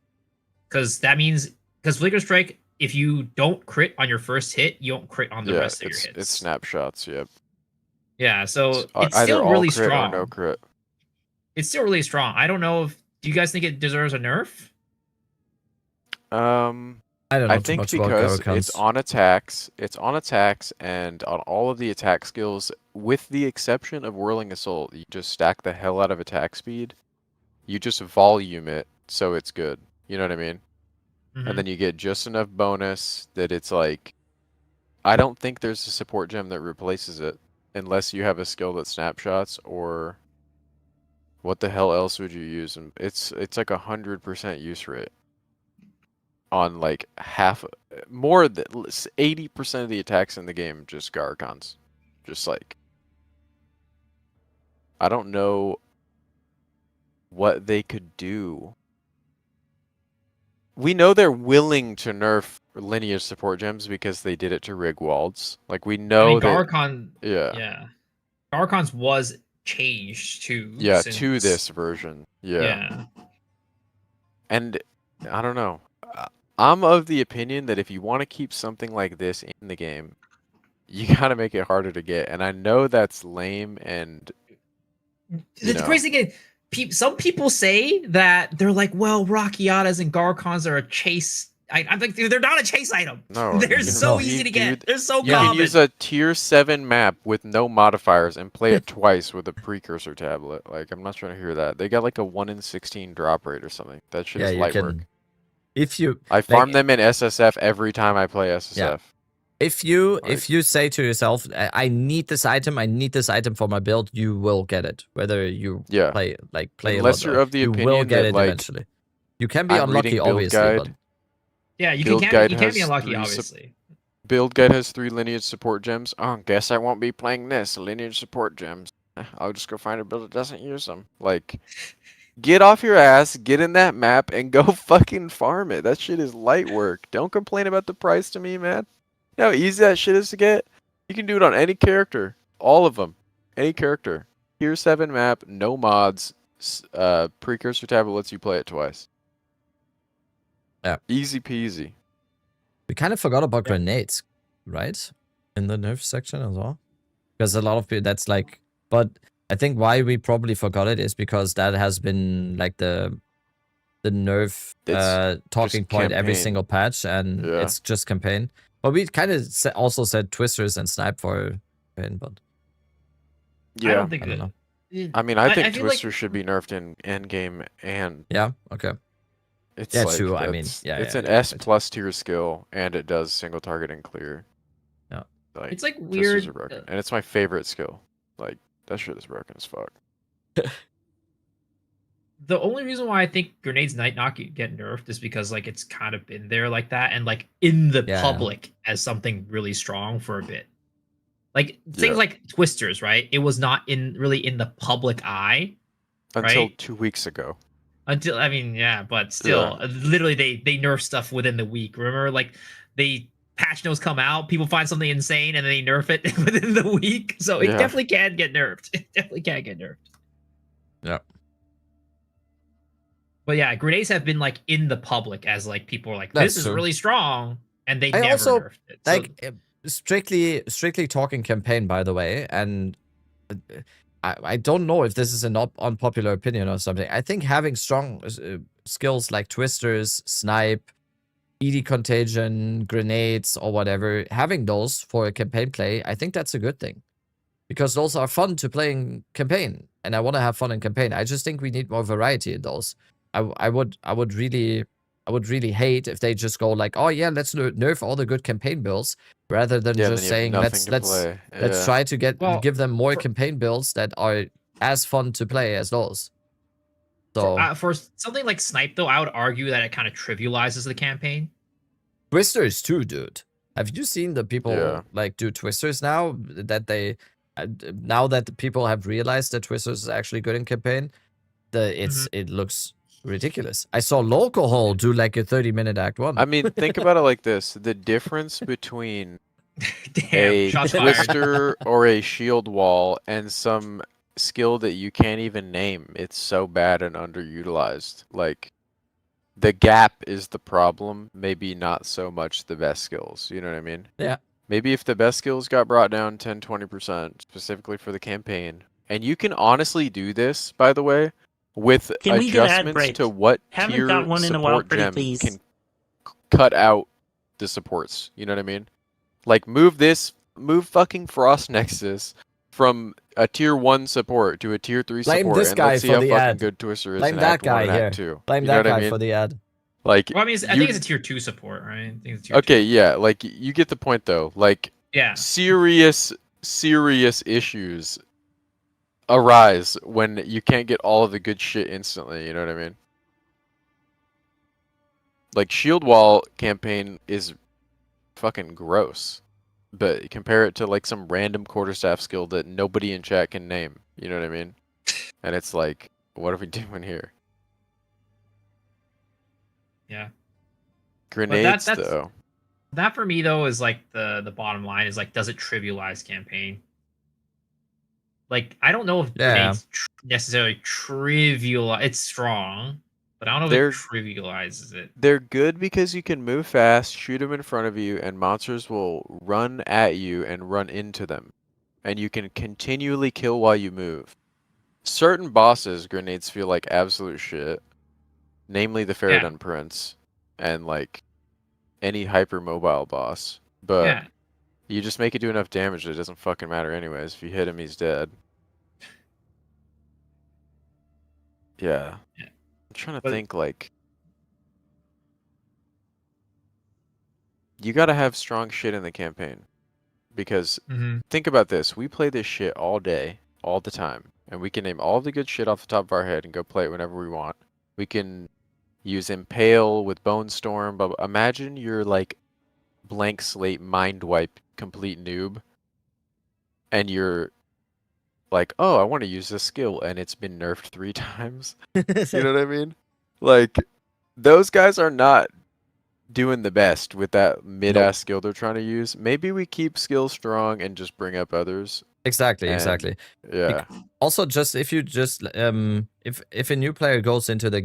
Speaker 7: because that means Flicker Strike, if you don't crit on your first hit, you don't crit on the rest of your hits.
Speaker 8: It's snapshots. Yep.
Speaker 7: Yeah, so it's still really strong.
Speaker 8: Or no crit.
Speaker 7: It's still really strong. I don't know if do you guys think it deserves a nerf?
Speaker 1: I don't know.
Speaker 8: I think because it's on attacks, and on all of the attack skills, with the exception of Whirling Assault, you just stack the hell out of attack speed. You just volume it so it's good. You know what I mean? Mm-hmm. And then you get just enough bonus that it's like, I don't think there's a support gem that replaces it, unless you have a skill that snapshots, or what the hell else would you use? And it's like 100% use rate on like more than 80% of the attacks in the game. Just Garcons, just like, I don't know what they could do we know they're willing to nerf lineage support gems because they did it to Rigwald's. Like we know
Speaker 7: Garcon.
Speaker 8: Yeah.
Speaker 7: Yeah. Garcon's was changed too.
Speaker 8: Yeah, to this version.
Speaker 7: Yeah.
Speaker 8: And I don't know. I'm of the opinion that if you want to keep something like this in the game, you gotta make it harder to get. And I know that's lame and
Speaker 7: the crazy thing is, some people say that they're like, well, Rockiatas and Garcons are a chase. I'm like, dude, they're not a chase item.
Speaker 8: No,
Speaker 7: they're so easy to get. They're so common.
Speaker 8: You can use a tier 7 map with no modifiers and play it twice with a precursor tablet. Like, I'm not trying to hear that. They got like a 1 in 16 drop rate or something. That shit is light work. I farm them in SSF every time I play SSF.
Speaker 1: Yeah. If you say to yourself, I need this item for my build, you will get it. Whether you play
Speaker 8: unless you're of the opinion
Speaker 1: you will get
Speaker 8: that,
Speaker 1: it
Speaker 8: like,
Speaker 1: eventually. You can be unlucky, obviously. But...
Speaker 7: Yeah, you can be unlucky, obviously.
Speaker 8: Build guide has 3 lineage support gems. Oh, guess I won't be playing this. Lineage support gems. I'll just go find a build that doesn't use them. Like, get off your ass, get in that map, and go fucking farm it. That shit is light work. Don't complain about the price to me, man. You know how easy that shit is to get? You can do it on any character. All of them. Any character. Tier 7 map, no mods. Precursor tablet lets you play it twice.
Speaker 1: Yeah.
Speaker 8: Easy peasy.
Speaker 1: We kind of forgot about grenades, right? In the nerf section as well. Because a lot of people, that's like... But I think why we probably forgot it is because that has been like the nerf talking point every single patch, and it's just campaign. But we kind of also said twisters and snipe for campaign, but...
Speaker 8: Yeah.
Speaker 7: I don't think
Speaker 1: know.
Speaker 8: I mean, I think twisters should be nerfed in Endgame and...
Speaker 1: Yeah, okay.
Speaker 8: It's
Speaker 1: yeah,
Speaker 8: like,
Speaker 1: true. I mean,
Speaker 8: it's an S plus tier skill, and it does single target and clear.
Speaker 1: Yeah,
Speaker 7: like, it's like weird,
Speaker 8: are broken. And it's my favorite skill. Like, that shit is broken as fuck.
Speaker 7: The only reason why I think grenades might not get nerfed is because like it's kind of been there like that, and like in the public as something really strong for a bit. Like things like twisters, right? It was not really in the public eye
Speaker 8: until 2 weeks ago.
Speaker 7: Until, I mean, yeah, but still, literally, they nerf stuff within the week. Remember, like, patch notes come out, people find something insane, and then they nerf it within the week. So it definitely can get nerfed. It definitely can get nerfed.
Speaker 1: Yeah.
Speaker 7: But yeah, grenades have been, like, in the public as, like, people are like, this is really strong, and they never nerfed it. So,
Speaker 1: like, strictly talking campaign, by the way, and... I don't know if this is an unpopular opinion or something. I think having strong skills like twisters, snipe, ED contagion, grenades, or whatever, having those for a campaign play, I think that's a good thing. Because those are fun to play in campaign, and I want to have fun in campaign. I just think we need more variety in those. I would really hate if they just go like, oh yeah, let's nerf all the good campaign builds, rather than just saying let's try to give them more campaign builds that are as fun to play as those. So
Speaker 7: for something like snipe though, I would argue that it kind of trivializes the campaign.
Speaker 1: Twisters too, dude. Have you seen the people like do twisters now that now that the people have realized that twisters is actually good in campaign? It looks ridiculous. I saw Local Hole do like a 30-minute act 1.
Speaker 8: I mean, think about it like this. The difference between a twister or a shield wall and some skill that you can't even name, it's so bad and underutilized. Like, the gap is the problem, maybe not so much the best skills. You know what I mean?
Speaker 1: Yeah.
Speaker 8: Maybe if the best skills got brought down 10-20%, specifically for the campaign, and you can honestly do this, by the way, with adjustments to what tier support gem can cut out the supports. You know what I mean? Like, move fucking Frost Nexus from a tier 1 support to a tier 3 support,
Speaker 1: this
Speaker 8: and
Speaker 1: guy
Speaker 8: let's see
Speaker 1: for
Speaker 8: how
Speaker 1: the
Speaker 8: fucking
Speaker 1: ad.
Speaker 8: good Twister is
Speaker 1: Blame
Speaker 8: in
Speaker 1: that
Speaker 8: Act 1
Speaker 1: guy
Speaker 8: and
Speaker 1: here.
Speaker 8: Act 2.
Speaker 1: Blame
Speaker 8: you know
Speaker 1: that
Speaker 8: what
Speaker 1: guy
Speaker 8: I mean?
Speaker 1: for the ad.
Speaker 8: Like,
Speaker 7: well, I mean, I think it's a tier 2 support, right? I think it's tier 2.
Speaker 8: Yeah, like, you get the point though. Like, serious issues arise when you can't get all of the good shit instantly, you know what I mean? Like, Shield Wall campaign is fucking gross, but compare it to like some random quarterstaff skill that nobody in chat can name, you know what I mean? And it's like, what are we doing here?
Speaker 7: Yeah.
Speaker 8: Grenades, though.
Speaker 7: That for me though is like the bottom line is like, does it trivialize campaign? Like, I don't know if grenades necessarily trivialize. It's strong, but I don't know if it trivializes it.
Speaker 8: They're good because you can move fast, shoot them in front of you, and monsters will run at you and run into them. And you can continually kill while you move. Certain bosses, grenades feel like absolute shit. Namely the Faradun Prince. And like any hypermobile boss. But you just make it do enough damage that it doesn't fucking matter anyways. If you hit him, he's dead. Yeah. I'm trying to think, like... You gotta have strong shit in the campaign. Because, think about this. We play this shit all day, all the time. And we can name all the good shit off the top of our head and go play it whenever we want. We can use Impale with Bone Storm, but imagine you're like blank slate mind wipe complete noob. And you're like, oh, I want to use this skill, and it's been nerfed 3 times. You know what I mean? Like, those guys are not doing the best with that mid-ass skill they're trying to use. Maybe we keep skills strong and just bring up others.
Speaker 1: Exactly.
Speaker 8: Yeah.
Speaker 1: Also, just if you just if a new player goes into the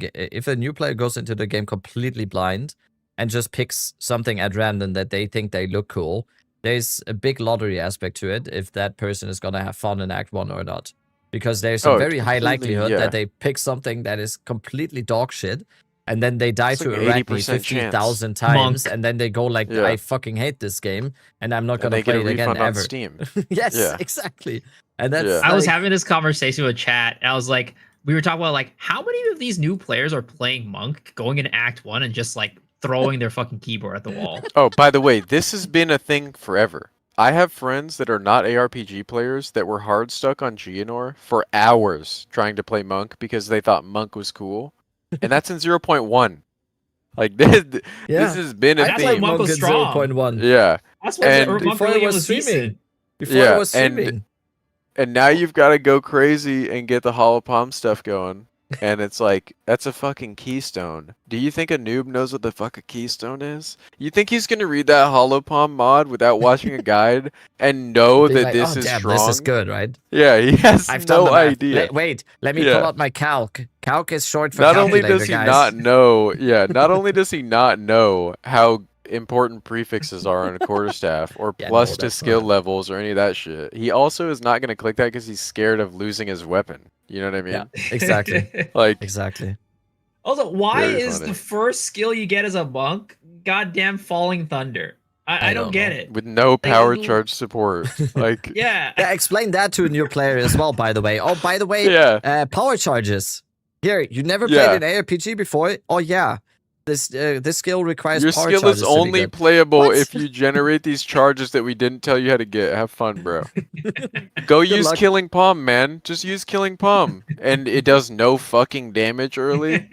Speaker 1: game completely blind and just picks something at random that they think they look cool, there's a big lottery aspect to it if that person is gonna have fun in Act 1 or not. Because there's a very high likelihood that they pick something that is completely dog shit, and then they die to Arachne 50,000 times, and then they go like, I fucking hate this game, and I'm not gonna play it again ever.
Speaker 8: Steam.
Speaker 1: Yes, exactly. And that's
Speaker 7: I was having this conversation with chat, and I was like, we were talking about like, how many of these new players are playing Monk, going into Act 1 and just like throwing their fucking keyboard at the wall?
Speaker 8: Oh, by the way, this has been a thing forever. I have friends that are not ARPG players that were hard stuck on Geonor for hours trying to play Monk because they thought Monk was cool. And that's in 0.1. Like, this has been a thing.
Speaker 7: That's why Monk was strong.
Speaker 1: 0.1.
Speaker 8: Yeah.
Speaker 7: That's why
Speaker 1: before it was streaming. Before it was streaming.
Speaker 8: And now you've got to go crazy and get the Hollow Palm stuff going. And it's like, that's a fucking keystone. Do you think a noob knows what the fuck a keystone is? You think he's going to read that Hollow Palm mod without watching a guide and know that this is strong?
Speaker 1: This is good, right?
Speaker 8: Yeah, he has no idea.
Speaker 1: Wait, let me pull out my calc. Calc is short for
Speaker 8: not
Speaker 1: calculator,
Speaker 8: only does he not know, not only does he not know how important prefixes are on a quarterstaff or plus to skill levels or any of that shit, he also is not going to click that because he's scared of losing his weapon. You know what I mean?
Speaker 1: Yeah, exactly.
Speaker 8: Like,
Speaker 1: exactly.
Speaker 7: Also, why is the first skill you get as a monk goddamn Falling Thunder? I don't get it.
Speaker 8: With no power charge support. Like,
Speaker 7: yeah,
Speaker 1: explain that to a new player as well, by the way. Oh, by the way, power charges. Here, you never played an ARPG before? Oh, yeah. This skill requires
Speaker 8: your
Speaker 1: power
Speaker 8: skill
Speaker 1: charges
Speaker 8: is only playable if you generate these charges that we didn't tell you how to get. Have fun, bro. Go use Killing Palm, man. Just use Killing Palm. And it does no fucking damage early.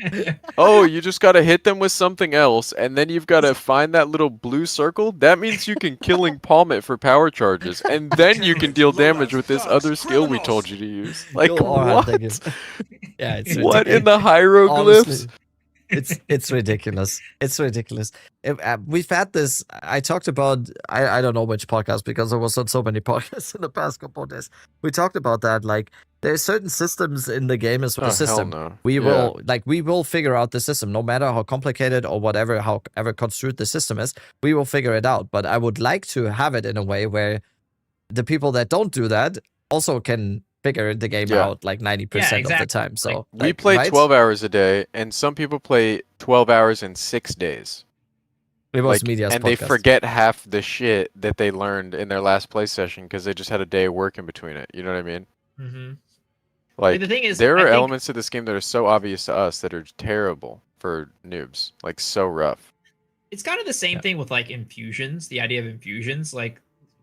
Speaker 8: Oh, you just gotta hit them with something else, and then you've gotta find that little blue circle. That means you can Killing Palm it for power charges, and then you can deal damage with this other skill we told you to use. Like, what?
Speaker 1: Yeah, it's
Speaker 8: what in the hieroglyphs?
Speaker 1: Honestly. It's ridiculous. It's ridiculous. We've had this. I talked about. I don't know which podcast because I was on so many podcasts in the past couple of days. We talked about that. Like, there's certain systems in the game as well. System.
Speaker 8: Hell no.
Speaker 1: We will figure out the system, no matter how complicated or whatever, however construed the system is. We will figure it out. But I would like to have it in a way where the people that don't do that also can figure the game out like 90% of the time. So
Speaker 8: we play 12 hours a day, and some people play 12 hours in 6 days. They forget half the shit that they learned in their last play session because they just had a day of work in between it. You know what I mean?
Speaker 7: Mm-hmm.
Speaker 8: Like,
Speaker 7: the thing is,
Speaker 8: there are elements to this game that are so obvious to us that are terrible for noobs. Like, so rough.
Speaker 7: It's kind of the same thing with like infusions. The idea of infusions, like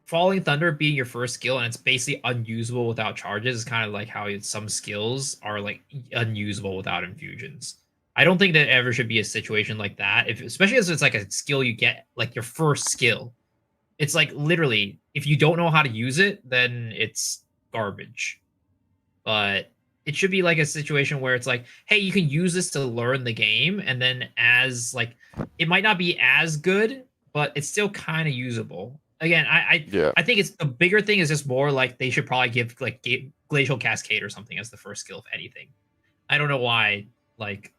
Speaker 7: Falling Thunder being your first skill and it's basically unusable without charges is kind of like how some skills are like unusable without infusions. I don't think that ever should be a situation like that, especially if it's like a skill you get, like your first skill. It's like literally, if you don't know how to use it, then it's garbage. But it should be like a situation where it's like, hey, you can use this to learn the game, and then as like it might not be as good, but it's still kind of usable. Again, I think it's the bigger thing is just more like they should probably give like Glacial Cascade or something as the first skill, if anything. I don't know why like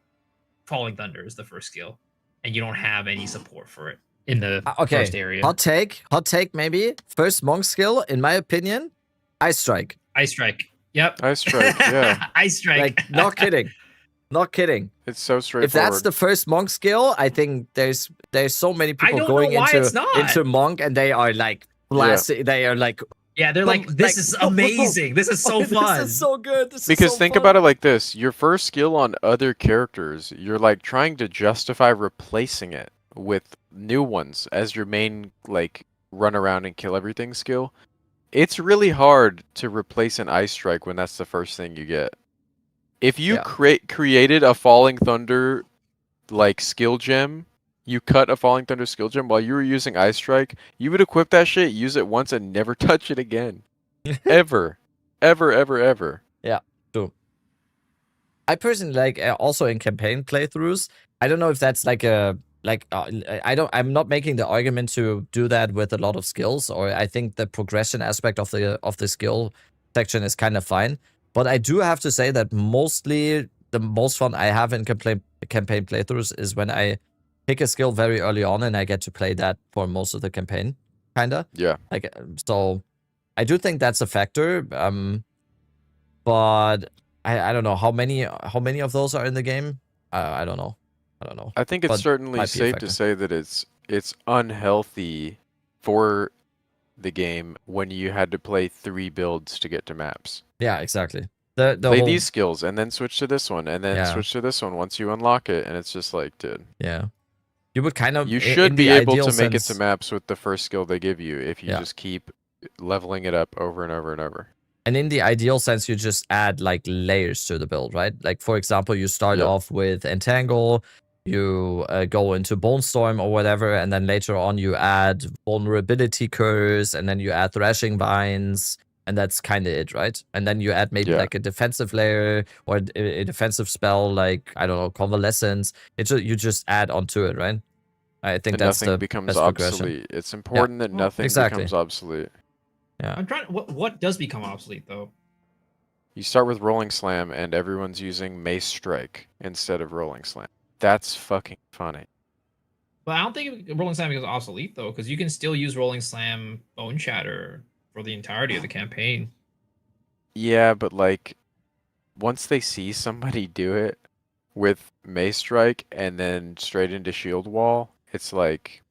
Speaker 7: Falling Thunder is the first skill, and you don't have any support for it in the first area.
Speaker 1: Hot take maybe. First monk skill, in my opinion, Ice Strike.
Speaker 7: Ice Strike. Yep.
Speaker 8: Ice Strike, yeah.
Speaker 7: Ice Strike.
Speaker 1: Like, not kidding. Not kidding.
Speaker 8: It's so straightforward.
Speaker 1: If that's the first monk skill, I think there's so many people going into monk and they are like blasting. They are like,
Speaker 7: they're like, this is amazing. This is so fun.
Speaker 1: This is so good.
Speaker 8: Because think about it like this: your first skill on other characters, you're like trying to justify replacing it with new ones as your main like run around and kill everything skill. It's really hard to replace an Ice Strike when that's the first thing you get. If you created a Falling Thunder like skill gem, you cut a Falling Thunder skill gem while you were using Ice Strike, you would equip that shit, use it once, and never touch it again. Ever. Ever.
Speaker 1: Yeah, true. I personally like also in campaign playthroughs. I don't know if that's like a I'm not making the argument to do that with a lot of skills, or I think the progression aspect of the skill section is kind of fine. But I do have to say that mostly the most fun I have in campaign playthroughs is when I pick a skill very early on and I get to play that for most of the campaign, kinda.
Speaker 8: Yeah.
Speaker 1: Like, so I do think that's a factor. But I don't know how many of those are in the game. I don't know.
Speaker 8: I think it's certainly safe to say that it's unhealthy for the game when you had to play 3 builds to get to maps.
Speaker 1: Yeah, exactly.
Speaker 8: Play these skills and then switch to this one and then switch to this one once you unlock it, and it's just like, dude.
Speaker 1: Yeah. You would kind of
Speaker 8: You should be able to make it to maps with the first skill they give you if you just keep leveling it up over and over and over.
Speaker 1: And in the ideal sense, you just add like layers to the build, right? Like, for example, you start off with Entangle, you go into Bone Storm or whatever, and then later on you add Vulnerability Curse, and then you add Thrashing Vines, and that's kind of it, right? And then you add maybe like a defensive layer or a defensive spell, like, I don't know, Convalescence. You just add onto it, right? I think that's
Speaker 8: nothing
Speaker 1: the
Speaker 8: becomes
Speaker 1: best
Speaker 8: obsolete. It's important that nothing becomes obsolete.
Speaker 1: Yeah.
Speaker 7: I'm trying. What does become obsolete though?
Speaker 8: You start with Rolling Slam, and everyone's using Mace Strike instead of Rolling Slam. That's fucking funny.
Speaker 7: But I don't think Rolling Slam becomes obsolete though, because you can still use Rolling Slam Bone Shatter for the entirety of the campaign.
Speaker 8: Yeah, but like, once they see somebody do it with Mace Strike and then straight into Shield Wall, it's like...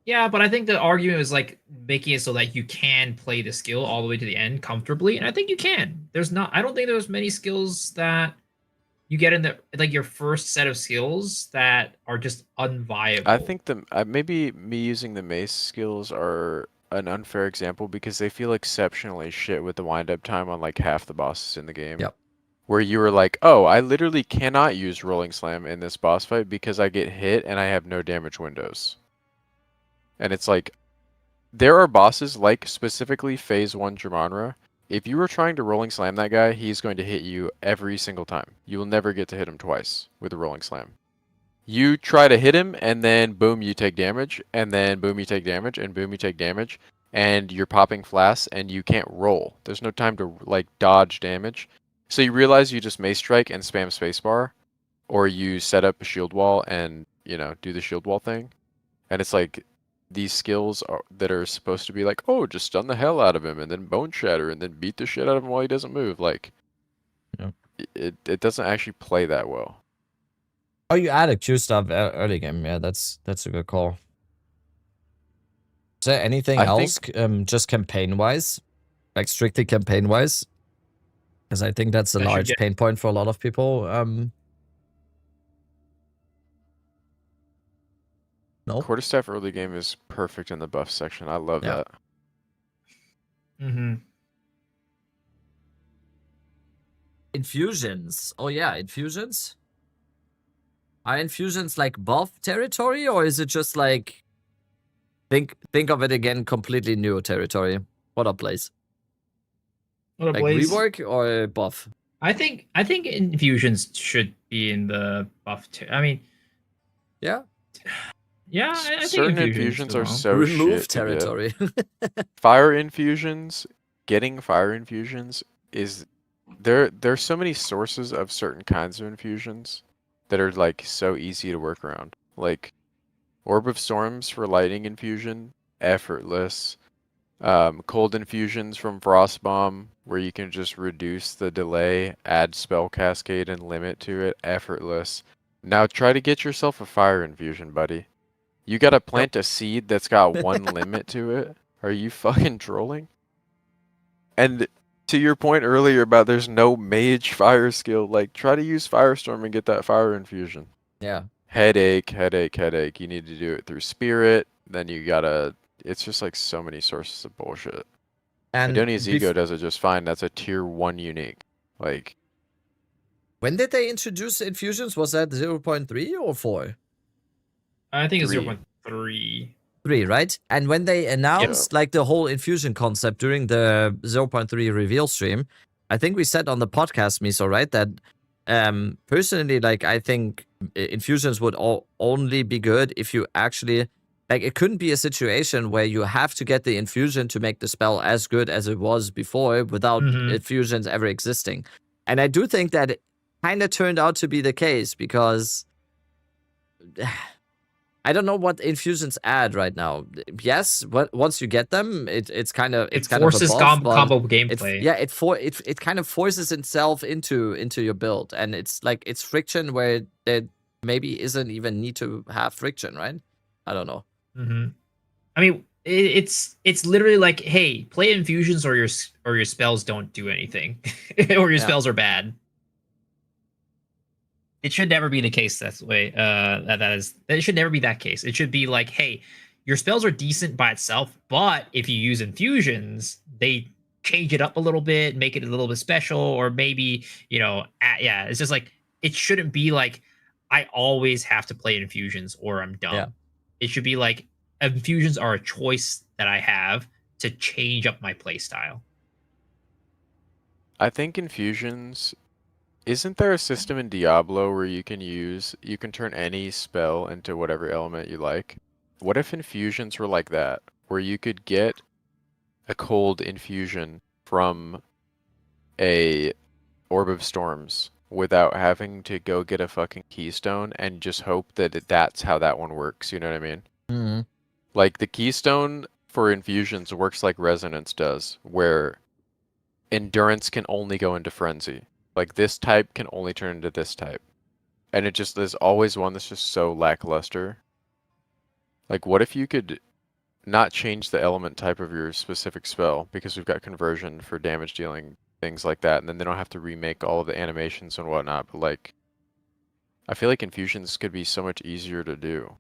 Speaker 7: Yeah, but I think the argument is like making it so that you can play the skill all the way to the end comfortably, and I think you can. I don't think there's many skills that you get in the like your first set of skills that are just unviable.
Speaker 8: I think maybe me using the Mace skills are an unfair example because they feel exceptionally shit with the wind-up time on like half the bosses in the game.
Speaker 1: Yep.
Speaker 8: Where you were like, oh, I literally cannot use Rolling Slam in this boss fight because I get hit and I have no damage windows. And it's like, there are bosses like specifically Phase 1 Germanra. If you were trying to Rolling Slam that guy, he's going to hit you every single time. You will never get to hit him twice with a Rolling Slam. You try to hit him, and then boom, you take damage, and then boom, you take damage, and boom, you take damage, and you're popping flasks, and you can't roll. There's no time to like dodge damage. So you realize you just Mace Strike and spam spacebar, or you set up a shield wall and, you know, do the shield wall thing. And it's like, these skills that are supposed to be like, oh, just stun the hell out of him and then Bone Shatter and then beat the shit out of him while he doesn't move. Like, it doesn't actually play that well.
Speaker 1: Oh, you added Q stuff early game. Yeah, that's a good call. Is there anything else, just campaign-wise? Like, strictly campaign-wise? Because I think that's a large pain point for a lot of people. No.
Speaker 8: Quarterstaff early game is perfect in the buff section. I love that.
Speaker 7: Mm-hmm.
Speaker 1: Infusions. Oh yeah, infusions. Are infusions like buff territory, or is it just like think of it again, completely new territory? What a place.
Speaker 7: What a
Speaker 1: like
Speaker 7: place.
Speaker 1: Rework or buff?
Speaker 7: I think infusions should be in the buff. I mean,
Speaker 1: yeah.
Speaker 7: Yeah, I think
Speaker 8: certain
Speaker 7: infusions
Speaker 8: are
Speaker 7: wrong.
Speaker 8: so
Speaker 1: Remove
Speaker 8: shit
Speaker 1: territory.
Speaker 8: Fire infusions, getting fire infusions is there's so many sources of certain kinds of infusions that are like so easy to work around. Like Orb of Storms for lightning infusion, effortless. Cold infusions from Frostbomb, where you can just reduce the delay, add spell cascade and limit to it, effortless. Now try to get yourself a fire infusion, buddy. You gotta plant a seed that's got one limit to it. Are you fucking trolling? And to your point earlier about there's no mage fire skill, like try to use Firestorm and get that fire infusion.
Speaker 1: Yeah.
Speaker 8: Headache. You need to do it through Spirit. Then you gotta. It's just like so many sources of bullshit.
Speaker 1: And
Speaker 8: Adonia's Ego does it just fine. That's a tier 1 unique. Like.
Speaker 1: When did they introduce infusions? Was that 0.3 or 4?
Speaker 7: I think it's
Speaker 3: 0.3.
Speaker 1: 3, right? And when they announced like the whole infusion concept during the 0.3 reveal stream, I think we said on the podcast, Miso, right, that personally, like, I think infusions would only be good if you actually, like, it couldn't be a situation where you have to get the infusion to make the spell as good as it was before without infusions ever existing. And I do think that it kind of turned out to be the case because I don't know what infusions add right now. Yes, once you get them, it's kind of
Speaker 7: it forces
Speaker 1: kind of a buff,
Speaker 7: combo gameplay.
Speaker 1: It kind of forces itself into your build, and it's like it's friction where there maybe isn't even need to have friction, right? I don't know.
Speaker 7: I mean, it's literally like, hey, play infusions or your spells don't do anything, or your spells are bad. It should never be the case that way. It should never be that case. It should be like, hey, your spells are decent by itself, but if you use infusions, they change it up a little bit, make it a little bit special, or maybe, it's just like, it shouldn't be like, I always have to play infusions or I'm dumb.
Speaker 1: Yeah.
Speaker 7: It should be like, infusions are a choice that I have to change up my playstyle.
Speaker 8: I think infusions. Isn't there a system in Diablo where you can turn any spell into whatever element you like? What if infusions were like that, where you could get a cold infusion from a Orb of Storms without having to go get a fucking keystone and just hope that that's how that one works, you know what I mean?
Speaker 1: Mm-hmm.
Speaker 8: Like the keystone for infusions works like Resonance does, where Endurance can only go into Frenzy. Like, this type can only turn into this type. And there's always one that's just so lackluster. Like, what if you could not change the element type of your specific spell, because we've got conversion for damage dealing, things like that, and then they don't have to remake all of the animations and whatnot, but like, I feel like infusions could be so much easier to do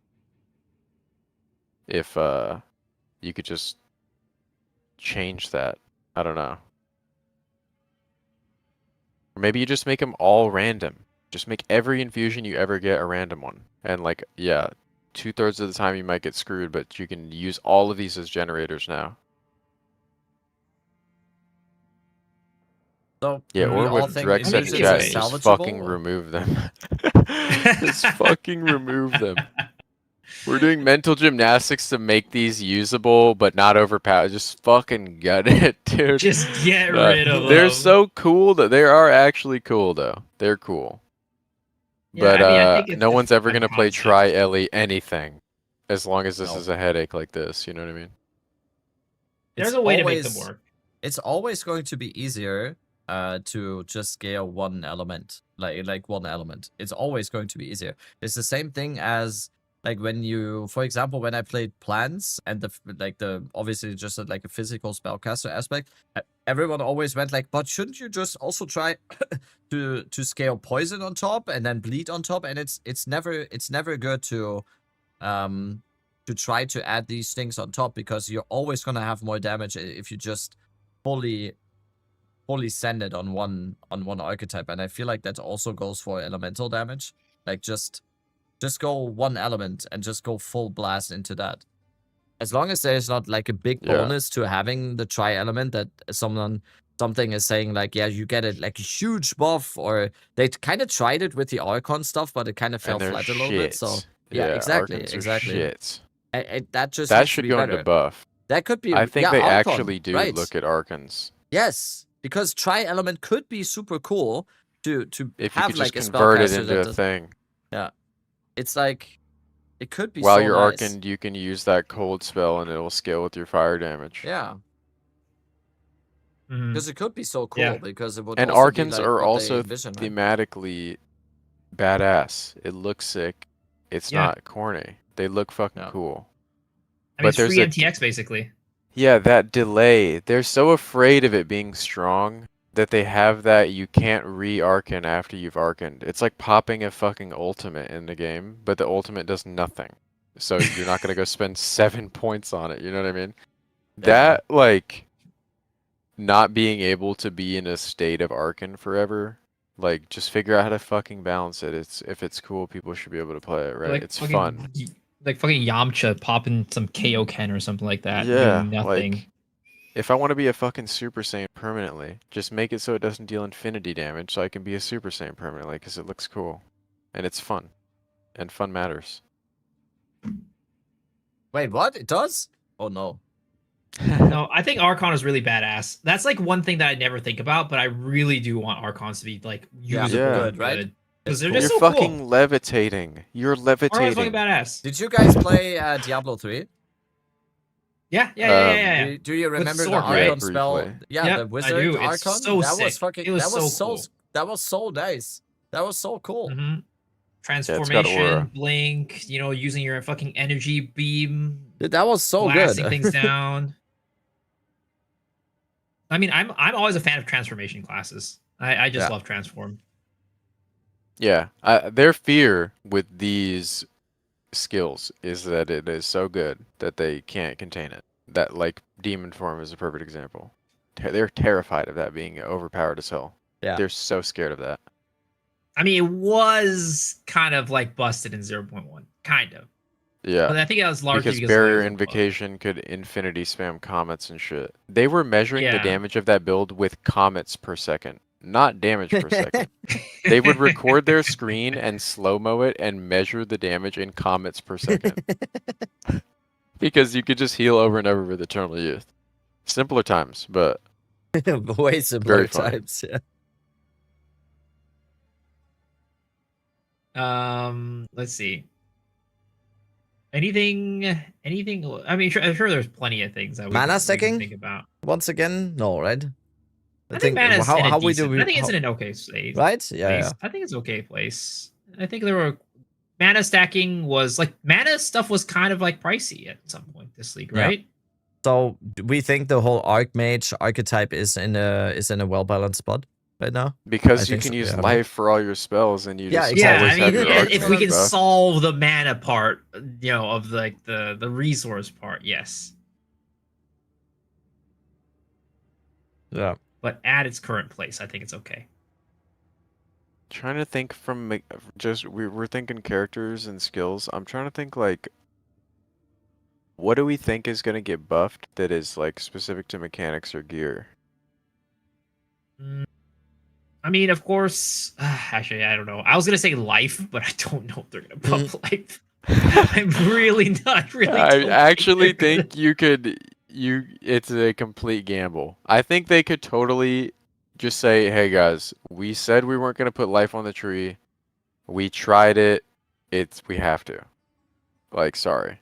Speaker 8: if you could just change that. I don't know. Or maybe you just make them all random. Just make every infusion you ever get a random one. And like, yeah, 2/3 of the time you might get screwed, but you can use all of these as generators now.
Speaker 1: So
Speaker 8: yeah, or what Drek said in chat, just fucking remove them. Just fucking remove them. We're doing mental gymnastics to make these usable, but not overpowered. Just fucking gut it, dude.
Speaker 7: Just get rid of them.
Speaker 8: They're so cool that they are actually cool, though. They're cool.
Speaker 7: Yeah,
Speaker 8: but
Speaker 7: I think
Speaker 8: no one's ever gonna play
Speaker 7: concept.
Speaker 8: Try Ellie anything, as long as this is a headache like this. You know what I mean?
Speaker 7: There's a way to make them work.
Speaker 1: It's always going to be easier to just scale one element, like one element. It's always going to be easier. It's the same thing as like when you, for example, when I played plants and the obviously just like a physical spellcaster aspect, everyone always went like, but shouldn't you just also try to scale poison on top and then bleed on top? And it's never good to try to add these things on top, because you're always gonna have more damage if you just fully send it on one archetype. And I feel like that also goes for elemental damage. Like just go one element and just go full blast into that. As long as there's not like a big bonus to having the tri element, that something is saying like, yeah, you get it like a huge buff, or they kind of tried it with the Archon stuff, but it kind of fell flat a little bit. So Yeah, exactly,
Speaker 8: Archons
Speaker 1: exactly.
Speaker 8: are shit.
Speaker 1: That just
Speaker 8: That
Speaker 1: needs to
Speaker 8: should
Speaker 1: be
Speaker 8: go
Speaker 1: better.
Speaker 8: into buff.
Speaker 1: That could be.
Speaker 8: I think
Speaker 1: yeah,
Speaker 8: they
Speaker 1: Archon,
Speaker 8: actually do
Speaker 1: right.
Speaker 8: look at Archons.
Speaker 1: Yes, because tri-element could be super cool to
Speaker 8: if you
Speaker 1: have
Speaker 8: could
Speaker 1: like
Speaker 8: just
Speaker 1: a
Speaker 8: convert it
Speaker 1: spellcaster
Speaker 8: into
Speaker 1: that
Speaker 8: a
Speaker 1: does.
Speaker 8: thing.
Speaker 1: Yeah, it's like it could be
Speaker 8: While
Speaker 1: so
Speaker 8: you're
Speaker 1: nice.
Speaker 8: Arcand, you can use that cold spell and it'll scale with your fire damage.
Speaker 1: Yeah. Because it could be so cool.
Speaker 7: Yeah.
Speaker 1: Because it would.
Speaker 8: And
Speaker 1: also be
Speaker 8: Archons
Speaker 1: like
Speaker 8: are
Speaker 1: what
Speaker 8: also
Speaker 1: they envision, right?
Speaker 8: thematically badass. It looks sick. It's not corny. They look fucking cool.
Speaker 7: I mean, it's free NTX basically.
Speaker 8: Yeah, that delay. They're so afraid of it being strong that they have that you can't re-Arcan after you've Arcaned. It's like popping a fucking ultimate in the game, but the ultimate does nothing. So you're not gonna go spend 7 points on it, you know what I mean?
Speaker 1: Yeah.
Speaker 8: That, like, not being able to be in a state of Arcan forever, like, just figure out how to fucking balance it. If it's cool, people should be able to play it, right?
Speaker 7: Like
Speaker 8: it's
Speaker 7: fucking,
Speaker 8: fun.
Speaker 7: Like fucking Yamcha popping some KO Ken or something like that.
Speaker 8: Yeah,
Speaker 7: doing nothing.
Speaker 8: like, if I want to be a fucking Super Saiyan permanently, just make it so it doesn't deal infinity damage so I can be a Super Saiyan permanently because it looks cool. And it's fun. And fun matters.
Speaker 1: Wait, what? It does? Oh no.
Speaker 7: No, I think Archon is really badass. That's like one thing that I never think about, but I really do want Archons to be like usable,
Speaker 1: good, right?
Speaker 7: Because they're
Speaker 8: You're
Speaker 7: just so
Speaker 8: fucking
Speaker 7: cool.
Speaker 8: levitating. You're
Speaker 7: Archon's
Speaker 8: levitating.
Speaker 7: fucking badass.
Speaker 1: Did you guys play Diablo 3?
Speaker 7: Yeah.
Speaker 1: Do you remember
Speaker 7: sword,
Speaker 1: the
Speaker 7: right?
Speaker 1: Archon spell?
Speaker 8: Briefly.
Speaker 1: Yeah,
Speaker 7: Yep,
Speaker 1: the
Speaker 7: I
Speaker 1: wizard
Speaker 7: do. It's
Speaker 1: Archon.
Speaker 7: so
Speaker 1: that was
Speaker 7: sick.
Speaker 1: fucking.
Speaker 7: It was
Speaker 1: that was
Speaker 7: so
Speaker 1: so.
Speaker 7: cool.
Speaker 1: That was so nice. That was so cool.
Speaker 7: Mm-hmm.
Speaker 8: got
Speaker 7: Transformation,
Speaker 8: aura.
Speaker 7: blink. You know, using your fucking energy beam,
Speaker 1: Dude, that was so
Speaker 7: blasting
Speaker 1: good.
Speaker 7: things down. I mean, I'm always a fan of transformation classes. I just love transform.
Speaker 8: Yeah. Their fear with these skills is that it is so good that they can't contain it. That, like, demon form is a perfect example. They're terrified of that being overpowered as hell.
Speaker 1: Yeah.
Speaker 8: They're so scared of that.
Speaker 7: I mean, it was kind of like busted in 0.1, kind of.
Speaker 8: Yeah.
Speaker 7: But I think that was largely
Speaker 8: because barrier
Speaker 7: it was
Speaker 8: invocation could infinity spam comets and shit. They were measuring the
Speaker 7: Yeah.
Speaker 8: damage of that build with comets per second, not damage per second. They would record their screen and slow-mo it and measure the damage in comets per second. Because you could just heal over and over with Eternal Youth. Simpler times, but
Speaker 1: way simpler
Speaker 8: very funny.
Speaker 1: times. Yeah.
Speaker 7: Let's see. Anything? I mean, I'm sure there's plenty of things that we
Speaker 1: Mana
Speaker 7: can
Speaker 1: stacking?
Speaker 7: think about.
Speaker 1: Once again, no, right?
Speaker 7: I think mana's
Speaker 1: how
Speaker 7: in a
Speaker 1: how we do
Speaker 7: decent,
Speaker 1: we
Speaker 7: I think it's
Speaker 1: how-
Speaker 7: in an okay place.
Speaker 1: right? Yeah.
Speaker 7: I think it's okay place. I think there were mana stacking was like mana stuff was kind of like pricey at some point this league,
Speaker 1: Yeah.
Speaker 7: right?
Speaker 1: So we think the whole Archmage archetype is in a well balanced spot right now.
Speaker 8: Because
Speaker 1: I
Speaker 8: you
Speaker 1: think
Speaker 8: can
Speaker 1: so,
Speaker 8: use
Speaker 1: yeah.
Speaker 8: life for all your spells and you
Speaker 1: Yeah,
Speaker 8: just
Speaker 1: exactly.
Speaker 7: Yeah,
Speaker 8: always
Speaker 7: I
Speaker 8: have
Speaker 7: mean,
Speaker 8: your
Speaker 7: if we
Speaker 8: Archmage
Speaker 7: can
Speaker 8: buff.
Speaker 7: solve the mana part, you know, of like the resource part, yes.
Speaker 1: Yeah.
Speaker 7: But at its current place, I think it's okay.
Speaker 8: Trying to think from just we're thinking characters and skills. I'm trying to think like what do we think is going to get buffed that is like specific to mechanics or gear?
Speaker 7: I mean, of course, actually, I don't know. I was gonna say life, but I don't know if they're gonna buff life. I'm really not really.
Speaker 8: I actually think you could it's a complete gamble. I think they could totally just say, "Hey guys, we said we weren't going to put life on the tree. We tried it. We have to." Like, sorry.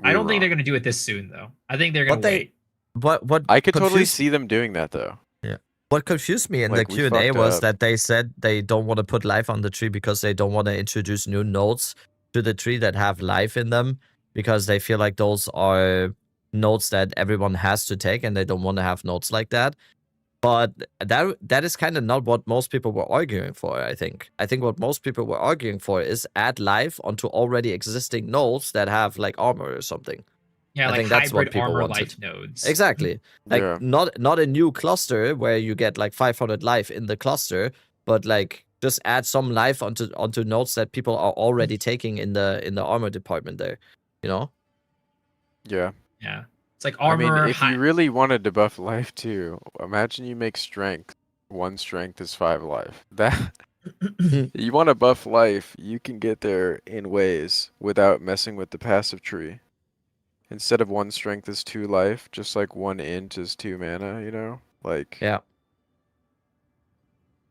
Speaker 7: I don't think they're gonna do it this soon, though. I think they're gonna wait.
Speaker 1: What
Speaker 8: I could totally
Speaker 1: confused-
Speaker 8: see them doing that though.
Speaker 1: Yeah. What confused me in
Speaker 8: Like,
Speaker 1: the
Speaker 8: we
Speaker 1: Q&A
Speaker 8: fucked
Speaker 1: was
Speaker 8: up.
Speaker 1: that they said they don't want to put life on the tree because they don't want to introduce new nodes to the tree that have life in them because they feel like those are nodes that everyone has to take and they don't want to have nodes like that. But that is kind of not what most people were arguing for, I think. I think what most people were arguing for is add life onto already existing nodes that have like armor or something.
Speaker 7: Yeah,
Speaker 1: I
Speaker 7: like
Speaker 1: think that's what
Speaker 7: hybrid
Speaker 1: people
Speaker 7: armor
Speaker 1: wanted.
Speaker 7: life nodes.
Speaker 1: Exactly. Like
Speaker 8: Yeah.
Speaker 1: not a new cluster where you get like 500 life in the cluster, but like just add some life onto nodes that people are already taking in the armor department there. You know?
Speaker 8: Yeah.
Speaker 7: Yeah, it's like armor.
Speaker 8: I mean, if you really wanted to buff life too, imagine you make strength. 1 strength is 5 life. You want to buff life, you can get there in ways without messing with the passive tree. Instead of 1 strength is 2 life, just like 1 int is 2 mana, you know? Like,
Speaker 1: yeah.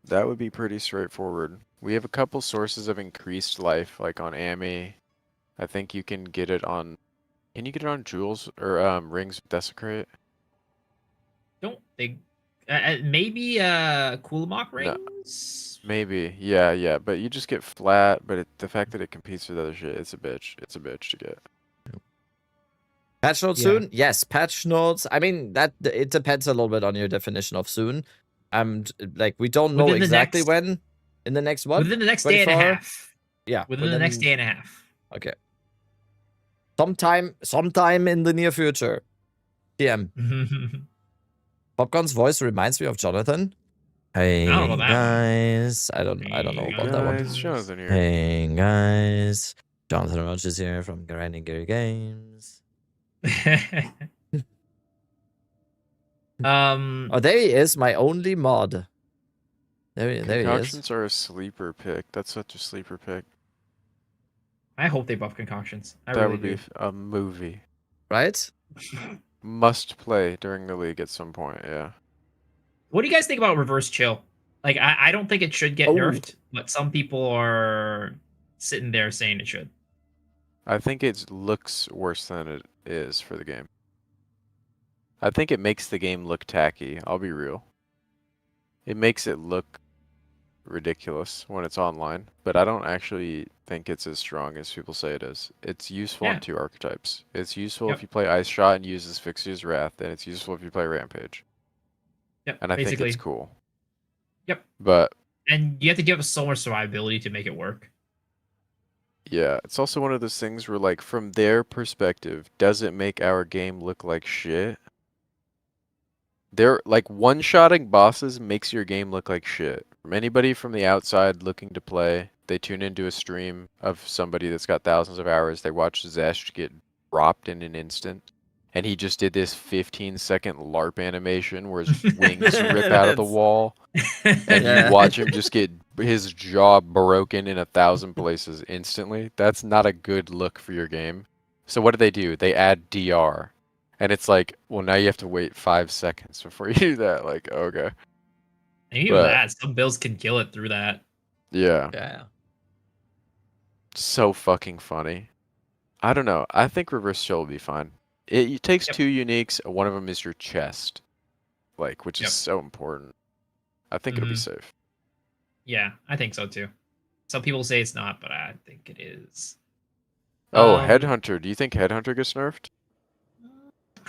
Speaker 8: That would be pretty straightforward. We have a couple sources of increased life, like on Ami. I think you can get it on... Can you get it on Jewels or Rings of Desecrate?
Speaker 7: Don't think... maybe Kulamok rings?
Speaker 8: No, maybe, yeah, but you just get flat, but the fact that it competes with other shit, it's a bitch. It's a bitch to get.
Speaker 1: Patch notes soon? Yes, patch notes. I mean, that it depends a little bit on your definition of soon. Like, we don't know exactly when. In the next what?
Speaker 7: Within the next day and a half.
Speaker 1: Yeah.
Speaker 7: Within the next day and a half.
Speaker 1: Okay. Sometime in the near future. DM. Popcorn's voice reminds me of Jonathan. Hey guys. I don't know about that one.
Speaker 8: Jonathan here.
Speaker 1: Hey guys. Jonathan Roach is here from Grinding Gear Games. Oh, there he is, my only mod. There he is.
Speaker 8: Concoctions are a sleeper pick. That's such a sleeper pick.
Speaker 7: I hope they buff concoctions.
Speaker 8: That would be a movie.
Speaker 1: Right?
Speaker 8: Must play during the league at some point, yeah.
Speaker 7: What do you guys think about reverse chill? Like, I don't think it should get nerfed, but some people are sitting there saying it should.
Speaker 8: I think it looks worse than it is for the game. I think it makes the game look tacky, I'll be real. It makes it look ridiculous when it's online, but I don't actually think it's as strong as people say it is. It's useful in 2 archetypes. It's useful if you play Ice Shot and use Asphyxia's Wrath, and it's useful if you play Rampage. And I think it's cool. But...
Speaker 7: And you have to give it so much survivability to make it work.
Speaker 8: Yeah, it's also one of those things where, like, from their perspective, does it make our game look like shit? They're, like, one-shotting bosses makes your game look like shit. From anybody from the outside looking to play, they tune into a stream of somebody that's got thousands of hours, they watch Zesh get dropped in an instant, and he just did this 15-second LARP animation where his wings rip out of the wall, and you watch him just get his jaw broken in 1,000 places instantly. That's not a good look for your game. So what do? They add DR. And it's like, well, now you have to wait 5 seconds before you do that. Like, okay.
Speaker 7: And even that, some builds can kill it through that.
Speaker 8: Yeah.
Speaker 1: Yeah.
Speaker 8: So fucking funny. I don't know. I think reverse chill will be fine. It takes 2 uniques. One of them is your chest, like, which is so important. I think it'll be safe.
Speaker 7: Yeah, I think so too. Some people say it's not, but I think it is.
Speaker 8: Oh, Headhunter. Do you think Headhunter gets nerfed?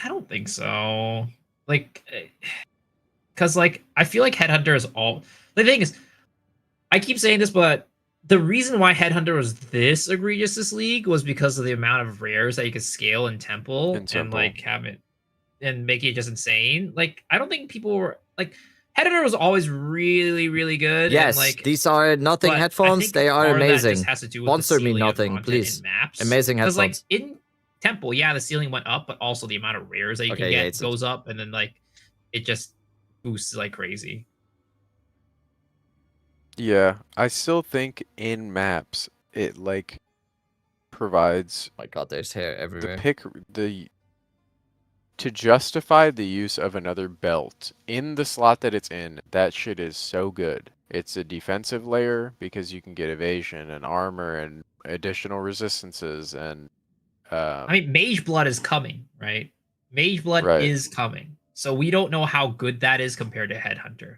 Speaker 7: I don't think so. Like, because, like, I feel like Headhunter is all... The thing is, I keep saying this, but the reason why Headhunter was this egregious this league was because of the amount of rares that you could scale in Temple. And like, have it... And make it just insane. Like, I don't think people were... Like, Headhunter was always really, really good.
Speaker 1: Yes,
Speaker 7: and, like,
Speaker 1: these are nothing headphones. They are amazing. Sponsor me nothing,
Speaker 7: content
Speaker 1: please.
Speaker 7: Maps.
Speaker 1: Amazing headphones.
Speaker 7: Like, in Temple, yeah, the ceiling went up, but also the amount of rares that you can get goes up, and then, like, it just boosts like crazy.
Speaker 8: Yeah, I still think in maps it, like, provides...
Speaker 1: Oh my god, there's hair everywhere.
Speaker 8: To justify the use of another belt in the slot that it's in, that shit is so good. It's a defensive layer because you can get evasion and armor and additional resistances and...
Speaker 7: I mean, Mage Blood is coming, right? Mage Blood is coming. So we don't know how good that is compared to Headhunter.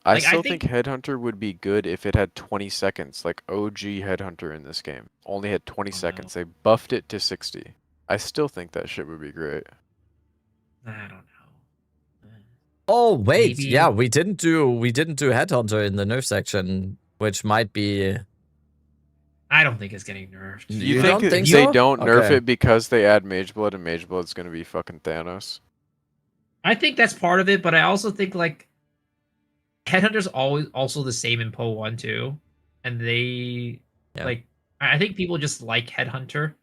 Speaker 8: I still think Headhunter would be good if it had 20 seconds, like OG Headhunter in this game. Only had 20 seconds. They buffed it to 60. I still think that shit would be great.
Speaker 7: I don't know.
Speaker 1: Oh wait, yeah, we didn't do Headhunter in the nerf section, which might be...
Speaker 7: I don't think it's getting nerfed.
Speaker 8: You think they don't nerf it because they add Mage Blood and Mage Blood's gonna be fucking Thanos?
Speaker 7: I think that's part of it, but I also think, like, Headhunter's always also the same in PoE 1 too. And they like, I think people just like Headhunter.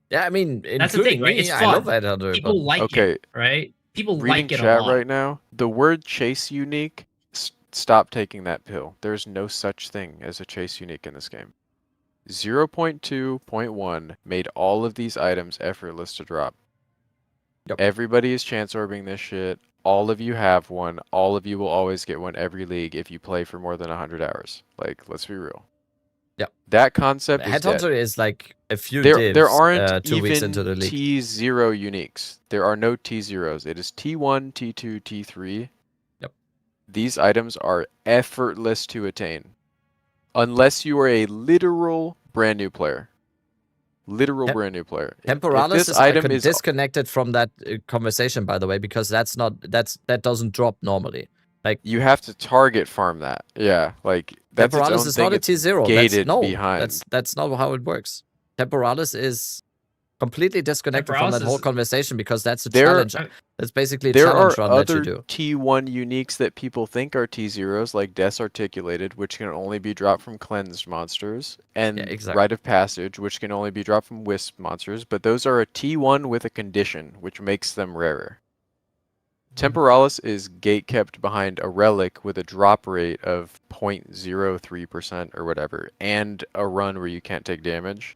Speaker 1: Yeah, I mean,
Speaker 7: that's the thing, right?
Speaker 1: Me,
Speaker 7: it's fun.
Speaker 1: I love Headhunter.
Speaker 7: People like it, right? People
Speaker 8: Reading
Speaker 7: like it
Speaker 8: chat
Speaker 7: a lot.
Speaker 8: right now, the word chase unique stop taking that pill. There's no such thing as a chase unique in this game. 0.2.1 made all of these items effortless to drop.
Speaker 1: Yep.
Speaker 8: Everybody is chance orbing this shit. All of you have one. All of you will always get one every league if you play for more than 100 hours. Like, let's be real.
Speaker 1: Yep.
Speaker 8: That concept is dead.
Speaker 1: Headhunter is like a few
Speaker 8: There
Speaker 1: divs,
Speaker 8: aren't
Speaker 1: 2 weeks
Speaker 8: even
Speaker 1: into the league.
Speaker 8: T0 uniques. There are no T0s. It is T1, T2, T3.
Speaker 1: Yep.
Speaker 8: These items are effortless to attain. Unless you are a literal brand new player. Brand new player.
Speaker 1: Temporalis is disconnected from that conversation, by the way, because that doesn't drop normally. Like,
Speaker 8: you have to target farm that. Yeah, like that's its own
Speaker 1: Temporalis is
Speaker 8: thing.
Speaker 1: not a
Speaker 8: It's
Speaker 1: T0.
Speaker 8: gated behind.
Speaker 1: That's not how it works. Temporalis is completely disconnected from that whole conversation because that's a challenge. That's basically a challenge run that you do.
Speaker 8: There are other T1 uniques that people think are T0s, like Desarticulated, which can only be dropped from cleansed monsters, and Rite of Passage, which can only be dropped from Wisp monsters, but those are a T1 with a condition, which makes them rarer. Temporalis is gate-kept behind a relic with a drop rate of 0.03% or whatever, and a run where you can't take damage.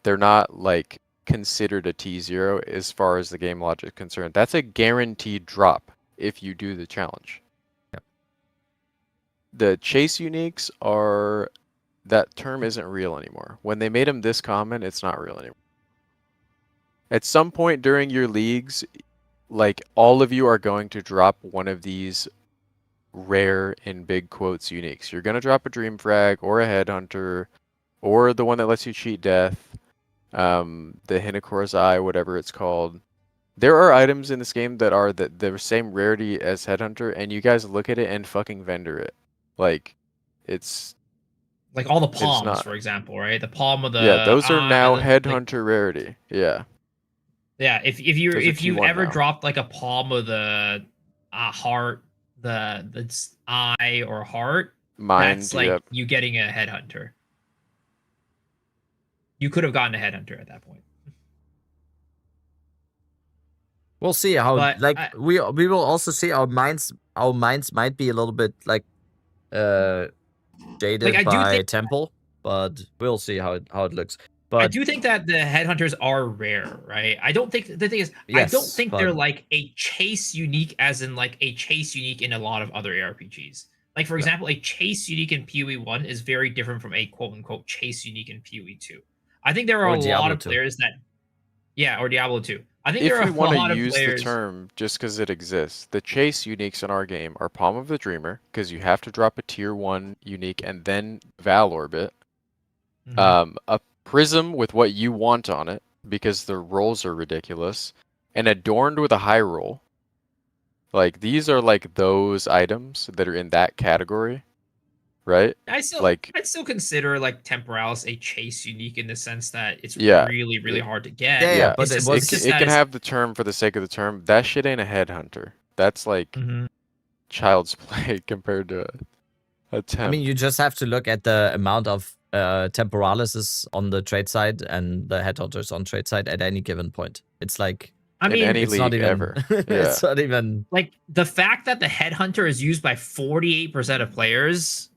Speaker 8: They're not, like, considered a T0 as far as the game logic is concerned. That's a guaranteed drop if you do the challenge.
Speaker 1: Yep.
Speaker 8: The chase uniques are... that term isn't real anymore. When they made them this common, it's not real anymore. At some point during your leagues, like, all of you are going to drop one of these rare, in big quotes, uniques. You're going to drop a Dream Frag, or a Headhunter, or the one that lets you cheat death, the Hinokora's Eye, whatever it's called. There are items in this game that are the same rarity as Headhunter, and you guys look at it and fucking vendor it. Like, it's...
Speaker 7: like all the palms, for example, right? The palm of the...
Speaker 8: yeah, those are now Headhunter rarity. Yeah.
Speaker 7: Yeah, if you ever dropped like a palm of the heart, the eye or heart, that's like you getting a Headhunter. You could have gotten a Headhunter at that point.
Speaker 1: We'll see how. We will also see our minds. Our minds might be a little bit like jaded by Temple, but we'll see how it looks. But
Speaker 7: I do think that the Headhunters are rare, right? I don't think the thing is,
Speaker 1: yes,
Speaker 7: I don't think they're like a chase unique, as in like a chase unique in a lot of other ARPGs. Like, for example, a chase unique in PoE 1 is very different from a quote unquote chase unique in PoE 2. I think there are a lot of players that, or Diablo 2. I think there are a lot of players.
Speaker 8: If we want to use the term just because it exists, the chase uniques in our game are Palm of the Dreamer, because you have to drop a tier 1 unique and then Val Orbit. A Prism with what you want on it, because the rolls are ridiculous, and Adorned with a high roll. Like, these are like those items that are in that category, right?
Speaker 7: I'd still consider like Temporalis a chase unique in the sense that it's really, really hard to get.
Speaker 8: Yeah, but it can have the term for the sake of the term. That shit ain't a Headhunter. That's like child's play compared to a temp.
Speaker 1: I mean, you just have to look at the amount of Temporalises on the trade side and the Headhunters on trade side at any given point. It's like,
Speaker 7: I mean,
Speaker 8: any
Speaker 1: it's
Speaker 8: league
Speaker 1: not even
Speaker 8: ever.
Speaker 1: it's not even
Speaker 7: like the fact that the Headhunter is used by 48% of players.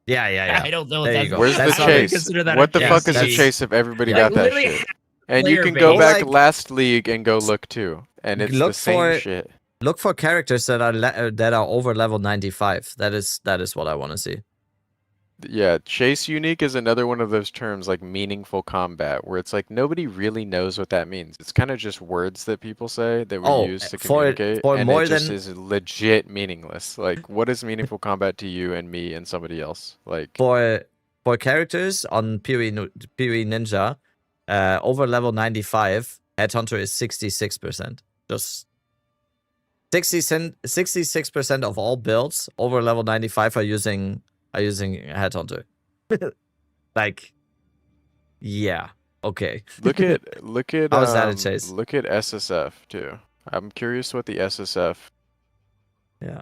Speaker 1: Yeah.
Speaker 7: I don't know.
Speaker 8: Where's the chase? What the fuck is a chase if everybody got that shit? And you can go back last league and go look too, and it's the same shit.
Speaker 1: Look for characters that are over level 95. That is what I want to see.
Speaker 8: Yeah, chase unique is another one of those terms, like meaningful combat, where it's like nobody really knows what that means. It's kind of just words that people say that we use to communicate, and it just is legit meaningless. Like, what is meaningful combat to you and me and somebody else? Like,
Speaker 1: for characters on PoE Ninja, over level 95, Headhunter is 66%. Just 66% of all builds over level 95 are using Headhunter. Like, yeah, okay.
Speaker 8: look at
Speaker 1: how is that a chase?
Speaker 8: Look at SSF too. I'm curious what the SSF.
Speaker 1: Yeah.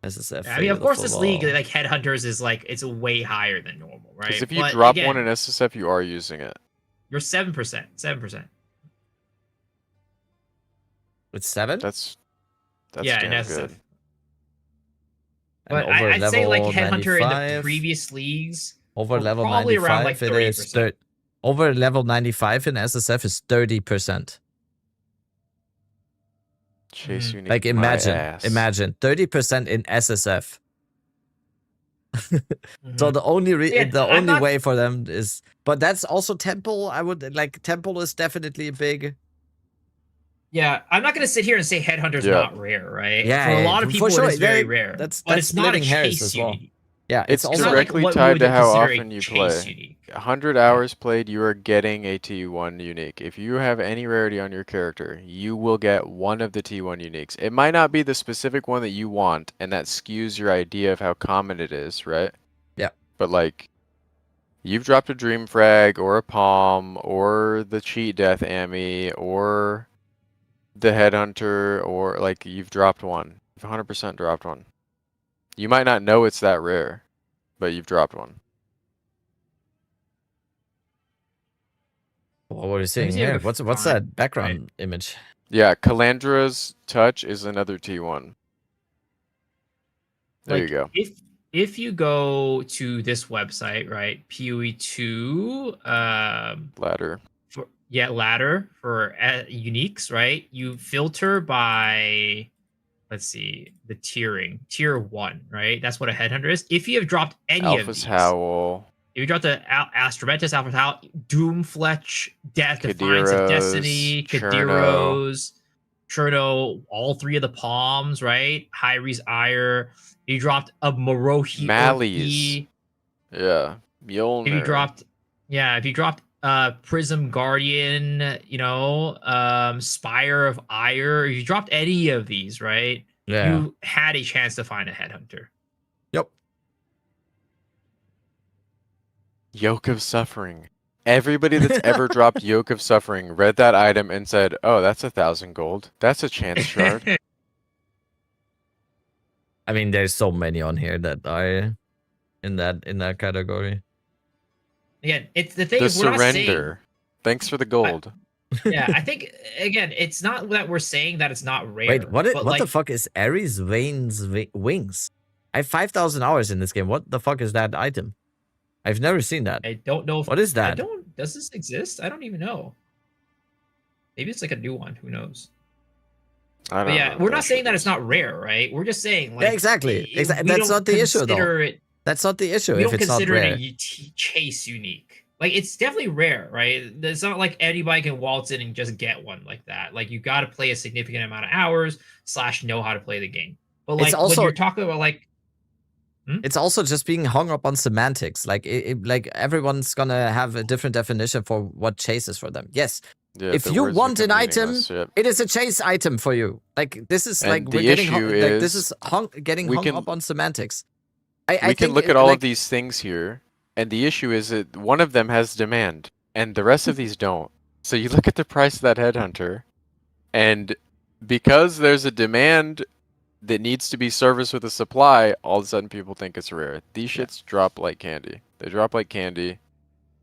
Speaker 1: SSF.
Speaker 7: I mean, of course, this league, like Headhunters, is like it's way higher than normal, right?
Speaker 8: Because if you drop one in SSF, you are using it.
Speaker 7: You're 7%. 7%.
Speaker 1: It's 7?
Speaker 8: That's
Speaker 7: yeah,
Speaker 8: damn
Speaker 7: in SSF.
Speaker 8: good.
Speaker 7: But I'd say like Headhunter in the previous leagugues
Speaker 1: over level 95
Speaker 7: around like 30%.
Speaker 1: Over level 95 in SSF is 30%.
Speaker 8: Chase unique.
Speaker 1: Like imagine 30% in SSF. So the only way for them is, but that's also Temple. I would like Temple is definitely big.
Speaker 7: Yeah, I'm not gonna sit here and say Headhunter's not rare, right?
Speaker 1: Yeah,
Speaker 7: for a lot of people,
Speaker 1: sure.
Speaker 7: it is very rare. But it's not a chase unique.
Speaker 1: Yeah,
Speaker 8: it's
Speaker 1: also
Speaker 8: directly tied to how often you play. 100 hours played, you are getting a T1 unique. If you have any rarity on your character, you will get one of the T1 uniques. It might not be the specific one that you want, and that skews your idea of how common it is, right?
Speaker 1: Yeah.
Speaker 8: But like, you've dropped a Dream Frag, or a Palm, or the Cheat Death Ami, or the Headhunter, or like, you've dropped one. You've 100% dropped one. You might not know it's that rare, but you've dropped one.
Speaker 1: What are you seeing here? What's that background image?
Speaker 8: Yeah, Calandra's Touch is another T1. There you go.
Speaker 7: If you go to this website, right, PoE2
Speaker 8: ladder.
Speaker 7: Ladder for uniques, right? You filter by, let's see, the tiering. Tier 1, right? That's what a Headhunter is. If you have dropped any of these.
Speaker 8: Howl.
Speaker 7: If you dropped the Astromentus, Alpha's Howl, Doomfletch, Death, Defiance of Destiny, Kadiros, Cherno, all three of the Palms, right? Hyries Ire. You dropped a Morohi.
Speaker 8: Malleys. Yeah. Mjolnir.
Speaker 7: If you dropped Prism Guardian, Spire of Ire, if you dropped any of these, right?
Speaker 1: Yeah.
Speaker 7: You had a chance to find a Headhunter.
Speaker 1: Yep.
Speaker 8: Yoke of Suffering. Everybody that's ever dropped Yoke of Suffering read that item and said, "Oh, that's 1,000 gold. That's a chance shard."
Speaker 1: I mean, there's so many on here that are in that category.
Speaker 7: Again, it's the thing.
Speaker 8: The
Speaker 7: is we're
Speaker 8: surrender.
Speaker 7: Not saying,
Speaker 8: Thanks for the gold.
Speaker 7: I think again, it's not that we're saying that it's not rare.
Speaker 1: Wait, what the fuck is Ares Vein's Wings? I have 5,000 hours in this game. What the fuck is that item? I've never seen that.
Speaker 7: I don't know.
Speaker 1: What is that?
Speaker 7: Does this exist? I don't even know. Maybe it's like a new one. Who knows?
Speaker 8: I don't know.
Speaker 7: We're not saying that it's not rare, right? We're just saying, like,
Speaker 1: exactly. That's not the issue, though. That's not the issue. If it's not rare, we don't consider
Speaker 7: it a chase unique. Like, it's definitely rare, right? It's not like anybody can waltz in and just get one like that. Like, you got to play a significant amount of hours / know how to play the game. But like, when you're talking about like.
Speaker 1: It's also just being hung up on semantics. Like, like everyone's gonna have a different definition for what chase is for them. Yes, if you want an item, it is a chase item for you. Like, this is like we're getting getting hung up on semantics.
Speaker 8: We can look at all of these things here, and the issue is that one of them has demand, and the rest of these don't. So you look at the price of that Headhunter, and because there's a demand that needs to be serviced with a supply, all of a sudden people think it's rare. These shits drop like candy. They drop like candy.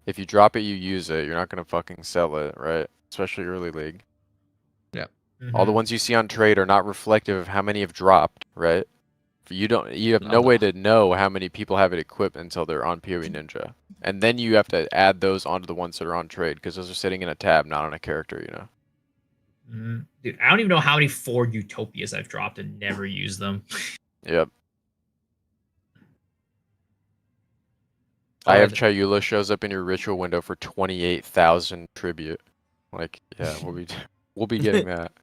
Speaker 8: If you drop it, you use it. You're not going to fucking sell it, right? Especially early league.
Speaker 1: Yeah.
Speaker 8: All the ones you see on trade are not reflective of how many have dropped, right? You have no way to know how many people have it equipped until they're on PoE Ninja. And then you have to add those onto the ones that are on trade, because those are sitting in a tab, not on a character, you know?
Speaker 7: Dude, I don't even know how many 4 Utopias I've dropped and never used them.
Speaker 8: Yep. I have Chayula shows up in your ritual window for 28,000 tribute. Like, yeah, we'll be getting that.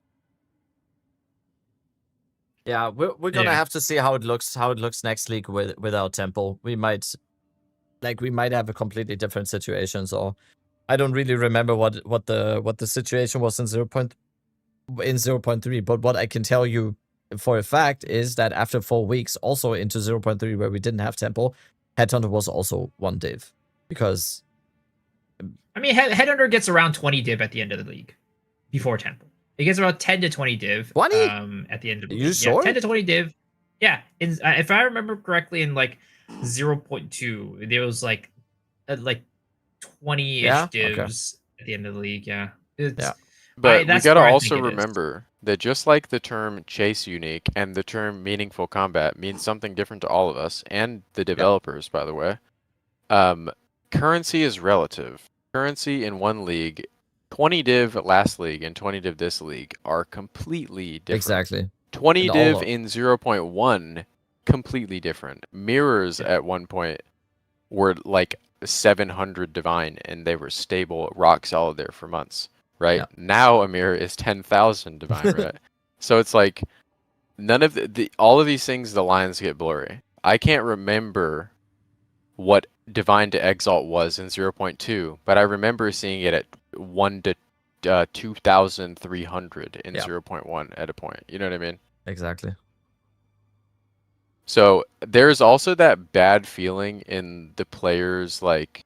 Speaker 1: Yeah, we're gonna have to see how it looks next league without Temple. We might have a completely different situation. So I don't really remember what the situation was in 0.3, but what I can tell you for a fact is that after 4 weeks, also into 0.3 where we didn't have Temple, Headhunter was also 1 div. Because
Speaker 7: I mean, Headhunter gets around 20 div at the end of the league before Temple. It gets about 10 to 20 div
Speaker 1: 20?
Speaker 7: At the end of the
Speaker 1: league.
Speaker 7: You sure? 10 to 20 div. Yeah, if I remember correctly, in like 0.2, there was like 20-ish divs at the end of the league. Yeah.
Speaker 8: But we gotta also remember that just like the term chase unique and the term meaningful combat means something different to all of us and the developers, by the way, currency is relative. Currency in one league, 20 div last league and 20 div this league are completely different.
Speaker 1: Exactly.
Speaker 8: 20 div in 0.1, completely different. Mirrors at one point were like 700 divine and they were stable, rock solid there for months, right? Now a mirror is 10,000 divine, right? So it's like none of all of these things, the lines get blurry. I can't remember what divine to exalt was in 0.2, but I remember seeing it at 1 to 2,300 in 0.1 at a point. You know what I mean?
Speaker 1: Exactly.
Speaker 8: So there's also that bad feeling in the players, like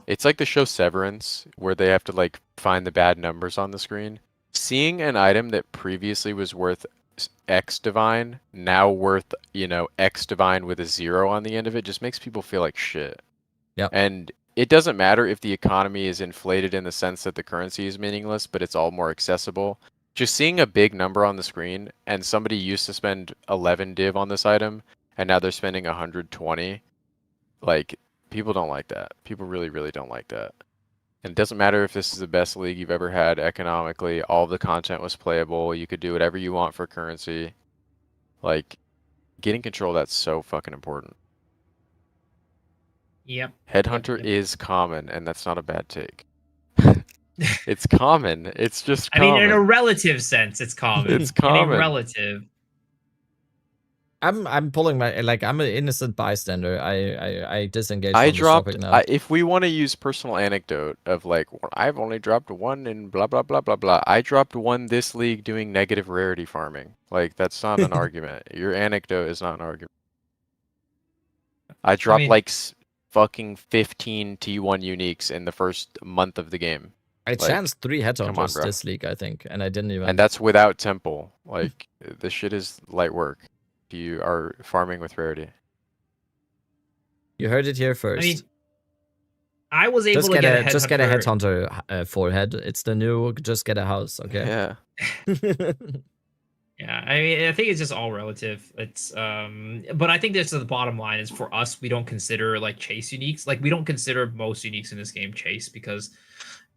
Speaker 8: it's like the show Severance where they have to like find the bad numbers on the screen. Seeing an item that previously was worth X divine, now worth, you know, X divine with a 0 on the end of it just makes people feel like shit.
Speaker 1: Yeah.
Speaker 8: And it doesn't matter if the economy is inflated in the sense that the currency is meaningless, but it's all more accessible. Just seeing a big number on the screen and somebody used to spend 11 div on this item and now they're spending 120, like people don't like that. People really, really don't like that. And it doesn't matter if this is the best league you've ever had economically, all the content was playable, you could do whatever you want for currency. Like, getting control, that's so fucking important.
Speaker 7: Yep.
Speaker 8: Headhunter is common, and that's not a bad take. It's common. It's just common.
Speaker 7: I mean, in a relative sense, it's common.
Speaker 8: It's common.
Speaker 7: In a relative.
Speaker 1: I'm pulling my, like, I'm an innocent bystander. I disengage
Speaker 8: I
Speaker 1: from
Speaker 8: dropped,
Speaker 1: this topic now.
Speaker 8: if we want to use personal anecdote of like, I've only dropped 1 in blah, blah, blah, blah, blah. I dropped 1 this league doing negative rarity farming. Like, that's not an argument. Your anecdote is not an argument. I dropped like fucking 15 T1 uniques in the first month of the game.
Speaker 1: I chanced 3 headhunters this league, I think, and I didn't even.
Speaker 8: And that's without temple. Like, this shit is light work. You are farming with rarity.
Speaker 1: You heard it here first.
Speaker 7: I mean, I was able to get a headhunter.
Speaker 1: Just get a headhunter forehead. It's the new just get a house, okay?
Speaker 8: Yeah.
Speaker 7: Yeah, I mean, I think it's just all relative. It's but I think that's the bottom line is for us, we don't consider like chase uniques. Like we don't consider most uniques in this game chase because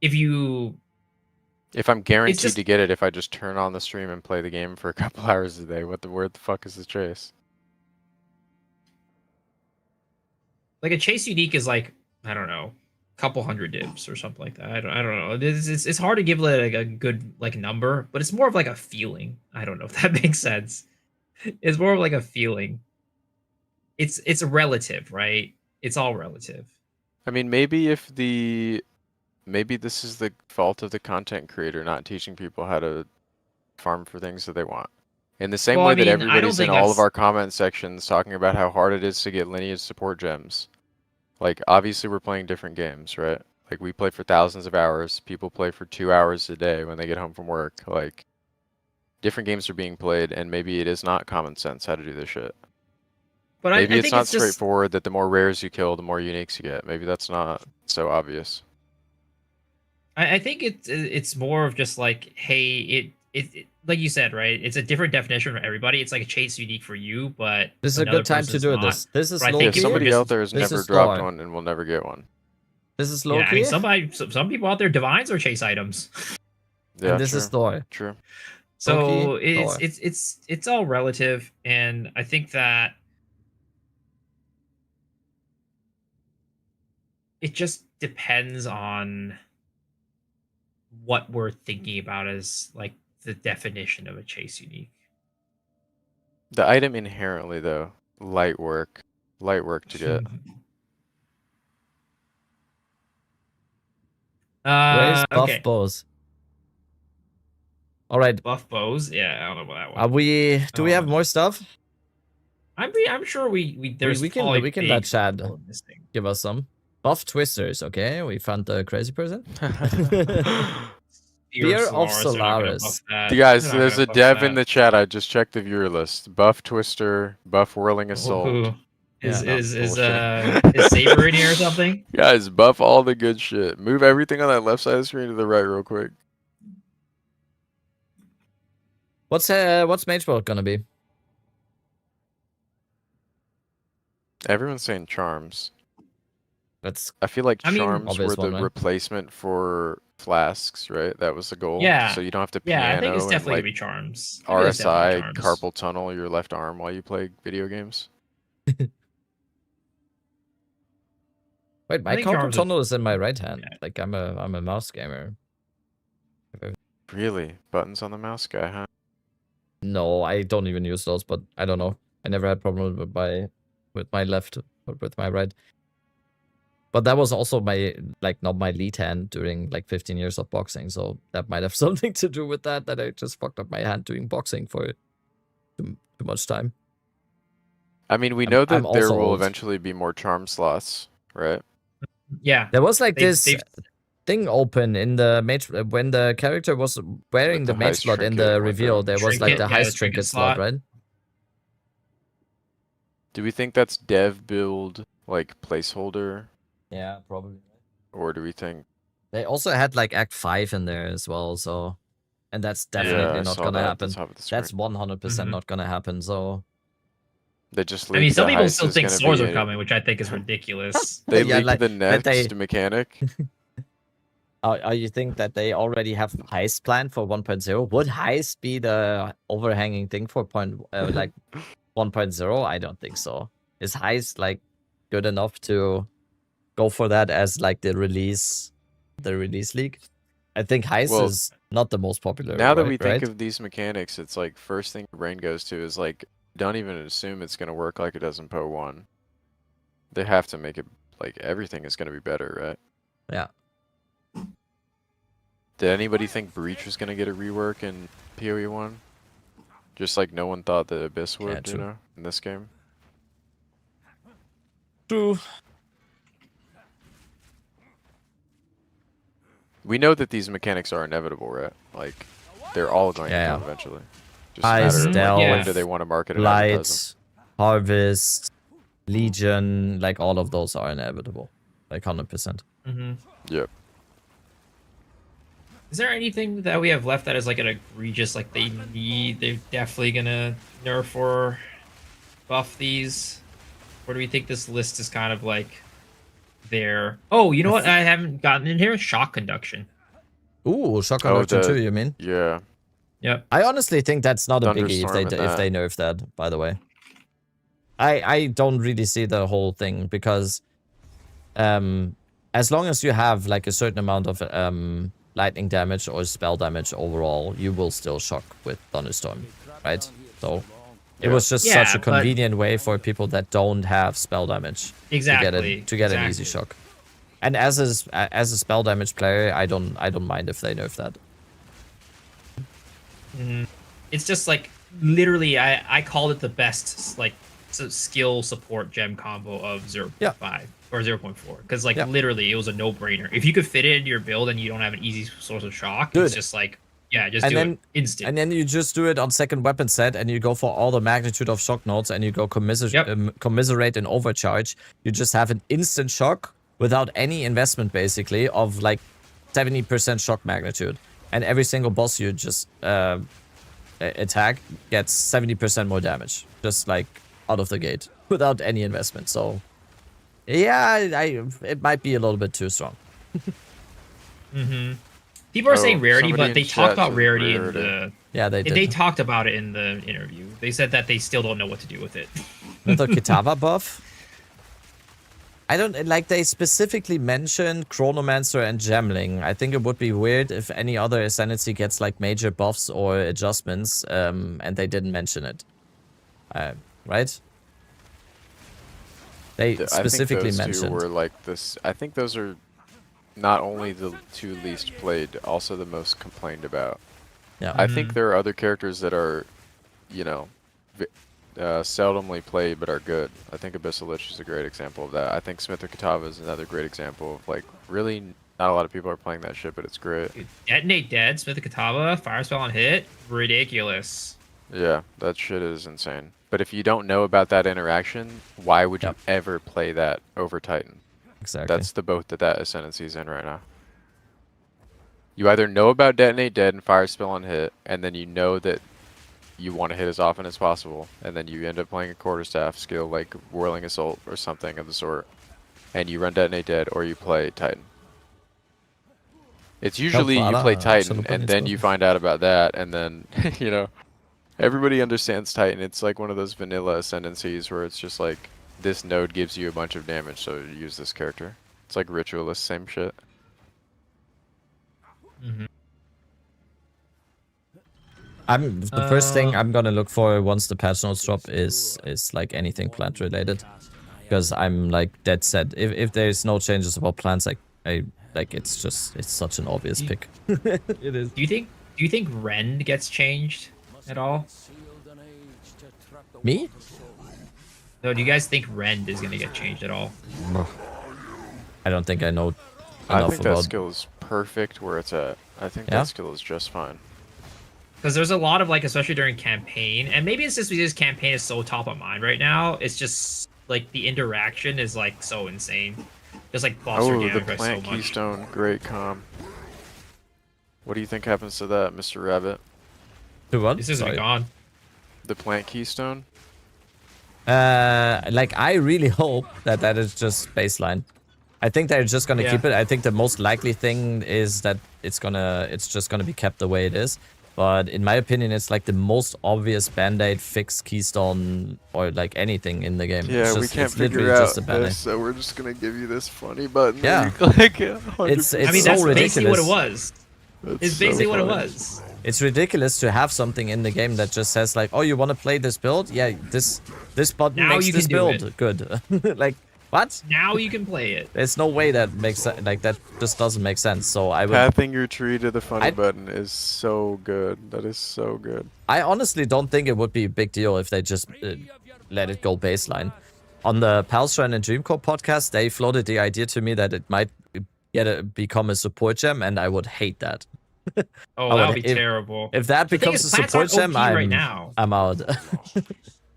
Speaker 7: if
Speaker 8: I'm guaranteed to get it if I just turn on the stream and play the game for a couple hours a day, where the fuck is the chase?
Speaker 7: Like a chase unique is like, I don't know, a couple hundred divs or something like that. I don't know. It's hard to give like a good like number, but it's more of like a feeling. I don't know if that makes sense. It's more of like a feeling. It's relative, right? It's all relative.
Speaker 8: I mean, maybe this is the fault of the content creator not teaching people how to farm for things that they want. In the same way that everybody's in all of our comment sections talking about how hard it is to get lineage support gems. Like, obviously we're playing different games, right? Like, we play for thousands of hours. People play for 2 hours a day when they get home from work. Like, different games are being played, and maybe it is not common sense how to do this shit.
Speaker 7: But
Speaker 8: maybe it's not straightforward that the more rares you kill, the more uniques you get. Maybe that's not so obvious.
Speaker 7: I think it's more of just like, hey, it like you said, right? It's a different definition for everybody. It's like a chase unique for you, but
Speaker 1: this is a good time to do this. This is low key.
Speaker 8: Somebody out there has never dropped one and will never get one.
Speaker 1: This is low key.
Speaker 7: I mean, some people out there divines are chase items.
Speaker 8: Yeah,
Speaker 1: and this is Thor.
Speaker 8: True.
Speaker 7: So it's all relative, and I think that it just depends on what we're thinking about as like the definition of a chase unique.
Speaker 8: The item inherently, though, light work to get.
Speaker 1: Where's buff bows? All right,
Speaker 7: buff bows. Yeah, I don't know about that one.
Speaker 1: Are we? Do we have more stuff?
Speaker 7: I'm sure we
Speaker 1: can let Chad give us some. Buff twisters, okay? We found the crazy person. Spear of Solaris.
Speaker 8: You guys, there's a dev in the chat. I just checked the viewer list. Buff twister, buff whirling assault.
Speaker 7: Is Saber in here or something?
Speaker 8: Guys, buff all the good shit. Move everything on that left side of the screen to the right real quick.
Speaker 1: What's Mage World gonna be?
Speaker 8: Everyone's saying charms.
Speaker 1: That's.
Speaker 8: I feel like charms were the
Speaker 1: right?
Speaker 8: replacement for flasks, right? That was the goal.
Speaker 7: Yeah.
Speaker 8: So you don't have to
Speaker 7: Yeah,
Speaker 8: piano
Speaker 7: I think it's definitely
Speaker 8: and
Speaker 7: gonna be charms.
Speaker 8: RSI carpal tunnel your left arm while you play video games.
Speaker 1: Wait, my carpal tunnel is in my right hand. Yeah. Like I'm a mouse gamer.
Speaker 8: Really? Buttons on the mouse guy, huh?
Speaker 1: No, I don't even use those, but I don't know. I never had problems with my left or with my right. But that was also my not my lead hand during like 15 years of boxing, so that might have something to do with that I just fucked up my hand doing boxing for too much time.
Speaker 8: I mean, we know that there will eventually be more charm slots, right?
Speaker 7: Yeah.
Speaker 1: There was like this thing open in the mage when the character was wearing the mage slot in the reveal. There was like the heist trinket slot, right?
Speaker 8: Do we think that's dev build like placeholder?
Speaker 1: Yeah, probably.
Speaker 8: Or do we think
Speaker 1: they also had like Act 5 in there as well? So, and that's definitely not gonna happen. That's 100% not gonna happen. So.
Speaker 8: They just
Speaker 7: I mean, some people still think swords are coming, which I think is ridiculous.
Speaker 8: They leaked the next mechanic.
Speaker 1: You think that they already have heist planned for 1.0? Would heist be the overhanging thing for 1.0? I don't think so. Is heist like good enough to go for that as like the release league? I think heist is not the most popular.
Speaker 8: Now that we think of these mechanics, it's like first thing your brain goes to is like, don't even assume it's going to work like it does in PO 1. They have to make it like everything is going to be better, right?
Speaker 1: Yeah.
Speaker 8: Did anybody think Breach was going to get a rework in PoE 1? Just like no one thought that Abyss would, you know, in this game?
Speaker 1: True.
Speaker 8: We know that these mechanics are inevitable, right? Like, they're all going to come eventually. Just a matter of like, when do they want to market it?
Speaker 1: Light, Harvest, Legion, like all of those are inevitable. Like 100%.
Speaker 8: Yep.
Speaker 7: Is there anything that we have left that is like an egregious, like they're definitely gonna nerf or buff these? Or do we think this list is kind of like there? Oh, you know what I haven't gotten in here? Shock conduction.
Speaker 1: Ooh, shock conduction too, you mean?
Speaker 8: Yeah.
Speaker 7: Yep.
Speaker 1: I honestly think that's not a biggie if they nerf that, by the way. I don't really see the whole thing because as long as you have like a certain amount of lightning damage or spell damage overall, you will still shock with Thunderstorm, right? So it was just such a convenient way for people that don't have spell damage to get an easy shock. And as a spell damage player, I don't mind if they nerf that.
Speaker 7: It's just like literally I called it the best like skill support gem combo of 0.5 or 0.4 because like literally it was a no-brainer. If you could fit it into your build and you don't have an easy source of shock, it's just like just do it instant.
Speaker 1: And then you just do it on second weapon set and you go for all the magnitude of shock nodes and you go commiserate and overcharge. You just have an instant shock without any investment basically of like 70% shock magnitude. And every single boss you just attack gets 70% more damage. Just like out of the gate without any investment. So yeah, it might be a little bit too strong.
Speaker 7: People are saying rarity, but they talked about rarity in the
Speaker 1: they did.
Speaker 7: They talked about it in the interview. They said that they still don't know what to do with it.
Speaker 1: The Kitava buff? I don't like they specifically mentioned Chronomancer and Gemling. I think it would be weird if any other Ascendancy gets like major buffs or adjustments, and they didn't mention it. Right? They specifically mentioned.
Speaker 8: Were like this. I think those are not only the two least played, also the most complained about.
Speaker 1: Yeah.
Speaker 8: I think there are other characters that are, you know, seldomly played but are good. I think Abyssal Lich is a great example of that. I think Smith or Kitava is another great example of like really not a lot of people are playing that shit, but it's great.
Speaker 7: Dude, Detonate Dead, Smith or Kitava, Fire Spell on hit, ridiculous.
Speaker 8: Yeah, that shit is insane. But if you don't know about that interaction, why would you ever play that over Titan?
Speaker 1: Exactly.
Speaker 8: That's the boat that Ascendancy is in right now. You either know about Detonate Dead and Fire Spell on hit, and then you know that you want to hit as often as possible, and then you end up playing a quarterstaff skill like Whirling Assault or something of the sort, and you run Detonate Dead, or you play Titan. It's usually you play Titan, and then you find out about that, and then, you know, everybody understands Titan. It's like one of those vanilla ascendancies where it's just like, this node gives you a bunch of damage, so use this character. It's like Ritualist, same shit.
Speaker 1: The first thing I'm gonna look for once the patch notes drop is like anything plant related, because I'm like dead set. If there's no changes about plants, it's such an obvious pick.
Speaker 7: It is. Do you think Rend gets changed at all?
Speaker 1: Me?
Speaker 7: No. Do you guys think Rend is gonna get changed at all?
Speaker 1: I don't think I know enough
Speaker 8: I think
Speaker 1: about.
Speaker 8: that skill is perfect where it's at. I think that skill is just fine.
Speaker 7: Because there's a lot of, like, especially during campaign, and maybe it's just because campaign is so top of mind right now, it's just, like, the interaction is, like, so insane. Just, like, buffs your damage by so much.
Speaker 8: Plant Keystone, great comm. What do you think happens to that, Mr. Rabbit?
Speaker 1: To what?
Speaker 7: This isn't gone.
Speaker 8: The Plant Keystone?
Speaker 1: Like, I really hope that is just baseline. I think they're just gonna keep it. I think the most likely thing is that it's just gonna be kept the way it is. But in my opinion, it's like the most obvious band-aid fix keystone or like anything in the game.
Speaker 8: Yeah, we can't figure out this, so we're just gonna give you this funny button.
Speaker 1: Yeah,
Speaker 8: you click.
Speaker 1: it's
Speaker 7: I mean,
Speaker 1: so
Speaker 7: that's
Speaker 1: ridiculous.
Speaker 7: basically what it was. It's basically
Speaker 8: so
Speaker 7: what it
Speaker 8: funny.
Speaker 7: was.
Speaker 1: It's ridiculous to have something in the game that just says like, oh, you want to play this build? Yeah, this button
Speaker 7: Now
Speaker 1: makes
Speaker 7: you
Speaker 1: this
Speaker 7: can do
Speaker 1: build
Speaker 7: it.
Speaker 1: good. Like, what?
Speaker 7: Now you can play it.
Speaker 1: There's no way that makes like that just doesn't make sense. So I would.
Speaker 8: Pathing your tree to the funny button is so good. That is so good.
Speaker 1: I honestly don't think it would be a big deal if they just let it go baseline. On the Palstran and Dreamcore podcast, they floated the idea to me that it might become a support gem, and I would hate that.
Speaker 7: Oh, that would be terrible.
Speaker 1: If that becomes a support gem, I'm out.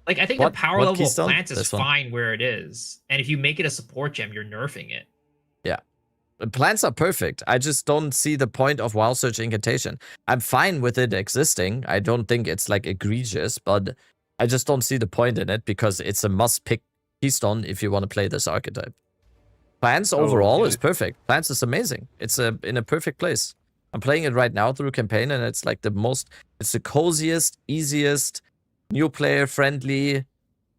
Speaker 7: Like, I think the power level of
Speaker 1: keystone?
Speaker 7: plants is
Speaker 1: This one?
Speaker 7: fine where it is. And if you make it a support gem, you're nerfing it.
Speaker 1: Yeah. Plants are perfect. I just don't see the point of Wild Search Incantation. I'm fine with it existing. I don't think it's like egregious, but I just don't see the point in it because it's a must-pick keystone if you want to play this archetype. Plants overall is perfect. Plants is amazing. It's in a perfect place. I'm playing it right now through campaign, and it's like it's the coziest, easiest, new player friendly,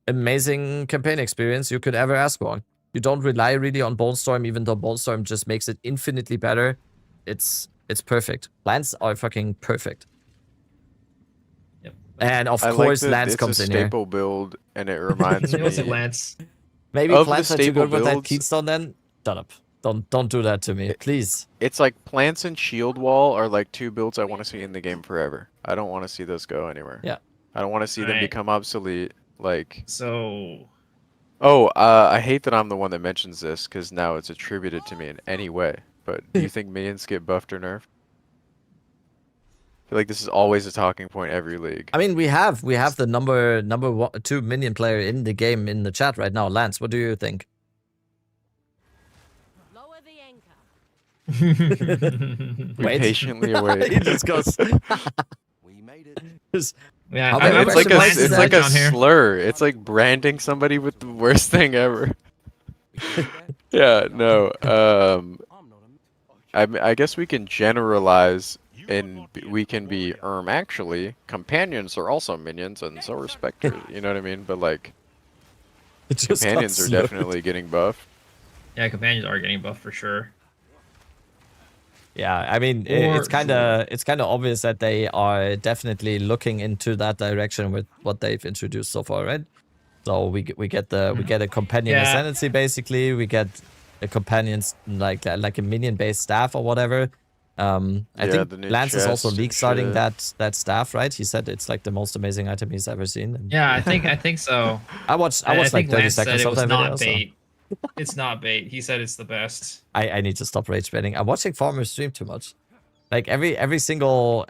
Speaker 1: amazing campaign experience you could ever ask for. You don't rely really on Bone Storm, even though Bone Storm just makes it infinitely better. It's perfect. Plants are fucking perfect.
Speaker 7: Yep.
Speaker 1: And of
Speaker 8: I
Speaker 1: course,
Speaker 8: like that
Speaker 1: Lance comes
Speaker 8: it's
Speaker 1: in
Speaker 8: a
Speaker 1: here.
Speaker 8: staple build, and it reminds me.
Speaker 7: What's it, Lance?
Speaker 1: Maybe
Speaker 8: of
Speaker 1: plants
Speaker 8: the
Speaker 1: are too
Speaker 8: staple
Speaker 1: good with that
Speaker 8: builds.
Speaker 1: keystone then? Shut up. Don't do that to me, please.
Speaker 8: It's like plants and shield wall are like two builds I want to see in the game forever. I don't want to see those go anywhere.
Speaker 1: Yeah.
Speaker 8: I don't want to see them become obsolete. Like.
Speaker 7: So.
Speaker 8: Oh, I hate that I'm the one that mentions this because now it's attributed to me in any way. But do you think minions get buffed or nerfed? I feel like this is always a talking point every league.
Speaker 1: I mean, we have the number 2 minion player in the game in the chat right now. Lance, what do you think?
Speaker 8: We patiently await.
Speaker 1: He just goes.
Speaker 10: We made it.
Speaker 7: Yeah,
Speaker 8: it's like a slur. It's like branding somebody with the worst thing ever. Yeah, no. I guess we can generalize, and we can be actually companions are also minions, and so are specters. You know what I mean? But like, companions are definitely getting buffed.
Speaker 7: Yeah, companions are getting buffed for sure.
Speaker 1: Yeah, I mean, it's kind of obvious that they are definitely looking into that direction with what they've introduced so far, right? So we get a companion ascendancy basically. We get a companions like a minion based staff or whatever. I think Lance is also league starting that staff, right? He said it's like the most amazing item he's ever seen.
Speaker 7: Yeah, I think so.
Speaker 1: I watched like 30 seconds of that video.
Speaker 7: Bait. It's not bait. He said it's the best.
Speaker 1: I need to stop rage baiting. I'm watching farmers stream too much. Like every single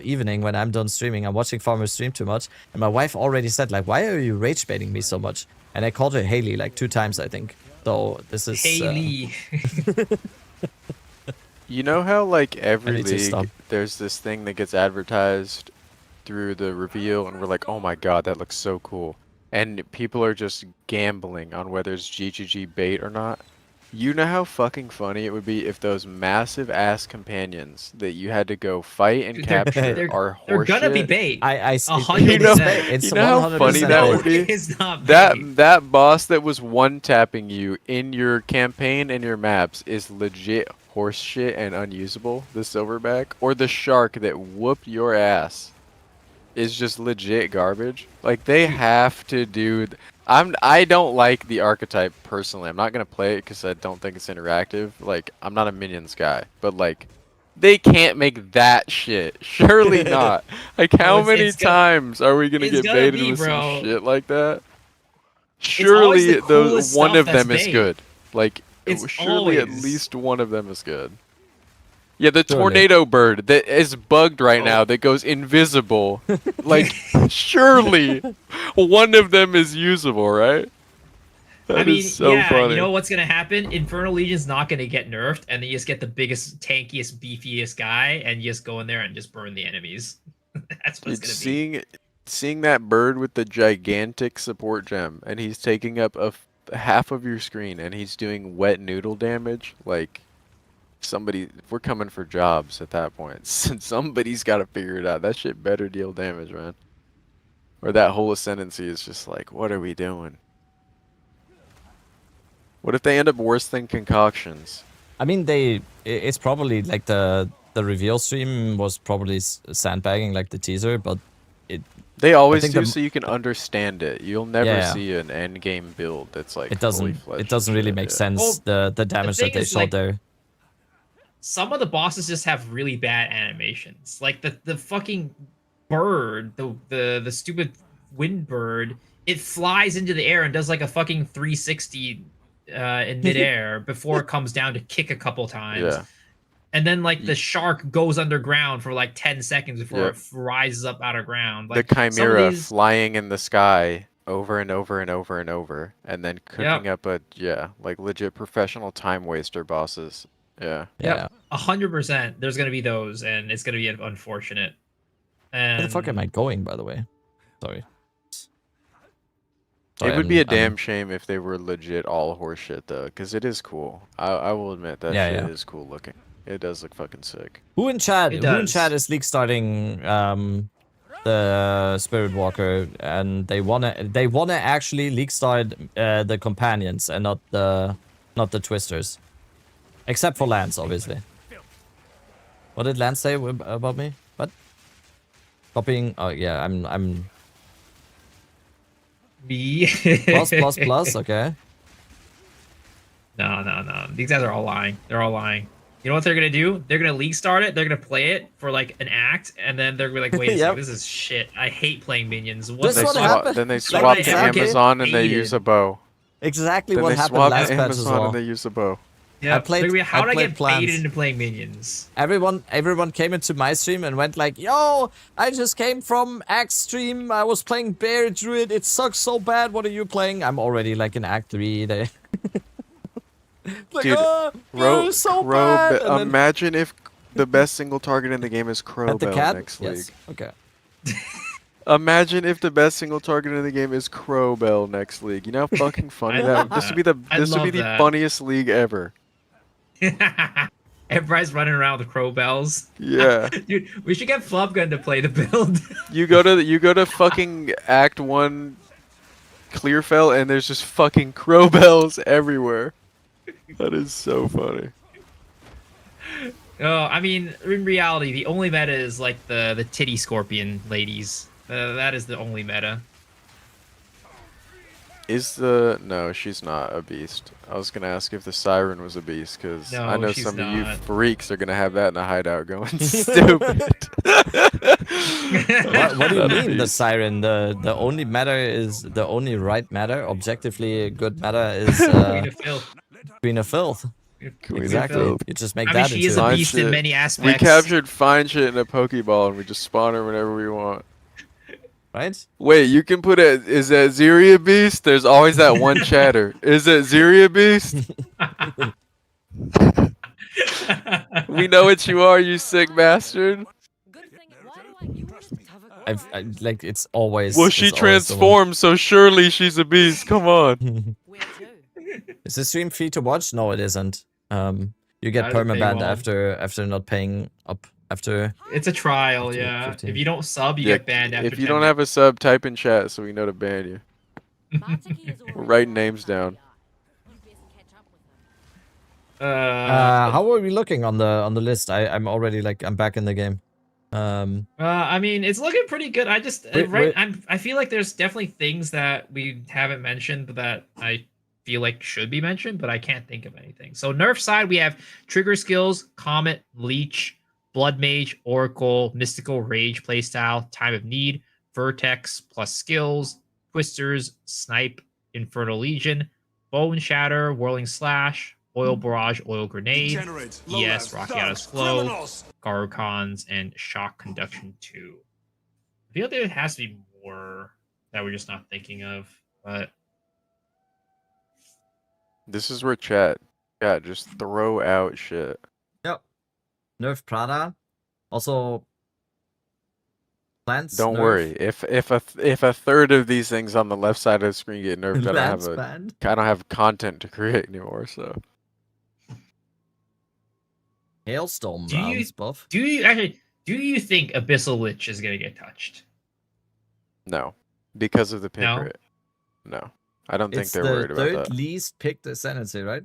Speaker 1: evening when I'm done streaming, I'm watching farmers stream too much. And my wife already said like, "Why are you rage baiting me so much?" And I called her Haley like 2 times, I think. So this is
Speaker 7: Haley.
Speaker 8: You know how like every league there's this thing that gets advertised through the reveal and we're like, oh my god, that looks so cool. And people are just gambling on whether it's GGG bait or not. You know how fucking funny it would be if those massive ass companions that you had to go fight and capture are horseshit.
Speaker 7: They're gonna be bait.
Speaker 1: I
Speaker 7: 100%.
Speaker 1: It's
Speaker 8: you know how funny that would be?
Speaker 7: It's not bait.
Speaker 8: That boss that was one-tapping you in your campaign and your maps is legit horseshit and unusable, the silverback, or the shark that whooped your ass is just legit garbage. Like, they have to do... I don't like the archetype personally. I'm not gonna play it because I don't think it's interactive. Like, I'm not a minions guy, but like, they can't make that shit. Surely not. Like, how many times are we gonna get baited with some shit like that? Surely those one of them is good. Like, surely at least one of them is good. Yeah, the tornado bird that is bugged right now that goes invisible. Like, surely one of them is usable, right? That is so funny.
Speaker 7: You know what's gonna happen? Infernal Legion's not gonna get nerfed, and then you just get the biggest, tankiest, beefiest guy, and you just go in there and just burn the enemies. That's what it's gonna be.
Speaker 8: Seeing that bird with the gigantic support gem, and he's taking up half of your screen, and he's doing wet noodle damage, like... we're coming for jobs at that point. Somebody's got to figure it out. That shit better deal damage, man. Or that whole ascendancy is just like, what are we doing? What if they end up worse than concoctions?
Speaker 1: I mean, it's probably like the reveal stream was probably sandbagging like the teaser, but
Speaker 8: they always do so you can understand it. You'll never see an end game build that's like
Speaker 1: it doesn't really make sense. The damage that they showed there.
Speaker 7: Some of the bosses just have really bad animations. Like the fucking bird, the stupid wind bird, it flies into the air and does like a fucking 360 in midair before it comes down to kick a couple times.
Speaker 8: Yeah.
Speaker 7: And then like the shark goes underground for like 10 seconds before it rises up out of ground. Like,
Speaker 8: the chimera flying in the sky over and over and over and over, and then cooking up like legit professional time waster bosses. Yeah.
Speaker 7: 100%. There's gonna be those, and it's gonna be unfortunate. And
Speaker 1: where the fuck am I going, by the way? Sorry.
Speaker 8: It would be a damn shame if they were legit all horseshit though, because it is cool. I will admit that shit is cool looking. It does look fucking sick.
Speaker 1: Who in chat is league starting the Spirit Walker, and they wanna actually league start the companions and not the twisters. Except for Lance, obviously. What did Lance say about me? What? Copying? Oh yeah, I'm.
Speaker 7: Me.
Speaker 1: plus. Okay.
Speaker 7: No. These guys are all lying. They're all lying. You know what they're gonna do? They're gonna league start it. They're gonna play it for like an act, and then they're gonna be like, "Wait a second, this is shit. I hate playing minions."
Speaker 8: Then they swap to Amazon and they use a bow.
Speaker 1: Exactly what happened last patch as well.
Speaker 8: And they use a bow.
Speaker 7: Yeah, how did I get baited into playing minions?
Speaker 1: Everyone came into my stream and went like, "Yo, I just came from Act stream. I was playing Bear Druid. It sucks so bad. What are you playing?" I'm already like in Act 3. They like,
Speaker 8: dude,
Speaker 1: so bad.
Speaker 8: Imagine if the best single target in the game is Crowbell next league.
Speaker 1: Yes. Okay.
Speaker 8: Imagine if the best single target in the game is Crowbell next league. You know how fucking funny that. This would be the funniest league ever.
Speaker 7: Everybody's running around with Crowbells.
Speaker 8: Yeah.
Speaker 7: Dude, we should get Flubgun to play the build.
Speaker 8: you go to fucking Act 1 Clearfell and there's just fucking Crowbells everywhere. That is so funny.
Speaker 7: Oh, I mean, in reality, the only meta is like the titty scorpion ladies. That is the only meta.
Speaker 8: No, she's not a beast. I was gonna ask if the Siren was a beast, because I know some of you freaks are gonna have that in a hideout going stupid.
Speaker 1: What do you mean the Siren? The only meta is the only right meta. Objectively, a good meta is Queen of Filth. Exactly. You just make that
Speaker 7: she is a beast in many aspects.
Speaker 8: We captured fine shit in a Pokeball and we just spawn her whenever we want.
Speaker 1: Right?
Speaker 8: Wait, you can put it. Is that Zeria Beast? There's always that one chatter. Is it Zeria Beast? We know what you are, you sick bastard.
Speaker 1: like it's always.
Speaker 8: Well, she transformed, so surely she's a beast. Come on.
Speaker 1: Is the stream free to watch? No, it isn't. You get permabanned after not paying up. After
Speaker 7: it's a trial, yeah. 15. If you don't sub, you get banned after.
Speaker 8: If you don't have a sub, type in chat so we know to ban you. We're writing names down.
Speaker 1: How are we looking on the list? I'm already I'm back in the game.
Speaker 7: I mean, it's looking pretty good. I just I feel like there's definitely things that we haven't mentioned, but that I feel like should be mentioned, but I can't think of anything. So nerf side, we have trigger skills, Comet, Leech, Blood Mage, Oracle, Mystical Rage playstyle, Time of Need, Vertex plus skills, Twisters, Snipe, Infernal Legion, Bow and Shatter, Whirling Slash, Oil Barrage, Oil Grenade, ES, Rockiata's Flow, Garukons, and Shock Conduction 2. I feel like there has to be more that we're just not thinking of, but...
Speaker 8: This is where chat just throw out shit.
Speaker 1: Yep. Nerf Prada. Also, plants.
Speaker 8: Don't
Speaker 1: nerf.
Speaker 8: worry. If a third of these things on the left side of the screen get nerfed, I don't have content to create anymore. So.
Speaker 1: Hailstorm rounds buff.
Speaker 7: Do you think Abyssal Lich is gonna get touched?
Speaker 8: No, because of the pick rate. No, I don't think they're worried about that.
Speaker 1: It's the third least picked ascendancy, right?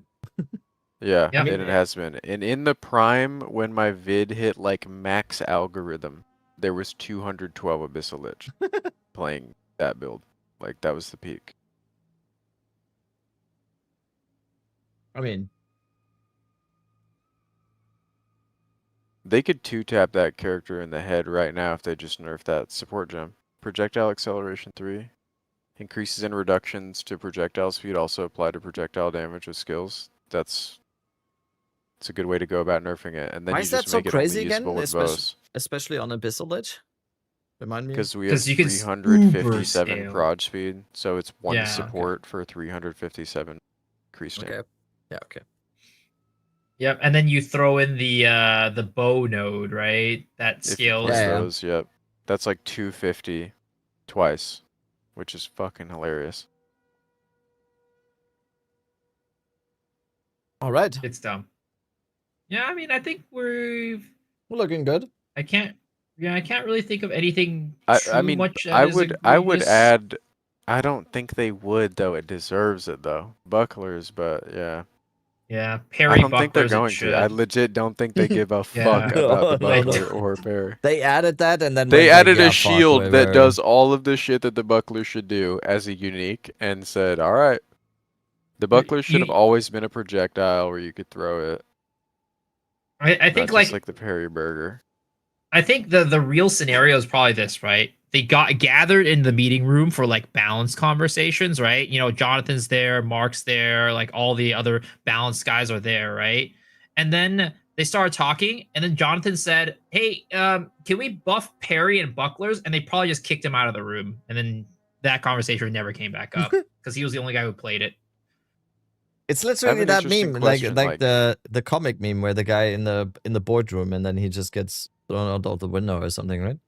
Speaker 8: Yeah, and it has been. And in the prime, when my vid hit like max algorithm, there was 212 Abyssal Lich playing that build. Like that was the peak.
Speaker 1: I mean,
Speaker 8: they could 2-tap that character in the head right now if they just nerf that support gem. Projectile acceleration 3. Increases in reductions to projectile speed also apply to projectile damage with skills. It's a good way to go about nerfing it. And then
Speaker 1: why
Speaker 8: you
Speaker 1: is
Speaker 8: just
Speaker 1: that so
Speaker 8: make
Speaker 1: crazy
Speaker 8: it
Speaker 1: again?
Speaker 8: especially
Speaker 1: on Abyssal Lich? Remind me.
Speaker 8: Because we have 357 prod speed, so it's one support for 357 increased
Speaker 1: damage. Okay. Yeah, okay.
Speaker 7: Yep, and then you throw in the bow node, right? That scales.
Speaker 8: Those, yep. That's like 250 twice, which is fucking hilarious.
Speaker 1: All right.
Speaker 7: It's dumb. Yeah, I mean, I think we're
Speaker 1: looking good.
Speaker 7: I can't really think of anything
Speaker 8: I mean,
Speaker 7: much
Speaker 8: I would add, I don't think they would, though. It deserves it, though. Bucklers, but yeah.
Speaker 7: Yeah, parry.
Speaker 8: I don't think they're going to. I legit don't think they give a fuck about the buckler or parry.
Speaker 1: They added that, and then
Speaker 8: they added a shield that does all of the shit that the buckler should do as a unique, and said, "All right, the buckler should have always been a projectile where you could throw it."
Speaker 7: I think
Speaker 8: like the parry burger.
Speaker 7: I think the real scenario is probably this, right? They got gathered in the meeting room for like balanced conversations, right? You know, Jonathan's there, Mark's there, like all the other balanced guys are there, right? And then they started talking, and then Jonathan said, "Hey, can we buff parry and bucklers?" And they probably just kicked him out of the room, and then that conversation never came back up because he was the only guy who played it.
Speaker 1: It's literally that meme, like the comic meme where the guy in the boardroom, and then he just gets thrown out of the window or something, right?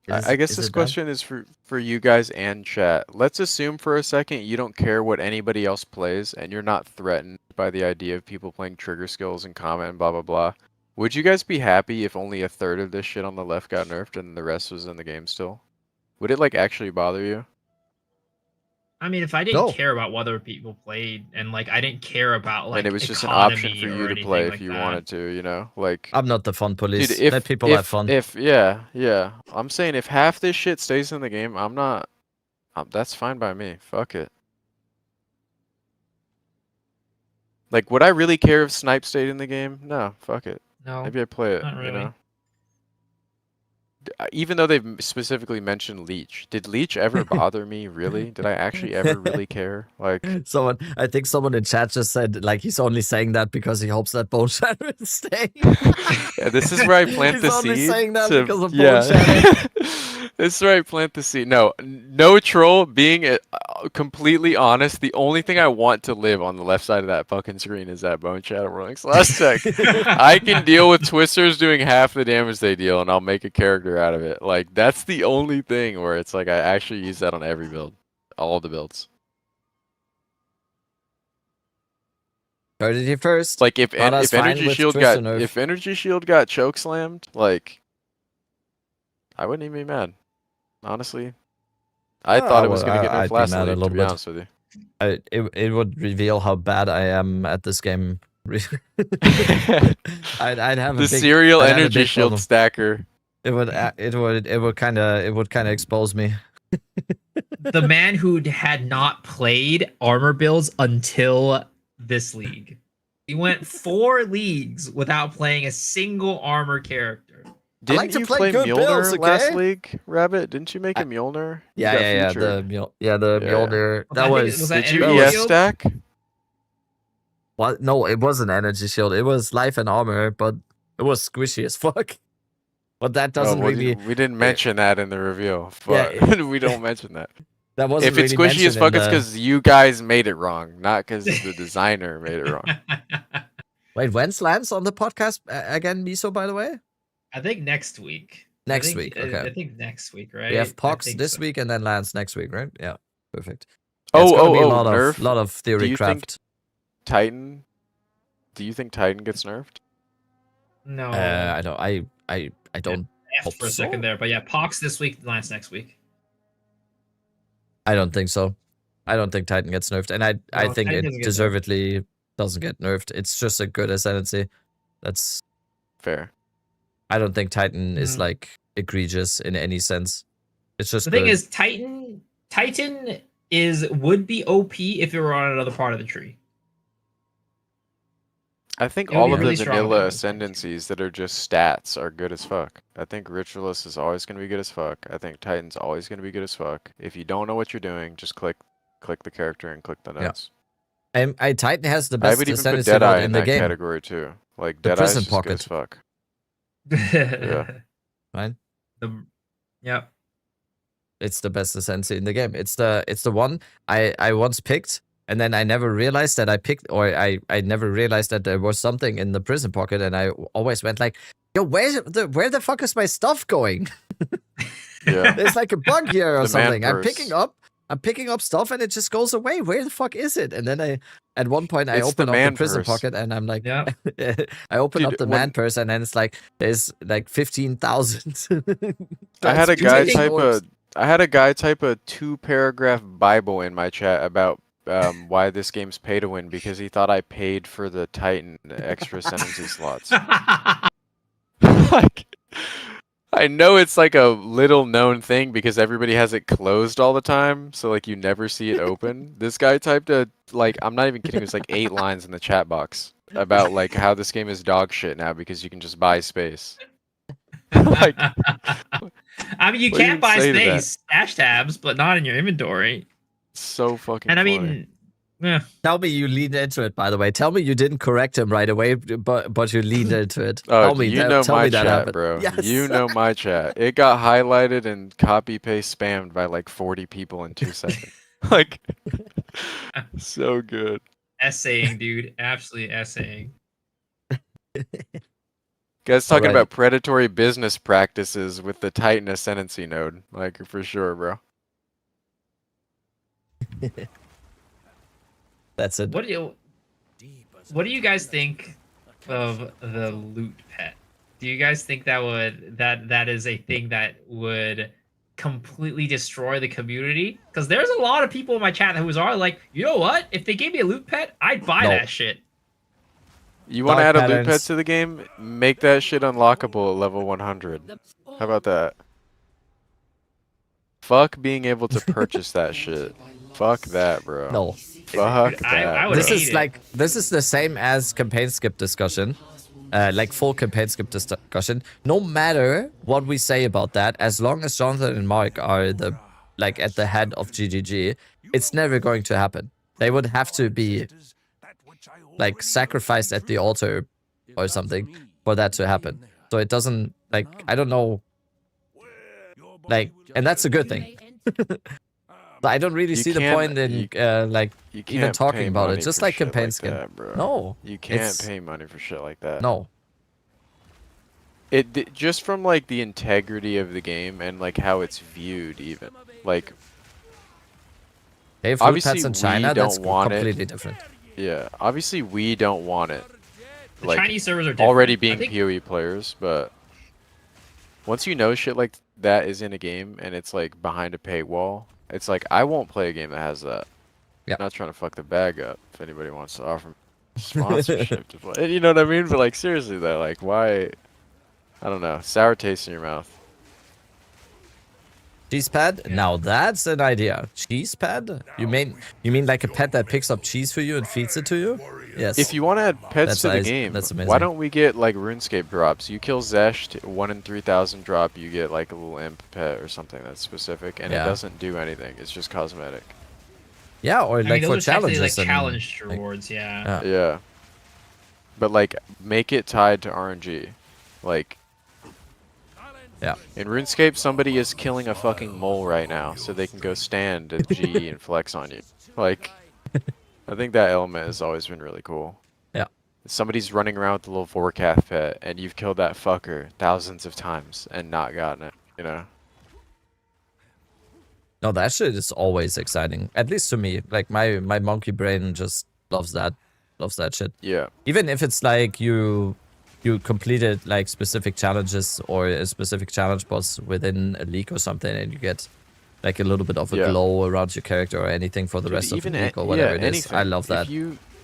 Speaker 8: I guess this question is for you guys and chat. Let's assume for a second you don't care what anybody else plays, and you're not threatened by the idea of people playing trigger skills and comment and blah blah blah. Would you guys be happy if only a third of this shit on the left got nerfed and the rest was in the game still? Would it like actually bother you?
Speaker 7: I mean, if I didn't care about what other people played, and like I didn't care about like,
Speaker 8: and it was just an option for you to play if you wanted to, you know, like
Speaker 1: I'm not the fun police.
Speaker 8: Dude,
Speaker 1: let people have fun.
Speaker 8: Yeah, I'm saying if half this shit stays in the game, I'm not. That's fine by me. Fuck it. Like, would I really care if Snipe stayed in the game? No, fuck it.
Speaker 7: No,
Speaker 8: maybe I play it.
Speaker 7: Not really.
Speaker 8: You know? Even though they've specifically mentioned Leech, did Leech ever bother me? Really? Did I actually ever really care? Like
Speaker 1: I think someone in chat just said like he's only saying that because he hopes that Bone Shadow is staying.
Speaker 8: Yeah, this is where I plant the seed.
Speaker 1: He's only saying that because of Bone Shadow.
Speaker 8: That's right, plant the seed. No troll. Being completely honest, the only thing I want to live on the left side of that fucking screen is that bone shadow rolling last tech. I can deal with twisters doing half the damage they deal, and I'll make a character out of it. Like, that's the only thing where it's like I actually use that on every build, all the builds.
Speaker 1: Heard it here first.
Speaker 8: Like if energy shield got choke slammed, like I wouldn't even be mad. Honestly, I thought it was going to get nerfed last league, to be honest with you.
Speaker 1: It would reveal how bad I am at this game. I'd have
Speaker 8: the serial energy shield
Speaker 1: problem.
Speaker 8: stacker.
Speaker 1: It would kind of expose me.
Speaker 7: The man who had not played armor builds until this league. He went 4 leagues without playing a single armor character.
Speaker 8: Didn't you play Mjolnir last league, Rabbit? Didn't you make a Mjolnir?
Speaker 1: Yeah, the Mjolnir. That was
Speaker 8: did you ES stack?
Speaker 1: What? No, it wasn't energy shield. It was life and armor, but it was squishy as fuck. But that doesn't really.
Speaker 8: We didn't mention that in the review. But we don't mention that.
Speaker 1: That wasn't
Speaker 8: if it's
Speaker 1: really
Speaker 8: squishy as fuck, it's because you guys made it wrong, not because the designer made it wrong.
Speaker 1: Wait, when's Lance on the podcast again, Miso, by the way?
Speaker 7: I think next week.
Speaker 1: Next week, okay.
Speaker 7: I think next week, right?
Speaker 1: We have Pox this week and then Lance next week, right? Yeah, perfect.
Speaker 8: A
Speaker 1: lot of theory craft.
Speaker 8: Titan? Do you think Titan gets nerfed?
Speaker 7: No.
Speaker 1: I don't. I don't.
Speaker 7: Hope for a second there, but yeah, Pox this week, Lance next week.
Speaker 1: I don't think so. I don't think Titan gets nerfed, and I think it deservedly doesn't get nerfed. It's just a good ascendancy. That's
Speaker 8: fair.
Speaker 1: I don't think Titan is like egregious in any sense. It's just
Speaker 7: the thing is Titan would be OP if it were on another part of the tree.
Speaker 8: I think all of the vanilla ascendancies that are just stats are good as fuck. I think Ritualist is always going to be good as fuck. I think Titan's always going to be good as fuck. If you don't know what you're doing, just click the character and click the notes.
Speaker 1: Yeah. And Titan has the best
Speaker 8: I would even put
Speaker 1: ascendancy
Speaker 8: Deadeye
Speaker 1: in
Speaker 8: in
Speaker 1: the
Speaker 8: that
Speaker 1: game.
Speaker 8: category too. Like
Speaker 1: The
Speaker 8: Deadeye's
Speaker 1: prison
Speaker 8: just
Speaker 1: pocket.
Speaker 8: good as fuck.
Speaker 7: Yeah.
Speaker 1: Fine.
Speaker 7: Yep.
Speaker 1: It's the best ascendancy in the game. It's the one I once picked. And then I never realized that I picked, or I never realized that there was something in the prison pocket, and I always went like, "Yo, where the fuck is my stuff going?"
Speaker 8: Yeah,
Speaker 1: there's like a bug here or
Speaker 8: The
Speaker 1: something.
Speaker 8: man
Speaker 1: I'm picking up stuff, and it just goes away. Where the fuck is it? And then at one point I
Speaker 8: It's
Speaker 1: open
Speaker 8: the
Speaker 1: up the
Speaker 8: man
Speaker 1: prison
Speaker 8: purse.
Speaker 1: pocket, and I'm like,
Speaker 7: Yeah.
Speaker 1: I open
Speaker 8: Dude,
Speaker 1: up the man purse, and then it's like there's like 15,000.
Speaker 8: I had a guy type a 2-paragraph Bible in my chat about why this game's pay to win because he thought I paid for the Titan extra ascendancy slots. Like, I know it's like a little known thing because everybody has it closed all the time, so like you never see it open. This guy typed I'm not even kidding, it was like 8 lines in the chat box about like how this game is dog shit now because you can just buy space. Like,
Speaker 7: I mean, you
Speaker 8: what do
Speaker 7: can't buy
Speaker 8: say to that?
Speaker 7: space, stash tabs, but not in your inventory.
Speaker 8: So fucking
Speaker 7: And I
Speaker 8: funny.
Speaker 7: mean, yeah.
Speaker 1: Tell me you leaned into it, by the way. Tell me you didn't correct him right away, but you leaned into it.
Speaker 8: Oh,
Speaker 1: tell me
Speaker 8: you
Speaker 1: that,
Speaker 8: know
Speaker 1: tell
Speaker 8: my
Speaker 1: me that
Speaker 8: chat,
Speaker 1: happened.
Speaker 8: bro.
Speaker 1: Yes.
Speaker 8: You know my chat. It got highlighted and copy-paste spammed by like 40 people in 2 seconds. Like, so good.
Speaker 7: Essaying, dude. Absolutely essaying.
Speaker 8: Guys talking
Speaker 1: Alright.
Speaker 8: about predatory business practices with the Titan Ascendancy node. Like, for sure, bro.
Speaker 1: That's it.
Speaker 7: What do you guys think of the loot pet? Do you guys think that is a thing that would completely destroy the community? Because there's a lot of people in my chat who are like, you know what? If they gave me a loot pet, I'd buy that shit.
Speaker 8: You want to add
Speaker 1: Dark
Speaker 8: a loot pet
Speaker 1: patterns.
Speaker 8: to the game? Make that shit unlockable at level 100. How about that? Fuck being able to purchase that shit. Fuck that, bro.
Speaker 1: No.
Speaker 8: Fuck
Speaker 7: I
Speaker 8: that.
Speaker 7: would
Speaker 1: This
Speaker 7: hate
Speaker 1: is
Speaker 7: it.
Speaker 1: like the same as campaign skip discussion. Like full campaign skip discussion. No matter what we say about that, as long as Jonathan and Mark are at the head of GGG, it's never going to happen. They would have to be like sacrificed at the altar or something for that to happen. So it doesn't, like, I don't know Like, and that's a good thing. But I don't really see the point in like even talking about it. Just like campaign skin.
Speaker 8: That, bro.
Speaker 1: No,
Speaker 8: you can't pay money for shit like that.
Speaker 1: No.
Speaker 8: It just from like the integrity of the game and like how it's viewed, even like.
Speaker 1: Hey,
Speaker 8: obviously,
Speaker 1: in China,
Speaker 8: we
Speaker 1: that's
Speaker 8: don't want
Speaker 1: completely
Speaker 8: it.
Speaker 1: different.
Speaker 8: Yeah, obviously we don't want it.
Speaker 7: The
Speaker 8: like,
Speaker 7: Chinese servers are different.
Speaker 8: already being PoE players, but once you know shit like that is in a game and it's like behind a paywall, it's like I won't play a game that has that.
Speaker 1: Yeah.
Speaker 8: I'm not trying to fuck the bag up. If anybody wants to offer me sponsorship to play, you know what I mean? But like seriously though, like why? I don't know. Sour taste in your mouth.
Speaker 1: Cheese pad? Now that's an idea. Cheese pad? You mean like a pet that picks up cheese for you and feeds it to you? Yes.
Speaker 8: If you want to add pets to the game,
Speaker 1: that's amazing.
Speaker 8: why don't we get like RuneScape drops? You kill Zesht, 1 in 3,000 drop, you get like a little imp pet or something that's specific, and it doesn't do anything. It's just cosmetic.
Speaker 1: Yeah, or like for challenges.
Speaker 7: Like challenge rewards, yeah.
Speaker 8: Yeah. But like, make it tied to RNG. Like,
Speaker 1: yeah.
Speaker 8: In RuneScape, somebody is killing a fucking mole right now, so they can go stand at G and flex on you. Like, I think that element has always been really cool.
Speaker 1: Yeah.
Speaker 8: Somebody's running around with a little Vorkath pet, and you've killed that fucker thousands of times and not gotten it, you know?
Speaker 1: No, that shit is always exciting. At least to me. Like, my monkey brain just loves that. Loves that shit.
Speaker 8: Yeah.
Speaker 1: Even if it's like you completed like specific challenges or a specific challenge boss within a league or something, and you get like a little bit of a glow around your character or anything for the rest of the week or whatever it is.
Speaker 8: Anything.
Speaker 1: I love that.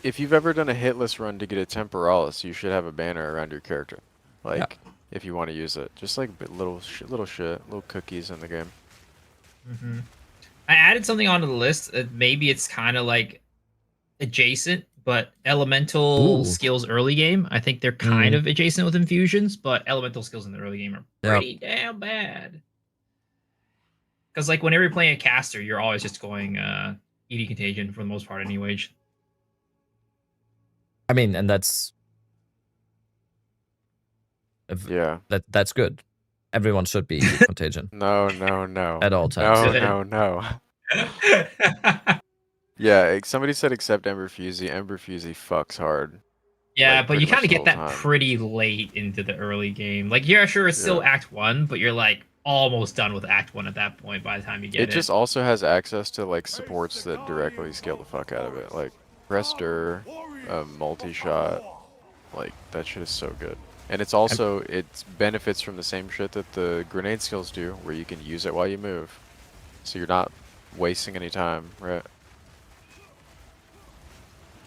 Speaker 8: If you've ever done a hitless run to get a Temporalis, you should have a banner around your character. Like, if you want to use it. Just like little shit, little cookies in the game.
Speaker 7: Mm-hmm. I added something onto the list. Maybe it's kind of like adjacent, but elemental skills early game. I think they're kind of adjacent with infusions, but elemental skills in the early game are pretty damn bad. Because like whenever you're playing a caster, you're always just going ED Contagion for the most part anyway.
Speaker 1: I mean, and that's that's good. Everyone should be ED Contagion.
Speaker 8: No.
Speaker 1: At all times.
Speaker 8: No. Yeah, somebody said except Ember Fusey. Ember Fusey fucks hard.
Speaker 7: Yeah,
Speaker 8: like,
Speaker 7: but you kind of get that
Speaker 8: time.
Speaker 7: pretty late into the early game. Like, yeah, sure, it's still Act 1, but you're like almost done with Act 1 at that point by the time you get it.
Speaker 8: It just also has access to like supports that directly scale the fuck out of it. Like Rester, multi-shot. Like, that shit is so good. And it's also, it benefits from the same shit that the grenade skills do, where you can use it while you move. So you're not wasting any time, right?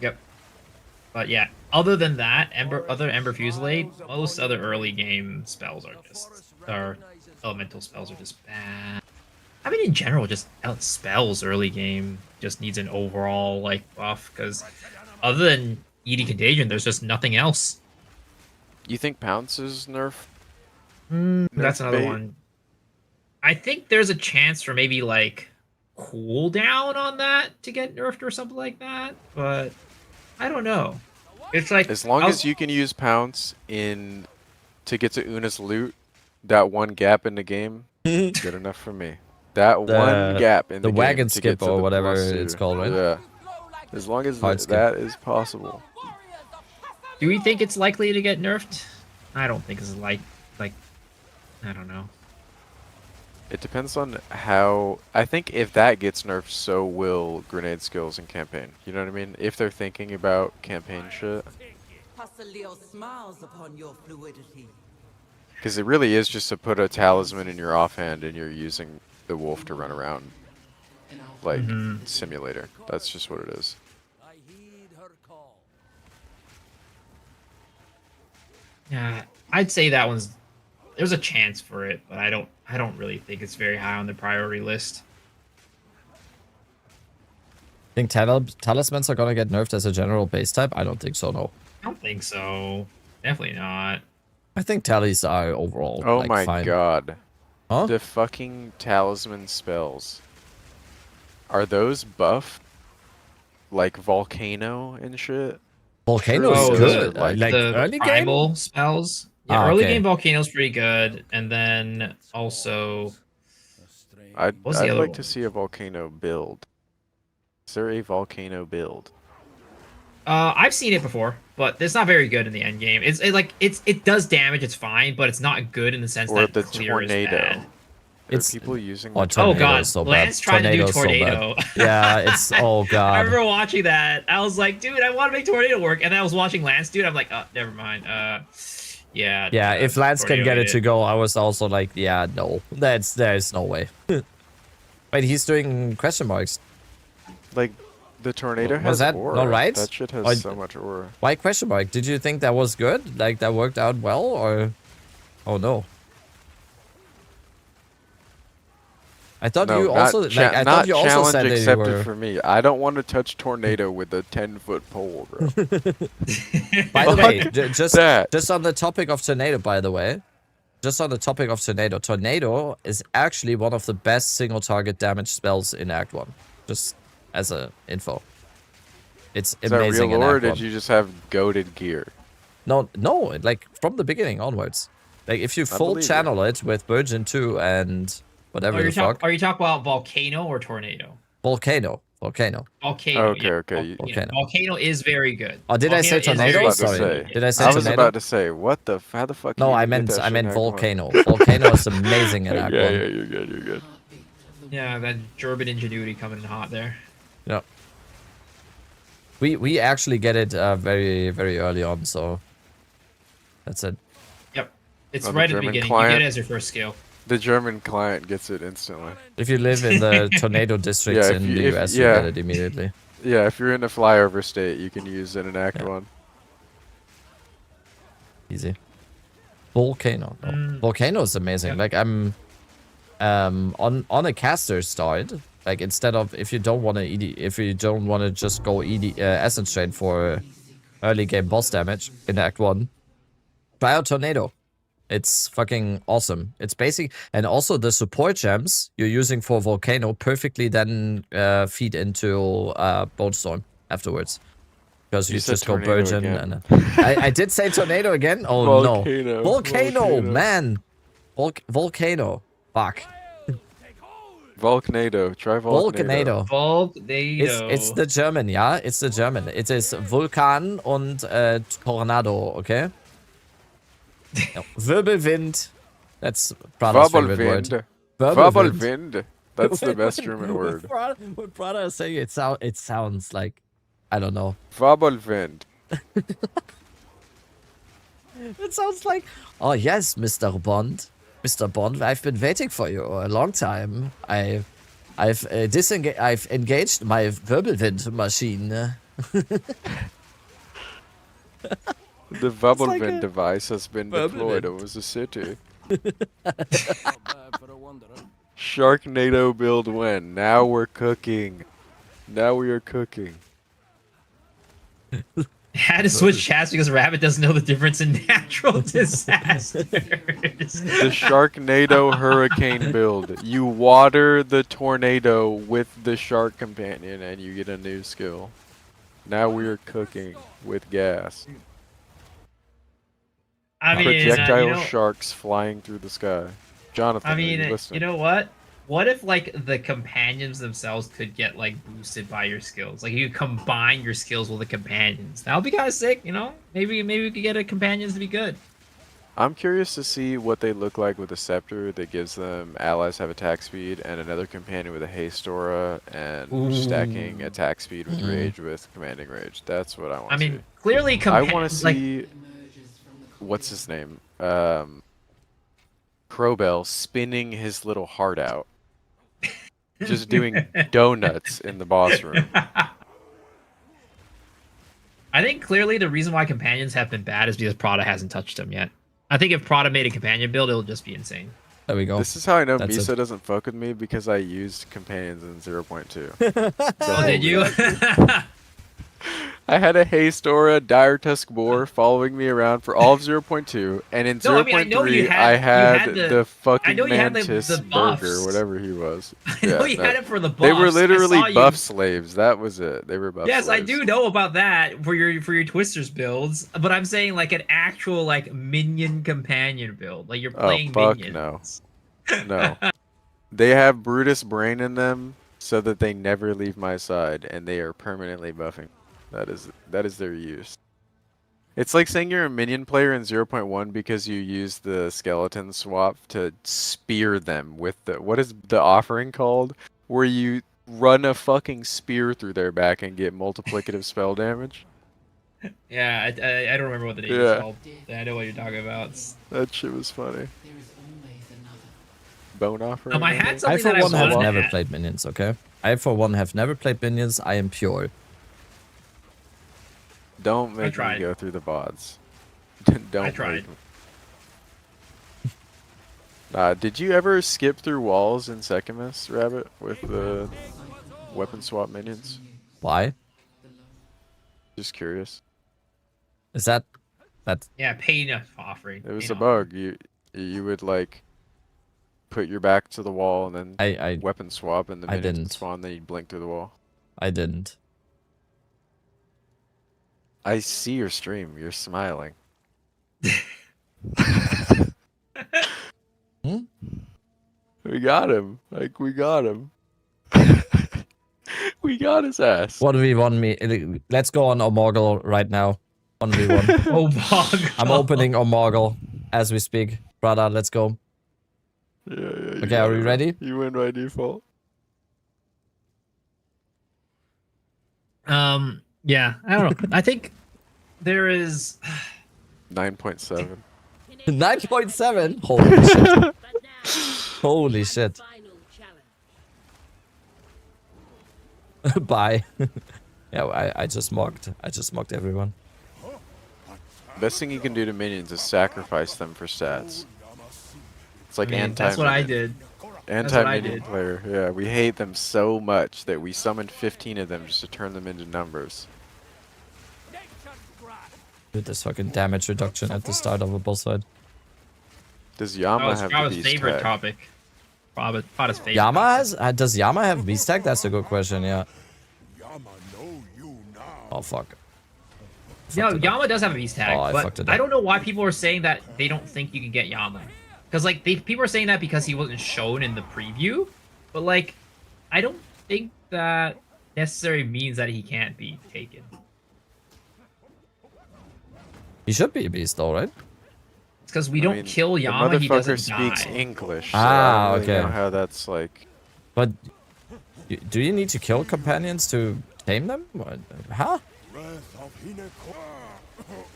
Speaker 7: Yep. But yeah, other than that, other Ember Fusillade, most other early game spells are just, or elemental spells are just bad. I mean, in general, just spells early game just needs an overall like buff, because other than ED Contagion, there's just nothing else.
Speaker 8: You think Pounce is nerf?
Speaker 7: That's another one. I think there's a chance for maybe like cooldown on that to get nerfed or something like that, but I don't know. It's like
Speaker 8: as long as you can use Pounce to get to Una's loot, that one gap in the game, good enough for me. That one gap in the game
Speaker 1: wagon
Speaker 8: to get
Speaker 1: skip
Speaker 8: to
Speaker 1: or
Speaker 8: the
Speaker 1: whatever
Speaker 8: +2.
Speaker 1: it's called, right?
Speaker 8: Yeah. As long as
Speaker 1: Hard skip.
Speaker 8: that is possible.
Speaker 7: Do we think it's likely to get nerfed? I don't think it's like I don't know.
Speaker 8: It depends on how. I think if that gets nerfed, so will grenade skills in campaign. You know what I mean? If they're thinking about campaign shit. Because it really is just to put a talisman in your offhand and you're using the wolf to run around. Like, simulator. That's just what it is.
Speaker 7: Yeah, I'd say that one's. There's a chance for it, but I don't really think it's very high on the priority list.
Speaker 1: Think talismans are gonna get nerfed as a general base type? I don't think so, no.
Speaker 7: I don't think so. Definitely not.
Speaker 1: I think tallies are overall
Speaker 8: Oh
Speaker 1: like,
Speaker 8: my
Speaker 1: fine.
Speaker 8: god.
Speaker 1: Huh?
Speaker 8: The fucking talisman spells. Are those buff? Like Volcano and shit?
Speaker 1: Volcano is good.
Speaker 7: Like the
Speaker 1: early
Speaker 7: primal
Speaker 1: game?
Speaker 7: spells. Yeah, early game Volcano's pretty good, and then also
Speaker 8: I'd like to see a volcano build. Is there a volcano build?
Speaker 7: I've seen it before, but it's not very good in the end game. It does damage. It's fine, but it's not good in the sense
Speaker 8: Or
Speaker 7: that
Speaker 8: the
Speaker 7: clear
Speaker 8: tornado.
Speaker 7: is bad.
Speaker 8: It's people using.
Speaker 7: Oh god, so Lance tried to do tornado.
Speaker 1: So yeah, it's god.
Speaker 7: I remember watching that. I was like, dude, I want to make tornado work, and then I was watching Lance do it. I'm like, oh, never mind. Yeah.
Speaker 1: Yeah, if Lance can get it to go, I was also like, yeah, no, there's no way. Wait, he's doing question marks.
Speaker 8: Like, the tornado has
Speaker 1: was that
Speaker 8: aura.
Speaker 1: not right?
Speaker 8: That shit has so much aura.
Speaker 1: Why question mark? Did you think that was good? Like that worked out well, or? Oh no. I thought you also like. I thought you also said that you were.
Speaker 8: For me. I don't want to touch tornado with a 10-foot pole, bro.
Speaker 1: By the way, just on the topic of tornado. By the way, just on the topic of tornado, tornado is actually one of the best single target damage spells in Act 1. Just as a info. It's
Speaker 8: is
Speaker 1: amazing.
Speaker 8: That real lore, or did you just have goated gear?
Speaker 1: No, like from the beginning onwards. Like if you full channel it with Virgin 2 and whatever the fuck.
Speaker 7: Are you talking about volcano or tornado?
Speaker 1: Volcano.
Speaker 7: Volcano.
Speaker 8: Okay.
Speaker 7: Volcano. Volcano is very good.
Speaker 1: Oh, did I say tornado? Sorry. Did I say tornado?
Speaker 8: I was about to say, what the? How the fuck?
Speaker 1: No, I meant volcano. Volcano is amazing in Act 1.
Speaker 8: Yeah, you're good. You're good.
Speaker 7: Yeah, that German ingenuity coming in hot there.
Speaker 1: Yeah. We actually get it very very early on, so that's it.
Speaker 7: Yep, it's right at the beginning. You get it as your first skill.
Speaker 8: The German client gets it instantly.
Speaker 1: If you live in the tornado districts in the US, you get it immediately.
Speaker 8: Yeah, if you're in a flyover state, you can use it in Act 1.
Speaker 1: Easy. Volcano. No. Volcano is amazing. Yep. Like I'm on a caster start. Like instead of if you don't want to just go essence trade for early game boss damage in Act 1, try out tornado. It's fucking awesome. It's basic, and also the support gems you're using for volcano perfectly then feed into bone storm afterwards, because you just go virgin. And I did say tornado again. Oh no, volcano, man, volcano. Fuck.
Speaker 8: Volcano. Try volcano.
Speaker 7: Volcano.
Speaker 1: It's the German, yeah. It's the German. It is Vulkan und Tornado. Okay. No. Wirbelwind. That's Prada's favorite word.
Speaker 8: Wirbelwind. That's the best German word.
Speaker 1: When Prada is saying it, it sounds like, I don't know.
Speaker 8: Wirbelwind.
Speaker 1: It sounds like, oh yes, Mr. Bond. Mr. Bond, I've been waiting for you a long time. I've engaged my Wirbelwind machine.
Speaker 8: The Wirbelwind device has been deployed over the city. Sharknado build when? Now we're cooking. Now we are cooking.
Speaker 7: Had to switch chats because Rabbit doesn't know the difference in natural disasters.
Speaker 8: The Sharknado hurricane build. You water the tornado with the shark companion and you get a new skill. Now we are cooking with gas.
Speaker 7: I mean,
Speaker 8: projectile sharks flying through the sky. Jonathan,
Speaker 7: I mean, you know what? What if like the companions themselves could get like boosted by your skills? Like you combine your skills with the companions. That would be kind of sick, you know? Maybe we could get a companions to be good.
Speaker 8: I'm curious to see what they look like with a scepter that gives them allies have attack speed and another companion with a haste aura and stacking attack speed with rage with commanding rage. That's what I want to see.
Speaker 7: I mean, clearly
Speaker 8: I want to see what's his name? Crowbell spinning his little heart out. Just doing donuts in the boss room.
Speaker 7: I think clearly the reason why companions have been bad is because Prada hasn't touched them yet. I think if Prada made a companion build, it'll just be insane.
Speaker 1: There we go.
Speaker 8: This is how I know Misa doesn't fuck with me, because I used companions in 0.2.
Speaker 7: Oh, did you?
Speaker 8: I had a haste aura dire tusk boar following me around for all of 0.2, and in 0.3 I had the fucking mantis burger, whatever he was.
Speaker 7: I know you had it for the buffs.
Speaker 8: They were literally buff slaves. That was it. They were buff slaves.
Speaker 7: Yes, I do know about that for your Twisters builds, but I'm saying like an actual like minion companion build, like you're playing minions.
Speaker 8: No. They have Brutus Brain in them so that they never leave my side, and they are permanently buffing. That is their use. It's like saying you're a minion player in 0.1 because you use the skeleton swap to spear them with the, what is the offering called? Where you run a fucking spear through their back and get multiplicative spell damage.
Speaker 7: Yeah, I don't remember what the name is called. Yeah, I know what you're talking about.
Speaker 8: That shit was funny. Bone offering.
Speaker 7: I had
Speaker 1: I
Speaker 7: something
Speaker 1: for
Speaker 7: that
Speaker 1: one
Speaker 7: I
Speaker 1: have
Speaker 7: wanted to
Speaker 1: never
Speaker 7: add.
Speaker 1: played minions. Okay, I for one have never played minions. I am pure.
Speaker 8: Don't make me
Speaker 7: tried.
Speaker 8: go through the VODs. Don't
Speaker 7: I tried.
Speaker 8: Did you ever skip through walls in Sekimus, Rabbit, with the weapon swap minions?
Speaker 1: Why?
Speaker 8: Just curious.
Speaker 1: Is that?
Speaker 7: Yeah, pain offering.
Speaker 8: It was
Speaker 7: pain
Speaker 8: a bug. You would like put your back to the wall and then
Speaker 1: I
Speaker 8: weapon swap, and the
Speaker 1: I
Speaker 8: minions would
Speaker 1: didn't.
Speaker 8: spawn. Then you'd blink through the wall.
Speaker 1: I didn't.
Speaker 8: I see your stream. You're smiling. We got him. Like, we got him. We got his ass.
Speaker 1: 1v1 me. Let's go on Omorgel right now. 1v1.
Speaker 7: Omorgel.
Speaker 1: I'm opening Omorgel as we speak. Prada, let's go.
Speaker 8: Yeah,
Speaker 1: Okay, are we ready?
Speaker 8: You win by default.
Speaker 7: Yeah, I don't know. I think there is
Speaker 8: 9.7.
Speaker 1: 9.7. Holy shit. Holy shit. Bye. Yeah, I just mocked. I just mocked everyone.
Speaker 8: Best thing you can do to minions is sacrifice them for stats. It's like anti-minion.
Speaker 7: That's what I did.
Speaker 8: Anti-minion player. Yeah, we hate them so much that we summoned 15 of them just to turn them into numbers.
Speaker 1: Dude, this fucking damage reduction at the start of a boss fight.
Speaker 8: Does Yama have the beast
Speaker 7: favorite
Speaker 8: tag?
Speaker 7: topic. Prada's favorite.
Speaker 1: Yama has? Does Yama have beast tag? That's a good question, yeah. Oh, fuck.
Speaker 7: No, Yama does have a beast tag,
Speaker 1: Oh, I fucked
Speaker 7: but
Speaker 1: it up.
Speaker 7: I don't know why people are saying that they don't think you can get Yama. Because, like, people are saying that because he wasn't shown in the preview. But, like, I don't think that necessarily means that he can't be taken.
Speaker 1: He should be a beast, though, right?
Speaker 7: It's because we don't kill Yama,
Speaker 8: the
Speaker 7: he
Speaker 8: motherfucker
Speaker 7: doesn't
Speaker 8: speaks
Speaker 7: die.
Speaker 8: English. So I don't really know how that's like.
Speaker 1: But do you need to kill companions to tame them? What? Huh?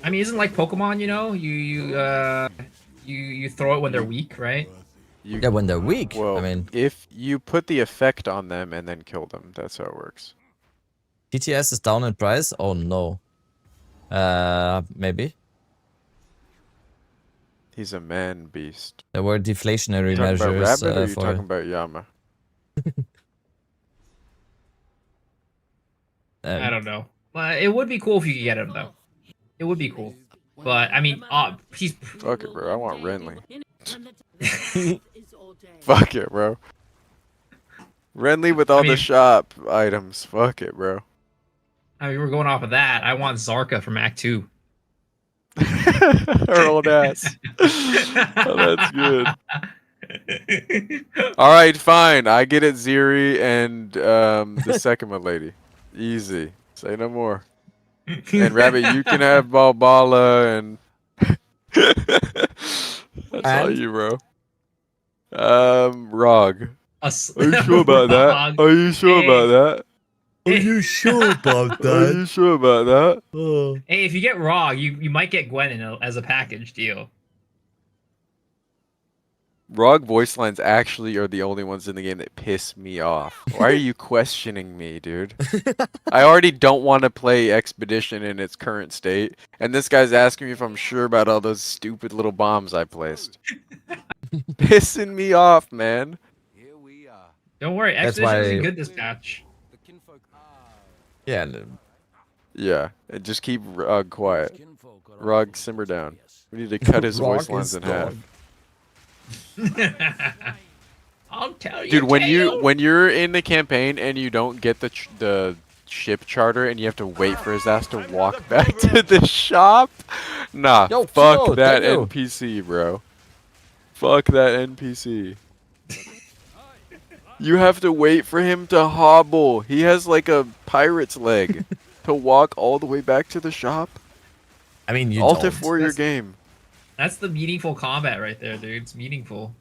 Speaker 7: I mean, isn't like Pokemon, you know? You throw it when they're weak, right?
Speaker 1: Yeah, when they're weak.
Speaker 8: Well,
Speaker 1: I mean,
Speaker 8: if you put the effect on them and then kill them, that's how it works.
Speaker 1: TTS is down in price? Oh no. Maybe.
Speaker 8: He's a man beast.
Speaker 1: There were deflationary
Speaker 8: You talking about
Speaker 1: measures
Speaker 8: Rabbit or you
Speaker 1: for
Speaker 8: talking about Yama?
Speaker 7: I don't know. It would be cool if you could get him, though. It would be cool. But, I mean, he's...
Speaker 8: Fuck it, bro. I want Renly. Fuck it, bro. Renly with all the shop items. Fuck it, bro.
Speaker 7: I mean, we're going off of that. I want Zarka from Act 2.
Speaker 8: Her old ass. Oh, that's good. Alright, fine. I get it, Ziri and the second one lady. Easy. Say no more. And Rabbit, you can have Balbala and that's all you, bro. Rog. Are you sure about that? Are you sure about that?
Speaker 1: Are you sure about
Speaker 8: Are you sure about that?
Speaker 7: Hey, if you get Raw, you might get Gwen as a package deal.
Speaker 8: Rog voice lines actually are the only ones in the game that piss me off. Why are you questioning me, dude? I already don't want to play Expedition in its current state, and this guy's asking me if I'm sure about all those stupid little bombs I placed. Pissing me off, man.
Speaker 7: Don't worry, Expedition is a good this patch.
Speaker 1: Yeah.
Speaker 8: Yeah, and just keep Rog quiet. Rog, simmer down. We need to cut his voice
Speaker 1: Rog
Speaker 8: lines
Speaker 1: is
Speaker 8: in half.
Speaker 7: I'll tell you.
Speaker 8: Dude, when you're in the campaign and you don't get the ship charter and you have to wait for his ass to walk back to the shop, nah,
Speaker 1: Yo,
Speaker 8: fuck
Speaker 1: Kyo,
Speaker 8: that
Speaker 1: thank you.
Speaker 8: NPC, bro. Fuck that NPC. You have to wait for him to hobble. He has like a pirate's leg to walk all the way back to the shop.
Speaker 1: I mean, you
Speaker 8: Alt
Speaker 1: don't.
Speaker 8: F4 your game.
Speaker 7: That's the meaningful combat right there, dude. It's meaningful.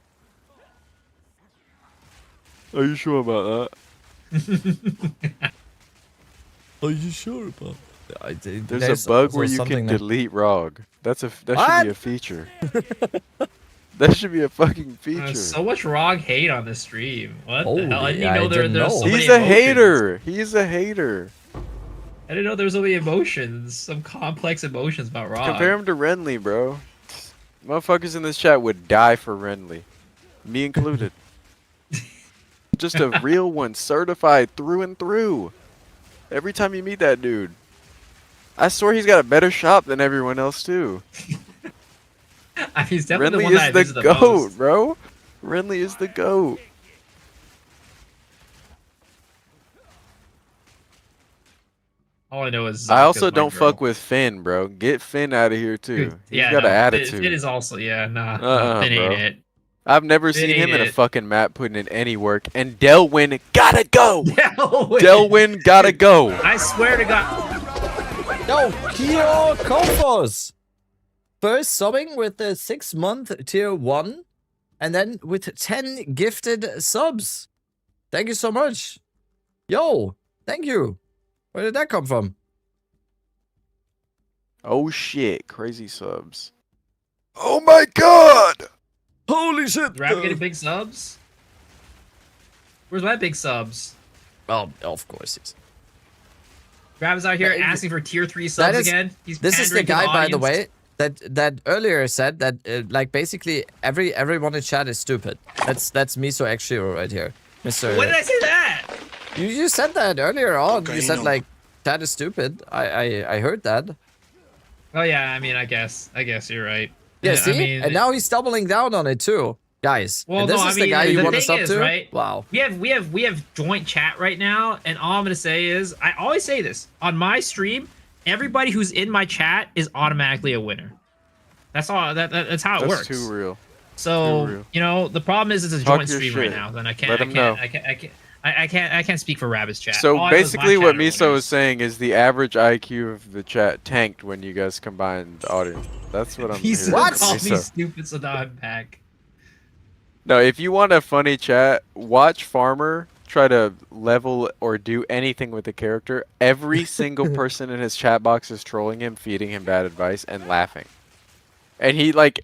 Speaker 8: Are you sure about
Speaker 1: that? Are you sure about that?
Speaker 8: There's a bug where you can delete ROG. That should be a feature. That should be a fucking feature.
Speaker 7: There's so much ROG hate on this stream. What the hell? I didn't know there's so many
Speaker 8: He's a hater. He's a hater.
Speaker 7: I didn't know there was so many emotions, some complex emotions about ROG.
Speaker 8: Compare him to Renly, bro. Motherfuckers in this chat would die for Renly. Me included. Just a real one, certified through and through. Every time you meet that dude. I swear he's got a better shop than everyone else, too.
Speaker 7: I mean, he's definitely
Speaker 8: Renly
Speaker 7: the one that
Speaker 8: is the GOAT, bro. Renly is the GOAT.
Speaker 7: All I know is
Speaker 8: I also don't fuck with Finn, bro. Get Finn out of here, too. He's got an attitude.
Speaker 7: Finn is also, nah, Finn ain't it.
Speaker 8: I've never seen him in a fucking map putting in any work. And Delwyn gotta go! Delwyn gotta go!
Speaker 7: I swear to God.
Speaker 1: Yo, Kyo Kofos! First subbing with the 6-month tier 1, and then with 10 gifted subs. Thank you so much. Yo, thank you. Where did that come from?
Speaker 8: Oh shit, crazy subs. Oh my god!
Speaker 1: Holy shit!
Speaker 7: Rap getting big subs? Where's my big subs?
Speaker 1: Well, of course he's.
Speaker 7: Rap is out here asking for tier 3 subs again.
Speaker 1: This is the guy, by the way, that earlier said that like basically everyone in chat is stupid. That's Miso Exile right here, Mr.
Speaker 7: When did I say that?
Speaker 1: You said that earlier on. You said like chat is stupid. I heard that.
Speaker 7: Oh yeah, I mean I guess you're right.
Speaker 1: Yeah, see,
Speaker 7: I mean,
Speaker 1: and now he's doubling down on it too, guys.
Speaker 7: Well,
Speaker 1: and this
Speaker 7: no,
Speaker 1: is the guy you want to sub to.
Speaker 7: Right?
Speaker 1: Wow.
Speaker 7: We have joint chat right now, and all I'm gonna say is I always say this on my stream. Everybody who's in my chat is automatically a winner. That's all. That's how it works.
Speaker 8: That's too real.
Speaker 7: So
Speaker 8: too real.
Speaker 7: you know the problem is it's a joint stream right now. Then I can't.
Speaker 8: Let him know.
Speaker 7: I can't speak for Rabbit's chat.
Speaker 8: So
Speaker 7: all
Speaker 8: basically what Miso is saying is the average IQ of the chat tanked when you guys combined audio. That's what I'm hearing.
Speaker 7: What? Call me stupid, so now I'm back.
Speaker 8: No, if you want a funny chat, watch Farmer try to level or do anything with the character. Every single person in his chat box is trolling him, feeding him bad advice, and laughing. And he, like,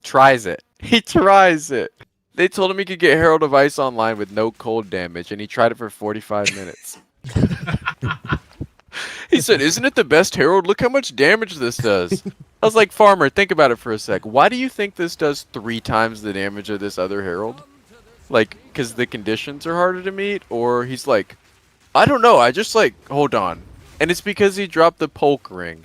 Speaker 8: tries it. He tries it. They told him he could get Herald of Ice online with no cold damage, and he tried it for 45 minutes. He said, "Isn't it the best Herald? Look how much damage this does." I was like, Farmer, think about it for a sec. Why do you think this does 3 times the damage of this other Herald? Like, because the conditions are harder to meet? Or he's like, I don't know, I just like, hold on. And it's because he dropped the Polk Ring.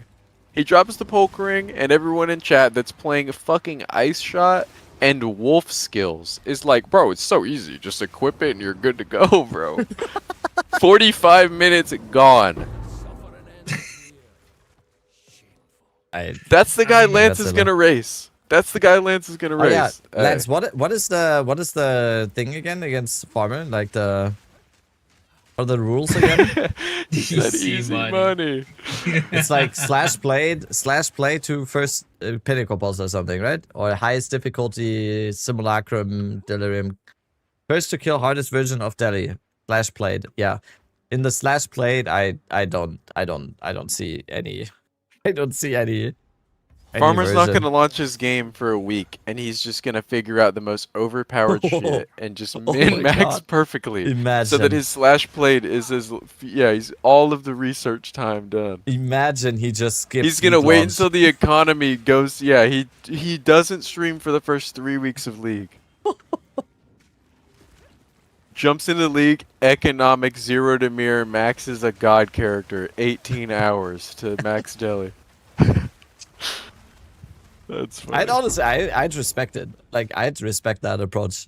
Speaker 8: He drops the Polk Ring, and everyone in chat that's playing a fucking Ice Shot and Wolf skills is like, bro, it's so easy. Just equip it and you're good to go, bro. 45 minutes gone. That's the guy Lance is gonna race. That's the guy Lance is gonna race.
Speaker 1: Yeah, Lance, what is the thing again against Farmer? Like what are the rules again?
Speaker 8: That easy money.
Speaker 1: It's like /play to first pinnacle boss or something, right? Or highest difficulty simulacrum delirium. First to kill hardest version of Delhi. /played. Yeah. In the /played, I don't see any. I don't see any
Speaker 8: Farmer's
Speaker 1: version.
Speaker 8: not going to launch his game for a week, and he's just going to figure out the most overpowered shit and just min-max perfectly.
Speaker 1: Imagine.
Speaker 8: So that his /played is he's all of the research time done.
Speaker 1: Imagine he just skips.
Speaker 8: He's going to wait until the economy goes, he doesn't stream for the first 3 weeks of League. Jumps into League, economic 0 to mirror, maxes a god character, 18 hours to max Delhi. That's funny.
Speaker 1: I'd honestly, I'd respect it. Like, I'd respect that approach.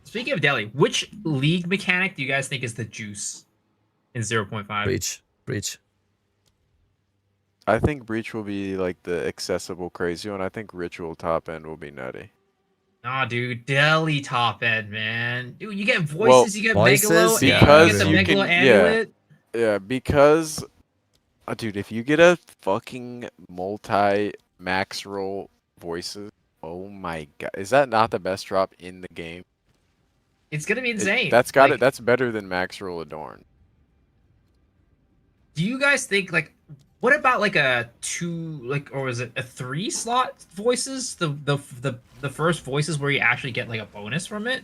Speaker 7: Speaking of Delhi, which League mechanic do you guys think is the juice in 0.5?
Speaker 1: Breach.
Speaker 8: I think Breach will be like the accessible crazy one. I think Ritual top end will be nutty.
Speaker 7: Nah, dude, deli top end, man. Dude, you get voices, you get
Speaker 1: voices,
Speaker 7: Megalo,
Speaker 1: yeah,
Speaker 7: and you get the Megalo amulet.
Speaker 8: Yeah, because, dude, if you get a fucking multi-max roll voices, oh my god, is that not the best drop in the game?
Speaker 7: It's gonna be insane.
Speaker 8: That's got it. That's better than max roll Adorn.
Speaker 7: Do you guys think like, what about like a 2, like, or is it a 3 slot voices? The first voices where you actually get like a bonus from it.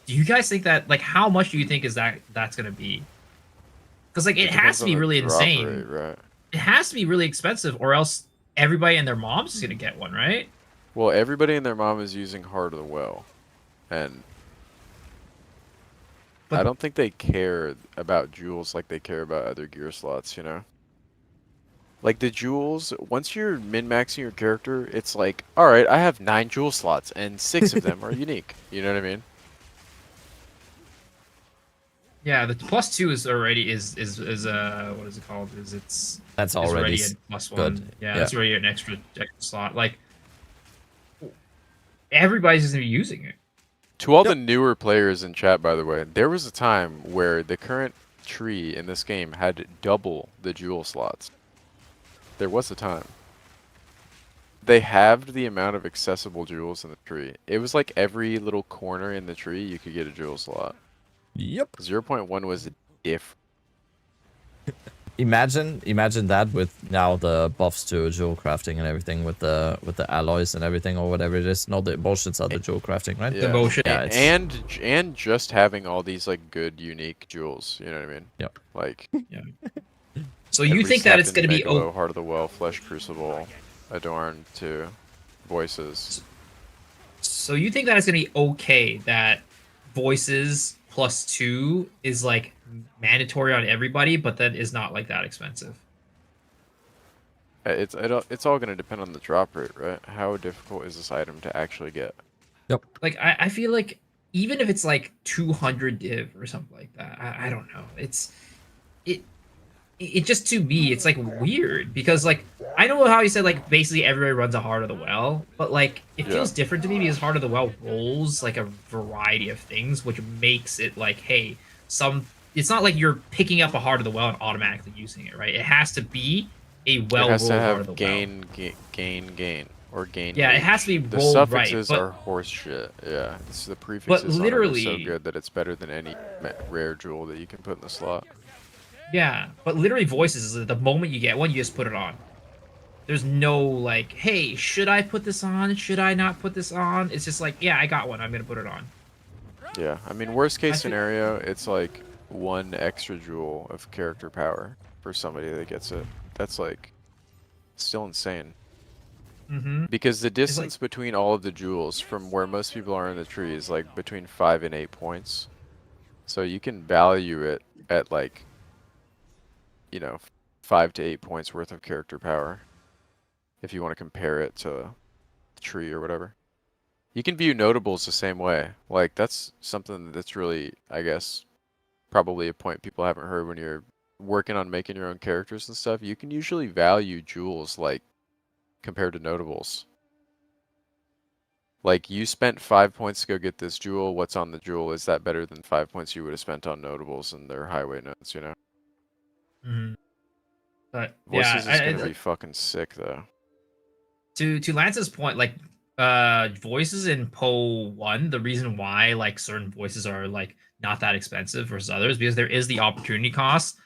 Speaker 7: Do you guys think that, like, how much do you think is that's gonna be? Because like it has to be really insane.
Speaker 8: Rate, right?
Speaker 7: It has to be really expensive, or else everybody and their moms is gonna get one, right?
Speaker 8: Well, everybody and their mom is using Heart of the Well, and I don't think they care about jewels like they care about other gear slots, you know? Like the jewels, once you're min-maxing your character, it's like, alright, I have 9 jewel slots and 6 of them are unique. You know what I mean?
Speaker 7: Yeah, the +2 is already is what is it called?
Speaker 1: That's already
Speaker 7: a +1.
Speaker 1: good.
Speaker 7: Yeah, that's already an extra slot. Like everybody's just gonna be using it.
Speaker 8: To all the newer players in chat, by the way, there was a time where the current tree in this game had double the jewel slots. There was a time. They halved the amount of accessible jewels in the tree. It was like every little corner in the tree you could get a jewel slot.
Speaker 1: Yep.
Speaker 8: 0.1 was different.
Speaker 1: Imagine that with now the buffs to jewel crafting and everything with the alloys and everything or whatever it is. No, the emotions are the jewel crafting, right?
Speaker 8: Yeah.
Speaker 7: The motion.
Speaker 1: Yeah,
Speaker 8: and just having all these like good unique jewels. You know what I mean?
Speaker 1: Yep.
Speaker 8: Like.
Speaker 7: Yeah. So you think that it's going to be
Speaker 8: Heart of the Well, Flesh Crucible, Adorn to Voices.
Speaker 7: So you think that it's going to be okay that Voices +2 is like mandatory on everybody, but that is not like that expensive?
Speaker 8: It's all going to depend on the drop rate, right? How difficult is this item to actually get?
Speaker 1: Yep.
Speaker 7: Like I feel like even if it's like 200 div or something like that, I don't know. It just, to me, it's like weird because like I know how you said like basically everybody runs a Heart of the Well, but like it feels different to me because Heart of the Well rolls like a variety of things, which makes it like, hey, it's not like you're picking up a Heart of the Well and automatically using it, right? It has to be a well-rolled Heart of the Well.
Speaker 8: Gain, or gain.
Speaker 7: Yeah, it has to be
Speaker 8: the
Speaker 7: rolled right.
Speaker 8: suffixes are horse shit. Yeah, it's the prefixes
Speaker 7: literally,
Speaker 8: are so good that it's better than any rare jewel that you can put in the slot.
Speaker 7: Yeah, but literally voices is the moment you get one, you just put it on. There's no like, hey, should I put this on? Should I not put this on? It's just like, yeah, I got one. I'm gonna put it on.
Speaker 8: Yeah, I mean, worst case scenario, it's like 1 extra jewel of character power for somebody that gets it. That's like still insane. Because the distance between all of the jewels from where most people are in the tree is like between 5 and 8 points. So you can value it at like, you know, 5 to 8 points worth of character power if you want to compare it to the tree or whatever. You can view notables the same way. Like that's something that's really, I guess, probably a point people haven't heard when you're working on making your own characters and stuff. You can usually value jewels like compared to notables. Like you spent 5 points to go get this jewel. What's on the jewel? Is that better than 5 points you would have spent on notables and their highway notes, you know?
Speaker 7: But
Speaker 8: Voices
Speaker 7: yeah,
Speaker 8: is gonna be fucking sick though.
Speaker 7: To Lance's point, like voices in PoE 1, the reason why like certain voices are like not that expensive versus others, because there is the opportunity cost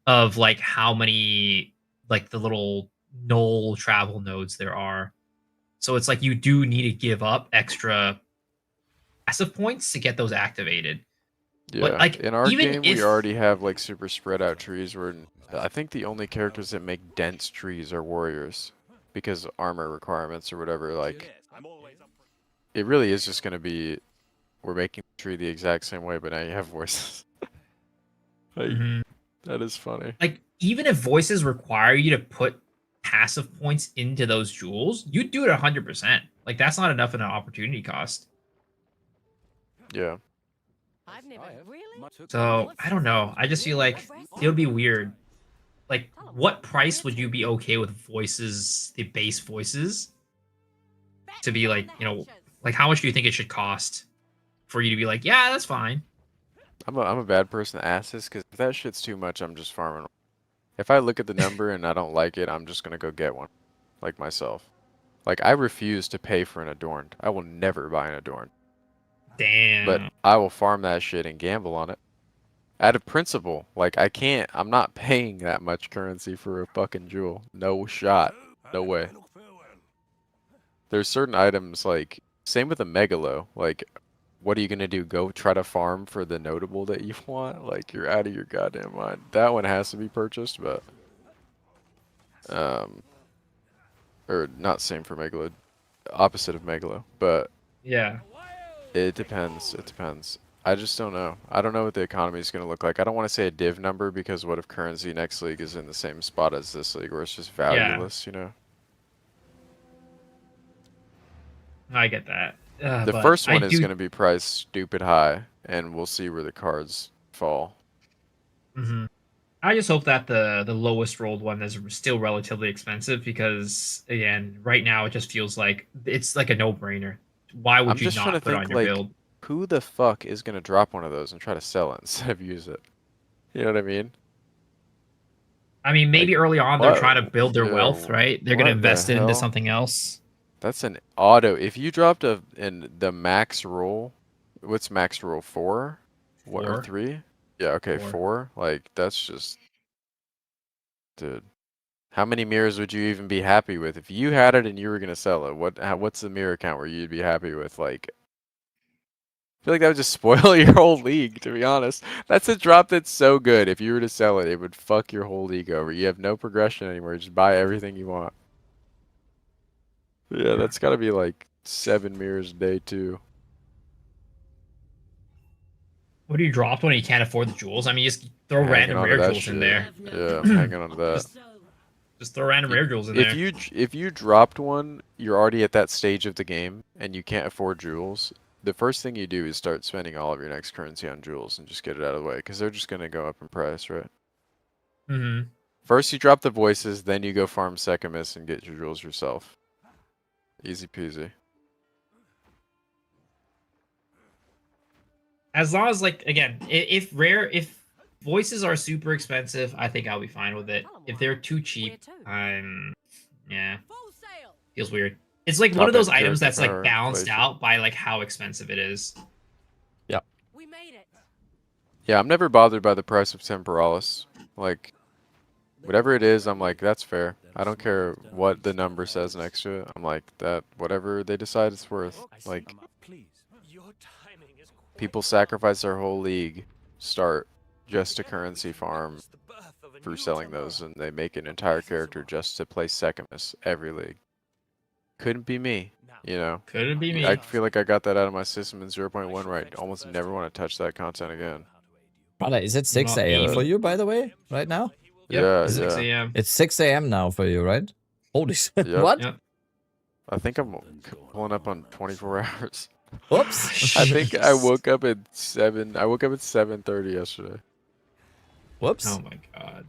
Speaker 7: of like how many like the little null travel nodes there are. So it's like you do need to give up extra passive points to get those activated.
Speaker 8: Yeah,
Speaker 7: but, like,
Speaker 8: in our
Speaker 7: even
Speaker 8: game we already have like super spread out trees where I think the only characters that make dense trees are warriors because armor requirements or whatever. Like it really is just going to be we're making the tree the exact same way, but now you have voices. Like, that is funny.
Speaker 7: Like even if voices require you to put passive points into those jewels, you do it 100%. Like that's not enough in an opportunity cost.
Speaker 8: Yeah.
Speaker 7: So I don't know. I just feel like it would be weird. Like, what price would you be okay with voices, the base voices, to be like, you know, Like, how much do you think it should cost for you to be like, yeah, that's fine?
Speaker 8: I'm a bad person to ask this because if that shit's too much, I'm just farming. If I look at the number and I don't like it, I'm just gonna go get one, like myself. Like I refuse to pay for an adorned. I will never buy an adorned.
Speaker 7: Damn.
Speaker 8: But I will farm that shit and gamble on it. Out of principle, like I can't. I'm not paying that much currency for a fucking jewel. No shot. No way. There's certain items like same with a megalo. Like, what are you gonna do? Go try to farm for the notable that you want? Like you're out of your goddamn mind. That one has to be purchased, but or not same for megalo, opposite of megalo. But
Speaker 7: yeah,
Speaker 8: it depends. It depends. I just don't know. I don't know what the economy is going to look like. I don't want to say a div number because what if currency next league is in the same spot as this league where it's just valueless, you know?
Speaker 7: I get that.
Speaker 8: The first one is going to be priced stupid high, and we'll see where the cards fall.
Speaker 7: Mm-hmm. I just hope that the lowest rolled one is still relatively expensive because, again, right now it just feels like it's like a no-brainer. Why would you not put on your build?
Speaker 8: Who the fuck is going to drop one of those and try to sell it instead of use it? You know what I mean?
Speaker 7: I mean, maybe early on they're trying to build their wealth, right? They're going to invest it into something else.
Speaker 8: That's an auto. If you dropped in the max roll, what's max roll? 4? What, or 3? Yeah, okay, 4. Like, that's just... Dude. How many mirrors would you even be happy with? If you had it and you were going to sell it, what's the mirror count where you'd be happy with? Like... I feel like that would just spoil your whole league, to be honest. That's a drop that's so good. If you were to sell it, it would fuck your whole league over. You have no progression anymore. You just buy everything you want. Yeah, that's got to be like 7 mirrors a day, too.
Speaker 7: What do you drop when you can't afford the jewels? I mean, just throw random rare jewels in there.
Speaker 8: Yeah, I'm hanging on to that.
Speaker 7: Just throw random rare jewels in there.
Speaker 8: If you dropped one, you're already at that stage of the game, and you can't afford jewels. The first thing you do is start spending all of your next currency on jewels and just get it out of the way, because they're just going to go up in price, right?
Speaker 7: Mm-hmm.
Speaker 8: First you drop the voices, then you go farm Sekimus and get your jewels yourself. Easy peasy.
Speaker 7: As long as, like, again, if voices are super expensive, I think I'll be fine with it. If they're too cheap, yeah, feels weird. It's like one of those items that's like balanced out by like how expensive it is.
Speaker 1: Yeah.
Speaker 12: We made it.
Speaker 8: Yeah, I'm never bothered by the price of Temporalis. Like, whatever it is, I'm like, that's fair. I don't care what the number says next to it. I'm like, that, whatever they decide it's worth. Like, people sacrifice their whole league, start just to currency farm for selling those, and they make an entire character just to play Sekimus every league. Couldn't be me, you know.
Speaker 7: Couldn't be me.
Speaker 8: I feel like I got that out of my system in 0.1 right. Almost never want to touch that content again.
Speaker 1: Prada, is it 6 a.m. for you, by the way, right now?
Speaker 7: Yep,
Speaker 8: yeah,
Speaker 7: 6 a.m.
Speaker 1: It's 6 a.m. now for you, right? Holy shit.
Speaker 8: Yep.
Speaker 1: What?
Speaker 7: Yep.
Speaker 8: I think I'm pulling up on 24 hours.
Speaker 1: Whoops.
Speaker 8: I think I woke up at 7. I woke up at 7:30 yesterday.
Speaker 1: Whoops.
Speaker 7: Oh my god.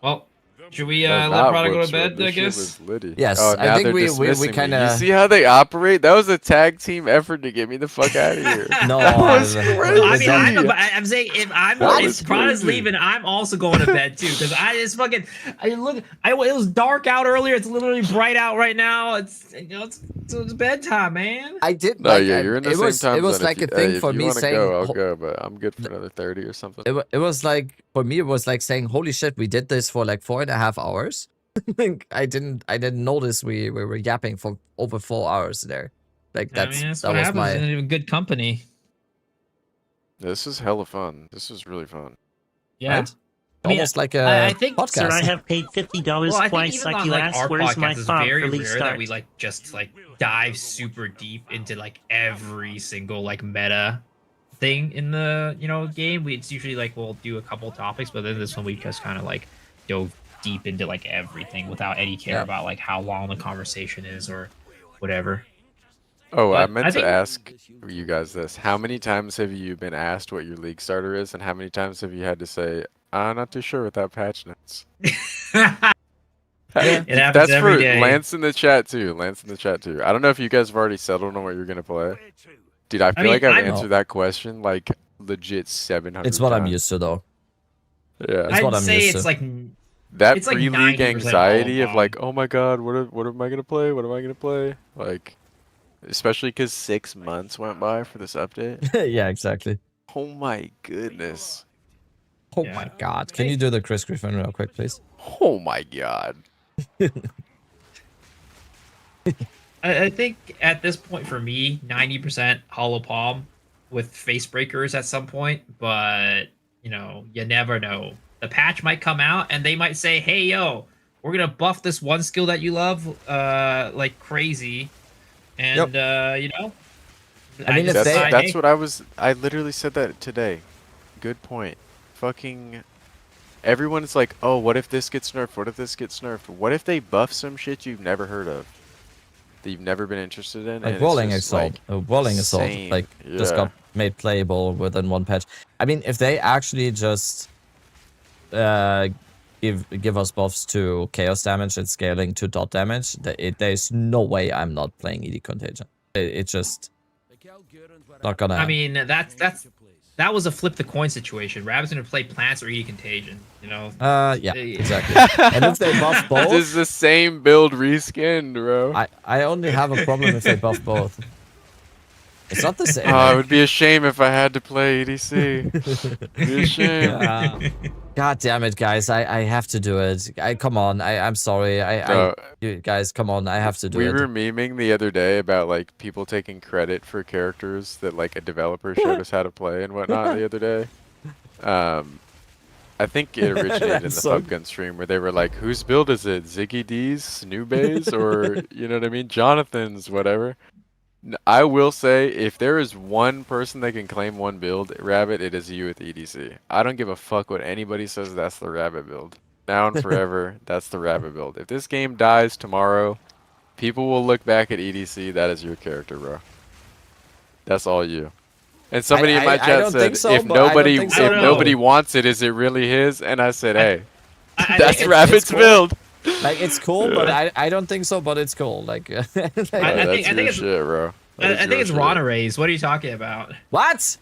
Speaker 7: Well, should we let Prada go to bed, I guess?
Speaker 1: Yes,
Speaker 8: oh,
Speaker 1: I think we kind of...
Speaker 8: You see how they operate? That was a tag team effort to get me the fuck out of here.
Speaker 1: No,
Speaker 8: that was crazy.
Speaker 7: I mean, I'm saying if Prada's leaving, I'm also going to bed too, because I just fucking it was dark out earlier. It's literally bright out right now. It's it's bedtime, man.
Speaker 1: I did.
Speaker 8: No,
Speaker 1: like,
Speaker 8: yeah, you're in the same time
Speaker 1: It was
Speaker 8: zone.
Speaker 1: like a thing for me saying.
Speaker 8: Go, I'll go, but I'm good for another 30 or something.
Speaker 1: It was like, for me, it was like saying, "Holy shit, we did this for like 4.5 hours." I didn't notice we were yapping for over 4 hours there. Like that was my
Speaker 7: in good company.
Speaker 8: This is hella fun. This is really fun.
Speaker 7: Yeah.
Speaker 1: Right? Almost like a
Speaker 4: I think,
Speaker 1: podcast.
Speaker 4: sir, I have paid $50 twice, like you asked. Where's my thought for
Speaker 7: very
Speaker 4: restart?
Speaker 7: rare that we like just like dive super deep into like every single like meta thing in the game. It's usually like we'll do a couple topics, but then this one we just kind of like dove deep into like everything without any care about like how long the conversation is or whatever.
Speaker 8: Oh, I meant to ask you guys this. How many times have you been asked what your league starter is, and how many times have you had to say, I'm not too sure without patch notes?
Speaker 7: It happens
Speaker 8: That's
Speaker 7: every
Speaker 8: for
Speaker 7: day.
Speaker 8: Lance in the chat too. Lance in the chat too. I don't know if you guys have already settled on what you're gonna play. Dude, I feel like I've answered that question like legit 700
Speaker 1: It's what
Speaker 8: times.
Speaker 1: I'm used to though.
Speaker 8: Yeah.
Speaker 1: It's what I'm used
Speaker 7: it's
Speaker 1: to.
Speaker 7: like
Speaker 8: that
Speaker 7: it's like
Speaker 8: pre-league
Speaker 7: 90%
Speaker 8: anxiety of
Speaker 7: all
Speaker 8: like, oh my god, what am I gonna play? What am I gonna play? Like, especially because 6 months went by for this update.
Speaker 1: Yeah, exactly.
Speaker 8: Oh my goodness.
Speaker 1: Oh my god. Can you do the Chris Griffin real quick, please?
Speaker 8: Oh my god.
Speaker 7: I think at this point for me, 90% hollow palm with face breakers at some point, but you know, you never know. The patch might come out and they might say, "Hey, yo, we're gonna buff this one skill that you love, like crazy," and you know.
Speaker 1: I mean,
Speaker 8: that's what I literally said that today. Good point. Fucking. Everyone's like, oh, what if this gets nerfed? What if this gets nerfed? What if they buff some shit you've never heard of? That you've never been interested in?
Speaker 1: Like Rolling Assault. Rolling Assault, like, just got made playable within one patch. I mean, if they actually just give us buffs to chaos damage and scaling to dot damage, there's no way I'm not playing ED Contagion. It's just not gonna happen.
Speaker 7: I mean, that was a flip the coin situation. Rabbit's gonna play plants or ED Contagion, you know?
Speaker 1: Yeah, exactly. And if they buff both...
Speaker 8: This is the same build reskinned, bro.
Speaker 1: I only have a problem if they buff both. It's not the same.
Speaker 8: Oh, it would be a shame if I had to play EDC. It'd be a shame.
Speaker 1: God damn it, guys. I have to do it. Come on. I'm sorry. You guys, come on. I have to do it.
Speaker 8: We were memeing the other day about like people taking credit for characters that like a developer showed us how to play and whatnot the other day. I think it originated in the Pubgun stream where they were like, whose build is it? Ziggy D's, Snoobay's, or you know what I mean? Jonathan's, whatever. I will say, if there is one person that can claim one build, Rabbit, it is you with EDC. I don't give a fuck what anybody says, that's the Rabbit build. Now and forever, that's the Rabbit build. If this game dies tomorrow, people will look back at EDC, that is your character, bro. That's all you. And somebody in my chat said, if nobody wants it, is it really his? And I said, hey, that's Rabbit's build.
Speaker 1: Like, it's cool, but I don't think so, but it's cool. Like,
Speaker 7: I think it's
Speaker 8: shit, bro.
Speaker 7: I think it's Ronarays. What are you talking about?
Speaker 1: What?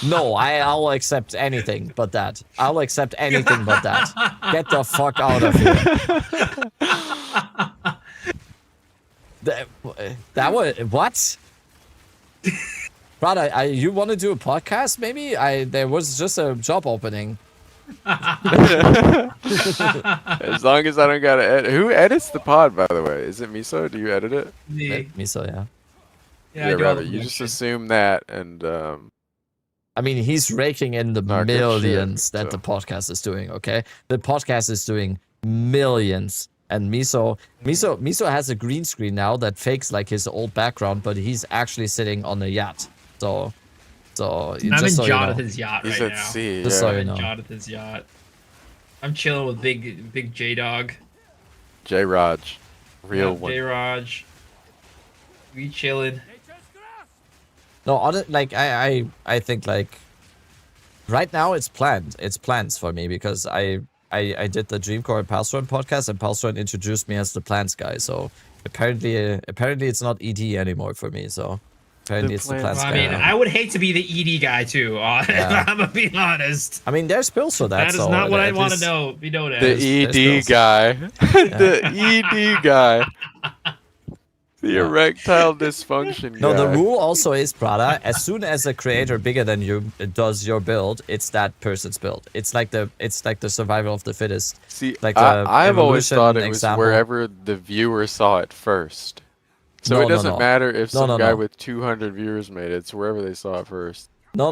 Speaker 1: No, I'll accept anything but that. I'll accept anything but that. Get the fuck out of here. That was what? Prada, you want to do a podcast? Maybe there was just a job opening.
Speaker 8: As long as I don't gotta edit. Who edits the pod, by the way? Is it Miso? Do you edit it?
Speaker 7: Me.
Speaker 1: Miso, yeah.
Speaker 8: Yeah, Rabbit, you just assume that, and
Speaker 1: I mean, he's raking in the millions that the podcast is doing. Okay, the podcast is doing millions, and Miso has a green screen now that fakes like his old background, but he's actually sitting on a yacht. So
Speaker 7: I'm in Jonathan's yacht right now.
Speaker 8: He's at sea.
Speaker 1: Just so you know.
Speaker 7: Jonathan's yacht. I'm chilling with big J Dog.
Speaker 8: J Raj, real one.
Speaker 7: J Raj. We chilling.
Speaker 1: No, I think like right now it's planned. It's plans for me because I did the Dreamcore and Palstron podcast, and Palstron introduced me as the plans guy. So apparently it's not ED anymore for me. So apparently it's the plans guy.
Speaker 7: I mean, I would hate to be the ED guy too. I'm gonna be honest.
Speaker 1: I mean, there's bills for that.
Speaker 7: That is not what I want to know. Be known as
Speaker 8: the ED guy. The ED guy. The erectile dysfunction guy.
Speaker 1: No, the rule also is, Prada, as soon as a creator bigger than you does your build, it's that person's build. It's like the survival of the fittest.
Speaker 8: See,
Speaker 1: like
Speaker 8: I've always thought it was wherever the viewer saw it first. So it doesn't matter if some guy with 200 viewers made it. It's wherever they saw it first.
Speaker 1: No.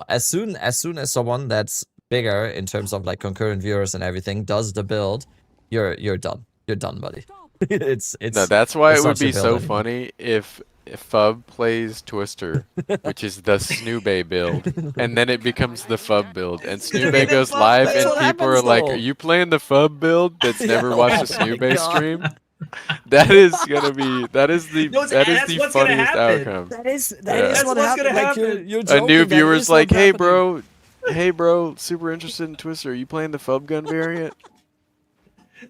Speaker 1: As soon as someone that's bigger in terms of like concurrent viewers and everything does the build, you're done. You're done, buddy. it's
Speaker 8: no, that's why it would be so funny if Fub plays Twister, which is the Snoobay build, and then it becomes the Fub build, and Snoobay goes live, and people are like, "Are you playing the Fub build?" That's never watched a Snoobay stream. That is the funniest outcome.
Speaker 1: That is what's gonna happen. Like,
Speaker 8: a new viewer's like, "Hey bro, super interested in Twister. Are you playing the Fub gun variant?"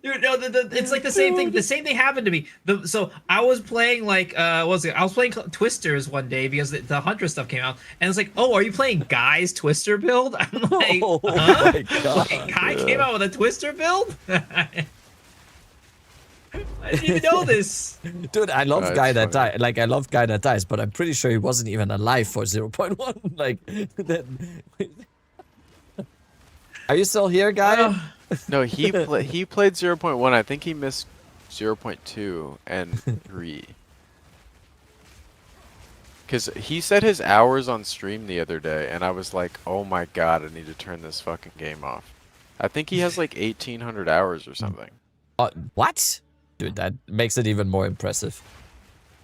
Speaker 7: Dude, no, it's like the same thing. The same thing happened to me. So I was playing like I was playing Twisters one day because the Huntress stuff came out, and it's like, oh, are you playing Guy's Twister build? I'm like,
Speaker 1: Oh
Speaker 7: huh?
Speaker 1: my God.
Speaker 7: Wait, Guy came out with a Twister build? I didn't even know this.
Speaker 1: Dude, I love
Speaker 8: That's
Speaker 1: Guy That
Speaker 8: funny.
Speaker 1: Dies. Like, I love Guy That Dies, but I'm pretty sure he wasn't even alive for 0.1. Like, are you still here, Guy?
Speaker 8: No, he played 0.1. I think he missed 0.2 and 3. Because he said his hours on stream the other day, and I was like, oh my god, I need to turn this fucking game off. I think he has like 1,800 hours or something.
Speaker 1: What? Dude, that makes it even more impressive.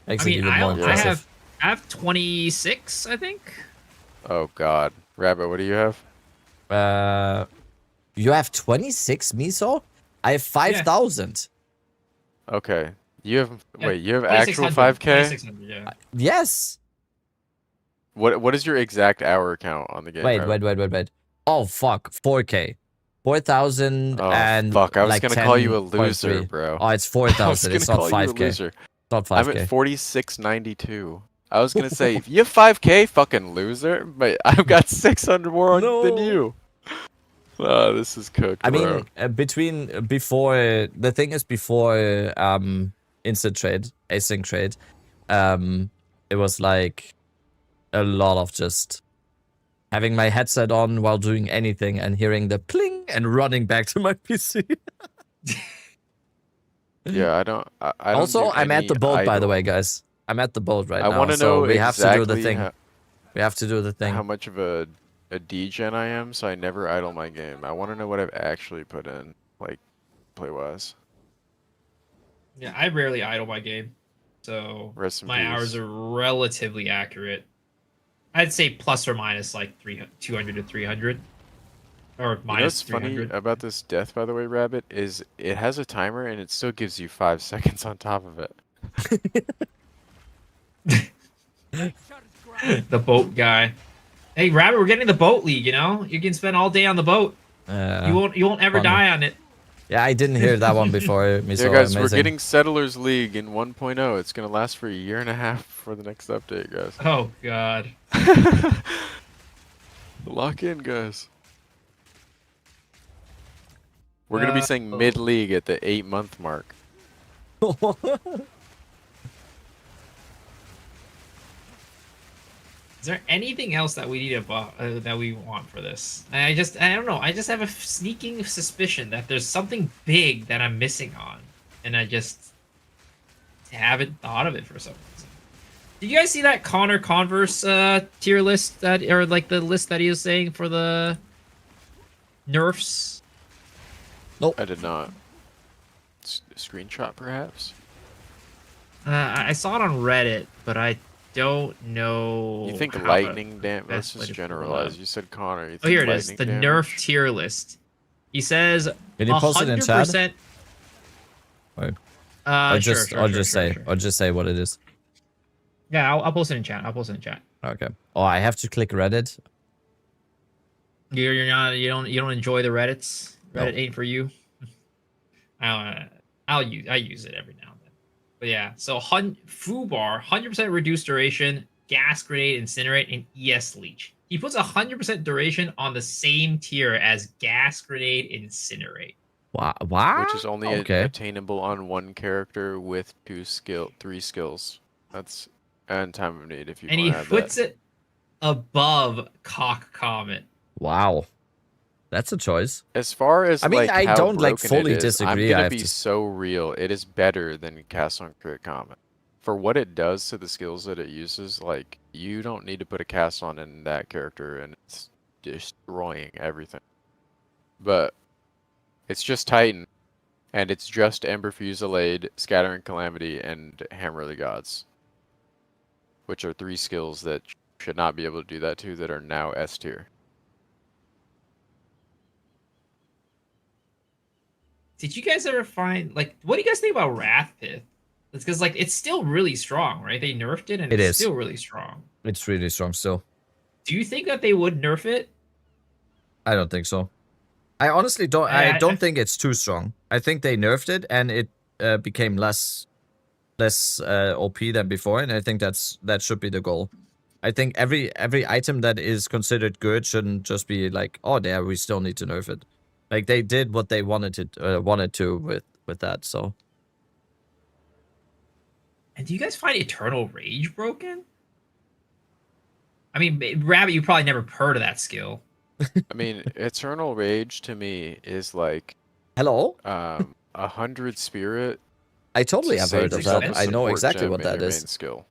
Speaker 7: I mean, I have 26, I think.
Speaker 8: Oh god. Rabbit, what do you have?
Speaker 1: You have 26 miso? I have 5,000.
Speaker 8: Okay. You have wait, you have
Speaker 7: 2600,
Speaker 8: actual 5k?
Speaker 7: 2600, yeah.
Speaker 1: Yes.
Speaker 8: What is your exact hour count on the game?
Speaker 1: Wait. Oh fuck, 4k. 4,000 and
Speaker 8: fuck, I was
Speaker 1: like
Speaker 8: gonna call you a
Speaker 1: 10.3.
Speaker 8: loser, bro.
Speaker 1: Oh, it's 4,000. It's not 5k.
Speaker 8: It's
Speaker 1: not 5k.
Speaker 8: I'm at 4692. I was gonna say, if you have 5k, fucking loser, but I've got 600 more than you. Oh, this is cooked,
Speaker 1: I
Speaker 8: bro.
Speaker 1: mean, before the thing is before instant trade, async trade, it was like a lot of just having my headset on while doing anything and hearing the pling and running back to my PC.
Speaker 8: Yeah, I don't
Speaker 1: also, I'm at the boat, by the way, guys. I'm at the boat right now. I want to know we have to do the thing. We have to do the thing.
Speaker 8: How much of a degen I am, so I never idle my game. I want to know what I've actually put in, like, play-wise.
Speaker 7: Yeah, I rarely idle my game, so my hours are relatively accurate. I'd say plus or minus like 200 to 300, or minus 300.
Speaker 8: You know what's funny about this death, by the way, Rabbit, is it has a timer and it still gives you 5 seconds on top of it.
Speaker 7: The boat guy. Hey, Rabbit, we're getting the boat league. You know, you can spend all day on the boat. You won't ever die on it.
Speaker 1: Yeah, I didn't hear that one before.
Speaker 8: Yeah, guys, we're getting Settlers League in 1.0. It's gonna last for 1.5 years for the next update, guys.
Speaker 7: Oh god.
Speaker 8: Lock in, guys. We're gonna be saying mid-league at the 8-month mark.
Speaker 7: Is there anything else that we need that we want for this? I don't know. I just have a sneaking suspicion that there's something big that I'm missing on, and I just haven't thought of it for some reason. Did you guys see that Connor Converse tier list or like the list that he was saying for the nerfs?
Speaker 1: Nope,
Speaker 8: I did not. Screenshot, perhaps.
Speaker 7: I saw it on Reddit, but I don't know.
Speaker 8: You think lightning damage? Let's just generalize. You said Connor. You think
Speaker 7: here it is. The
Speaker 8: damage?
Speaker 7: nerf tier list. He says.
Speaker 1: Can you post it in chat? I'll just say what it is.
Speaker 7: Yeah, I'll post it in chat.
Speaker 1: Okay. Oh, I have to click Reddit.
Speaker 7: You don't enjoy the Reddits. Reddit ain't for you. I use it every now and then. But yeah, so Fubar, 100% reduced duration, gas grenade, incinerate, and ES leech. He puts 100% duration on the same tier as gas grenade, incinerate.
Speaker 1: Wow.
Speaker 8: Which is only attainable on one character with 3 skills. That's and time of need if you.
Speaker 7: And he puts it above Cock Comet.
Speaker 1: Wow. That's a choice.
Speaker 8: As far as
Speaker 1: I mean, I don't like fully
Speaker 8: is,
Speaker 1: disagree.
Speaker 8: I'm gonna be so real. It is better than Cast on Crit Comet. For what it does to the skills that it uses, like you don't need to put a cast on in that character, and it's destroying everything. But it's just Titan, and it's just Ember Fusillade, Scattering Calamity, and Hammer of the Gods, which are 3 skills that should not be able to do that to that are now S tier.
Speaker 7: Did you guys ever find, like, what do you guys think about Wrathpith? It's because, like, it's still really strong, right? They nerfed it, and it's still really strong.
Speaker 1: It's really strong still.
Speaker 7: Do you think that they would nerf it?
Speaker 1: I don't think so. I honestly don't. I don't think it's too strong. I think they nerfed it and it became less OP than before, and I think that should be the goal. I think every item that is considered good shouldn't just be like, oh, there we still need to nerf it. Like they did what they wanted to with that. So.
Speaker 7: And do you guys find Eternal Rage broken? I mean, Rabbit, you probably never heard of that skill.
Speaker 8: I mean, Eternal Rage to me is like
Speaker 1: hello,
Speaker 8: 100 spirit.
Speaker 1: I totally have heard of that. I know exactly what that is.
Speaker 8: Skill.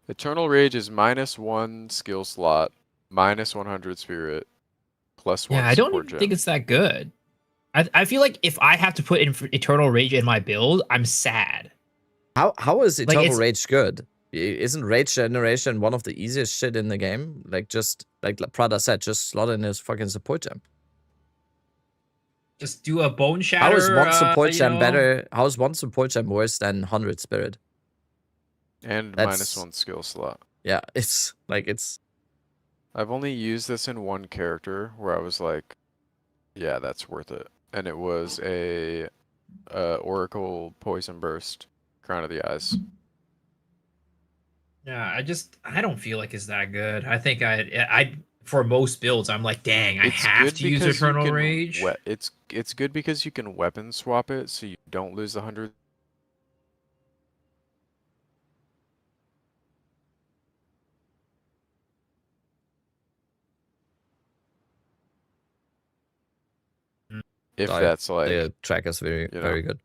Speaker 8: Eternal Rage is -1 skill slot, -100 spirit, +1.
Speaker 7: Yeah, I don't even think it's that good. I feel like if I have to put in Eternal Rage in my build, I'm sad.
Speaker 1: How is Eternal Rage good? Isn't Rage Generation one of the easiest shit in the game? Like just like Prada said, just slot in his fucking support gem.
Speaker 7: Just do a Bone Shatter.
Speaker 1: How is one support gem better? How is one support gem worse than 100 spirit?
Speaker 8: And -1 skill slot.
Speaker 1: Yeah, it's like it's.
Speaker 8: I've only used this in one character where I was like, yeah, that's worth it, and it was a Oracle Poison Burst, Crown of the Eyes.
Speaker 7: Yeah, I don't feel like it's that good. I think I for most builds, I'm like, dang, I have to use Eternal Rage.
Speaker 8: It's good because you can weapon swap it, so you don't lose the 100. If that's like
Speaker 1: the track is very good.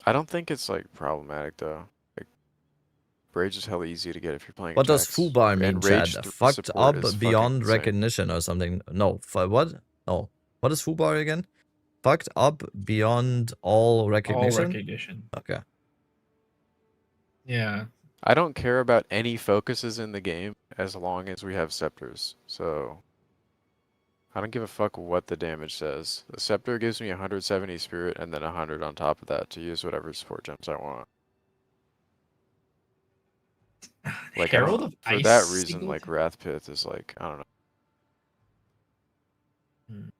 Speaker 8: I don't think it's like problematic though. Like, Rage is hella easy to get if you're playing.
Speaker 1: What does Fubar mean, Chad? Fucked up beyond recognition or something? No, for what? No. What is Fubar again? Fucked up beyond all recognition?
Speaker 7: All recognition.
Speaker 1: Okay.
Speaker 7: Yeah.
Speaker 8: I don't care about any focuses in the game as long as we have scepters. So I don't give a fuck what the damage says. The scepter gives me 170 spirit and then 100 on top of that to use whatever support gems I want. Like
Speaker 7: Herald of
Speaker 8: for
Speaker 7: Ice
Speaker 8: that reason, like Wrath Pith is like, I don't know.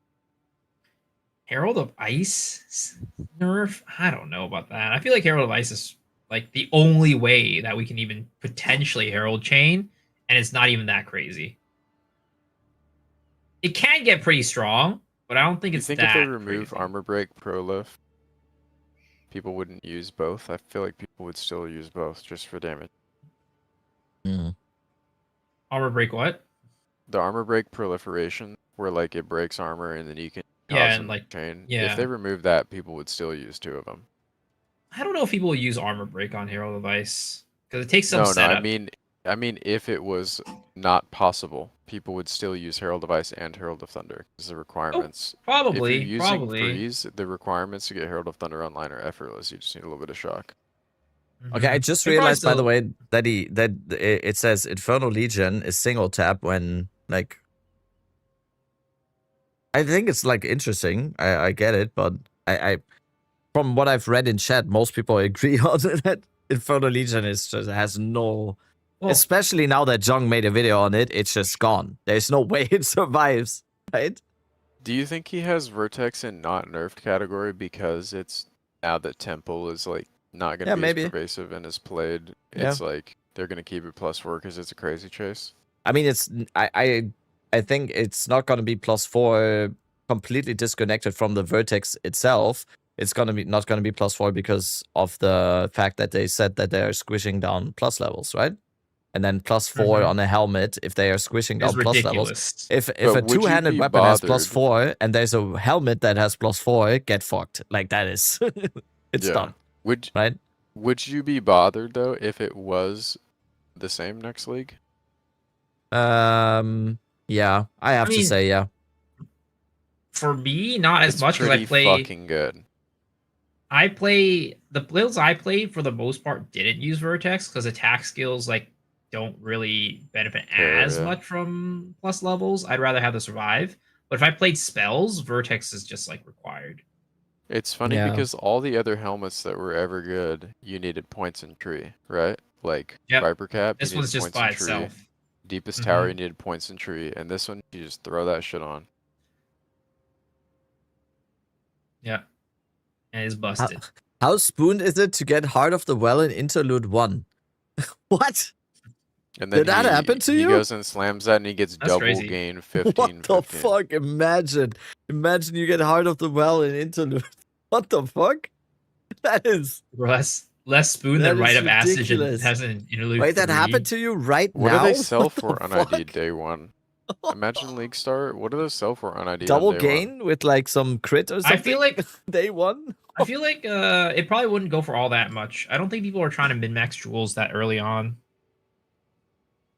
Speaker 7: Herald of Ice nerf? I don't know about that. I feel like Herald of Ice is like the only way that we can even potentially Herald Chain, and it's not even that crazy. It can get pretty strong, but I don't think it's that
Speaker 8: if they remove
Speaker 7: crazy.
Speaker 8: Armor Break Prolif, people wouldn't use both? I feel like people would still use both just for damage.
Speaker 7: Armor Break what?
Speaker 8: The Armor Break Proliferation, where like it breaks armor and then you can
Speaker 7: and like
Speaker 8: chain.
Speaker 7: Yeah.
Speaker 8: If they remove that, people would still use 2 of them.
Speaker 7: I don't know if people will use Armor Break on Herald of Ice because it takes some setup.
Speaker 8: I mean, if it was not possible, people would still use Herald of Ice and Herald of Thunder because the requirements.
Speaker 7: Probably.
Speaker 8: If you're using Freeze, the requirements to get Herald of Thunder online are effortless. You just need a little bit of shock.
Speaker 1: Okay, I just realized, by the way, that it says Infernal Legion is single tap when like. I think it's like interesting. I get it, but I from what I've read in chat, most people agree on that Infernal Legion is just has no. Well, especially now that Jung made a video on it, it's just gone. There's no way it survives, right?
Speaker 8: Do you think he has Vertex in not nerfed category because it's now that Temple is like not going to be as pervasive and is played? It's like they're going to keep it +4 because it's a crazy chase.
Speaker 1: I mean, it's I think it's not going to be +4 completely disconnected from the Vertex itself. It's not going to be +4 because of the fact that they said that they're squishing down plus levels, right? And then +4 on a helmet if they are squishing down plus levels. If a two-handed weapon has +4 and there's a helmet that has +4, get fucked. Like that is, it's done. Right?
Speaker 8: Would you be bothered though if it was the same next league?
Speaker 1: Yeah, I have to say yeah.
Speaker 7: For me, not as much because I play.
Speaker 8: Fucking good.
Speaker 7: I play the builds I played for the most part didn't use Vertex because attack skills like don't really benefit as much from plus levels. I'd rather have the survive. But if I played spells, Vertex is just like required.
Speaker 8: It's funny because all the other helmets that were ever good, you needed points in tree, right? Like Viper Cap.
Speaker 7: This one's just by itself.
Speaker 8: Deepest tower, you needed points and tree, and this one, you just throw that shit on.
Speaker 7: Yeah. And it's busted.
Speaker 1: How spooned is it to get Heart of the Well in Interlude 1? What?
Speaker 8: And then
Speaker 1: Did that happen to you?
Speaker 8: He goes and slams that, and he gets double
Speaker 7: crazy.
Speaker 8: gain 15.
Speaker 1: What the fuck? Imagine you get Heart of the Well in Interlude. What the fuck? That is...
Speaker 7: Less spoon than Rite of Passage and has an Interlude.
Speaker 1: Wait, that happened to you right
Speaker 8: what
Speaker 1: now?
Speaker 8: What do they sell for on ID day 1? Imagine League Start. What do those sell for on ID
Speaker 1: Double
Speaker 8: on day
Speaker 1: gain
Speaker 8: 1?
Speaker 1: with like some crit or something?
Speaker 7: I feel like
Speaker 1: day 1?
Speaker 7: I feel like it probably wouldn't go for all that much. I don't think people are trying to min-max jewels that early on.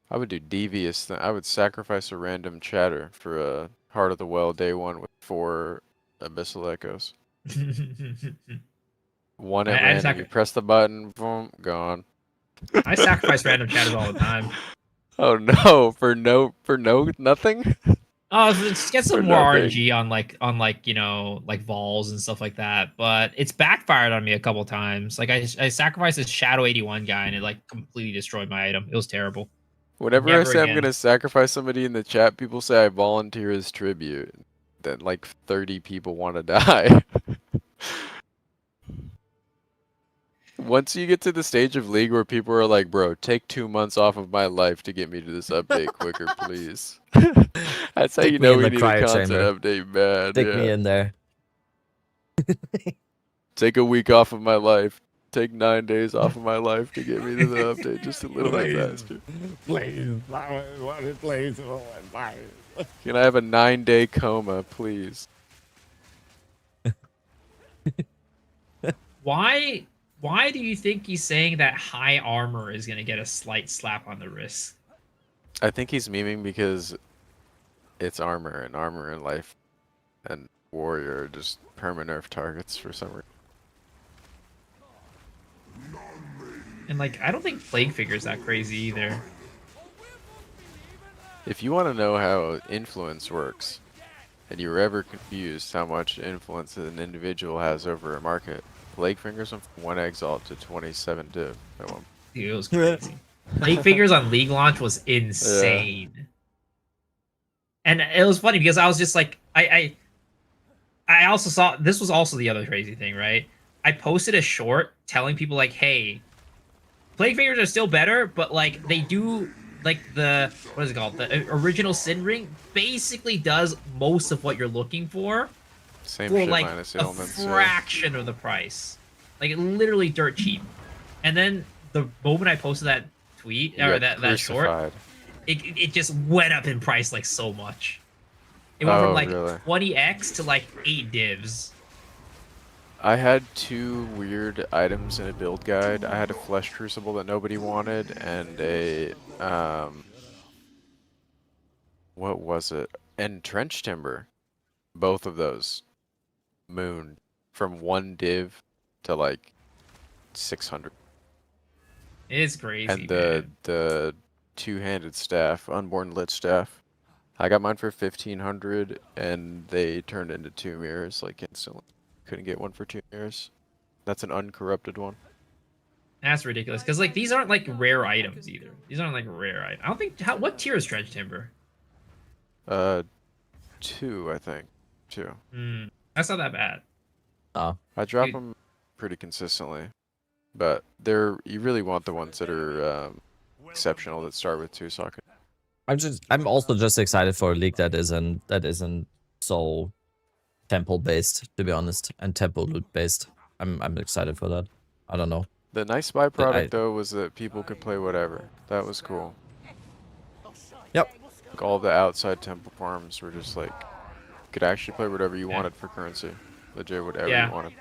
Speaker 8: I would do devious thing. I would sacrifice a random chatter for a Heart of the Well day 1 with 4 Abyssal Echoes. One at random. You press the button, boom, gone.
Speaker 7: I sacrifice random chatters all the time.
Speaker 8: Oh no! For nothing.
Speaker 7: Oh, just get some more RNG on like you know, like vols and stuff like that. But it's backfired on me a couple times. Like I sacrificed this Shadow 81 guy and it like completely destroyed my item. It was terrible.
Speaker 8: Whenever I say I'm gonna sacrifice somebody in the chat, people say I volunteer as tribute. Then like 30 people want to die. Once you get to the stage of League where people are like, bro, take 2 months off of my life to get me to this update quicker, please. That's how you know we need a content update bad.
Speaker 1: Stick me in there.
Speaker 8: Take a week off of my life. Take 9 days off of my life to get me to the update just a little bit faster.
Speaker 10: Please.
Speaker 8: Can I have a 9-day coma, please?
Speaker 7: Why do you think he's saying that high armor is going to get a slight slap on the wrist?
Speaker 8: I think he's memeing because it's armor, and armor in life and warrior are just perma-nerf targets for some reason.
Speaker 7: And like, I don't think Plague Figure's that crazy either.
Speaker 8: If you want to know how influence works, and you're ever confused how much influence an individual has over a market, Plague Fingers went from 1 Exile to 27 div at one.
Speaker 7: Dude, it was crazy. Plague Fingers on League launch was insane. Yeah. And it was funny because I was just like, I also saw, this was also the other crazy thing, right? I posted a short telling people like, hey, Plague Fingers are still better, but like they do like the, what is it called? The original Sin Ring basically does most of what you're looking for.
Speaker 8: Same
Speaker 7: for
Speaker 8: shit
Speaker 7: like
Speaker 8: minus
Speaker 7: a
Speaker 8: ailments,
Speaker 7: fraction of the price. Like literally dirt cheap. And then the moment I posted that tweet or that short, it just went up in price like so much. It went from like 20x to like 8 divs.
Speaker 8: I had 2 weird items in a build guide. I had a Flesh Crucible that nobody wanted, and a what was it? And Trench Timber. Both of those moon from 1 div to like 600.
Speaker 7: It's crazy.
Speaker 8: And the 2-handed staff, Unborn Lit staff, I got mine for 1500, and they turned into 2 mirrors like instantly. Couldn't get one for 2 mirrors. That's an uncorrupted one.
Speaker 7: That's ridiculous because like these aren't like rare items either. These aren't like rare items. I don't think. What tier is Trench Timber?
Speaker 8: 2, I think. 2.
Speaker 7: That's not that bad.
Speaker 1: Oh,
Speaker 8: I drop them pretty consistently, but you really want the ones that are exceptional that start with 2 socket.
Speaker 1: I'm also just excited for a league that isn't so temple based, to be honest, and temple loot based. I'm excited for that. I don't know.
Speaker 8: The nice byproduct though was that people could play whatever. That was cool.
Speaker 1: Yep.
Speaker 8: Like all the outside temple farms were just like, you could actually play whatever you wanted for currency. Legit whatever you wanted.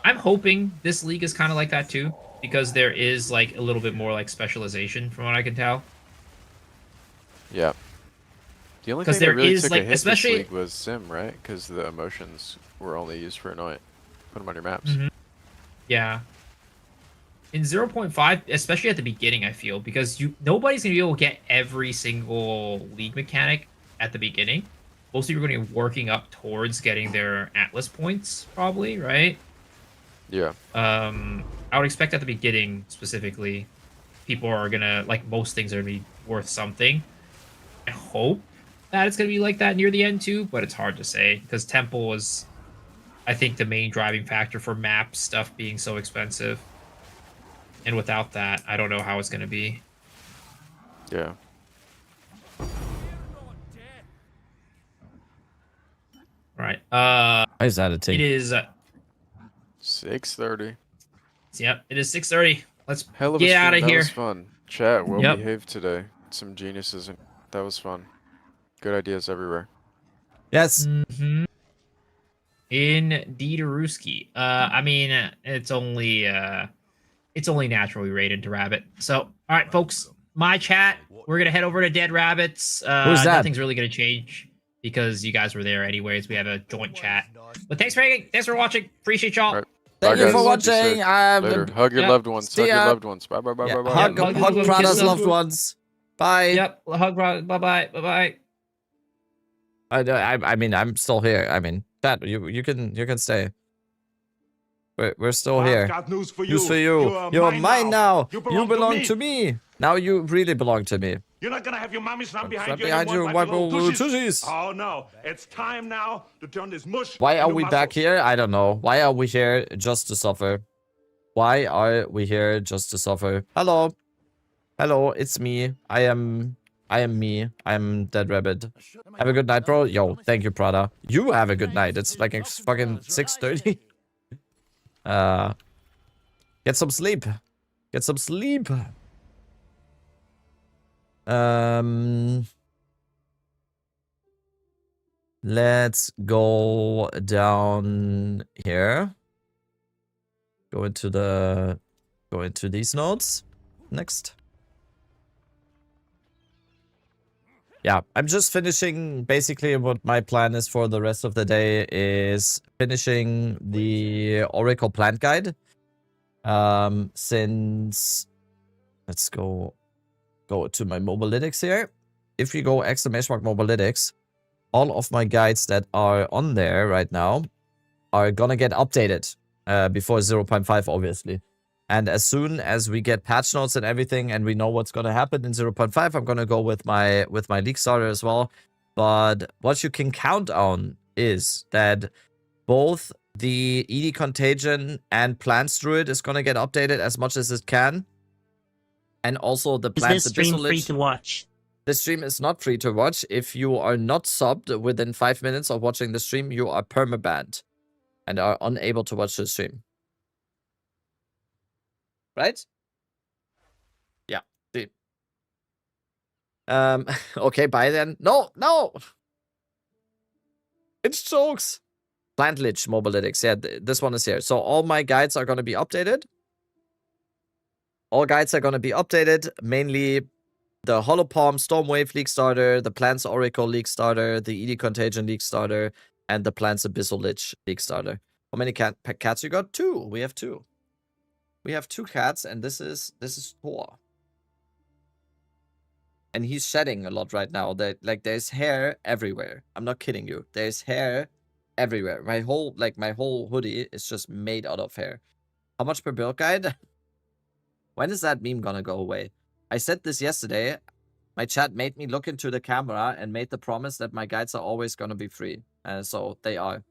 Speaker 7: I'm hoping this league is kind of like that too, because there is like a little bit more like specialization from what I can tell.
Speaker 8: Yeah. The only thing that really took a hit this league was Sim, right? Because the emotions were only used for Annoyant. Put them on your maps.
Speaker 7: Yeah. In 0.5, especially at the beginning, I feel, because nobody's going to be able to get every single league mechanic at the beginning. Most of you are going to be working up towards getting their Atlas points, probably, right?
Speaker 8: Yeah.
Speaker 7: I would expect at the beginning, specifically. people are gonna like most things are gonna be worth something. I hope that it's gonna be like that near the end too, but it's hard to say because Temple was, I think, the main driving factor for map stuff being so expensive. And without that, I don't know how it's gonna be.
Speaker 8: Yeah.
Speaker 7: Right.
Speaker 1: Is that a thing?
Speaker 7: It is
Speaker 8: 6:30.
Speaker 7: Yep, it is 6:30. Let's
Speaker 8: Hell of
Speaker 7: get
Speaker 8: a
Speaker 7: out
Speaker 8: stream.
Speaker 7: of
Speaker 8: That
Speaker 7: here.
Speaker 8: was fun. Chat, well
Speaker 7: Yep.
Speaker 8: behaved today. Some geniuses. That was fun. Good ideas everywhere.
Speaker 1: Yes.
Speaker 7: Mm-hmm. Indeed, Ruski. I mean, it's only natural we raid into Rabbit. So, all right, folks, my chat. We're gonna head over to Dead Rabbits.
Speaker 1: Who's that?
Speaker 7: Nothing's really gonna change because you guys were there anyways. We have a joint chat. But thanks for watching. Appreciate y'all.
Speaker 8: Right.
Speaker 1: Thank
Speaker 8: Bye,
Speaker 1: you for
Speaker 8: guys.
Speaker 1: watching.
Speaker 8: Later. Hug your loved ones.
Speaker 1: See
Speaker 8: Hug your
Speaker 1: ya.
Speaker 8: loved ones. Bye, bye, bye,
Speaker 1: Yeah,
Speaker 8: bye, bye.
Speaker 1: hug Prada's loved ones. Bye.
Speaker 7: Yep. Hug. Bye. Bye.
Speaker 1: I mean, I'm still here. I mean, chat, you can stay. We're still here.
Speaker 10: I've got news for you.
Speaker 1: News for you. You're mine now. You belong to me. Now you really belong to me.
Speaker 10: You're not gonna have your mommy snap behind you
Speaker 1: Behind
Speaker 10: anymore,
Speaker 1: you,
Speaker 10: like the
Speaker 1: white
Speaker 10: little
Speaker 1: little
Speaker 10: tushies.
Speaker 1: tushies.
Speaker 10: Oh no, it's time now to turn this mush.
Speaker 1: Why are
Speaker 10: into
Speaker 1: we back
Speaker 10: muscle.
Speaker 1: here? I don't know. Why are we here just to suffer? Why are we here just to suffer? Hello. Hello, it's me. I am me. I'm Dead Rabbit. Have a good night, bro. Yo, thank you, Prada. You have a good night. It's like it's fucking 6:30. Get some sleep. Get some sleep. Let's go down here. Go into these nodes. Next. Yeah, I'm just finishing basically what my plan is for the rest of the day is finishing the Oracle plant guide. Since let's go to my mobalytics here. If you go ! Mobalytics, all of my guides that are on there right now are gonna get updated before 0.5, obviously. And as soon as we get patch notes and everything, and we know what's gonna happen in 0.5, I'm gonna go with my league starter as well. But what you can count on is that both the ED Contagion and Plants Druid is gonna get updated as much as it can. And also the Plants
Speaker 4: Is this stream free
Speaker 1: Abyssal
Speaker 4: to watch?
Speaker 1: The stream is not free to watch. If you are not subbed within 5 minutes of watching the stream, you are permabanned and are unable to watch the stream. Right? Yeah. See. Okay, bye then. No! It's jokes. Plant Lich Mobalytics. Yeah, this one is here. So all my guides are going to be updated. All guides are going to be updated. Mainly the Holopalm Stormwave League Starter, the Plants Oracle League Starter, the ED Contagion League Starter, and the Plants Abyssal Lich League Starter. How many cats you got? 2. We have 2. We have 2 cats, and this is Thor. And he's shedding a lot right now. There's hair everywhere. I'm not kidding you. There's hair everywhere. My whole hoodie is just made out of hair. How much per build guide? When is that meme gonna go away? I said this yesterday. My chat made me look into the camera and made the promise that my guides are always gonna be free. So they are.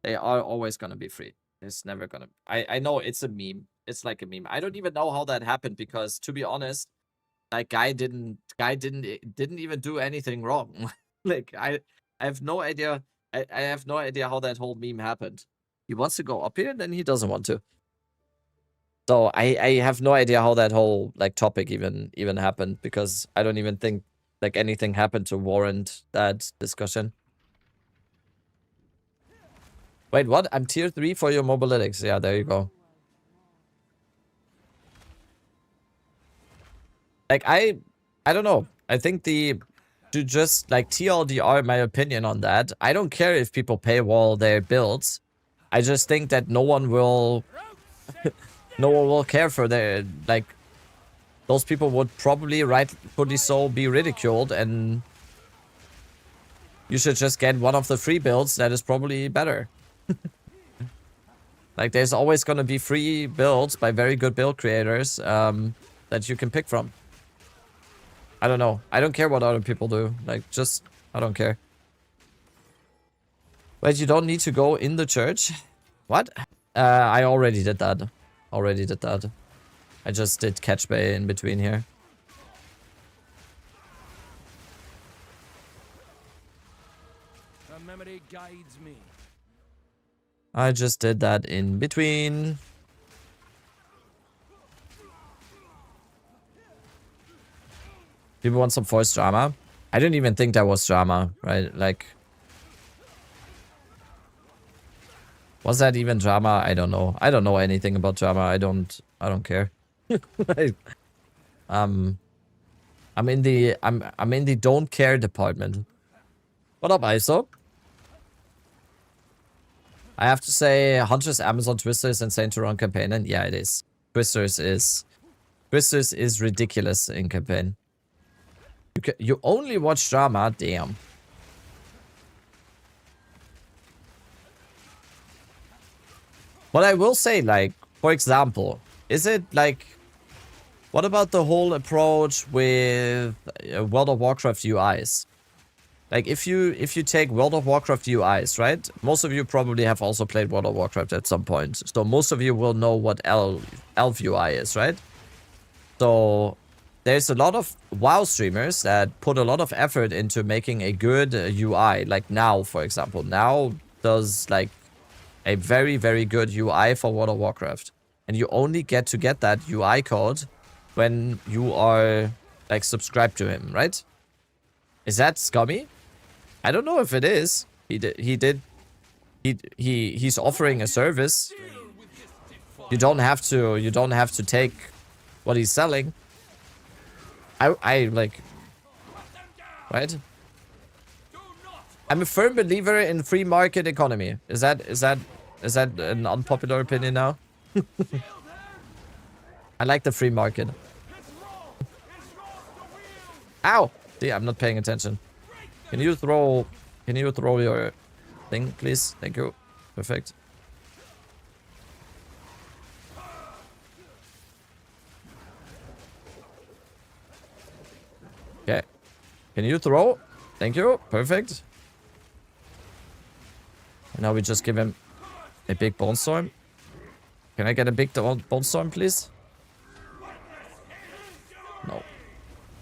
Speaker 1: They are always gonna be free. It's never gonna. I know it's a meme. It's like a meme. I don't even know how that happened because, to be honest, like guy didn't even do anything wrong. Like I have no idea. I have no idea how that whole meme happened. He wants to go up here, then he doesn't want to. So I have no idea how that whole like topic even happened because I don't even think like anything happened to warrant that discussion. Wait, what? I'm tier 3 for your mobalytics. Yeah, there you go. Like I don't know. I think to just like TLDR my opinion on that. I don't care if people paywall their builds. I just think that no one will care for their like those people would probably rightfully so be ridiculed, and you should just get one of the free builds that is probably better. Like there's always gonna be free builds by very good build creators that that you can pick from. I don't know. I don't care what other people do. Like, just, I don't care. Wait, you don't need to go in the church? What? I already did that. Already did that. I just did catch bay in between here.
Speaker 13: Memory guides me.
Speaker 1: I just did that in between. People want some forced drama. I didn't even think that was drama, right? Like, was that even drama? I don't know. I don't know anything about drama. I don't care. Like, I'm in the don't care department. What up, ISO? I have to say, Hunter's Amazon Twister is insane to run campaign, and yeah, it is. Twisters is ridiculous in campaign. You only watch drama, damn. What I will say, like, for example, is it like, what about the whole approach with World of Warcraft UIs? Like, if you take World of Warcraft UIs, right? Most of you probably have also played World of Warcraft at some point. So most of you will know what Elf UI is, right? So there's a lot of WoW streamers that put a lot of effort into making a good UI. Like Now, for example. Now does like a very, very good UI for World of Warcraft. And you only get to get that UI code when you are like subscribed to him, right? Is that scummy? I don't know if it is. He's offering a service. You don't have to take what he's selling. I like, right? I'm a firm believer in free market economy. Is that an unpopular opinion now? I like the free market. Ow! See, I'm not paying attention. Can you throw your thing, please? Thank you. Perfect. Okay. Can you throw? Thank you. Perfect. And now we just give him a big bone storm. Can I get a big bone storm, please? No.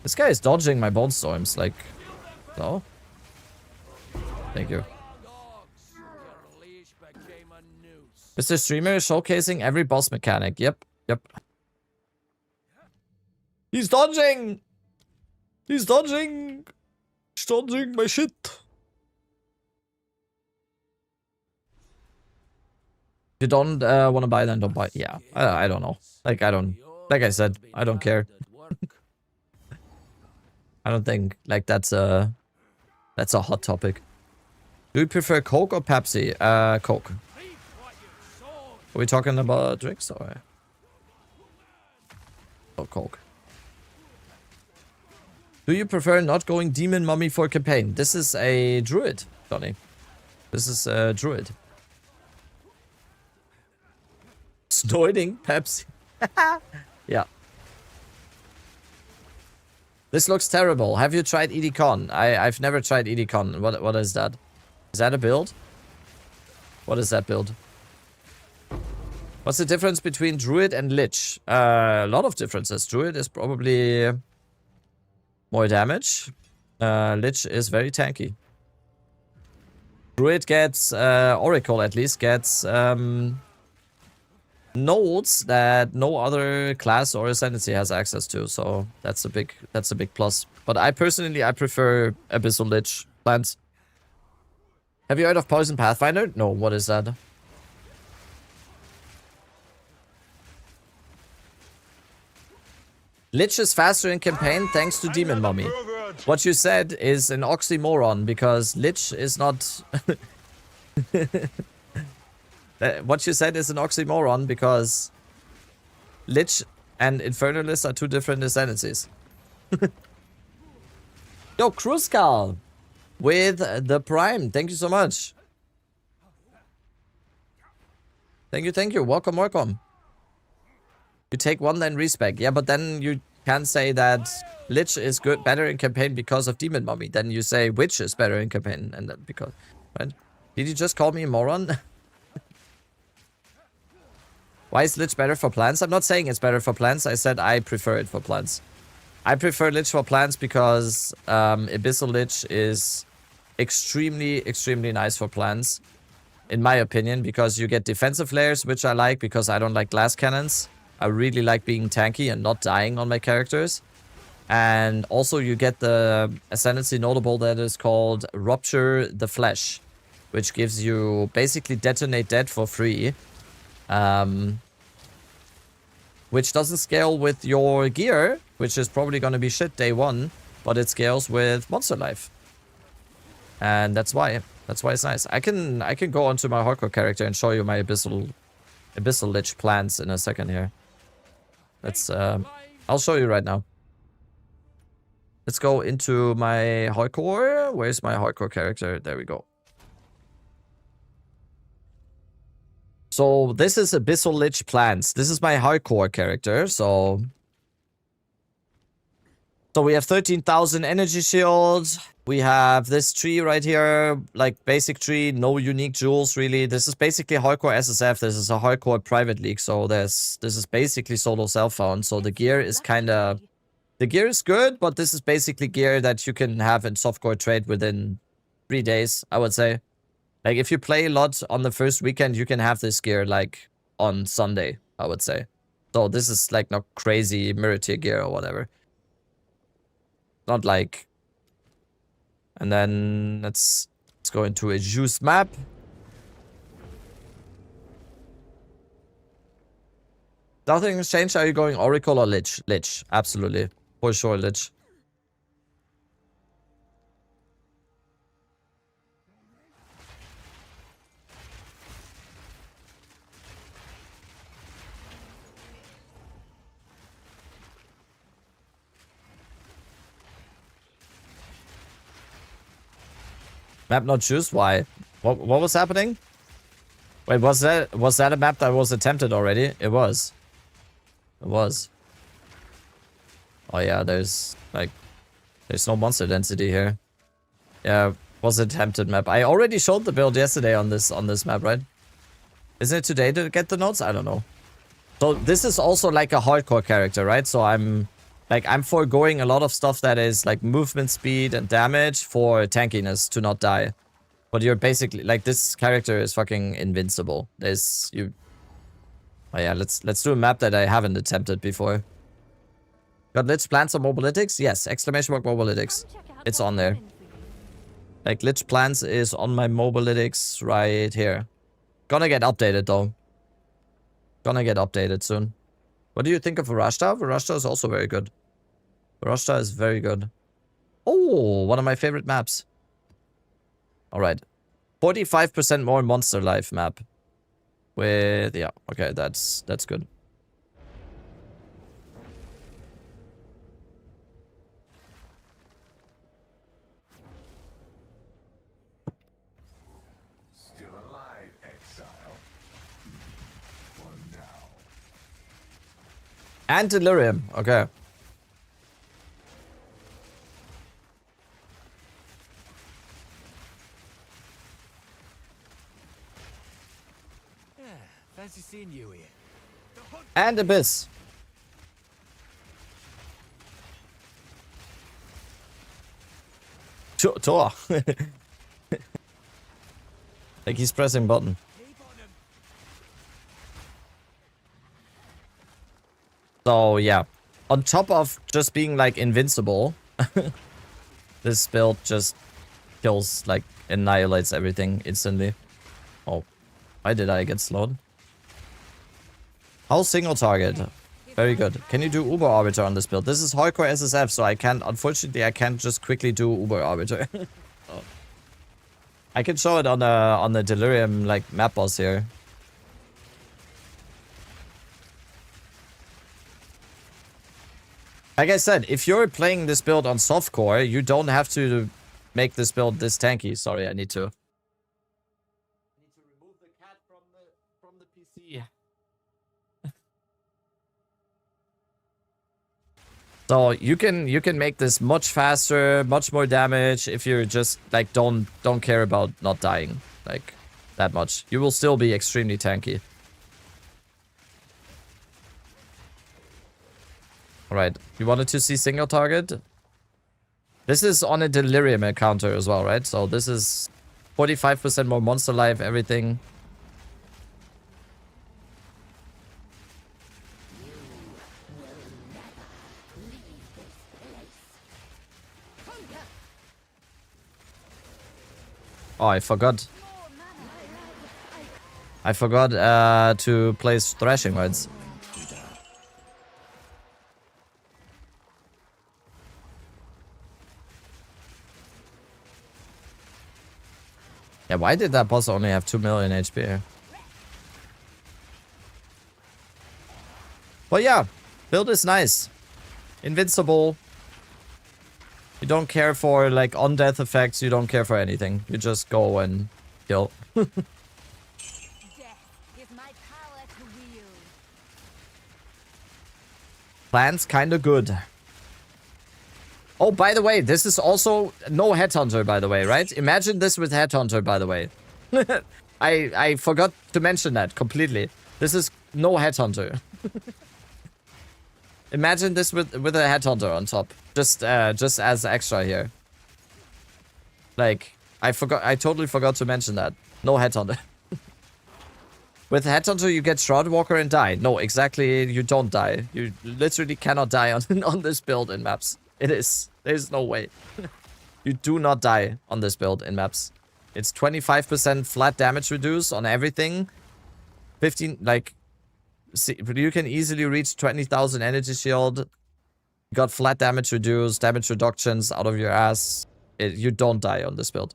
Speaker 1: This guy is dodging my bone storms, like, no? Thank you. Mr. Streamer is showcasing every boss mechanic. Yep. He's dodging! He's dodging! He's dodging my shit. If you don't want to buy, then don't buy. Yeah, I don't know. Like, like I said, I don't care. I don't think, like, that's a hot topic. Do you prefer Coke or Pepsi? Coke. Are we talking about drinks or? Oh, Coke. Do you prefer not going Demon Mummy for campaign? This is a druid, Johnny. This is a druid. Snorting Pepsi. Yeah. This looks terrible. Have you tried EDCon? I've never tried EDCon. What is that? Is that a build? What is that build? What's the difference between Druid and Lich? A lot of differences. Druid is probably more damage. Lich is very tanky. Druid gets, Oracle at least gets, nodes that no other class or ascendancy has access to, so that's a big plus. But I personally prefer Abyssal Lich plants. Have you heard of Poison Pathfinder? No, what is that? Lich is faster in campaign thanks to Demon Mummy. What you said is an oxymoron because Lich is not... What you said is an oxymoron because Lich and Infernalist are two different ascendancies. Yo, Kruskal with the Prime. Thank you so much. Thank you. Welcome. You take 1, then respec. Yeah, but then you can say that Lich is better in campaign because of Demon Mummy. Then you say Witch is better in campaign, and then because, right? Did you just call me a moron? Why is Lich better for plants? I'm not saying it's better for plants. I said I prefer it for plants. I prefer Lich for plants because Abyssal Lich is extremely, extremely nice for plants. In my opinion, because you get defensive layers, which I like because I don't like glass cannons. I really like being tanky and not dying on my characters. And also you get the Ascendancy notable that is called Rupture the Flesh, which gives you basically Detonate Dead for free. Which doesn't scale with your gear, which is probably going to be shit day 1, but it scales with monster life. And that's why it's nice. I can go onto my hardcore character and show you my Abyssal Lich plans in a second here. Let's I'll show you right now. Let's go into my hardcore. Where's my hardcore character? There we go. So this is Abyssal Lich plans. This is my hardcore character. So we have 13,000 energy shields. We have this tree right here, like basic tree, no unique jewels really. This is basically hardcore SSF. This is a hardcore private league. So this is basically solo self-found. So the gear is the gear is good, but this is basically gear that you can have in softcore trade within 3 days, I would say. Like, if you play a lot on the first weekend, you can have this gear, like, on Sunday, I would say. So this is, like, not crazy mirror tier gear or whatever. Not like... And then let's go into a juice map. Nothing has changed. Are you going Oracle or Lich? Lich, absolutely. For sure, Lich. Map not choose? Why? What was happening? Wait, was that a map that was attempted already? It was. It was. Oh yeah, there's no monster density here. Yeah, was attempted map. I already showed the build yesterday on this map, right? Isn't it today to get the notes? I don't know. So this is also like a hardcore character, right? So I'm foregoing a lot of stuff that is like movement speed and damage for tankiness to not die. But you're basically like, this character is fucking invincible. Oh yeah, let's do a map that I haven't attempted before. Got Lich plans on Mobalytics? Yes, exclamation mark Mobalytics. It's on there. Like, Lich plans is on my Mobalytics right here. Gonna get updated though. Gonna get updated soon. What do you think of Varashta? Varashta is also very good. Varashta is very good. Oh, one of my favorite maps. Alright. 45% more monster life map. With, yeah, okay, that's good.
Speaker 10: Still alive, Exile. For now.
Speaker 1: And Delirium, okay.
Speaker 13: Fancy seeing you here.
Speaker 1: And Abyss. Tor. Like he's pressing button. So yeah, on top of just being like invincible, this build just kills, like annihilates everything instantly. Oh, why did I get slowed? How single target? Very good. Can you do Uber Arbiter on this build? This is hardcore SSF, so I can't, unfortunately, I can't just quickly do Uber Arbiter. Oh. I can show it on the Delirium, like, map boss here. Like I said, if you're playing this build on softcore, you don't have to make this build this tanky. Sorry, I need to remove the cat from the PC. So you can make this much faster, much more damage if you're just like don't care about not dying like that much. You will still be extremely tanky. Alright, you wanted to see single target? This is on a delirium encounter as well, right? So this is 45% more monster life, everything. Oh, I forgot. To place thrashing words. Yeah, why did that boss only have 2 million HP? Well, yeah, build is nice. Invincible. You don't care for, like, on-death effects. You don't care for anything. You just go and kill. Plan's kinda good. Oh, by the way, this is also no Headhunter, by the way, right? Imagine this with Headhunter, by the way. I forgot to mention that completely. This is no Headhunter. Imagine this with a Headhunter on top. Just as extra here. Like, I totally forgot to mention that. No Headhunter. With Headhunter, you get Shroudwalker and die. No, exactly, you don't die. You literally cannot die on this build in maps. There's no way. You do not die on this build in maps. It's 25% flat damage reduce on everything. 15, like, see, you can easily reach 20,000 energy shield. You got flat damage reduce, damage reductions out of your ass. You don't die on this build.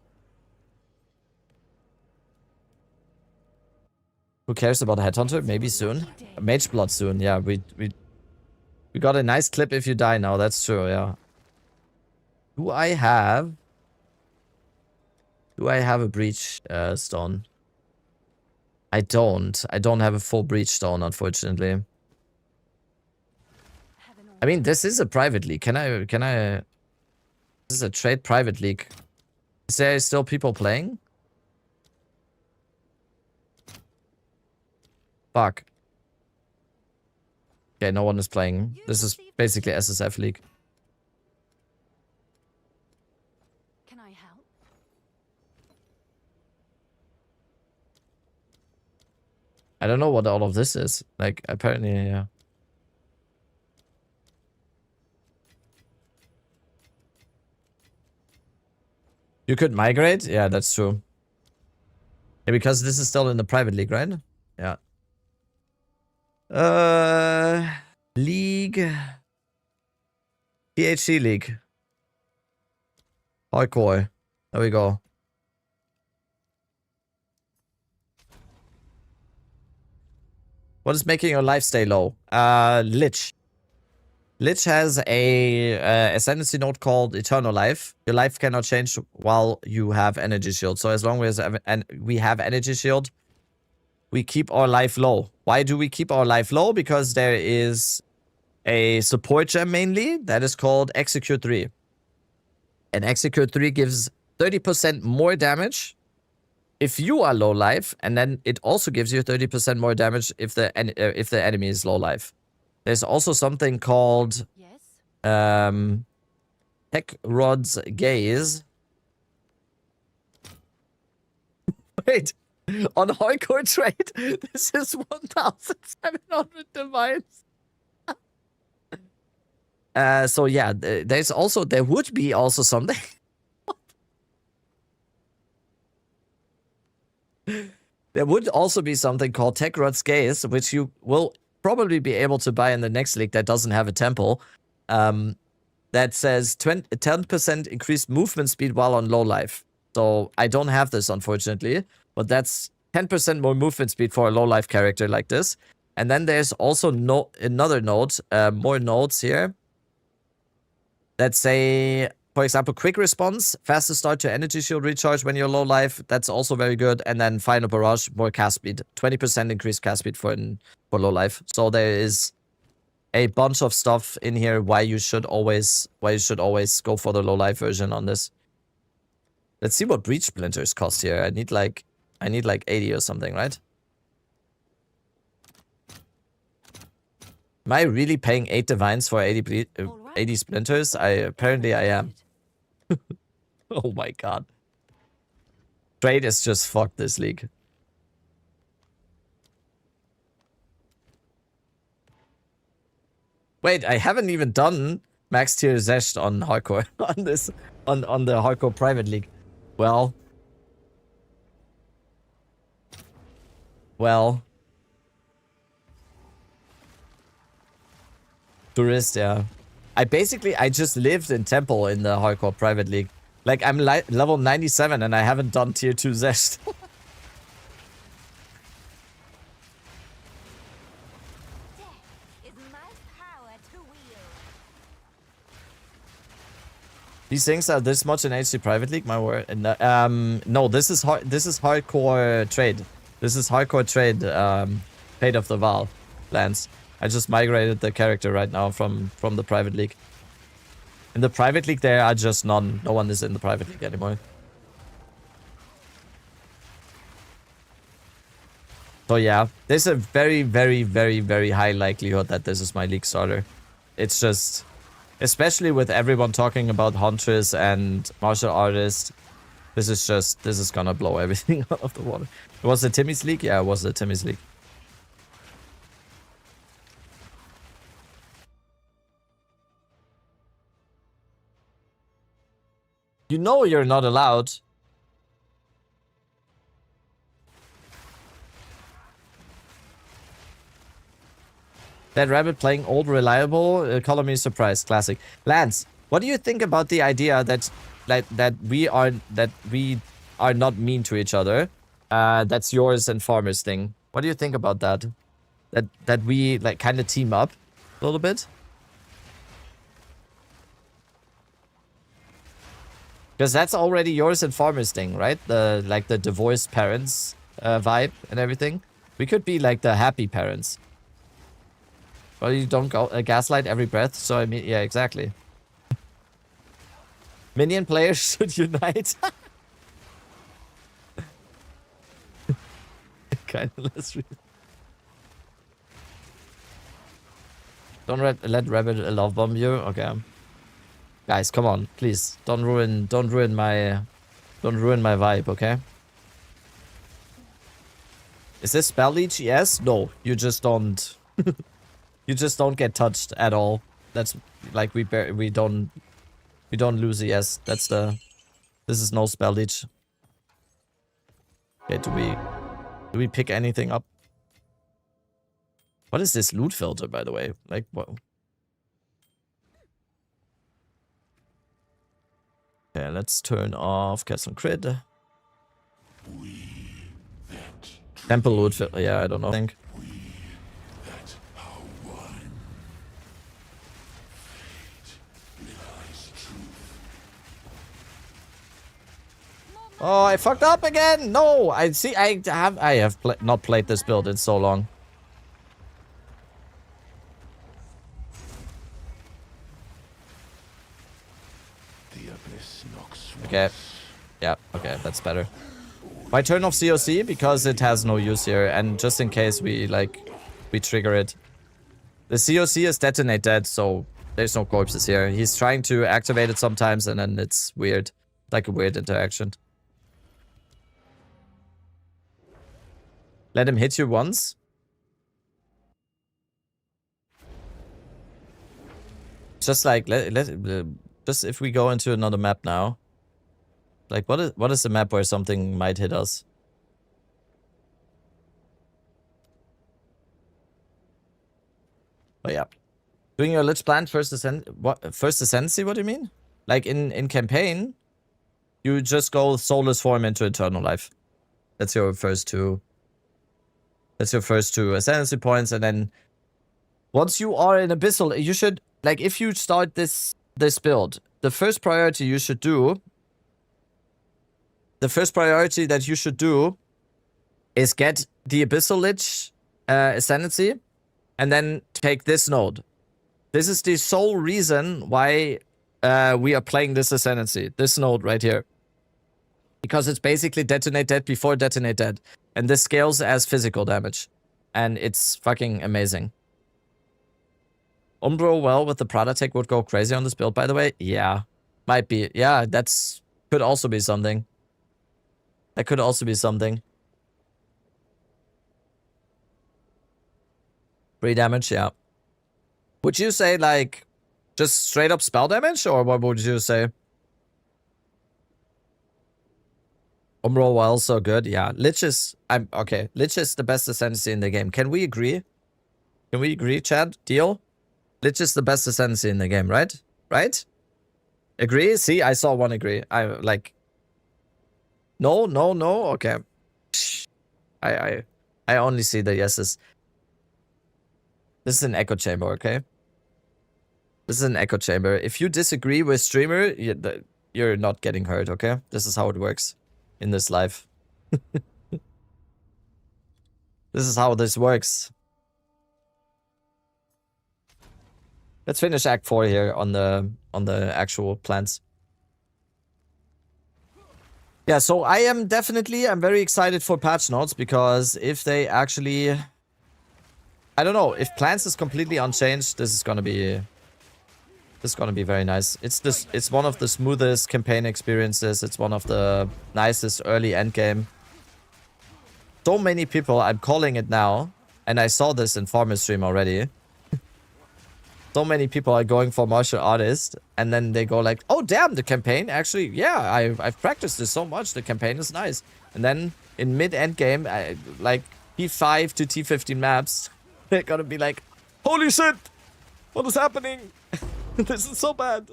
Speaker 1: Who cares about Headhunter? Maybe soon. Mage Blood soon, yeah. We got a nice clip if you die now, that's true, yeah. Do I have a breach stone? I don't. I don't have a full breach stone, unfortunately. I mean, this is a private league. Can I this is a trade private league. Is there still people playing? Fuck. Okay, no one is playing. This is basically SSF league.
Speaker 14: Can I help?
Speaker 1: I don't know what all of this is. Like, apparently, yeah. You could migrate? Yeah, that's true. Yeah, because this is still in the private league, right? Yeah. League. PHC league. Hardcore. There we go. What is making your life stay low? Lich. Lich has a ascendancy node called Eternal Life. Your life cannot change while you have energy shield. So as long as we have energy shield, we keep our life low. Why do we keep our life low? Because there is a support gem mainly that is called Execute 3. And Execute 3 gives 30% more damage if you are low life, and then it also gives you 30% more damage if the enemy is low life. There's also something called Tech Rod's Gaze. Wait, on hardcore trade, this is 1,700 divines. So yeah, there would be also something. There would also be something called Tech Rod's Gaze, which you will probably be able to buy in the next league that doesn't have a temple. That says 10% increased movement speed while on low life. So I don't have this, unfortunately, but that's 10% more movement speed for a low life character like this. And then there's also another node, more nodes here that say, for example, quick response, faster start to energy shield recharge when you're low life. That's also very good. And then final barrage, more cast speed, 20% increased cast speed for low life. So there is a bunch of stuff in here why you should always go for the low life version on this. Let's see what breach splinters cost here. I need like 80 or something, right? Am I really paying 8 divines for 80 splinters? Apparently I am. Oh my god. Trade is just fucked this league. Wait, I haven't even done max tier Zesht on hardcore on this on the hardcore private league. Well. Tourist, yeah. I just lived in Temple in the hardcore private league. Like, I'm level 97 and I haven't done tier 2 Zesht. These things are this much in HC private league, my word. And, no, this is hardcore trade. This is hardcore trade, Fate of the Val lands. I just migrated the character right now from the private league. In the private league, there are just none. No one is in the private league anymore. So yeah, there's a very, very, very, very high likelihood that this is my league starter. It's just, especially with everyone talking about Huntress and martial artist, this is gonna blow everything out of the water. It was the Timmy's league? Yeah, it was the Timmy's league. You know you're not allowed. That rabbit playing old reliable, color me surprised, classic. Lance, what do you think about the idea that we are not mean to each other? That's yours and farmers thing. What do you think about that? That we like kind of team up a little bit? Because that's already yours and farmers thing, right? The divorced parents vibe and everything. We could be like the happy parents. Well, you don't go gaslight every breath, so I mean, yeah, exactly. Minion players should unite. Kind of less. Don't let Rabbit love bomb you. Okay. Guys, come on, please. Don't ruin my vibe, okay? Is this spell leech? Yes? No. You just don't you just don't get touched at all. That's like we don't lose a yes. This is no spell leech. Okay, do we pick anything up? What is this loot filter, by the way? Like what? Okay, let's turn off Cast on Crit. Temple loot filter. Yeah, I don't know. I think. Oh, I fucked up again. No, I have not played this build in so long. Okay. Yeah, okay, that's better. Why turn off COC? Because it has no use here, and just in case we trigger it. The COC is detonate dead, so there's no corpses here. He's trying to activate it sometimes, and then it's weird. Like a weird interaction. Let him hit you once. Just like, just if we go into another map now. Like, what is the map where something might hit us? Oh, yeah. Doing your Lich Plant first ascendancy, what do you mean? Like, in campaign, you just go Soulless Form into Eternal Life. That's your first two. That's your first two ascendancy points, and then once you are in Abyssal, you should, like, if you start this build, the first priority you should do... The first priority that you should do is get the Abyssal Lich Ascendancy and then take this node. This is the sole reason why we are playing this Ascendancy. This node right here. Because it's basically detonate dead before detonate dead. And this scales as physical damage. And it's fucking amazing. Umbro well with the Prada tech would go crazy on this build, by the way. Yeah. Might be. Yeah, that's... Could also be something. That could also be something. 3 damage, yeah. Would you say, like, just straight up spell damage? Or what would you say? Umbro well, so good. Yeah, Lich is... okay, Lich is the best Ascendancy in the game. Can we agree? Can we agree, Chad? Deal? Lich is the best Ascendancy in the game, right? Right? Agree? See, I saw one agree. I, like... No, no, no? Okay. I only see the yeses. This is an echo chamber, okay? This is an echo chamber. If you disagree with streamer, you're not getting hurt, okay? This is how it works in this life. This is how this works. Let's finish Act 4 here on the actual plans. Yeah, so I'm very excited for patch notes because if they actually... I don't know, if plans is completely unchanged, this is gonna be very nice. It's one of the smoothest campaign experiences. It's one of the nicest early endgame. So many people, I'm calling it now, and I saw this in Farmer stream already. So many people are going for martial artist, and then they go like, oh damn, the campaign actually, yeah, I've practiced this so much, the campaign is nice. And then in mid-endgame, like T5 to T15 maps, they're gonna be like, holy shit, what is happening? This is so bad.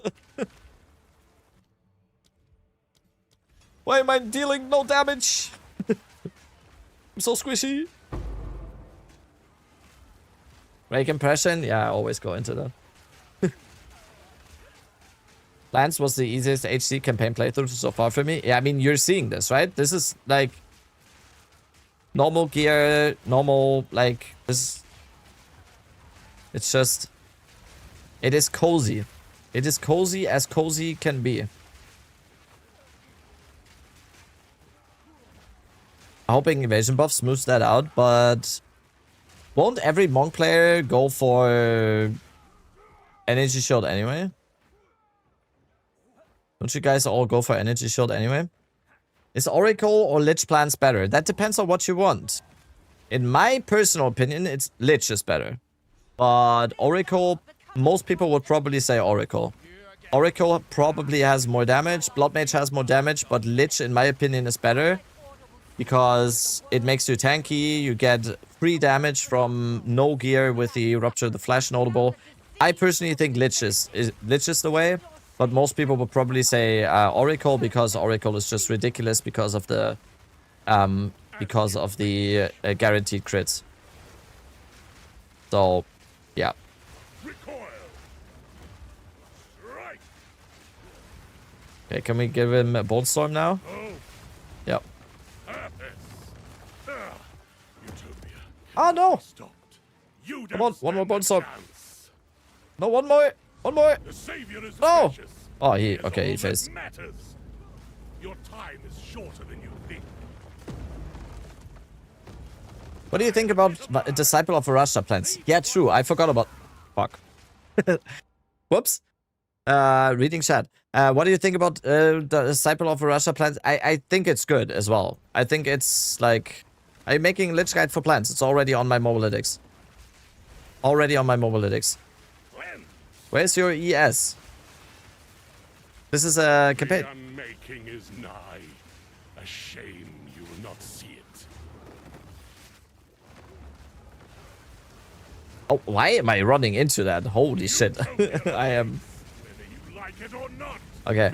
Speaker 1: Why am I dealing no damage? I'm so squishy. Break impression? Yeah, I always go into that. Lance was the easiest HC campaign playthrough so far for me. Yeah, I mean, you're seeing this, right? This is like normal gear, normal, like, this. It's just, it is cozy. It is cozy as cozy can be. Hoping evasion buff smooths that out, but won't every monk player go for energy shield anyway? Don't you guys all go for energy shield anyway? Is Oracle or Lich plans better? That depends on what you want. In my personal opinion, it's Lich is better. But Oracle, most people would probably say Oracle. Oracle probably has more damage, Blood Mage has more damage, but Lich, in my opinion, is better. Because it makes you tanky, you get free damage from no gear with the Rupture of the Flesh notable. I personally think Lich is the way, but most people would probably say Oracle, because Oracle is just ridiculous because of the guaranteed crits. So, yeah. Okay, can we give him a Bone Storm now? Yep. Oh no! Come on, one more Bone Storm. No, one more! One more! No! Oh, he faced.
Speaker 10: Your time is shorter than you think.
Speaker 1: What do you think about Disciple of Arashta plans? Yeah, true. I forgot about... Fuck. Whoops. Reading chat. What do you think about the Disciple of Arashta plans? I think it's good as well. I think it's like... I'm making Lich Guide for plants. It's already on my Mobalytics. Already on my Mobalytics. Where's your ES? This is a campaign.
Speaker 10: The unmaking is nigh. A shame you will not see it.
Speaker 1: Oh, why am I running into that? Holy shit. I am...
Speaker 10: Whether you like it or not.
Speaker 1: Okay.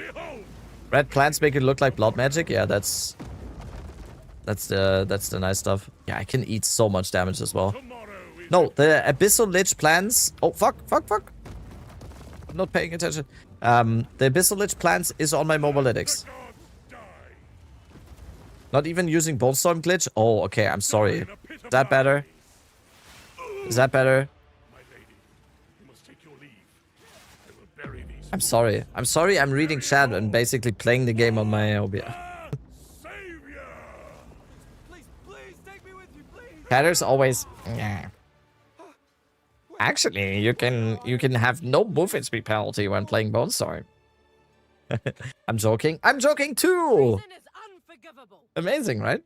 Speaker 1: Red plants make it look like blood magic. Yeah, that's the nice stuff. Yeah, I can eat so much damage as well. No, the Abyssal Lich plans... Oh, fuck. I'm not paying attention. The Abyssal Lich plans is on my Mobalytics. Not even using Bone Storm glitch? Oh, okay, I'm sorry. Is that better? Is that better? I'm sorry. I'm sorry I'm reading chat and basically playing the game on my OBS. Chatters always... Yeah. Actually, you can have no movement speed penalty when playing Bone Storm. I'm joking. I'm joking too! Amazing, right?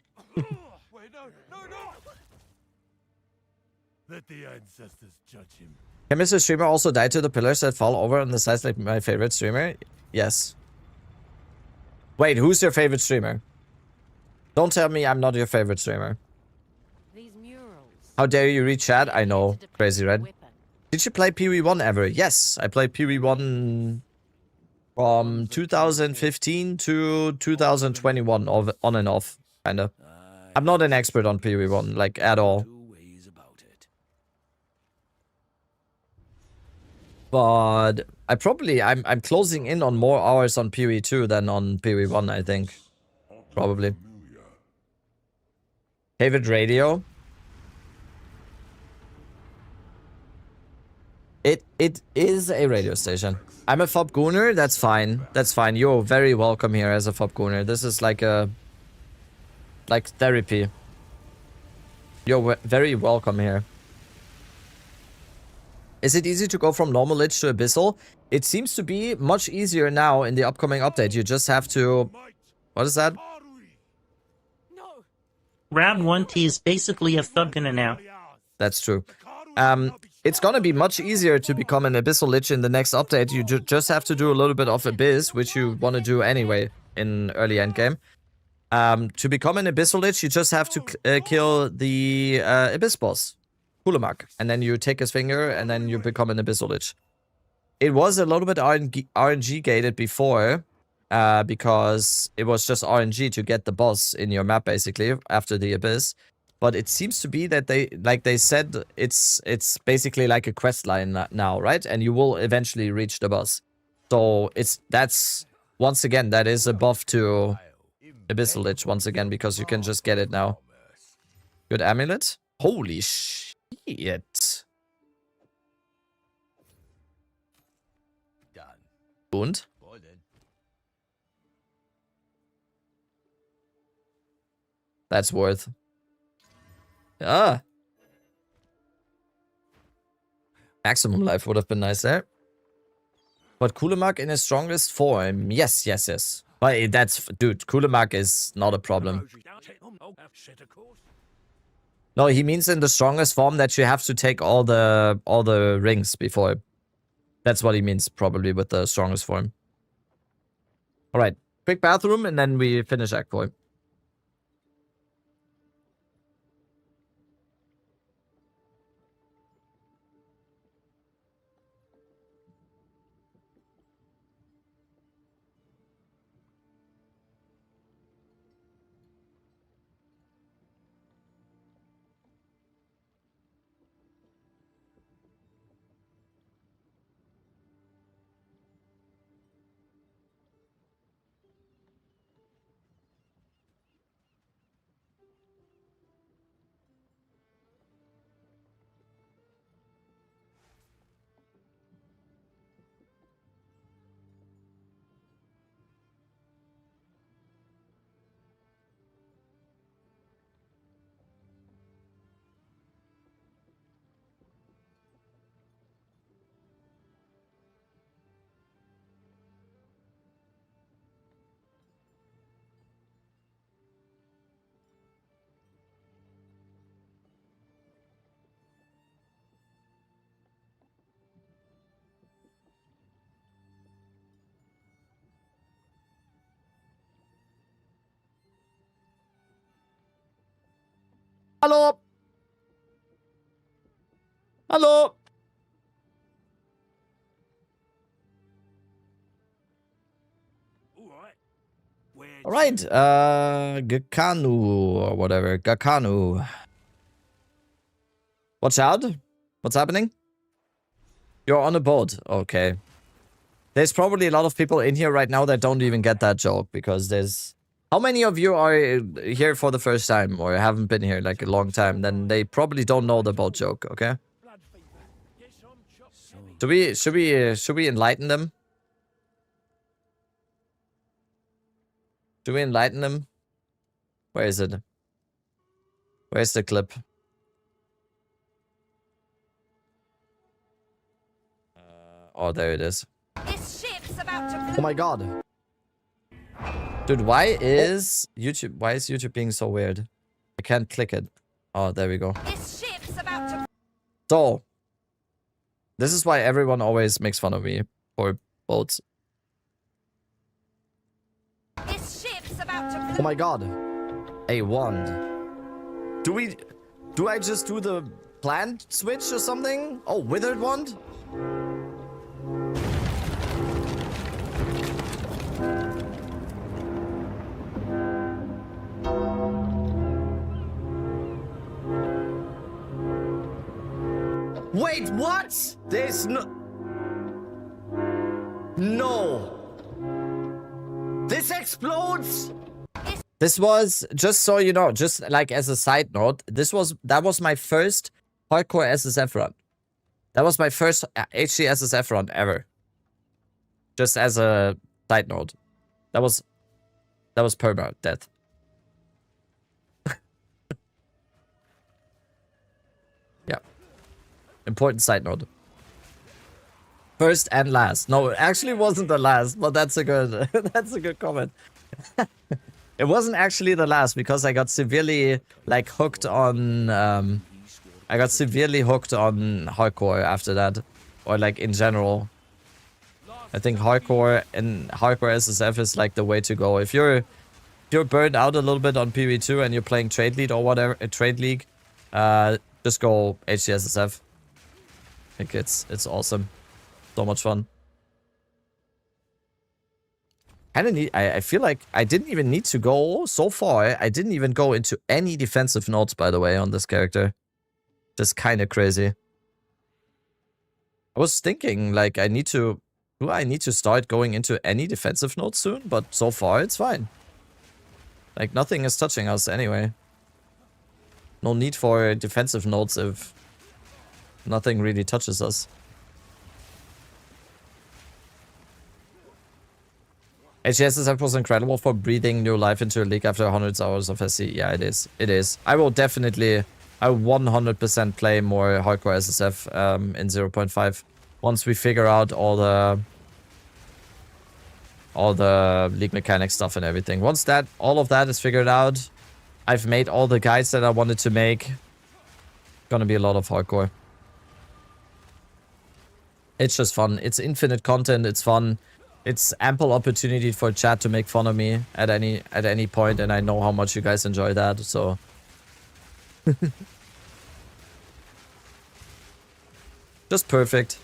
Speaker 10: Let the ancestors judge him.
Speaker 1: Can Mr. Streamer also die to the pillars that fall over on the sides like my favorite streamer? Yes. Wait, who's your favorite streamer? Don't tell me I'm not your favorite streamer. How dare you read chat? I know. Crazy Red. Did you play PoE1 ever? Yes, I played PoE1 from 2015 to 2021, on and off, kinda. I'm not an expert on PoE1, like, at all. But I'm closing in on more hours on PoE2 than on PoE1, I think. Probably. Favorite radio? It is a radio station. I'm a FOB Gooner, that's fine. That's fine. You're very welcome here as a FOB Gooner. This is like therapy. You're very welcome here. Is it easy to go from normal lich to abyssal? It seems to be much easier now in the upcoming update. You just have to... What is that?
Speaker 4: Round 1T is basically a Thuggunner now.
Speaker 1: That's true. It's gonna be much easier to become an Abyssal Lich in the next update. You just have to do a little bit of Abyss, which you want to do anyway in early endgame. To become an Abyssal Lich, you just have to kill the Abyss boss, Kulemak, and then you take his finger, and then you become an Abyssal Lich. It was a little bit RNG gated before, because it was just RNG to get the boss in your map, basically, after the Abyss. But it seems to be that they said it's basically like a quest line now, right? And you will eventually reach the boss. So that's once again, that is a buff to Abyssal Lich once again, because you can just get it now. Good amulet? Holy shit. Und? That's worth. Ah. Maximum life would have been nice there. But Kulemak in his strongest form. Yes. But that's... Dude, Kulemak is not a problem. No, he means in the strongest form that you have to take all the rings before. That's what he means, probably, with the strongest form. Alright. Quick bathroom, and then we finish Act 4. Hallo! Hallo! Alright, Gakanu, or whatever. Gakanu. Watch out. What's happening? You're on a boat. Okay. There's probably a lot of people in here right now that don't even get that joke, because there's... How many of you are here for the first time, or haven't been here like a long time? Then they probably don't know the boat joke, okay? Should we enlighten them? Do we enlighten him? Where is it? Where's the clip? Oh, there it is.
Speaker 14: This ship's about to...
Speaker 1: Oh my god. Dude, why is YouTube being so weird? I can't click it. Oh, there we go.
Speaker 14: This ship's about to...
Speaker 1: So, this is why everyone always makes fun of me for boats.
Speaker 14: This ship's about to...
Speaker 1: Oh my god. A wand. Do I just do the plant switch or something? Oh, withered wand? Wait, what? There's no... No. This explodes? This was, just so you know, just like as a side note, that was my first hardcore SSF run. That was my first HD SSF run ever. Just as a side note. That was perma death. Yeah. Important side note. First and last. No, it actually wasn't the last, but that's a good that's a good comment. It wasn't actually the last because I got severely like hooked on hardcore after that, or like in general. I think hardcore and hardcore SSF is like the way to go. If you're burned out a little bit on PV2 and you're playing Trade League or whatever, Trade League, just go HD SSF. I think it's awesome. So much fun. I feel like I didn't even need to go so far. I didn't even go into any defensive notes, by the way, on this character. Just kind of crazy. I was thinking, like, do I need to start going into any defensive notes soon? But so far, it's fine. Like, nothing is touching us anyway. No need for defensive notes if nothing really touches us. HSSF was incredible for breathing new life into a league after hundreds of hours of SC. Yeah, it is. It is. I will 100% play more hardcore SSF in 0.5 once we figure out all the league mechanics stuff and everything. Once all of that is figured out, I've made all the guides that I wanted to make. Gonna be a lot of hardcore. It's just fun. It's infinite content. It's fun. It's ample opportunity for chat to make fun of me at any point, and I know how much you guys enjoy that, so... Just perfect.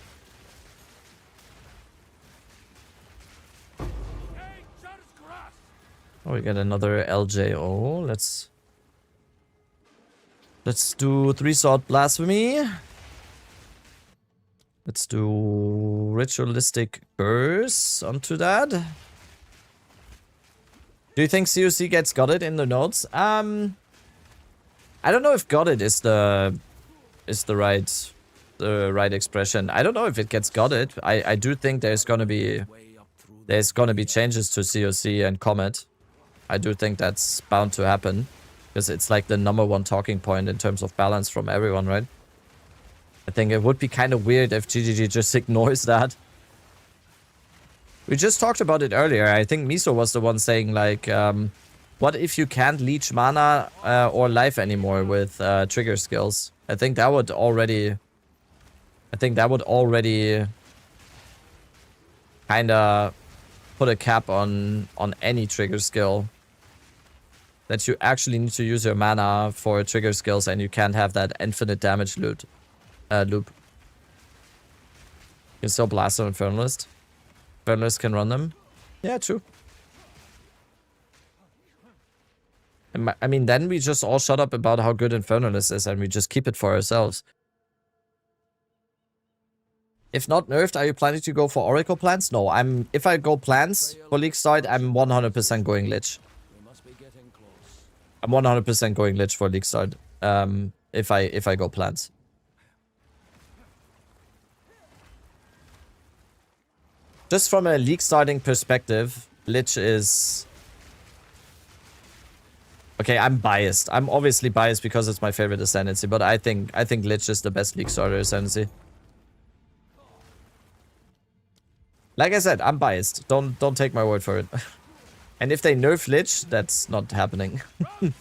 Speaker 1: Oh, we get another LJO. Let's do 3-sword blasphemy. Let's do ritualistic curse onto that. Do you think COC gets gutted in the notes? I don't know if gutted is the right expression. I don't know if it gets gutted. I do think there's gonna be changes to COC and Comet. I do think that's bound to happen because it's like the #1 talking point in terms of balance from everyone, right? I think it would be kind of weird if GGG just ignores that. We just talked about it earlier. I think Miso was the one saying, like, what if you can't leech mana or life anymore with trigger skills? I think that would already kind of put a cap on any trigger skill. That you actually need to use your mana for trigger skills and you can't have that infinite damage loop. You can still blast on Infernalist. Infernalist can run them. Yeah, true. I mean, then we just all shut up about how good Infernalist is and we just keep it for ourselves. If not nerfed, are you planning to go for Oracle plants? No, if I go plants for League Start, I'm 100% going Lich. I'm 100% going Lich for League Start. If I go plants. Just from a League starting perspective, Lich is Okay, I'm biased. I'm obviously biased because it's my favorite Ascendancy, but I think Lich is the best League starter Ascendancy. Like I said, I'm biased. Don't take my word for it. And if they nerf Lich, that's not happening. If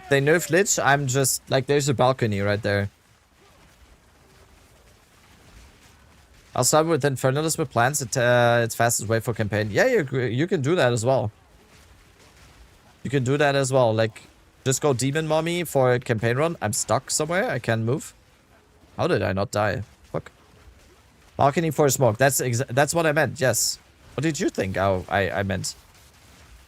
Speaker 1: they nerf Lich, I'm just like, there's a balcony right there. I'll start with Infernalis with plants. It's fastest way for campaign. Yeah, you can do that as well. You can do that as well. Like, just go Demon Mommy for a campaign run. I'm stuck somewhere. I can't move. How did I not die? Fuck. Balcony for a smoke. That's what I meant. Yes. What did you think? I meant.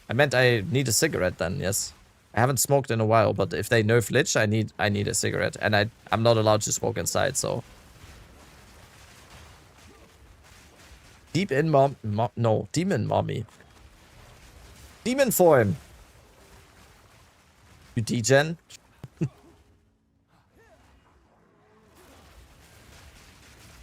Speaker 1: I meant I need a cigarette then. Yes. I haven't smoked in a while, but if they nerf Lich, I need a cigarette, and I'm not allowed to smoke inside. So. Deep in no, Demon Mommy. Demon form. You degen. Do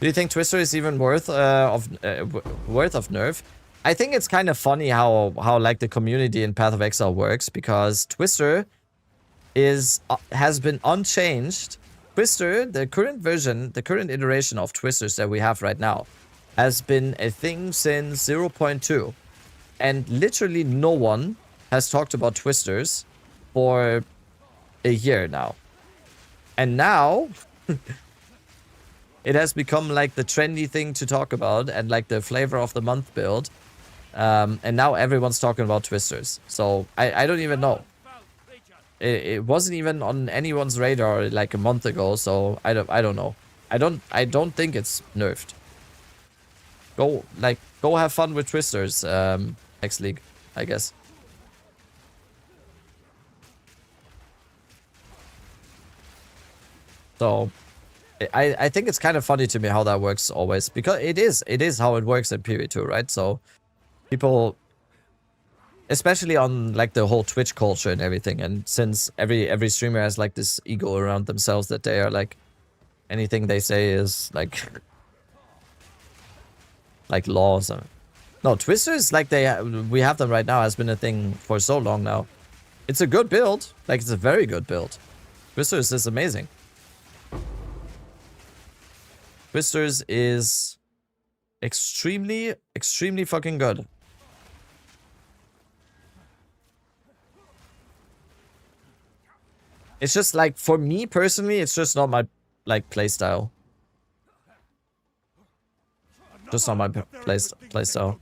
Speaker 1: you think Twister is even worth of nerf? I think it's kind of funny how like the community in Path of Exile works, because Twister has been unchanged. Twister, the current version, the current iteration of Twisters that we have right now, has been a thing since 0.2, and literally no one has talked about Twisters for a year now. And now it has become like the trendy thing to talk about and like the flavor of the month build. And now everyone's talking about Twisters. So I don't even know. It wasn't even on anyone's radar like a month ago, so I don't know. I don't think it's nerfed. Go have fun with Twisters next league, I guess. So, I think it's kind of funny to me how that works always, because it is how it works in PvE2, right? So, people, especially on like the whole Twitch culture and everything, and since every streamer has like this ego around themselves that they are like, anything they say is like laws. No, Twisters, like we have them right now, has been a thing for so long now. It's a good build, like it's a very good build. Twisters is amazing. Twisters is extremely fucking good. It's just like, for me personally, it's just not my like playstyle. Just not my playstyle.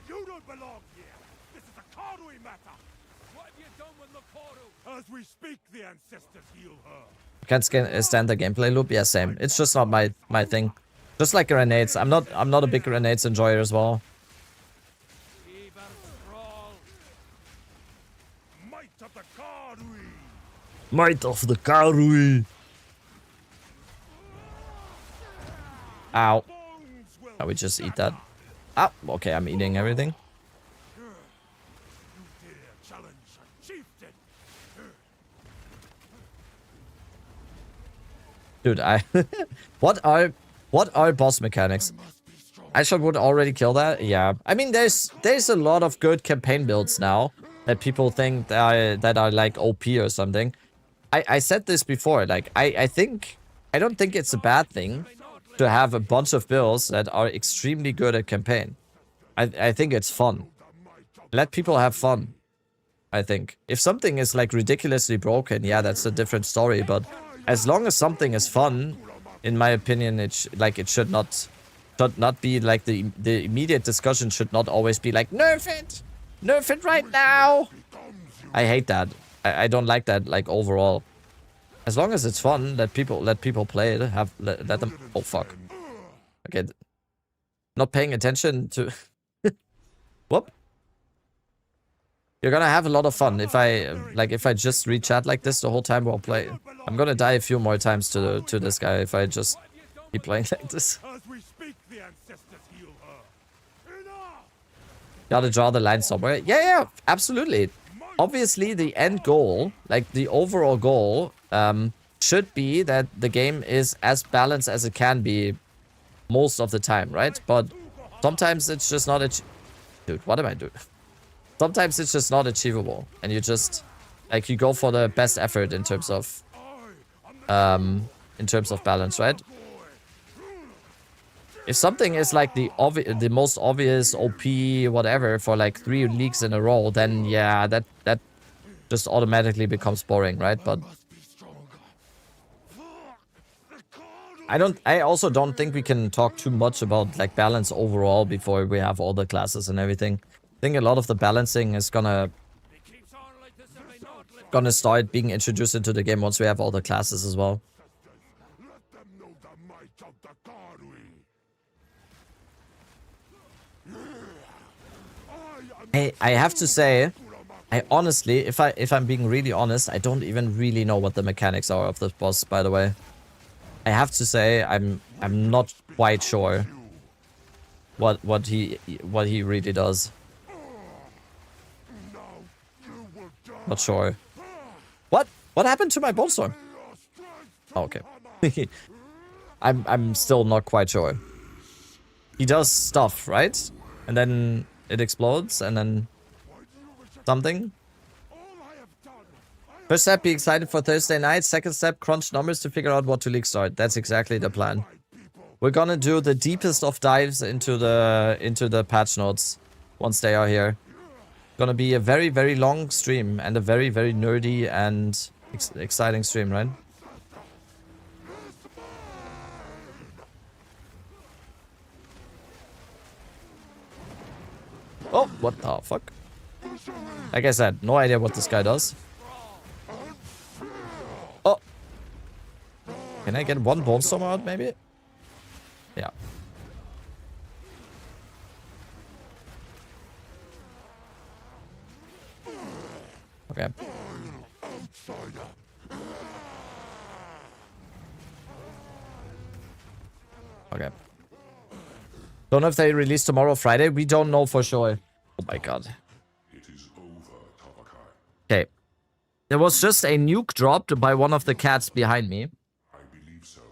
Speaker 10: You don't belong here. This is a Karui matter. What have you done with Lucario? As we speak, the ancestors heal her.
Speaker 1: Can't stand the gameplay loop. Yeah, same. It's just not my thing. Just like grenades. I'm not a big grenades enjoyer as well.
Speaker 10: Might of the Karui.
Speaker 1: Might of the Karui. Ow. Now we just eat that. Ah, okay, I'm eating everything. Dude, what are boss mechanics? I would already kill that. Yeah, I mean, there's a lot of good campaign builds now that people think that are like OP or something. I said this before. Like, I don't think it's a bad thing to have a bunch of builds that are extremely good at campaign. I think it's fun. Let people have fun. I think if something is like ridiculously broken, yeah, that's a different story. But as long as something is fun, in my opinion, it should not be like the immediate discussion should not always be like nerf it right now. I hate that. I don't like that, like, overall. As long as it's fun, let people play it. Let them. Oh fuck. Okay. Not paying attention to. Whoop. You're gonna have a lot of fun if I just read chat like this the whole time while playing. I'm gonna die a few more times to this guy if I just keep playing like this. Gotta draw the line somewhere. Yeah, absolutely. Obviously, the end goal, like the overall goal, should be that the game is as balanced as it can be most of the time, right? But sometimes it's just not Dude, what am I doing? Sometimes it's just not achievable, and you just Like you go for the best effort in terms of balance, right? If something is like the most obvious OP whatever for like 3 leagues in a row, then yeah, that just automatically becomes boring, right? But I also don't think we can talk too much about like balance overall before we have all the classes and everything. I think a lot of the balancing is gonna start being introduced into the game once we have all the classes as well. I have to say, I honestly, if I'm being really honest, I don't even really know what the mechanics are of this boss, by the way. I have to say I'm not quite sure what he really does. Not sure. What happened to my bone storm? Oh, okay. I'm still not quite sure. He does stuff, right? And then it explodes and then something. First step, be excited for Thursday night. Second step, crunch numbers to figure out what to league start. That's exactly the plan. We're gonna do the deepest of dives into the patch notes once they are here. Gonna be a very, very long stream and a very, very nerdy and exciting stream, right? Oh, what the fuck? Like I said, no idea what this guy does. Oh. Can I get one bone storm out, maybe? Yeah. Okay. Okay. Don't know if they release tomorrow, Friday. We don't know for sure. Oh my god. Okay. There was just a nuke dropped by one of the cats behind me.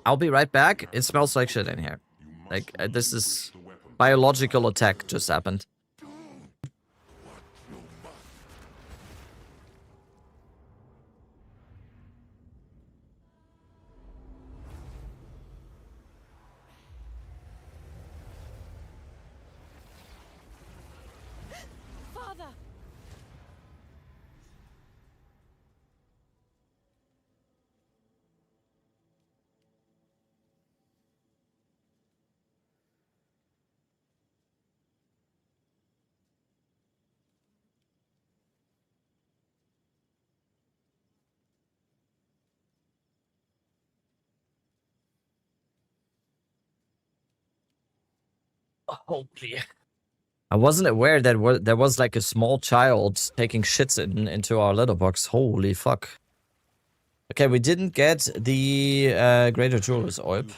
Speaker 1: I'll be right back. It smells like shit in here. Like, this is... biological attack just happened. Holy. I wasn't aware that there was like a small child taking shits into our litter box. Holy fuck. Okay, we didn't get the Greater Jeweler's Orb.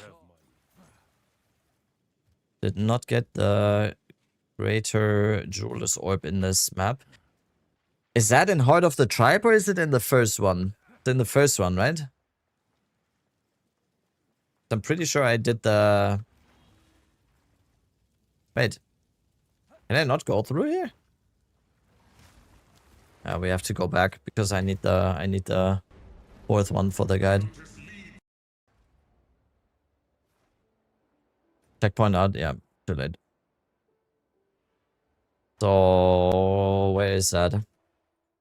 Speaker 1: Did not get the Greater Jeweler's Orb in this map. Is that in Heart of the Tribe or is it in the first one? It's in the first one, right? I'm pretty sure I did the... Wait. Can I not go through here? We have to go back because I need the fourth one for the guide. Checkpoint out, yeah, too late. So where is that?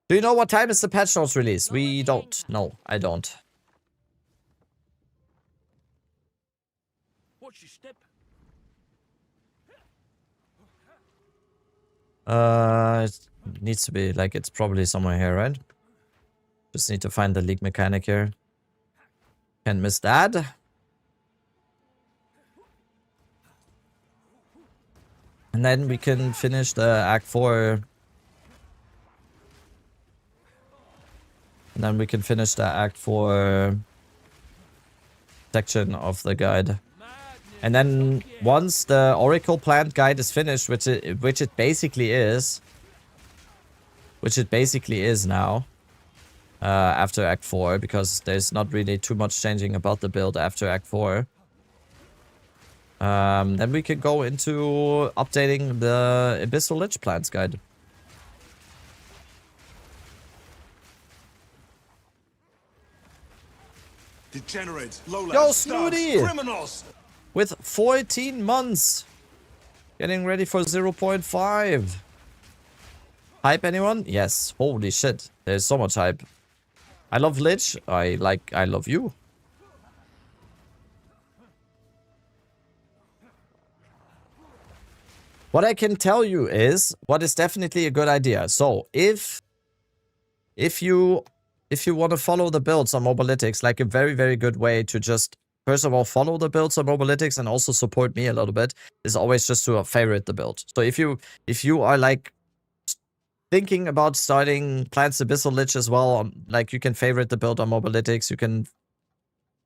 Speaker 1: Do you know what time is the patch notes release? We don't. No, I don't.
Speaker 10: Watch your step.
Speaker 1: It needs to be like it's probably somewhere here, right? Just need to find the league mechanic here. Can't miss that. And then we can finish the Act 4. And then we can finish the Act 4 section of the guide. And then once the Oracle Plant guide is finished, which it basically is now, after Act 4, because there's not really too much changing about the build after Act 4. Then we can go into updating the Abyssal Lich Plants guide.
Speaker 10: Degenerates, lowlights,
Speaker 1: Yo,
Speaker 10: thugs,
Speaker 1: Snooty!
Speaker 10: criminals.
Speaker 1: With 14 months. Getting ready for 0.5. Hype, anyone? Yes. Holy shit. There's so much hype. I love Lich. I love you. What I can tell you is what is definitely a good idea. So if you want to follow the builds on Mobalytics, like a very, very good way to just, first of all, follow the builds on Mobalytics and also support me a little bit, is always just to favorite the build. So if you are like thinking about starting Plants Abyssal Lich as well, like you can favorite the build on Mobalytics, you can,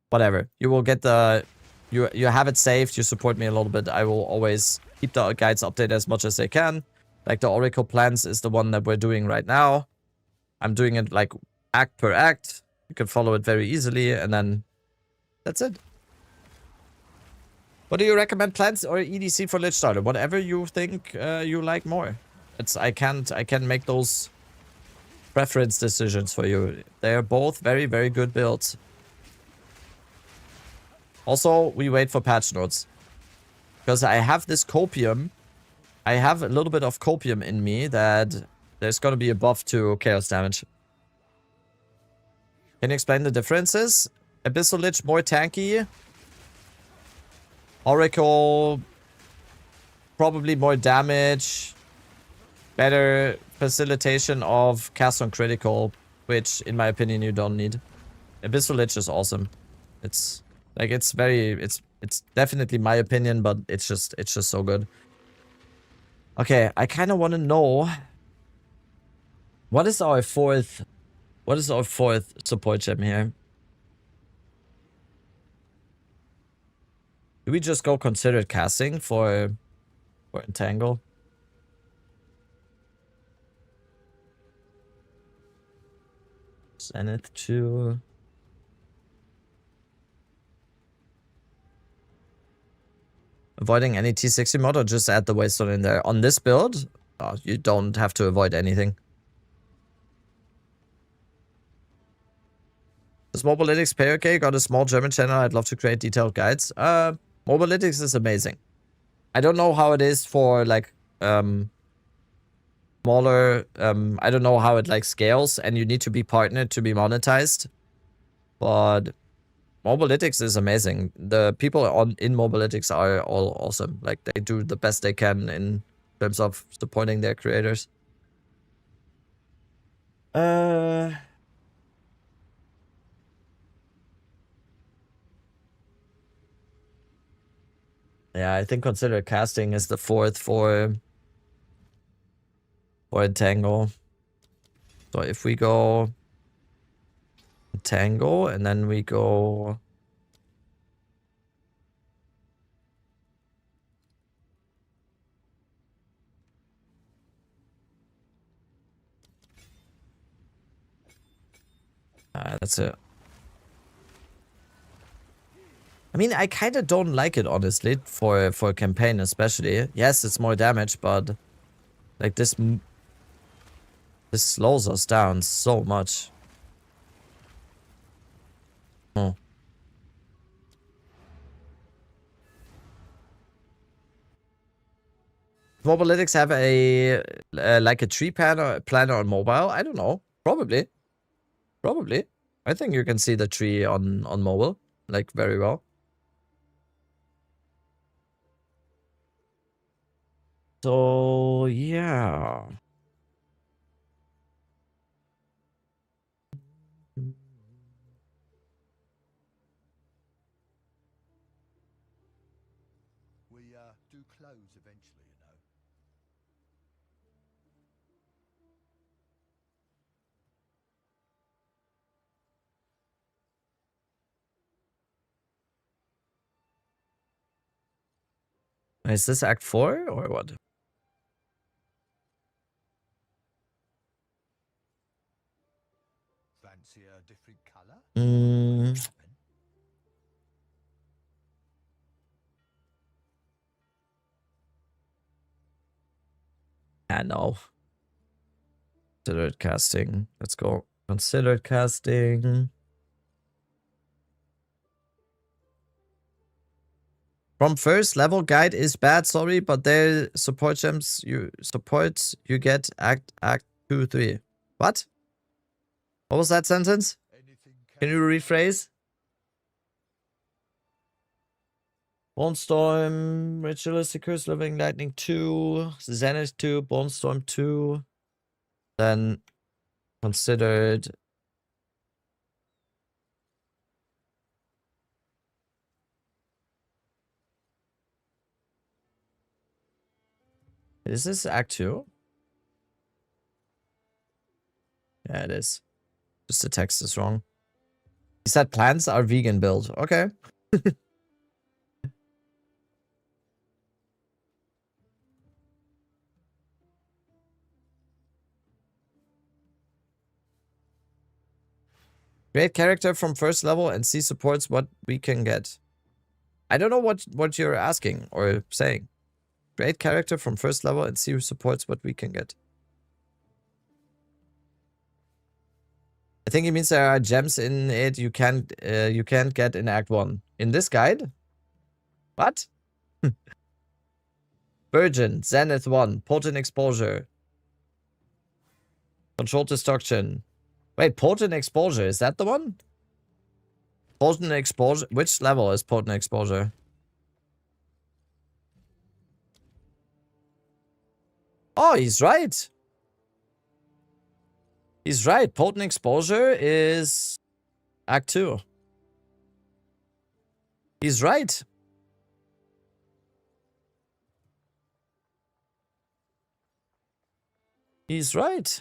Speaker 1: whatever. You will get the, you have it saved, you support me a little bit. I will always keep the guides updated as much as they can. Like the Oracle plans is the one that we're doing right now. I'm doing it like act per act. You can follow it very easily, and then that's it. What do you recommend, Plants or EDC for Lich Starter? Whatever you think you like more. I can't make those preference decisions for you. They are both very, very good builds. Also, we wait for patch notes. Because I have this copium. I have a little bit of copium in me that there's going to be a buff to chaos damage. Can you explain the differences? Abyssal Lich more tanky. Oracle probably more damage. Better facilitation of cast on critical, which in my opinion you don't need. Abyssal Lich is awesome. It's like it's definitely my opinion, but it's just so good. Okay, I kind of want to know what is our fourth support gem here? Do we just go considered casting for Entangle? Zenith 2. Avoiding any T60 mod or just add the Waystone in there? On this build, you don't have to avoid anything. Does Mobalytics pay okay? Got a small German channel. I'd love to create detailed guides. Mobalytics is amazing. I don't know how it is for like smaller. I don't know how it like scales, and you need to be partnered to be monetized. But Mobalytics is amazing. The people in Mobalytics are all awesome. Like they do the best they can in terms of supporting their creators. Yeah, I think consider casting is the fourth for Entangle. So if we go Entangle and then we go that's it. I mean, I kind of don't like it, honestly, for a campaign especially. Yes, it's more damage, but like this slows us down so much. Oh. Mobalytics have a like a tree planner on mobile? I don't know. Probably. I think you can see the tree on mobile like very well. So yeah.
Speaker 10: We do close eventually, you know.
Speaker 1: Is this Act 4 or what?
Speaker 10: Fancy a different color?
Speaker 1: Yeah, no. Considered casting. Let's go. Considered casting. From first level guide is bad, sorry, but their support gems you get act 2, 3. What? What was that sentence? Can you rephrase? Bonestorm, Ritualistic Curse, Living Lightning 2, Zenith 2, Bonestorm 2. Then considered. Is this Act 2? Yeah, it is. Just the text is wrong. He said plants are vegan build. Okay. Create character from first level and see supports what we can get. I don't know what you're asking or saying. Create character from first level and see who supports what we can get. I think it means there are gems in it you can't get in Act 1. In this guide? What? Virgin, Zenith 1, Potent Exposure. Controlled Destruction. Wait, Potent Exposure, is that the one? Potent Exposure, which level is Potent Exposure? Oh, he's right. He's right. Potent Exposure is Act 2. He's right. He's right.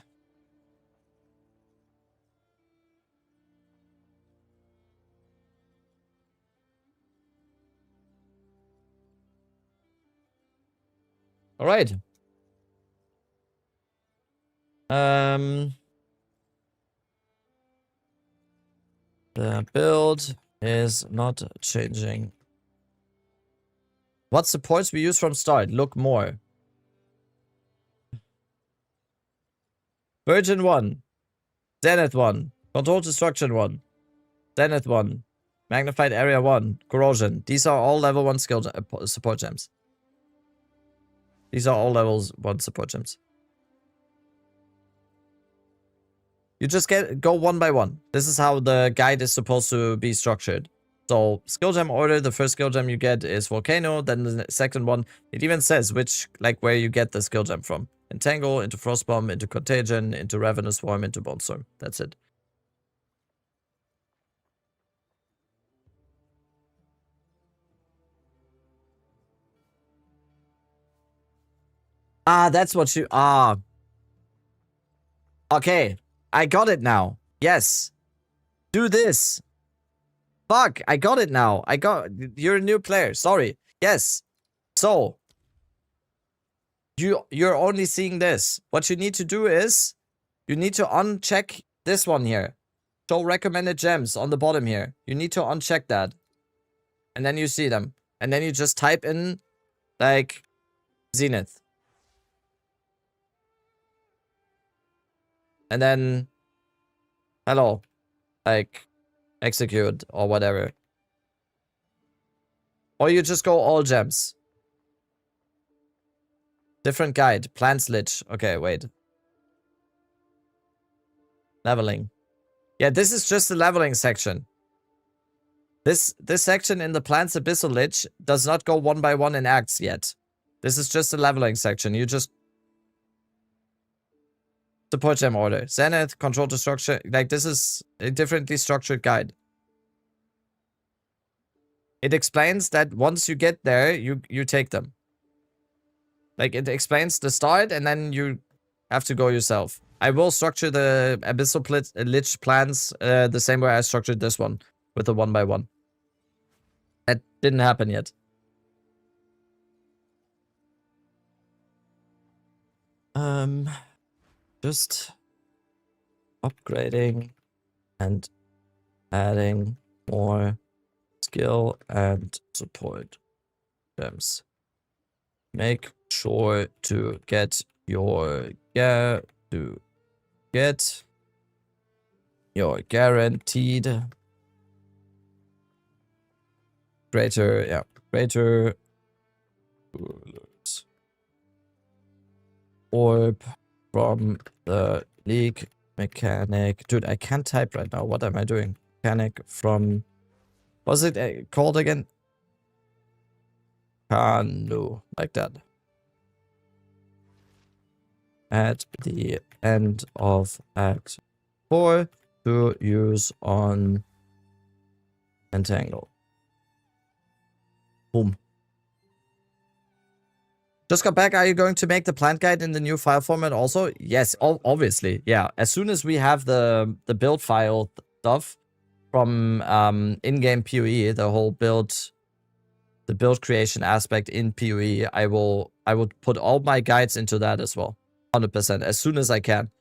Speaker 1: All right. The build is not changing. What supports we use from start? Look more. Virgin 1. Zenith 1. Controlled Destruction 1. Zenith 1. Magnified Area 1. Corrosion. These are all level 1 skill support gems. These are all levels 1 support gems. You just go one by one. This is how the guide is supposed to be structured. So, skill gem order, the first skill gem you get is Volcano, then the second one, it even says which, like, where you get the skill gem from. Entangle, into Frostbomb, into Contagion, into Ravenous Swarm, into Bonestorm. That's it. Ah, that's what you... Ah. Okay. I got it now. Yes. Do this. Fuck, I got it now. You're a new player. Sorry. Yes. So, you're only seeing this. What you need to do is, you need to uncheck this one here. Show recommended gems on the bottom here. You need to uncheck that. And then you see them. And then you just type in, like, Zenith. And then, hello, like, execute or whatever. Or you just go all gems. Different guide, Plants Lich. Okay, wait. Leveling. Yeah, this is just the leveling section. This section in the Plants Abyssal Lich does not go one by one in acts yet. This is just the leveling section. You just... Support gem order. Zenith, Control Destruction. Like, this is a differently structured guide. It explains that once you get there, you take them. Like, it explains the start, and then you have to go yourself. I will structure the Abyssal Lich plans the same way I structured this one, with the 1x1. That didn't happen yet. Just upgrading and adding more skill and support gems. Make sure to get your guaranteed greater, yeah, Greater orb from the league mechanic. Dude, I can't type right now. What am I doing? Mechanic from... What's it called again? Canoe. Like that. At the end of Act 4 to use on Entangle. Boom. Just got back. Are you going to make the plant guide in the new file format also? Yes, obviously. Yeah. As soon as we have the build file stuff from in-game PoE, the whole build, the build creation aspect in PoE, I would put all my guides into that as well. 100% as soon as I can.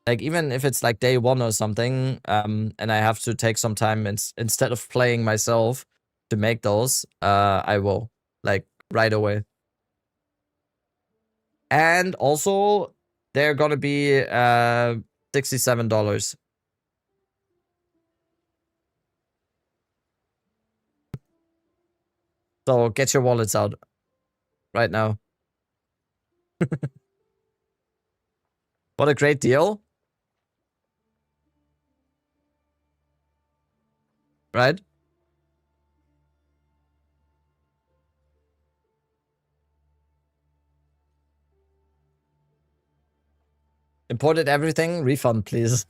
Speaker 1: Like, even if it's like day 1 or something, and I have to take some time instead of playing myself to make those, I will, like, right away. And also, they're gonna be $67. So get your wallets out right now. What a great deal. Right? Imported everything? Refund, please.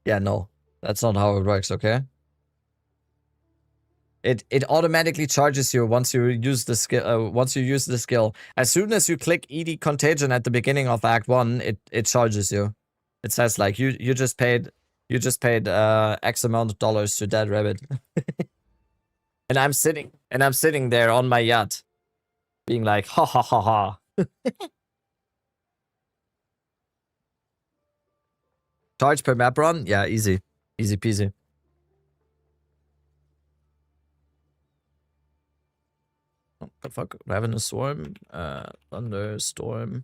Speaker 1: Yeah, no. That's not how it works, okay? It automatically charges you once you use the skill. As soon as you click ED Contagion at the beginning of Act 1, it charges you. It says like you just paid X amount of dollars to Dead Rabbit. and I'm sitting there on my yacht being like ha ha ha ha. Charge per map run? Yeah, easy. Easy peasy. Oh, the fuck? Ravenous Swarm? Thunderstorm.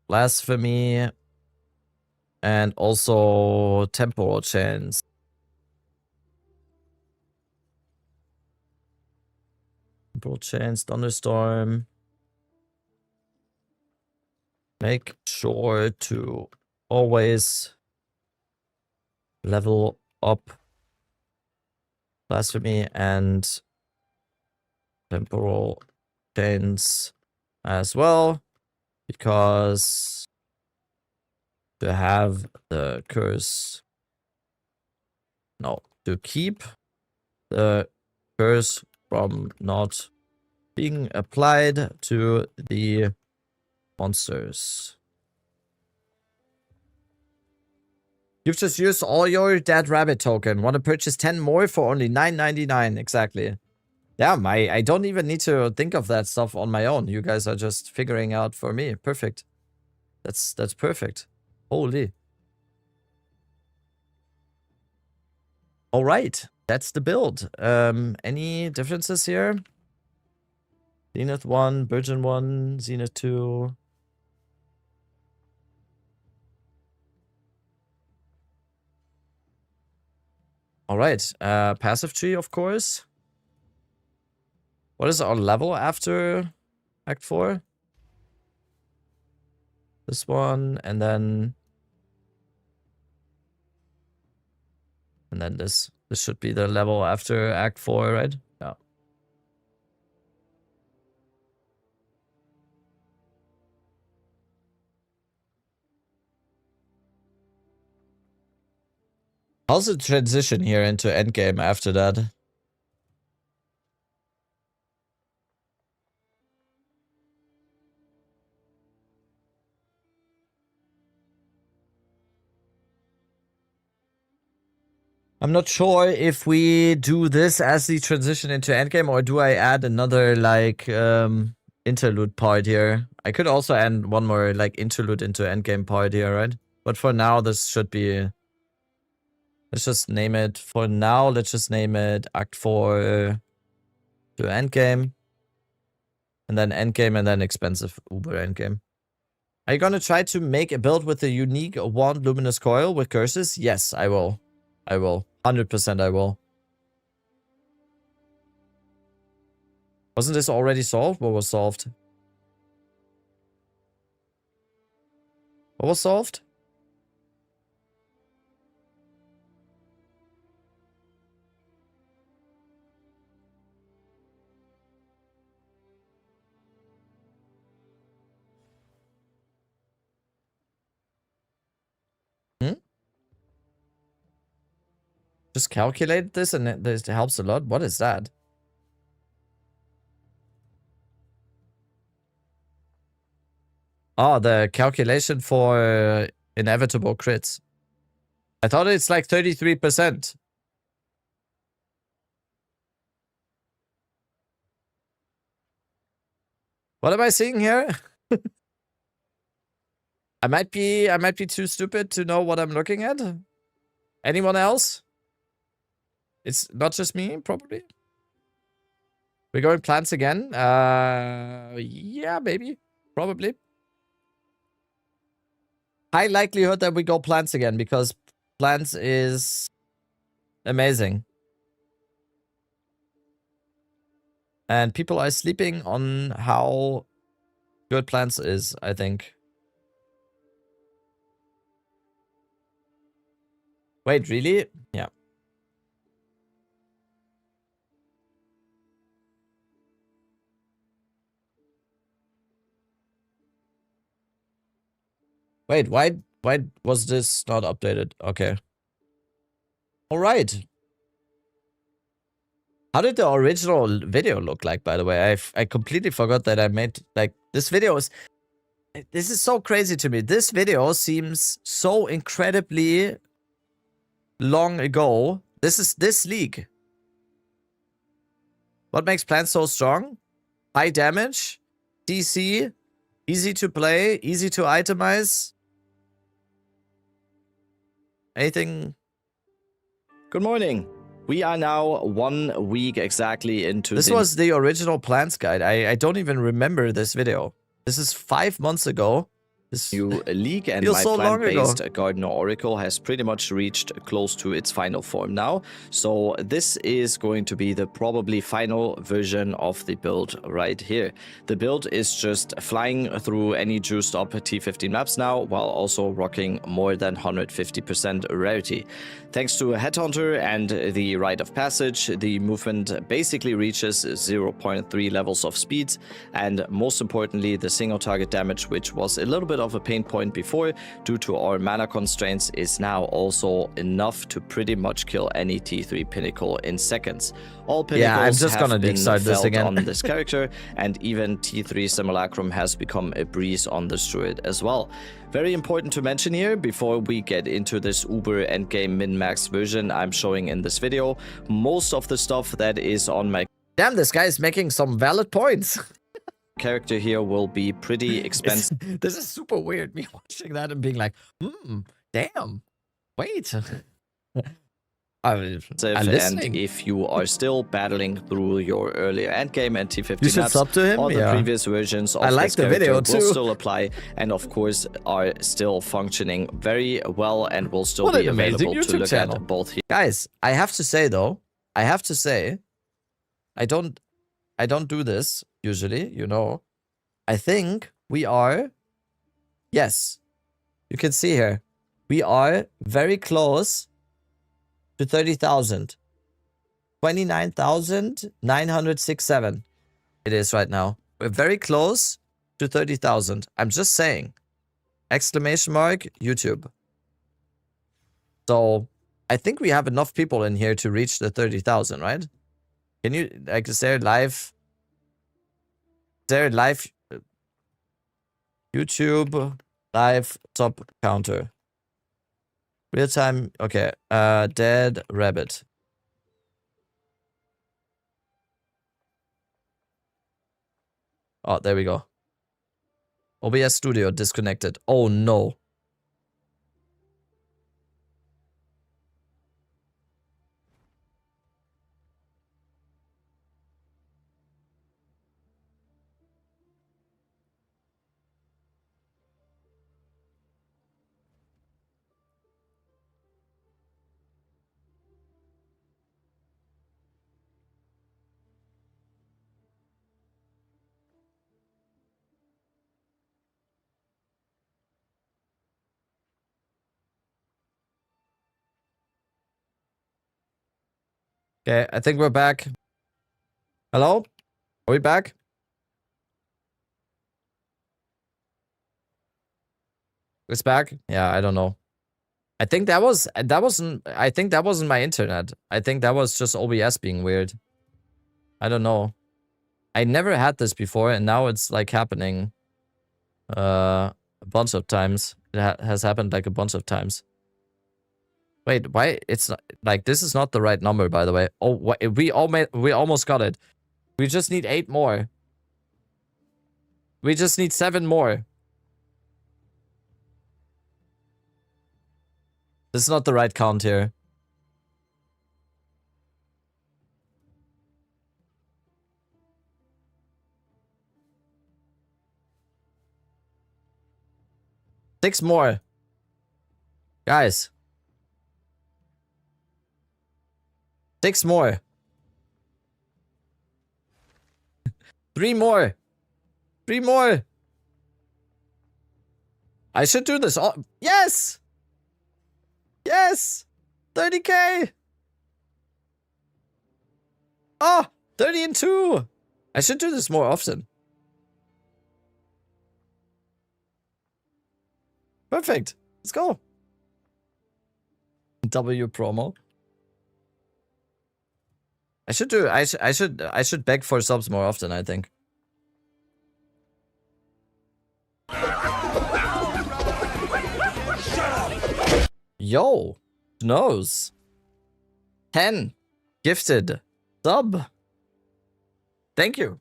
Speaker 1: Blasphemy. And also Temporal Chains. Temporal Chains, Thunderstorm. Make sure to always level up Blasphemy and Temporal Chains as well, because to have the curse, no, to keep the curse from not being applied to the monsters. You've just used all your Dead Rabbit token. Want to purchase 10 more for only $9.99. Exactly. Yeah, I don't even need to think of that stuff on my own. You guys are just figuring out for me. Perfect. That's perfect. Holy. All right. That's the build. Any differences here? Zenith 1, Virgin 1, Zenith 2. All right. Passive tree, of course. What is our level after Act 4? This one, and then this. This should be the level after Act 4, right? Yeah. How's the transition here into Endgame after that? I'm not sure if we do this as the transition into Endgame, or do I add another, like, interlude part here? I could also add one more, like, interlude into Endgame part here, right? But for now, this should be... Let's just name it... For now, let's just name it Act 4 to Endgame. And then Endgame, and then expensive Uber Endgame. Are you gonna try to make a build with a unique wand luminous coil with curses? Yes, I will. I will. 100% I will. Wasn't this already solved? What was solved? What was solved? Hmm? Just calculate this and this helps a lot. What is that? Oh, the calculation for inevitable crits. I thought it's like 33%. What am I seeing here? I might be too stupid to know what I'm looking at. Anyone else? It's not just me, probably. We're going plants again. Yeah, maybe. Probably. High likelihood that we go plants again because plants is amazing. And people are sleeping on how good plants is, I think. Wait, really? Yeah. Wait, why was this not updated? Okay. All right. How did the original video look like, by the way? I completely forgot that I made, like, this video is... This is so crazy to me. This video seems so incredibly long ago. This is this league. What makes plants so strong? High damage, DC, easy to play, easy to itemize. Anything? Good morning. We are now 1 week exactly into this. This was the original plants guide. I don't even remember this video. This is 5 months ago. This new league, and my so plant-based Gardener Oracle has pretty much reached close to its final form now. So this is going to be the probably final version of the build right here. The build is just flying through any juiced up T15 maps now, while also rocking more than 150% rarity. Thanks to a Headhunter and the Rite of Passage, the movement basically reaches 0.3 levels of speed, and most importantly, the single target damage, which was a little bit of a pain point before due to our mana constraints, is now also enough to pretty much kill any T3 pinnacle in seconds. All pinnacles have been felt on this character, and even T3 Simulacrum has become a breeze on this druid as well. Very important to mention here, before we get into this uber endgame min-max version I'm showing in this video, most of the stuff that is on my... Damn, this guy is making some valid points. Character here will be pretty expensive. This is super weird, me watching that and being like, damn, wait. I'm listening. And if you are still battling through your earlier endgame and T15 maps, sub to him? All the previous versions of this character will still apply, and of course are still functioning very well and will still be available to look at both here. Guys, I have to say though, I don't do this usually, you know. I think we are, yes, you can see here, we are very close to 30,000. 29,967 it is right now. We're very close to 30,000. I'm just saying. Exclamation mark, YouTube. So, I think we have enough people in here to reach the 30,000, right? Can you, like, is there live YouTube live top counter? Real time, okay. Dead rabbit. Oh, there we go. OBS Studio disconnected. Oh no. Okay, I think we're back. Hello? Are we back? It's back? Yeah, I don't know. I think that wasn't my internet. I think that was just OBS being weird. I don't know. I never had this before, and now it's like happening a bunch of times. It has happened like a bunch of times. Wait, why? It's not, like, this is not the right number, by the way. Oh, what? We almost got it. We just need 8 more. We just need 7 more. This is not the right count here. Six more. Guys. 6 more. 3 more. 3 more. I should do this. Oh, yes! Yes! 30k! Oh! 30 and 2! I should do this more often. Perfect. Let's go. W promo. I should beg for subs more often, I think. Yo, knows. 10 gifted sub. Thank you.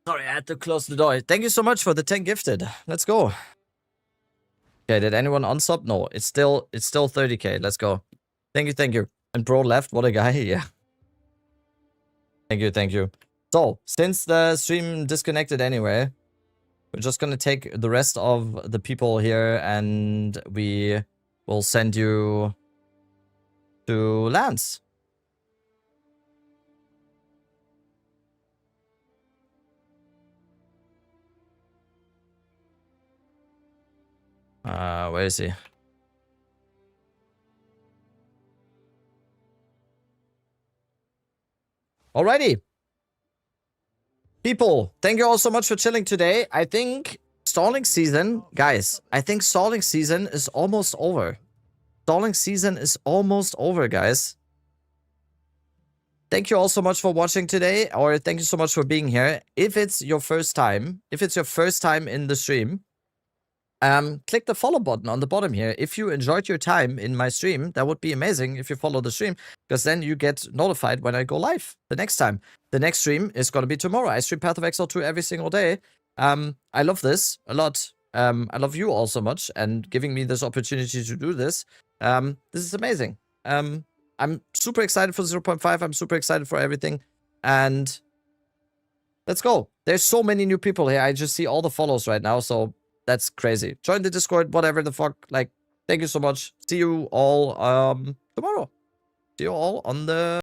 Speaker 1: Sorry, I had to close the door. Thank you so much for the 10 gifted. Let's go. Okay, did anyone unsub? No, it's still 30k. Let's go. Thank you. And bro left, what a guy. Yeah. Thank you. So, since the stream disconnected anyway, we're just gonna take the rest of the people here and we will send you to Lance. Where is he? Alrighty. People, thank you all so much for chilling today. I think stalling season, guys, I think stalling season is almost over. Stalling season is almost over, guys. Thank you all so much for watching today, or thank you so much for being here. If it's your first time, in the stream, click the follow button on the bottom here. If you enjoyed your time in my stream, that would be amazing if you follow the stream, because then you get notified when I go live the next time. The next stream is going to be tomorrow. I stream Path of Exile 2 every single day. I love this a lot. I love you all so much and giving me this opportunity to do this. This is amazing. I'm super excited for 0.5. I'm super excited for everything. And let's go. There's so many new people here. I just see all the follows right now, so that's crazy. Join the Discord, whatever the fuck. Like, thank you so much. See you all tomorrow. See you all on the